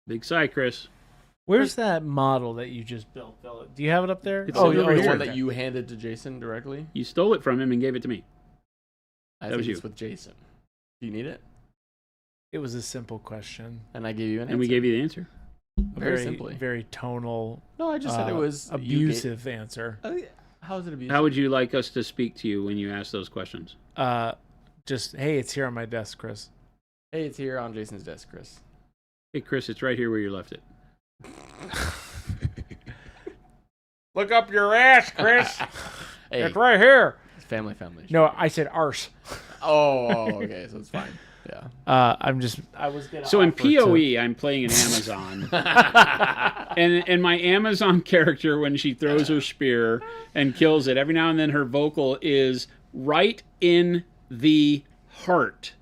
Big sigh, Chris. Where's that model that you just built, Phil? Do you have it up there? It's Oh, over the here. one that you handed to Jason directly? You stole it from him and gave it to me. I That think was you. it's with Jason. Do you need it? It was a simple question. And I gave you an answer. And we gave you the answer. Very simply. Very tonal. No, I just said it was abusive answer. How is it abusive? How would you like us to speak to you when you ask those questions? Just, hey, it's here on my desk, Chris. Hey, it's here on Jason's desk, Chris. Hey, Chris, it's right here where you left it. Look up your ass, Chris. Hey, It's right here. it's family. No, I said arse. Oh, okay, so it's fine. Yeah. I was gonna. So in offer to- PoE, I'm playing an Amazon, and my Amazon character, when she throws her spear and kills it, every now and then her vocal is right in the heart.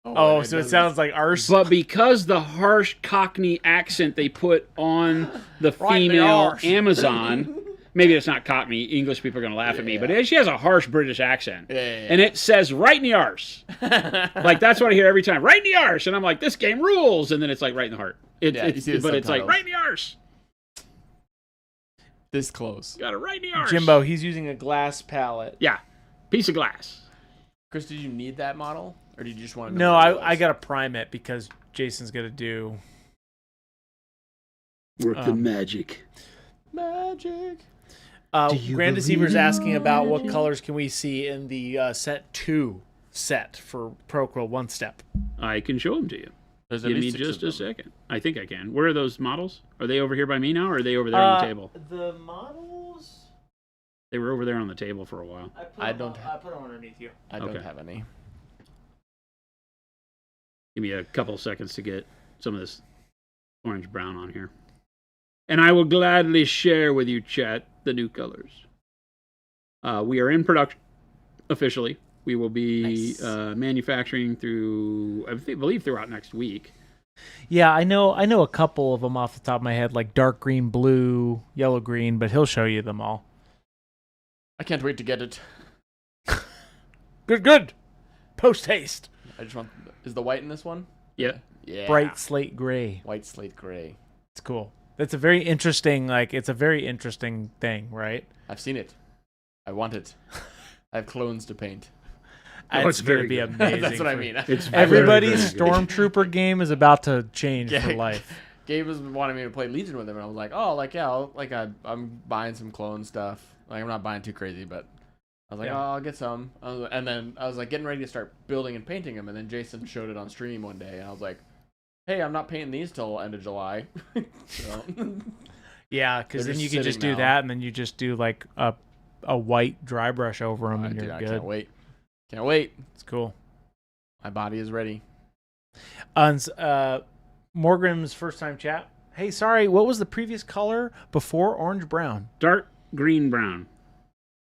Oh, so it sounds like arse. But because the harsh Cockney accent they put on the Right in the female arse. Amazon, maybe it's not Cockney. English people are going to laugh at me, but she has a harsh British accent. Yeah. And it says right in the arse. Like, that's what I hear every time. Right in the arse. And I'm like, this game rules. And then it's like right in the heart. You see the But it's like subtitles. right in the arse. This close. Got it right in the arse. Jimbo, he's using a glass palette. Yeah. Piece of glass. Chris, did you need that model? Or did you just want to No, know what it I was? got to prime it because Jason's gonna do. Work the magic. Magic. Grand Deceiver's asking about what colors can we see in the set 2 set for ProQuill One Step. I can show them to you. There's at Give me least 6 just of a them. second. I think I can. Where are those models? Are they over here by me now, or are they over there on the table? The models. They were over there on the table for a while. I don't I put them underneath you. I don't Okay. have any. Give me a couple seconds to get some of this orange brown on here. And I will gladly share with you, chat, the new colors. We are in production officially. We will be Nice. manufacturing through, I believe, throughout next week. Yeah, I know a couple of them off the top of my head, like dark green, blue, yellow, green, but he'll show you them all. I can't wait to get it. Good. Post haste. I just want. Is the white in this one? Yeah. Yeah. Bright slate gray. White slate gray. It's cool. That's a very interesting, it's a very interesting thing, right? I've seen it. I want it. I have clones to paint. Oh, It's it's going very to be good. amazing. That's what I for- mean. It's Everybody's very, very good. Stormtrooper game is about to change Yeah. for life. Gabe was wanting me to play Legion with him, and I was like, "Oh, like yeah, I'm buying some clone stuff. Like I'm not buying too crazy, but I was like, Yeah. oh, I'll get some." And then I was like getting ready to start building and painting them, and then Jason showed it on stream one day, and I was like, "Hey, I'm not painting these till end of July." So, Yeah, because They're then just you can just sitting do now. that, and then you just do like a white dry brush over them, and dude, you're I good. can't wait. Can't wait. It's cool. My body is ready. Morgrim's first time chat. Hey, sorry, what was the previous color before orange brown? Dark green brown.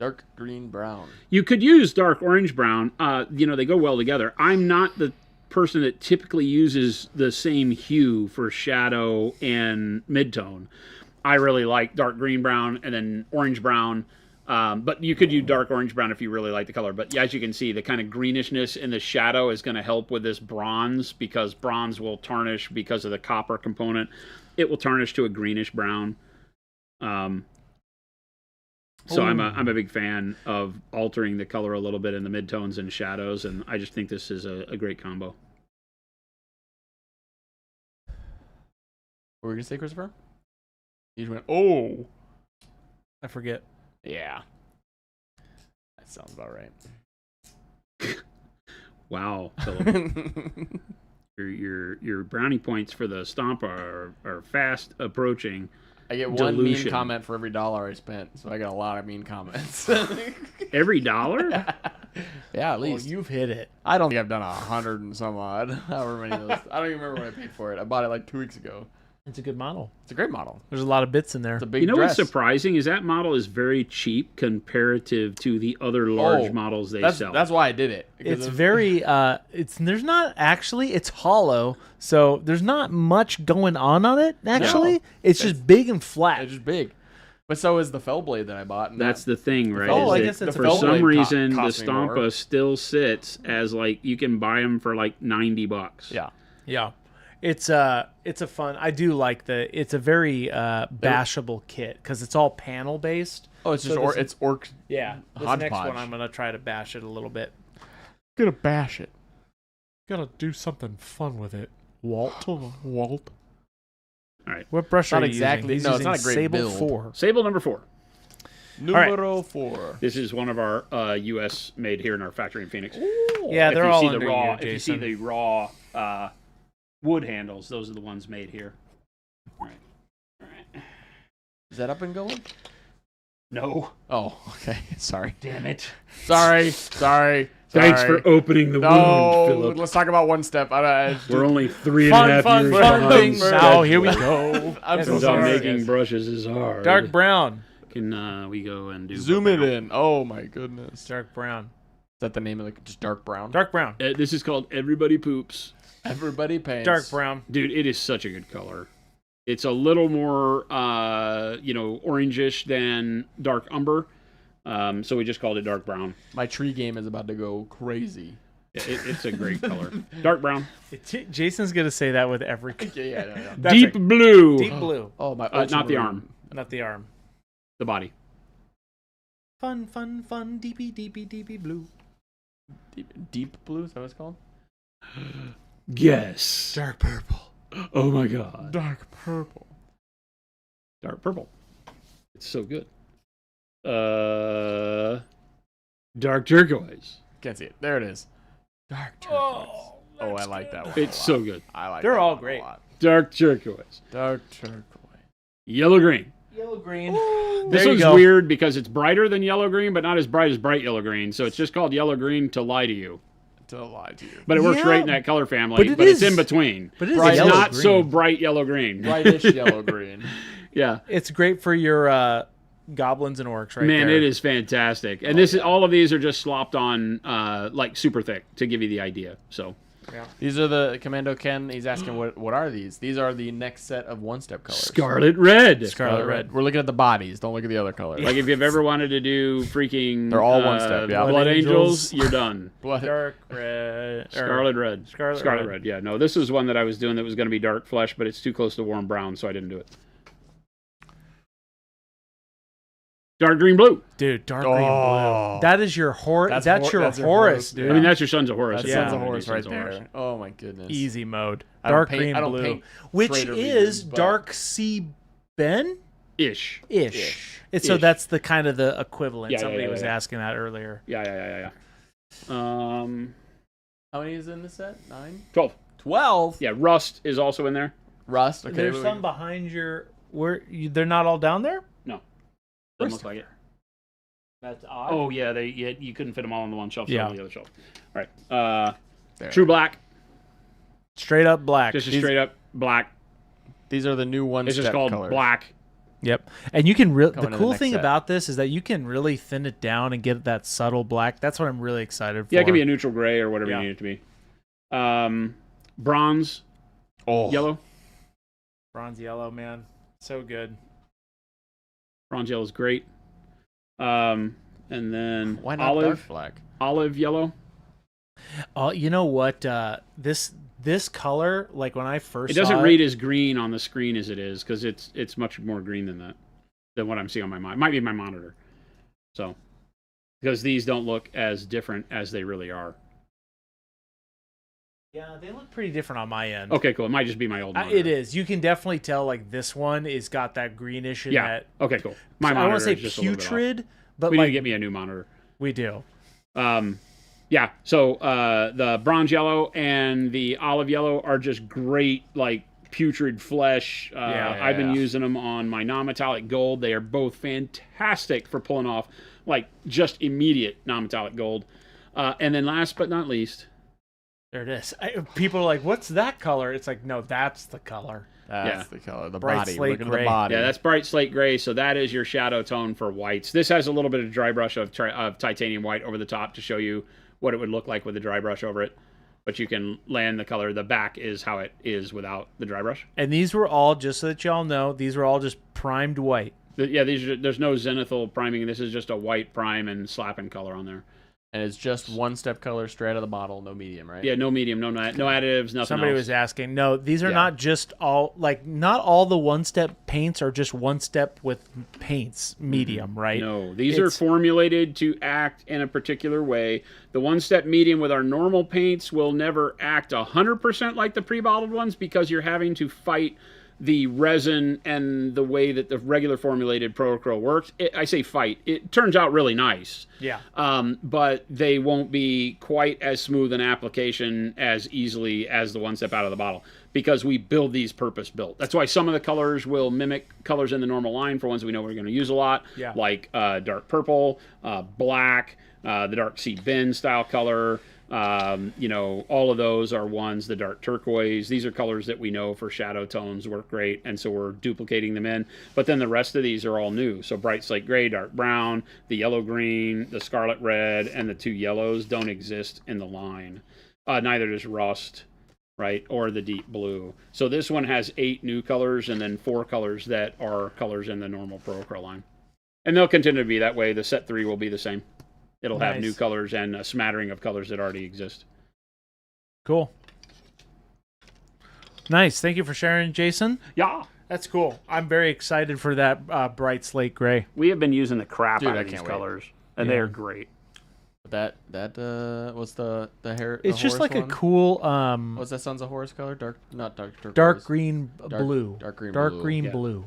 Dark green brown. You could use dark orange brown. They go well together. I'm not the person that typically uses the same hue for shadow and midtone. I really like dark green brown and then orange brown. But you could use dark orange brown if you really like the color. But as you can see, the kind of greenishness in the shadow is going to help with this bronze, because bronze will tarnish because of the copper component. It will tarnish to a greenish brown. So I'm a big fan of altering the color a little bit in the midtones and shadows, and I just think this is a great combo. What were we gonna say, Christopher? You just went, oh, I forget. yeah. That sounds about right. Wow, Philip. your brownie points for the stomp are fast approaching. I get one mean Dilution. comment for every $1 I spent, so I got a lot of mean comments. Every dollar? Yeah, at Oh, least. you've hit it. I don't think I've done 100 and some odd. However many of those. I don't even remember what I paid for it. I bought it like 2 weeks ago. It's a good model. It's a great model. There's a lot of bits in there. It's a big You know dress. what's surprising is that model is very cheap comparative to the other large Oh, models they That's sell. why I did it. because It's of- very there's not actually, it's hollow, so there's not much going on it actually. No. It's just big and flat. It's just big. But so is the fell blade that I bought. And That's the thing, right? Oh, is I that guess it's a for felt some blade reason the cost me more. Stompa still sits as like you can buy them for like $90. Yeah. Yeah. It's a fun. I do like it's a very bashable kit because it's all panel based. Oh, it's just So this- it's orc. Yeah. This next Hodgepodge. one I'm gonna try to bash it a little bit. Gonna bash it. Gotta do something fun with it. Walt. Walt. All right. What brush Not are you exactly- using? no, He's it's not using a great Sable build. 4. Sable number 4. Numero 4. This is one of our U.S. made here in our factory in Phoenix. Yeah, If they're you all see under the raw, you, if you see Jason. the raw wood handles, those are the ones made here. All right. Is that up and going? No. Oh, okay. Sorry. Damn it. Sorry. Thanks for opening the wound, No, Philip. let's talk about one step. We're only 3.5 Fun years behind things. schedule. Now, here we go. I'm so Turns out sorry. making brushes is hard. Dark brown. Can we go and do Zoom it in. Oh my goodness. Is Dark brown. that the name of just dark brown? Dark brown. This is called Everybody Poops. Everybody paints. Dark brown. Dude, it is such a good color. It's a little more, orangish than dark umber. So we just called it dark brown. My tree game is about to go crazy. It's a great color. Dark brown. Jason's going to say that with every... Yeah. That's Deep blue. Deep blue. Oh my. Not the arm. Not the arm. The body. Fun, deepy blue. Deep blue. Is that what it's called? Guess. Dark purple. Oh my god. Dark purple. Dark purple. It's so good. Dark turquoise. Can't see it. There it is. Dark turquoise. Oh, I like that one. It's so good. I like. They're that all one a great. lot. Dark turquoise. Dark turquoise. Yellow green. Yellow green. This There you one's go. weird because it's brighter than yellow green, but not as bright as bright yellow green. So it's just called yellow green to lie to you. To lie to you. But it works Yeah. right in that color family. But But, it it's is- in between. But it is Bright It's yellow not green. so bright yellow green. Brightish yellow green. Yeah. It's great for your goblins and orcs, right Man, there. it is fantastic. And this is all of these are just slopped on like super thick to give you the idea. So These are the Commando Ken. He's asking what are these? These are the next set of one-step colors. scarlet red. Scarlet red. We're looking at the bodies. Don't look at the other colors. Like if you've ever wanted to do freaking They're all one step, yeah. Blood Blood Angels, Angels. you're done. Blood. Dark red. Scarlet red. Scarlet red. red. Yeah, no, this was one that I was doing that was going to be dark flesh, but it's too close to warm brown, so I didn't do it. Dark green blue. Dude, dark green Oh. blue. That is your Horus. That's your that's your Horus, Horus, dude. I mean, that's your Sons of Horus. That's Yeah. Sons of Yeah, Horus right Sons of Horus. there. Oh my goodness. Easy mode. I don't Dark paint- green I don't blue. paint Which traitor is leaders, but- dark sea Ben Ish. ish. It's so Ish. that's the kind of the equivalent. Yeah, yeah, Somebody yeah, was yeah. asking that earlier. Yeah. How many is in the set? 9? 12. 12? Yeah, Rust is also in there. Rust. Okay. There's wait, some behind your. They're not all down there. Doesn't look like it. That's odd. Oh, yeah, you couldn't fit them all on the one shelf, so Yeah. on the other shelf. All right. there. True black. Straight up black. Just a straight up black. These are the new one It's step just called colors. black. Yep. And you can really. Coming The in the cool next thing set. about this is that you can really thin it down and get that subtle black. That's what I'm really excited for. Yeah, it can be a neutral gray or whatever Yeah. you need it to be. Bronze, Oh. yellow. bronze yellow, man. So good. Bronze yellow is great. And then Why not dark olive, black? olive yellow. Oh, you know what? This color, like when I first It doesn't saw read as green on the screen as it is because it's much more green than that, than what I'm seeing on my monitor. Might be my monitor. So, because these don't look as different as they really are. Yeah, they look pretty different on my end. Okay, cool. It might just be my old monitor. It is. You can definitely tell like this one is got that greenish and Yeah. that. Okay, cool. My I monitor want to say is just a little bit off. putrid, but We need like to get me a new monitor. we do. Yeah, so the bronze yellow and the olive yellow are just great, like putrid flesh. I've been using them on my non-metallic gold. They are both fantastic for pulling off like just immediate non-metallic gold. And then last but not least, There it is. People are like, "What's that color?" It's like, no, that's the color. That's the color. The Bright body. slate Look at gray. the body. yeah, that's bright slate gray. So that is your shadow tone for whites. This has a little bit of dry brush of titanium white over the top to show you what it would look like with a dry brush over it. But you can land the color. The back is how it is without the dry brush. And these were all, just so that y'all know, these were all just primed white. Yeah, there's no zenithal priming. This is just a white prime and slapping color on there. And it's just one step color straight out of the bottle, no medium, right? Yeah, no medium, no additives, nothing Somebody else. was asking. No, these are Yeah. not just all, like, not all the one-step paints are just one-step with paints, medium, right? No, these are It's- formulated to act in a particular way. The one-step medium with our normal paints will never act 100% like the pre-bottled ones because you're having to fight the resin and the way that the regular formulated Pro-Acryl works. I say fight. It turns out really nice. Yeah. But they won't be quite as smooth an application as easily as the one step out of the bottle. because we build these purpose built. That's why some of the colors will mimic colors in the normal line for ones we know we're going to use a lot, Yeah. like dark purple, black, the dark sea bin style color. All of those are ones, the dark turquoise. These are colors that we know for shadow tones work great, and so we're duplicating them in. But then the rest of these are all new. So bright slate gray, dark brown, the yellow green, the scarlet red, and the 2 yellows don't exist in the line. Neither does rust, right, or the deep blue. So this one has 8 new colors and then 4 colors that are colors in the normal Pro Acryl line. And they'll continue to be that way. The set 3 will be the same. It'll have Nice. new colors and a smattering of colors that already exist. Cool. Nice. Thank you for sharing, Jason. Yeah. That's cool. I'm very excited for that bright slate gray. We have been using the crap Dude, out I of these can't wait. colors, and Yeah. they are great. What's the hair? It's the just Horus like one? a cool What's that Sons of Horus color? Not dark turquoise. dark green blue. Dark green Dark blue. green Yeah. blue.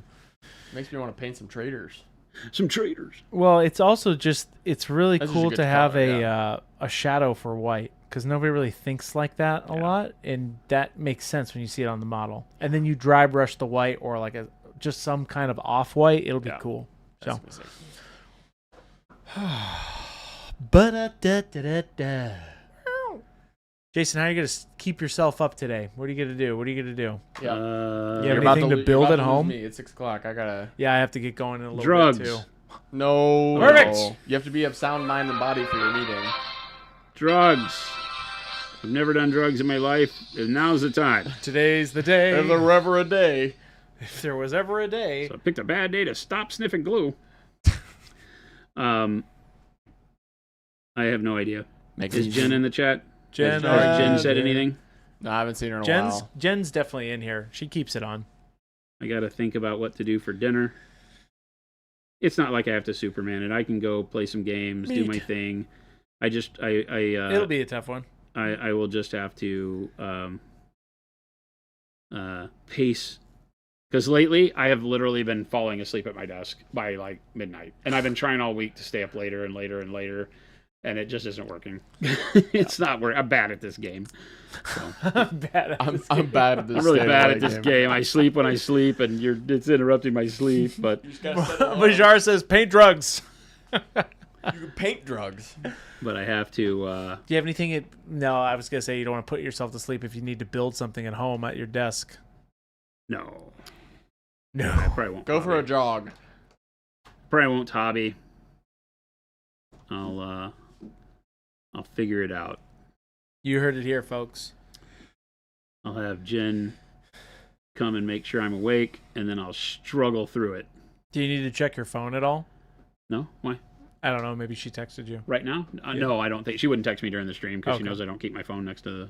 Makes me want to paint some traders. Some traders. Well, it's also just it's really That's just cool a good to have color, a shadow for white because nobody really thinks like that a Yeah. lot, and that makes sense when you see it on the model. And then you dry brush the white or like just some kind of off white, it'll be Yeah. cool. That's So, gonna be sick. Ba-da-da-da-da-da. Jason, how are you gonna keep yourself up today? What are you gonna do? What are you gonna do? Yeah. You have You're about anything to you're build about at lose home? Me. It's 6 o'clock. I gotta. Yeah, I have to get going in a little Drugs. bit too. No. Perfect. no. You have to be of sound mind and body for your meeting. Drugs. I've never done drugs in my life, and now's the time. Today's the day. If there were ever a day. If there was ever a day. So I picked a bad day to stop sniffing glue. I have no idea. Is Jen in the chat? Jen, Has Jen said yeah. anything? No, I haven't seen her in a while. Jen's definitely in here. She keeps it on. I got to think about what to do for dinner. It's not like I have to Superman it. I can go play some games, do my thing. It'll be a tough one. I will just have to pace. Because lately, I have literally been falling asleep at my desk by like midnight. And I've been trying all week to stay up later and later and later. And it just isn't working. It's not working. I'm bad at this game. So. I'm bad at this I'm bad at this. I'm really game. bad at this game. I sleep when I sleep, and it's interrupting my sleep. But Bajar says paint drugs. You can paint drugs. I have to. Do you have anything? No, I was gonna say you don't want to put yourself to sleep if you need to build something at home at your desk. No, No. I probably won't. Go for a hobby. jog. Probably won't hobby. I'll figure it out. You heard it here, folks. I'll have Jen come and make sure I'm awake, and then I'll struggle through it. Do you need to check your phone at all? No, why? I don't know. Maybe she texted you. Right now? Yeah. No, I don't think she wouldn't text me during the stream because she Okay. knows I don't keep my phone next to the.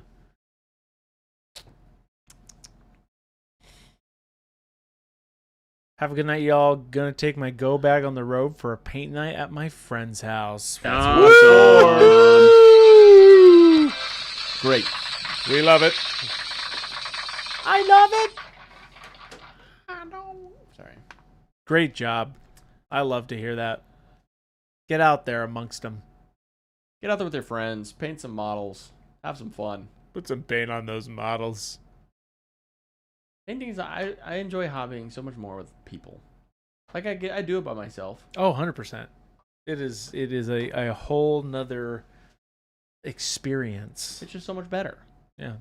Have a good night, y'all. Gonna take my go bag on the road for a paint night at my friend's house. Awesome. Great. We love it. I love it. Sorry. Great job. I love to hear that. Get out there amongst them. Get out there with your friends. Paint some models. Have some fun. Put some paint on those models. Paintings, I enjoy hobbying so much more with people. Like I do it by myself. Oh, 100%. It is a whole nother experience. It's just so much better. Yeah.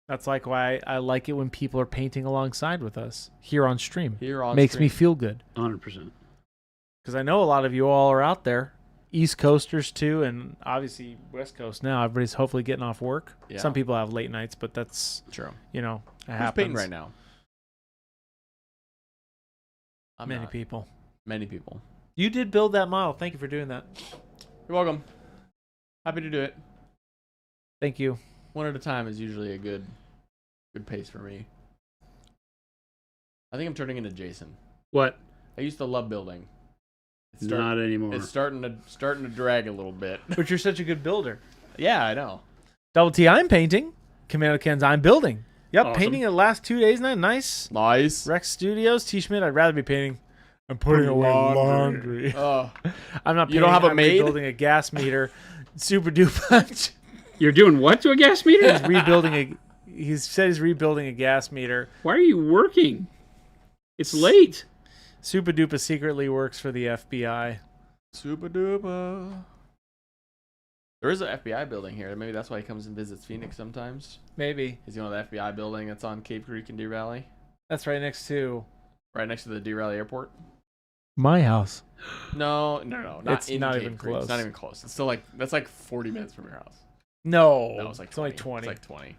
That's like why I like it when people are painting alongside with us here on stream. Here on Makes stream. me feel good. 100%. Because I know a lot of you all are out there. East Coasters too, and obviously West Coast now. Everybody's hopefully getting off work. Yeah. Some people have late nights, but that's, True. it Who's happens. painting right now? I'm Many not. people. Many people. You did build that model. Thank you for doing that. You're welcome. Happy to do it. Thank you. One at a time is usually a good pace for me. I think I'm turning into Jason. What? I used to love building. It's Not anymore. It's starting to drag a little bit. But you're such a good builder. Yeah, I know. Double T, I'm painting. Commando Ken's, I'm building. Yep, Awesome. painting the last 2 days now. Nice. Nice. Rex Studios, T. Schmidt, I'd rather be painting. I'm putting away laundry. Oh, I'm not painting. You don't have a I'm maid? rebuilding a gas meter. Super duper. You're doing what to a gas meter? He's rebuilding he said he's rebuilding a gas meter. Why are you working? It's late. Super Duper secretly works for the FBI. Super duper. There is an FBI building here. Maybe that's why he comes and visits Phoenix sometimes. Maybe. Is he on the FBI building that's on Cape Creek and Deer Valley? That's right next to Right next to the Deer Valley Airport? my house. No. Not It's in not Cape even Creek. close. It's not even close. It's still like, that's like 40 minutes from your house. No, No, it's like it's only 20. It's like 20.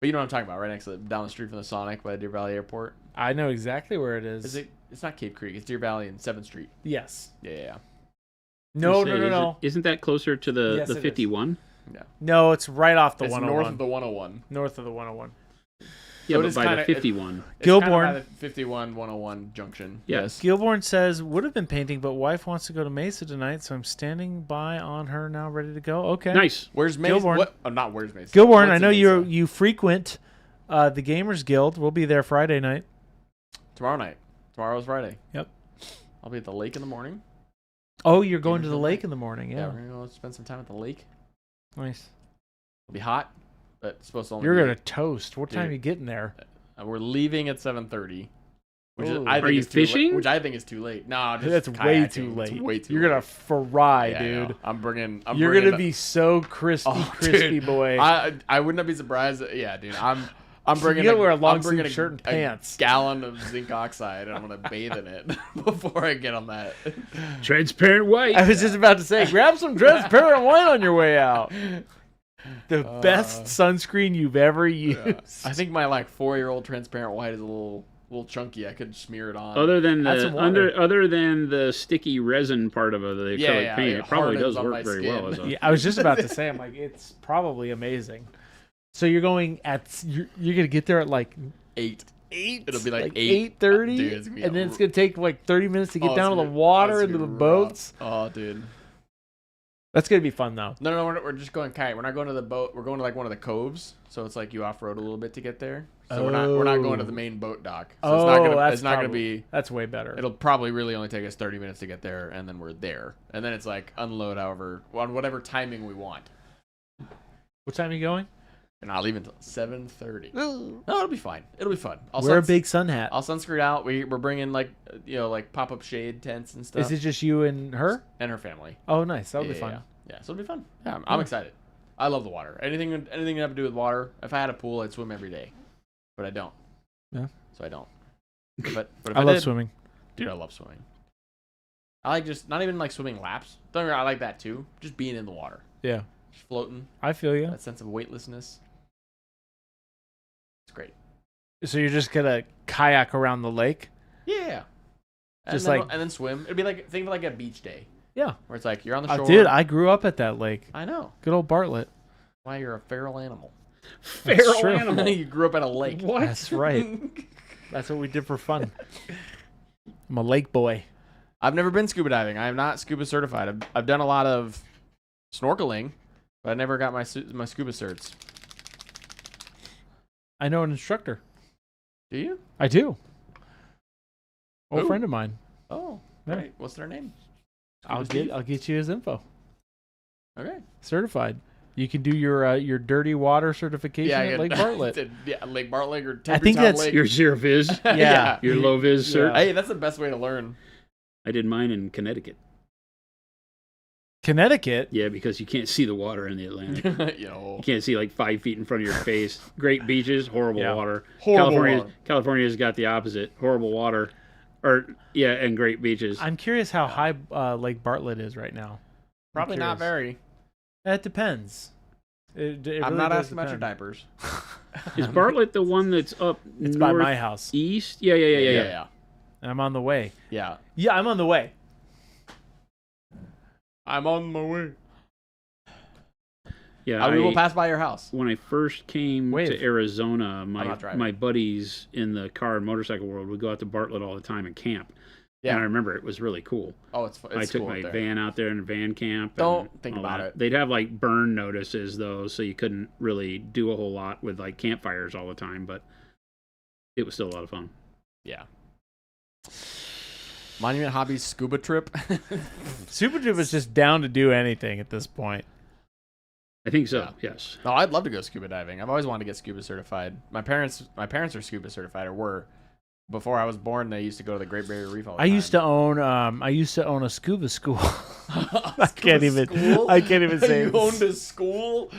But you know what I'm talking about, right next to down the street from the Sonic by the Deer Valley Airport. I know exactly where it is. Is it? It's not Cape Creek. It's Deer Valley and 7th Street. Yes. Yeah. No, Say, no. Isn't that closer to the, Yes, the it is. 51? No, it's right off the It's 101. north of the 101. North of the 101. Yeah, So it but is by kinda- the 51. It's kind of Gilborn. by the 51-101 junction. Yes. Gilborn says, would have been painting, but wife wants to go to Mesa tonight, so I'm standing by on her now, ready to go. Okay. Nice. Where's Mason? Gilborn. What? Oh, not where's Mason. Gilborn, What's I in know Mesa? you frequent the Gamers Guild. We'll be there Friday night. Tomorrow night. Tomorrow's Friday. Yep. I'll be at the lake in the morning. Oh, you're going to Gamers the Guild lake night. in the morning. Yeah, Yeah. we're gonna go spend some time at the lake. Nice. It'll be hot, but it's supposed to only. You're be, going to toast. What time Dude. are you getting there? We're leaving at 7:30. Which is, Ooh. I think Are you is too late- fishing? which I think is too late. No, just That's way kayaking. too late. It's way too You're late. going to fry, Yeah, I know. dude. I'm bringing. You're bringing going to be so crispy, Oh, crispy dude. boy. I wouldn't be surprised. Yeah, dude. I'm bringing. You gotta wear a long I'm bringing sleeve shirt and pants. A gallon of zinc oxide, and I'm gonna bathe in it before I get on that. Transparent white. I was just about to say, grab some transparent white on your way out. The best sunscreen you've ever used. I think my like 4-year-old transparent white is a little chunky. I could smear it on. Other than Add the some water. other than the sticky resin part of the acrylic paint, it probably hardens does on my work very skin. well. As a, Yeah, I was just about to say, I'm like, it's probably amazing. So you're going at you're gonna get there at like 8. 8. It'll be like 8:30, Dude, it's gonna be and then it's gonna take like 30 minutes to get Oh, down to it's the gonna- water it's into the gonna be boats. rough. Oh, dude. That's gonna be fun though. No, we're just going kayak. We're not going to the boat. We're going to like one of the coves. So it's like you off road a little bit to get there. So we're not going to the main boat dock. So it's not gonna be. That's way better. It'll probably really only take us 30 minutes to get there, and then we're there. And then it's like unload however on whatever timing we want. What time are you going? And I'll leave until 7:30. No, it'll be fine. It'll be fun. Wear a big sun hat. I'll sunscreen out. We're bringing like like pop up shade tents and stuff. Is it just you and her? And her family. Oh, nice. That'll be Yeah, fun. Yeah, so it'll be fun. Yeah, I'm excited. I love the water. Anything that have to do with water. If I had a pool, I'd swim every day, but I don't. Yeah. So I don't. But if I love did, swimming. dude, I love swimming. I like just not even like swimming laps. Don't get me wrong, I like that too. Just being in the water, Yeah, just floating. I feel you. That sense of weightlessness. It's great. So you're just gonna kayak around the lake? Yeah. Just and then, like- and then swim. It'd be like think of it like a beach day Yeah. where it's like you're on the shore. Dude, I grew up at that lake. I know. Good old Bartlett. Why you're a feral animal. feral true. animal. you grew up at a lake. What? That's right. That's what we did for fun. I'm a lake boy. I've never been scuba diving. I am not scuba certified. I've done a lot of snorkeling, but I never got my scuba certs. I know an instructor. Do you? I do. Old Who? friend of mine. Oh, Yeah. right. What's their name? I'll Steve? get you his info. Okay. Certified. You can do your dirty water certification I at get- Lake Bartlett. yeah, Lake Bartlett or I think Tempertown that's- Lake. Your zero viz, Yeah. your low viz cert. Yeah. Hey, that's the best way to learn. I did mine in Connecticut. Connecticut. Yeah, because you can't see the water in the Atlantic. Yo. You can't see like 5 feet in front of your face. Great beaches, horrible Yeah. water. Horrible water. California's got the opposite. Horrible water. And great beaches. I'm curious how high Lake Bartlett is right now. Probably not curious. very. It depends. It I'm really not does asking about your depend. diapers. Is Bartlett the one that's up It's by my northeast? house. Yeah. Yeah. I'm on the way. Yeah. Yeah, I'm on the way. I'm on my way. Yeah, We will pass by your house. When I first came Wave. to Arizona, not driving. my buddies in the car and motorcycle world would go out to Bartlett all the time and camp. Yeah. And I remember it was really cool. Oh, it's I took cool my up there. van out there and van camp. Don't and think all about that. it. They'd have like burn notices though, so you couldn't really do a whole lot with like campfires all the time, but it was still a lot of fun. Yeah. Monument Hobbies scuba trip. Super Dupe is just down to do anything at this point. I think so. Yeah. Yes. No, I'd love to go scuba diving. I've always wanted to get scuba certified. My parents are scuba certified, or were. Before I was born, they used to go to the Great Barrier Reef all the I time. used to own a scuba school. I can't even say you it. owned a school?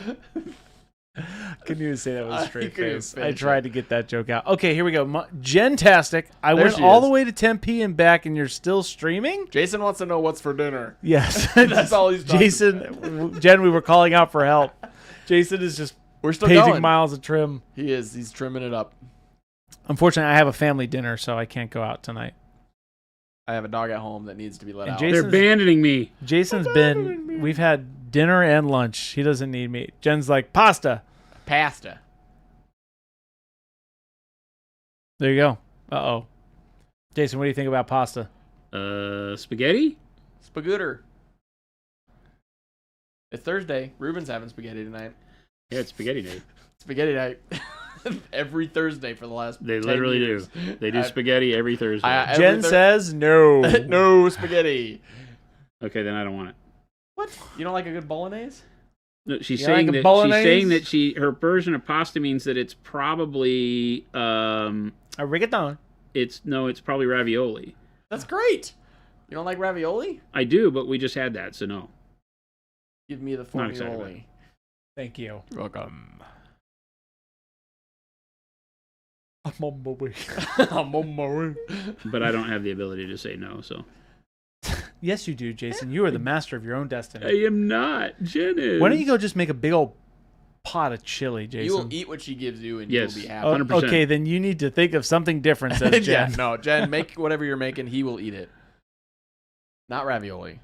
Couldn't even say that with a I straight couldn't face. I finish tried it. to get that joke out. Okay, here we go. Jentastic. I There went she all is. the way to Tempe and back, and you're still streaming? Jason wants to know what's for dinner. Yes. That's all he's talking Jason, Jen, we were calling out for help. Jason is just We're still paging going. miles of trim. He is. He's trimming it up. Unfortunately, I have a family dinner, so I can't go out tonight. I have a dog at home that needs to be let And out. Jason- They're abandoning me. Jason's we've had dinner and lunch. He doesn't need me. Jen's like, pasta. Pasta. There you go. Uh-oh. Jason, what do you think about pasta? Spaghetti? Spagooter. It's Thursday. Ruben's having spaghetti tonight. Yeah, it's spaghetti night. Spaghetti night. Every Thursday for the last They 10 literally years. do. They do I- spaghetti every Thursday. Every Jen says no. no spaghetti. Okay, then I don't want it. What? You don't like a good bolognese? No, she's You saying like a that bolognese? her version of pasta means that it's probably A rigatone. it's probably ravioli. That's great. You don't like ravioli? I do, but we just had that, so no. Give me the Not excited about formioli. Thank you. You're welcome. I'm on my way. I'm on my way. But I don't have the ability to say no, so. Yes, you do, Jason. You are the master of your own destiny. I am not. Jen is. Why don't you go just make a big old pot of chili, Jason? You will eat what she gives you, and Yes. you will be happy. Oh, 100%. okay, then you need to think of something different, says Yeah, Jen. no, Jen, make whatever you're making. He will eat it. Not ravioli.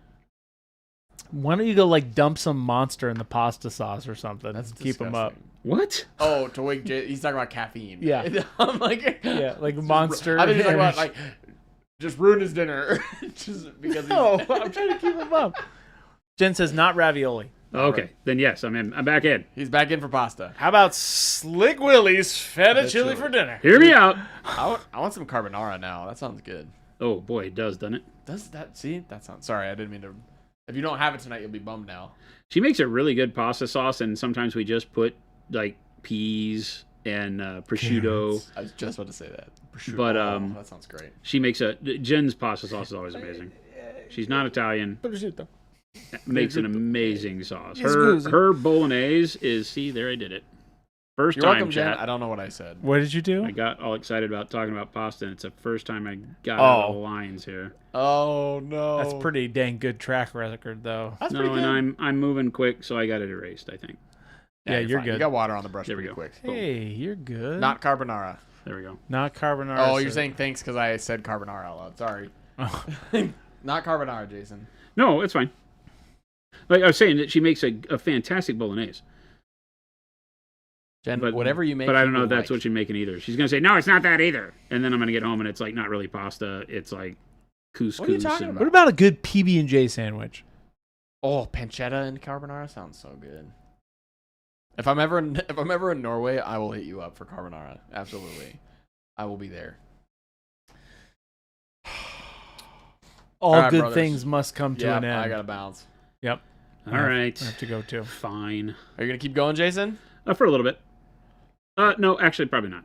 Why don't you go like dump some Monster in the pasta sauce or something? That's keep him up. disgusting. What? Oh, to wake he's talking about caffeine. Yeah. I'm like, Yeah, like just Monster. I think he's talking about like just ruin his dinner, just because. He's, No, I'm trying to keep him up. Jen says not ravioli. Okay, then yes, I'm in. I'm back in. He's back in for pasta. How about Slick Willie's feta Feta chili chili. for dinner? Hear me out. I want some carbonara now. That sounds good. Oh boy, it does, doesn't it? Does that see? That sounds. Sorry, I didn't mean to. If you don't have it tonight, you'll be bummed now. She makes a really good pasta sauce, and sometimes we just put like peas and prosciutto. I was just about to say that. Prosciutto. But, Oh, that sounds great. She makes Jen's pasta sauce is always amazing. She's not Italian. Makes an amazing sauce. Her bolognese is, see, there I did it. First You're time, welcome, Jen. chat. I don't know what I said. What did you do? I got all excited about talking about pasta, and it's the first time I got out of Oh. the lines here. Oh no, That's pretty dang good track record, though. That's No, pretty good. and I'm moving quick, so I got it erased, I think. Yeah, you're fine. good. You got water on the brush There we pretty go. quick. Hey, you're good. Not carbonara. There we go. Not carbonara. Oh, you're so- saying thanks because I said carbonara out loud. Sorry. Oh. Not carbonara, Jason. No, it's fine. Like I was saying, that she makes a fantastic bolognese. Jen, But whatever you make. But I he don't know will if that's like. what she's making either. She's gonna say, no, it's not that either. And then I'm gonna get home and it's like not really pasta. It's like couscous. What are you talking and- about? What about a good PB&J sandwich? Oh, pancetta and carbonara sounds so good. If I'm ever in Norway, I will hit you up for carbonara. Absolutely, I will be there. All All right, good brothers. things must come to Yeah, an end. I gotta bounce. Yep. All right. I have to go too. Fine. Are you gonna keep going, Jason? For a little bit. No, actually, probably not.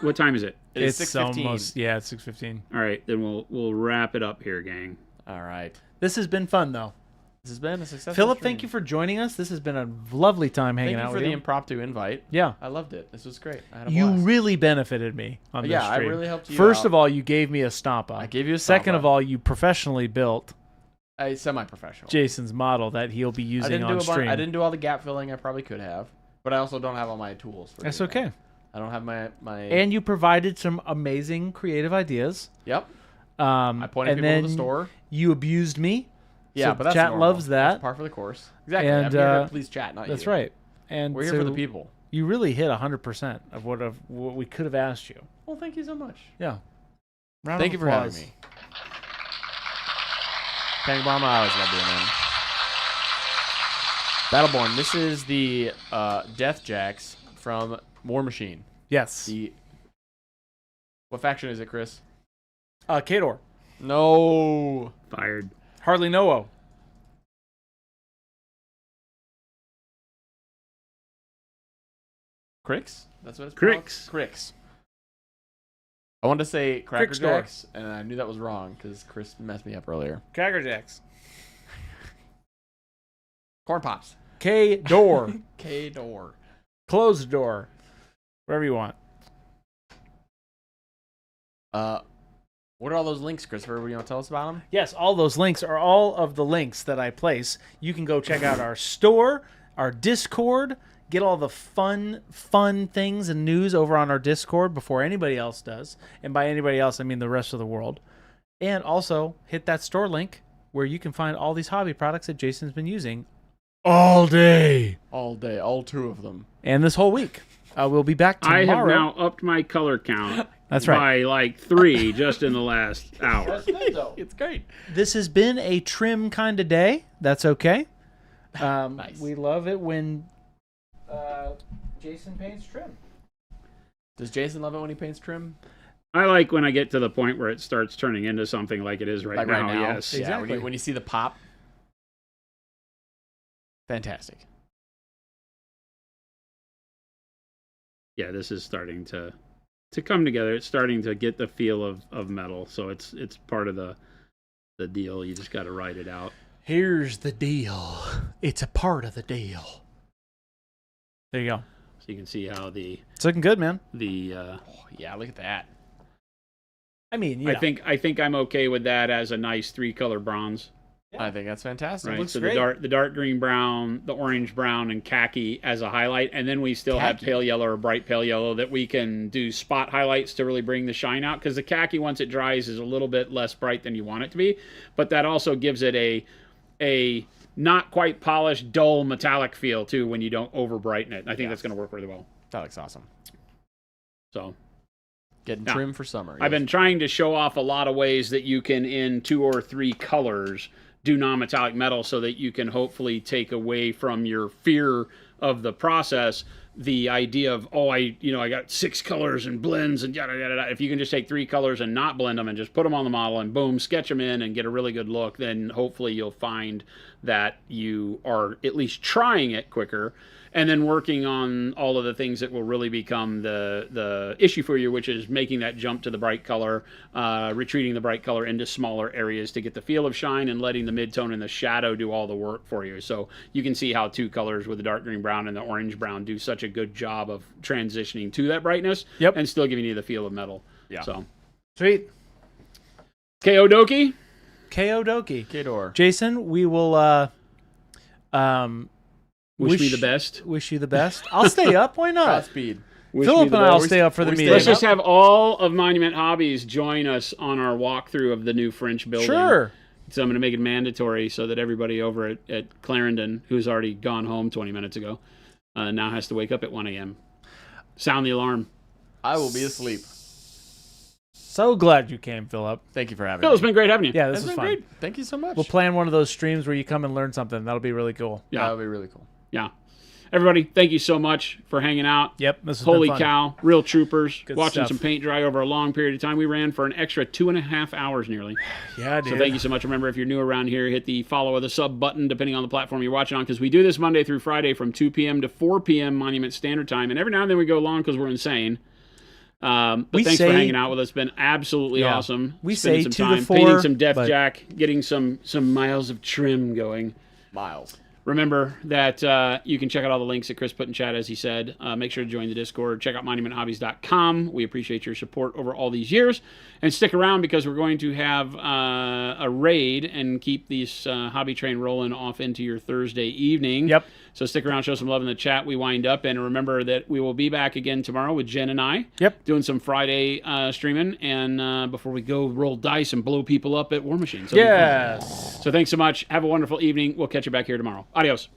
What time is it? It is It's 6:15. almost, yeah, it's 6:15. All right, then we'll wrap it up here, gang. All right. This has been fun, though. This has been a successful. Philip, stream. thank you for joining us. This has been a lovely time hanging Thank you out for with the you. impromptu invite. Yeah. I loved it. This was great. I had a You blast. really benefited me on this Yeah, I stream. really helped you First out. of all, you gave me a stomp up. I gave you a Second stomp of up. all, you professionally built a semi-professional. Jason's model that he'll be I using didn't on do stream. I didn't do all the gap filling I probably could have, but I also don't have all my tools. For That's doing okay. that. I don't have my. And you provided some amazing creative ideas. Yep. I pointed and people then to the store. You abused me. Yeah, so but that's chat normal. loves that. That's par for the course. Exactly. And, I'm here to please chat, not That's you. right. And We're here for so the people. You really hit 100% of what we could have asked you. Well, thank you so much. Yeah. Round Thank of you for having applause. me. Panic Bomb, I always love being in. Battleborn, this is the Death Jacks from War Machine. Yes. What faction is it, Chris? Kador. No. Fired. Hardly know. Cricks? That's what it's Cricks. pronounced? Cricks. I wanted to say Cracker Crick store. Jacks, and I knew that was wrong because Chris messed me up earlier. Cracker Jacks. Corn Pops. K door. K-Door. Closed door. Wherever you want. What are all those links, Christopher? Were you going to tell us about them? Yes, all those links are all of the links that I place. You can go check out our store, our Discord, get all the fun things and news over on our Discord before anybody else does. And by anybody else, I mean the rest of the world. And also hit that store link where you can find all these hobby products that Jason's been using all day. All day. All 2 of them. And this whole week. We'll be back tomorrow. I have now upped my color count. That's right. By like 3 just in the last hour. It's great. This has been a trim kind of day. That's okay. Nice. We love it when Jason paints trim. Does Jason love it when he paints trim? I like when I get to the point where it starts turning into something like it is right Like now. right now? Yes. Yeah, Exactly. when you see the pop. Fantastic. Yeah, this is starting to come together. It's starting to get the feel of metal. So it's part of the deal. You just got to write it out. Here's the deal. It's a part of the deal. There you go. So you can see how It's looking good, man. Oh, yeah, look at that. I mean, yeah. I think I'm okay with that as a nice 3-color bronze. I think that's fantastic. Right. looks So great. the dark green brown, the orange brown, and khaki as a highlight, and then we still have Khaki. pale yellow or bright pale yellow that we can do spot highlights to really bring the shine out. Because the khaki, once it dries, is a little bit less bright than you want it to be, but that also gives it a not quite polished, dull metallic feel too when you don't over brighten it. I think that's going to work really well. That looks awesome. So Getting Yeah. trim for summer. I've been trying to show off a lot of ways that you can, in 2 or 3 colors, do non-metallic metal so that you can hopefully take away from your fear of the process the idea of, I got 6 colors and blends and yada, yada, yada. If you can just take 3 colors and not blend them and just put them on the model and boom, sketch them in and get a really good look, then hopefully you'll find that you are at least trying it quicker and then working on all of the things that will really become the issue for you, which is making that jump to the bright color, retreating the bright color into smaller areas to get the feel of shine and letting the midtone and the shadow do all the work for you. So you can see how 2 colors with the dark green brown and the orange brown do such a good job of transitioning to that brightness and still giving you the feel of metal. Yeah. So Sweet. KO Doki. KO Doki. K-Door. Jason, we will Wish me the best. Wish you the best. I'll stay up. Why not? Godspeed. Wish Philip me the and I'll best. stay up for the we stay meeting. Let's just have all of Monument Hobbies join us on our walkthrough of the new French building. Sure. So I'm going to make it mandatory so that everybody over at Clarendon, who's already gone home 20 minutes ago, now has to wake up at 1 a.m. Sound the alarm. I will be asleep. So glad you came, Philip. Thank you for having Phil, me. it's been great having you. Yeah, this It's was been fun. great. Thank you so much. We'll plan one of those streams where you come and learn something. That'll be really cool. Yeah. That would be really cool. Yeah. Everybody, thank you so much for hanging out. Yep, this has Holy been fun. cow. Real troopers. Good watching stuff. some paint dry over a long period of time. We ran for an extra 2.5 hours nearly. Yeah, dude. So thank you so much. Remember, if you're new around here, hit the follow or the sub button, depending on the platform you're watching on, because we do this Monday through Friday from 2 p.m. to 4 p.m. Monument Standard Time. And every now and then we go long because we're insane. But We thanks say- for hanging out with us. It's been absolutely Yeah. awesome. We Spending say some 2 to time 4, painting some Def but- Jack, getting some miles of trim going. Miles. Remember that you can check out all the links that Chris put in chat, as he said. Make sure to join the Discord. Check out monumenthobbies.com. We appreciate your support over all these years. And stick around because we're going to have a raid and keep this hobby train rolling off into your Thursday evening. Yep. So stick around, show some love in the chat. We wind up. And remember that we will be back again tomorrow with Jen and I. Yep. Doing some Friday streaming. And before we go roll dice and blow people up at War Machine. So it'll be fun. Yes. So thanks so much. Have a wonderful evening. We'll catch you back here tomorrow. Adios.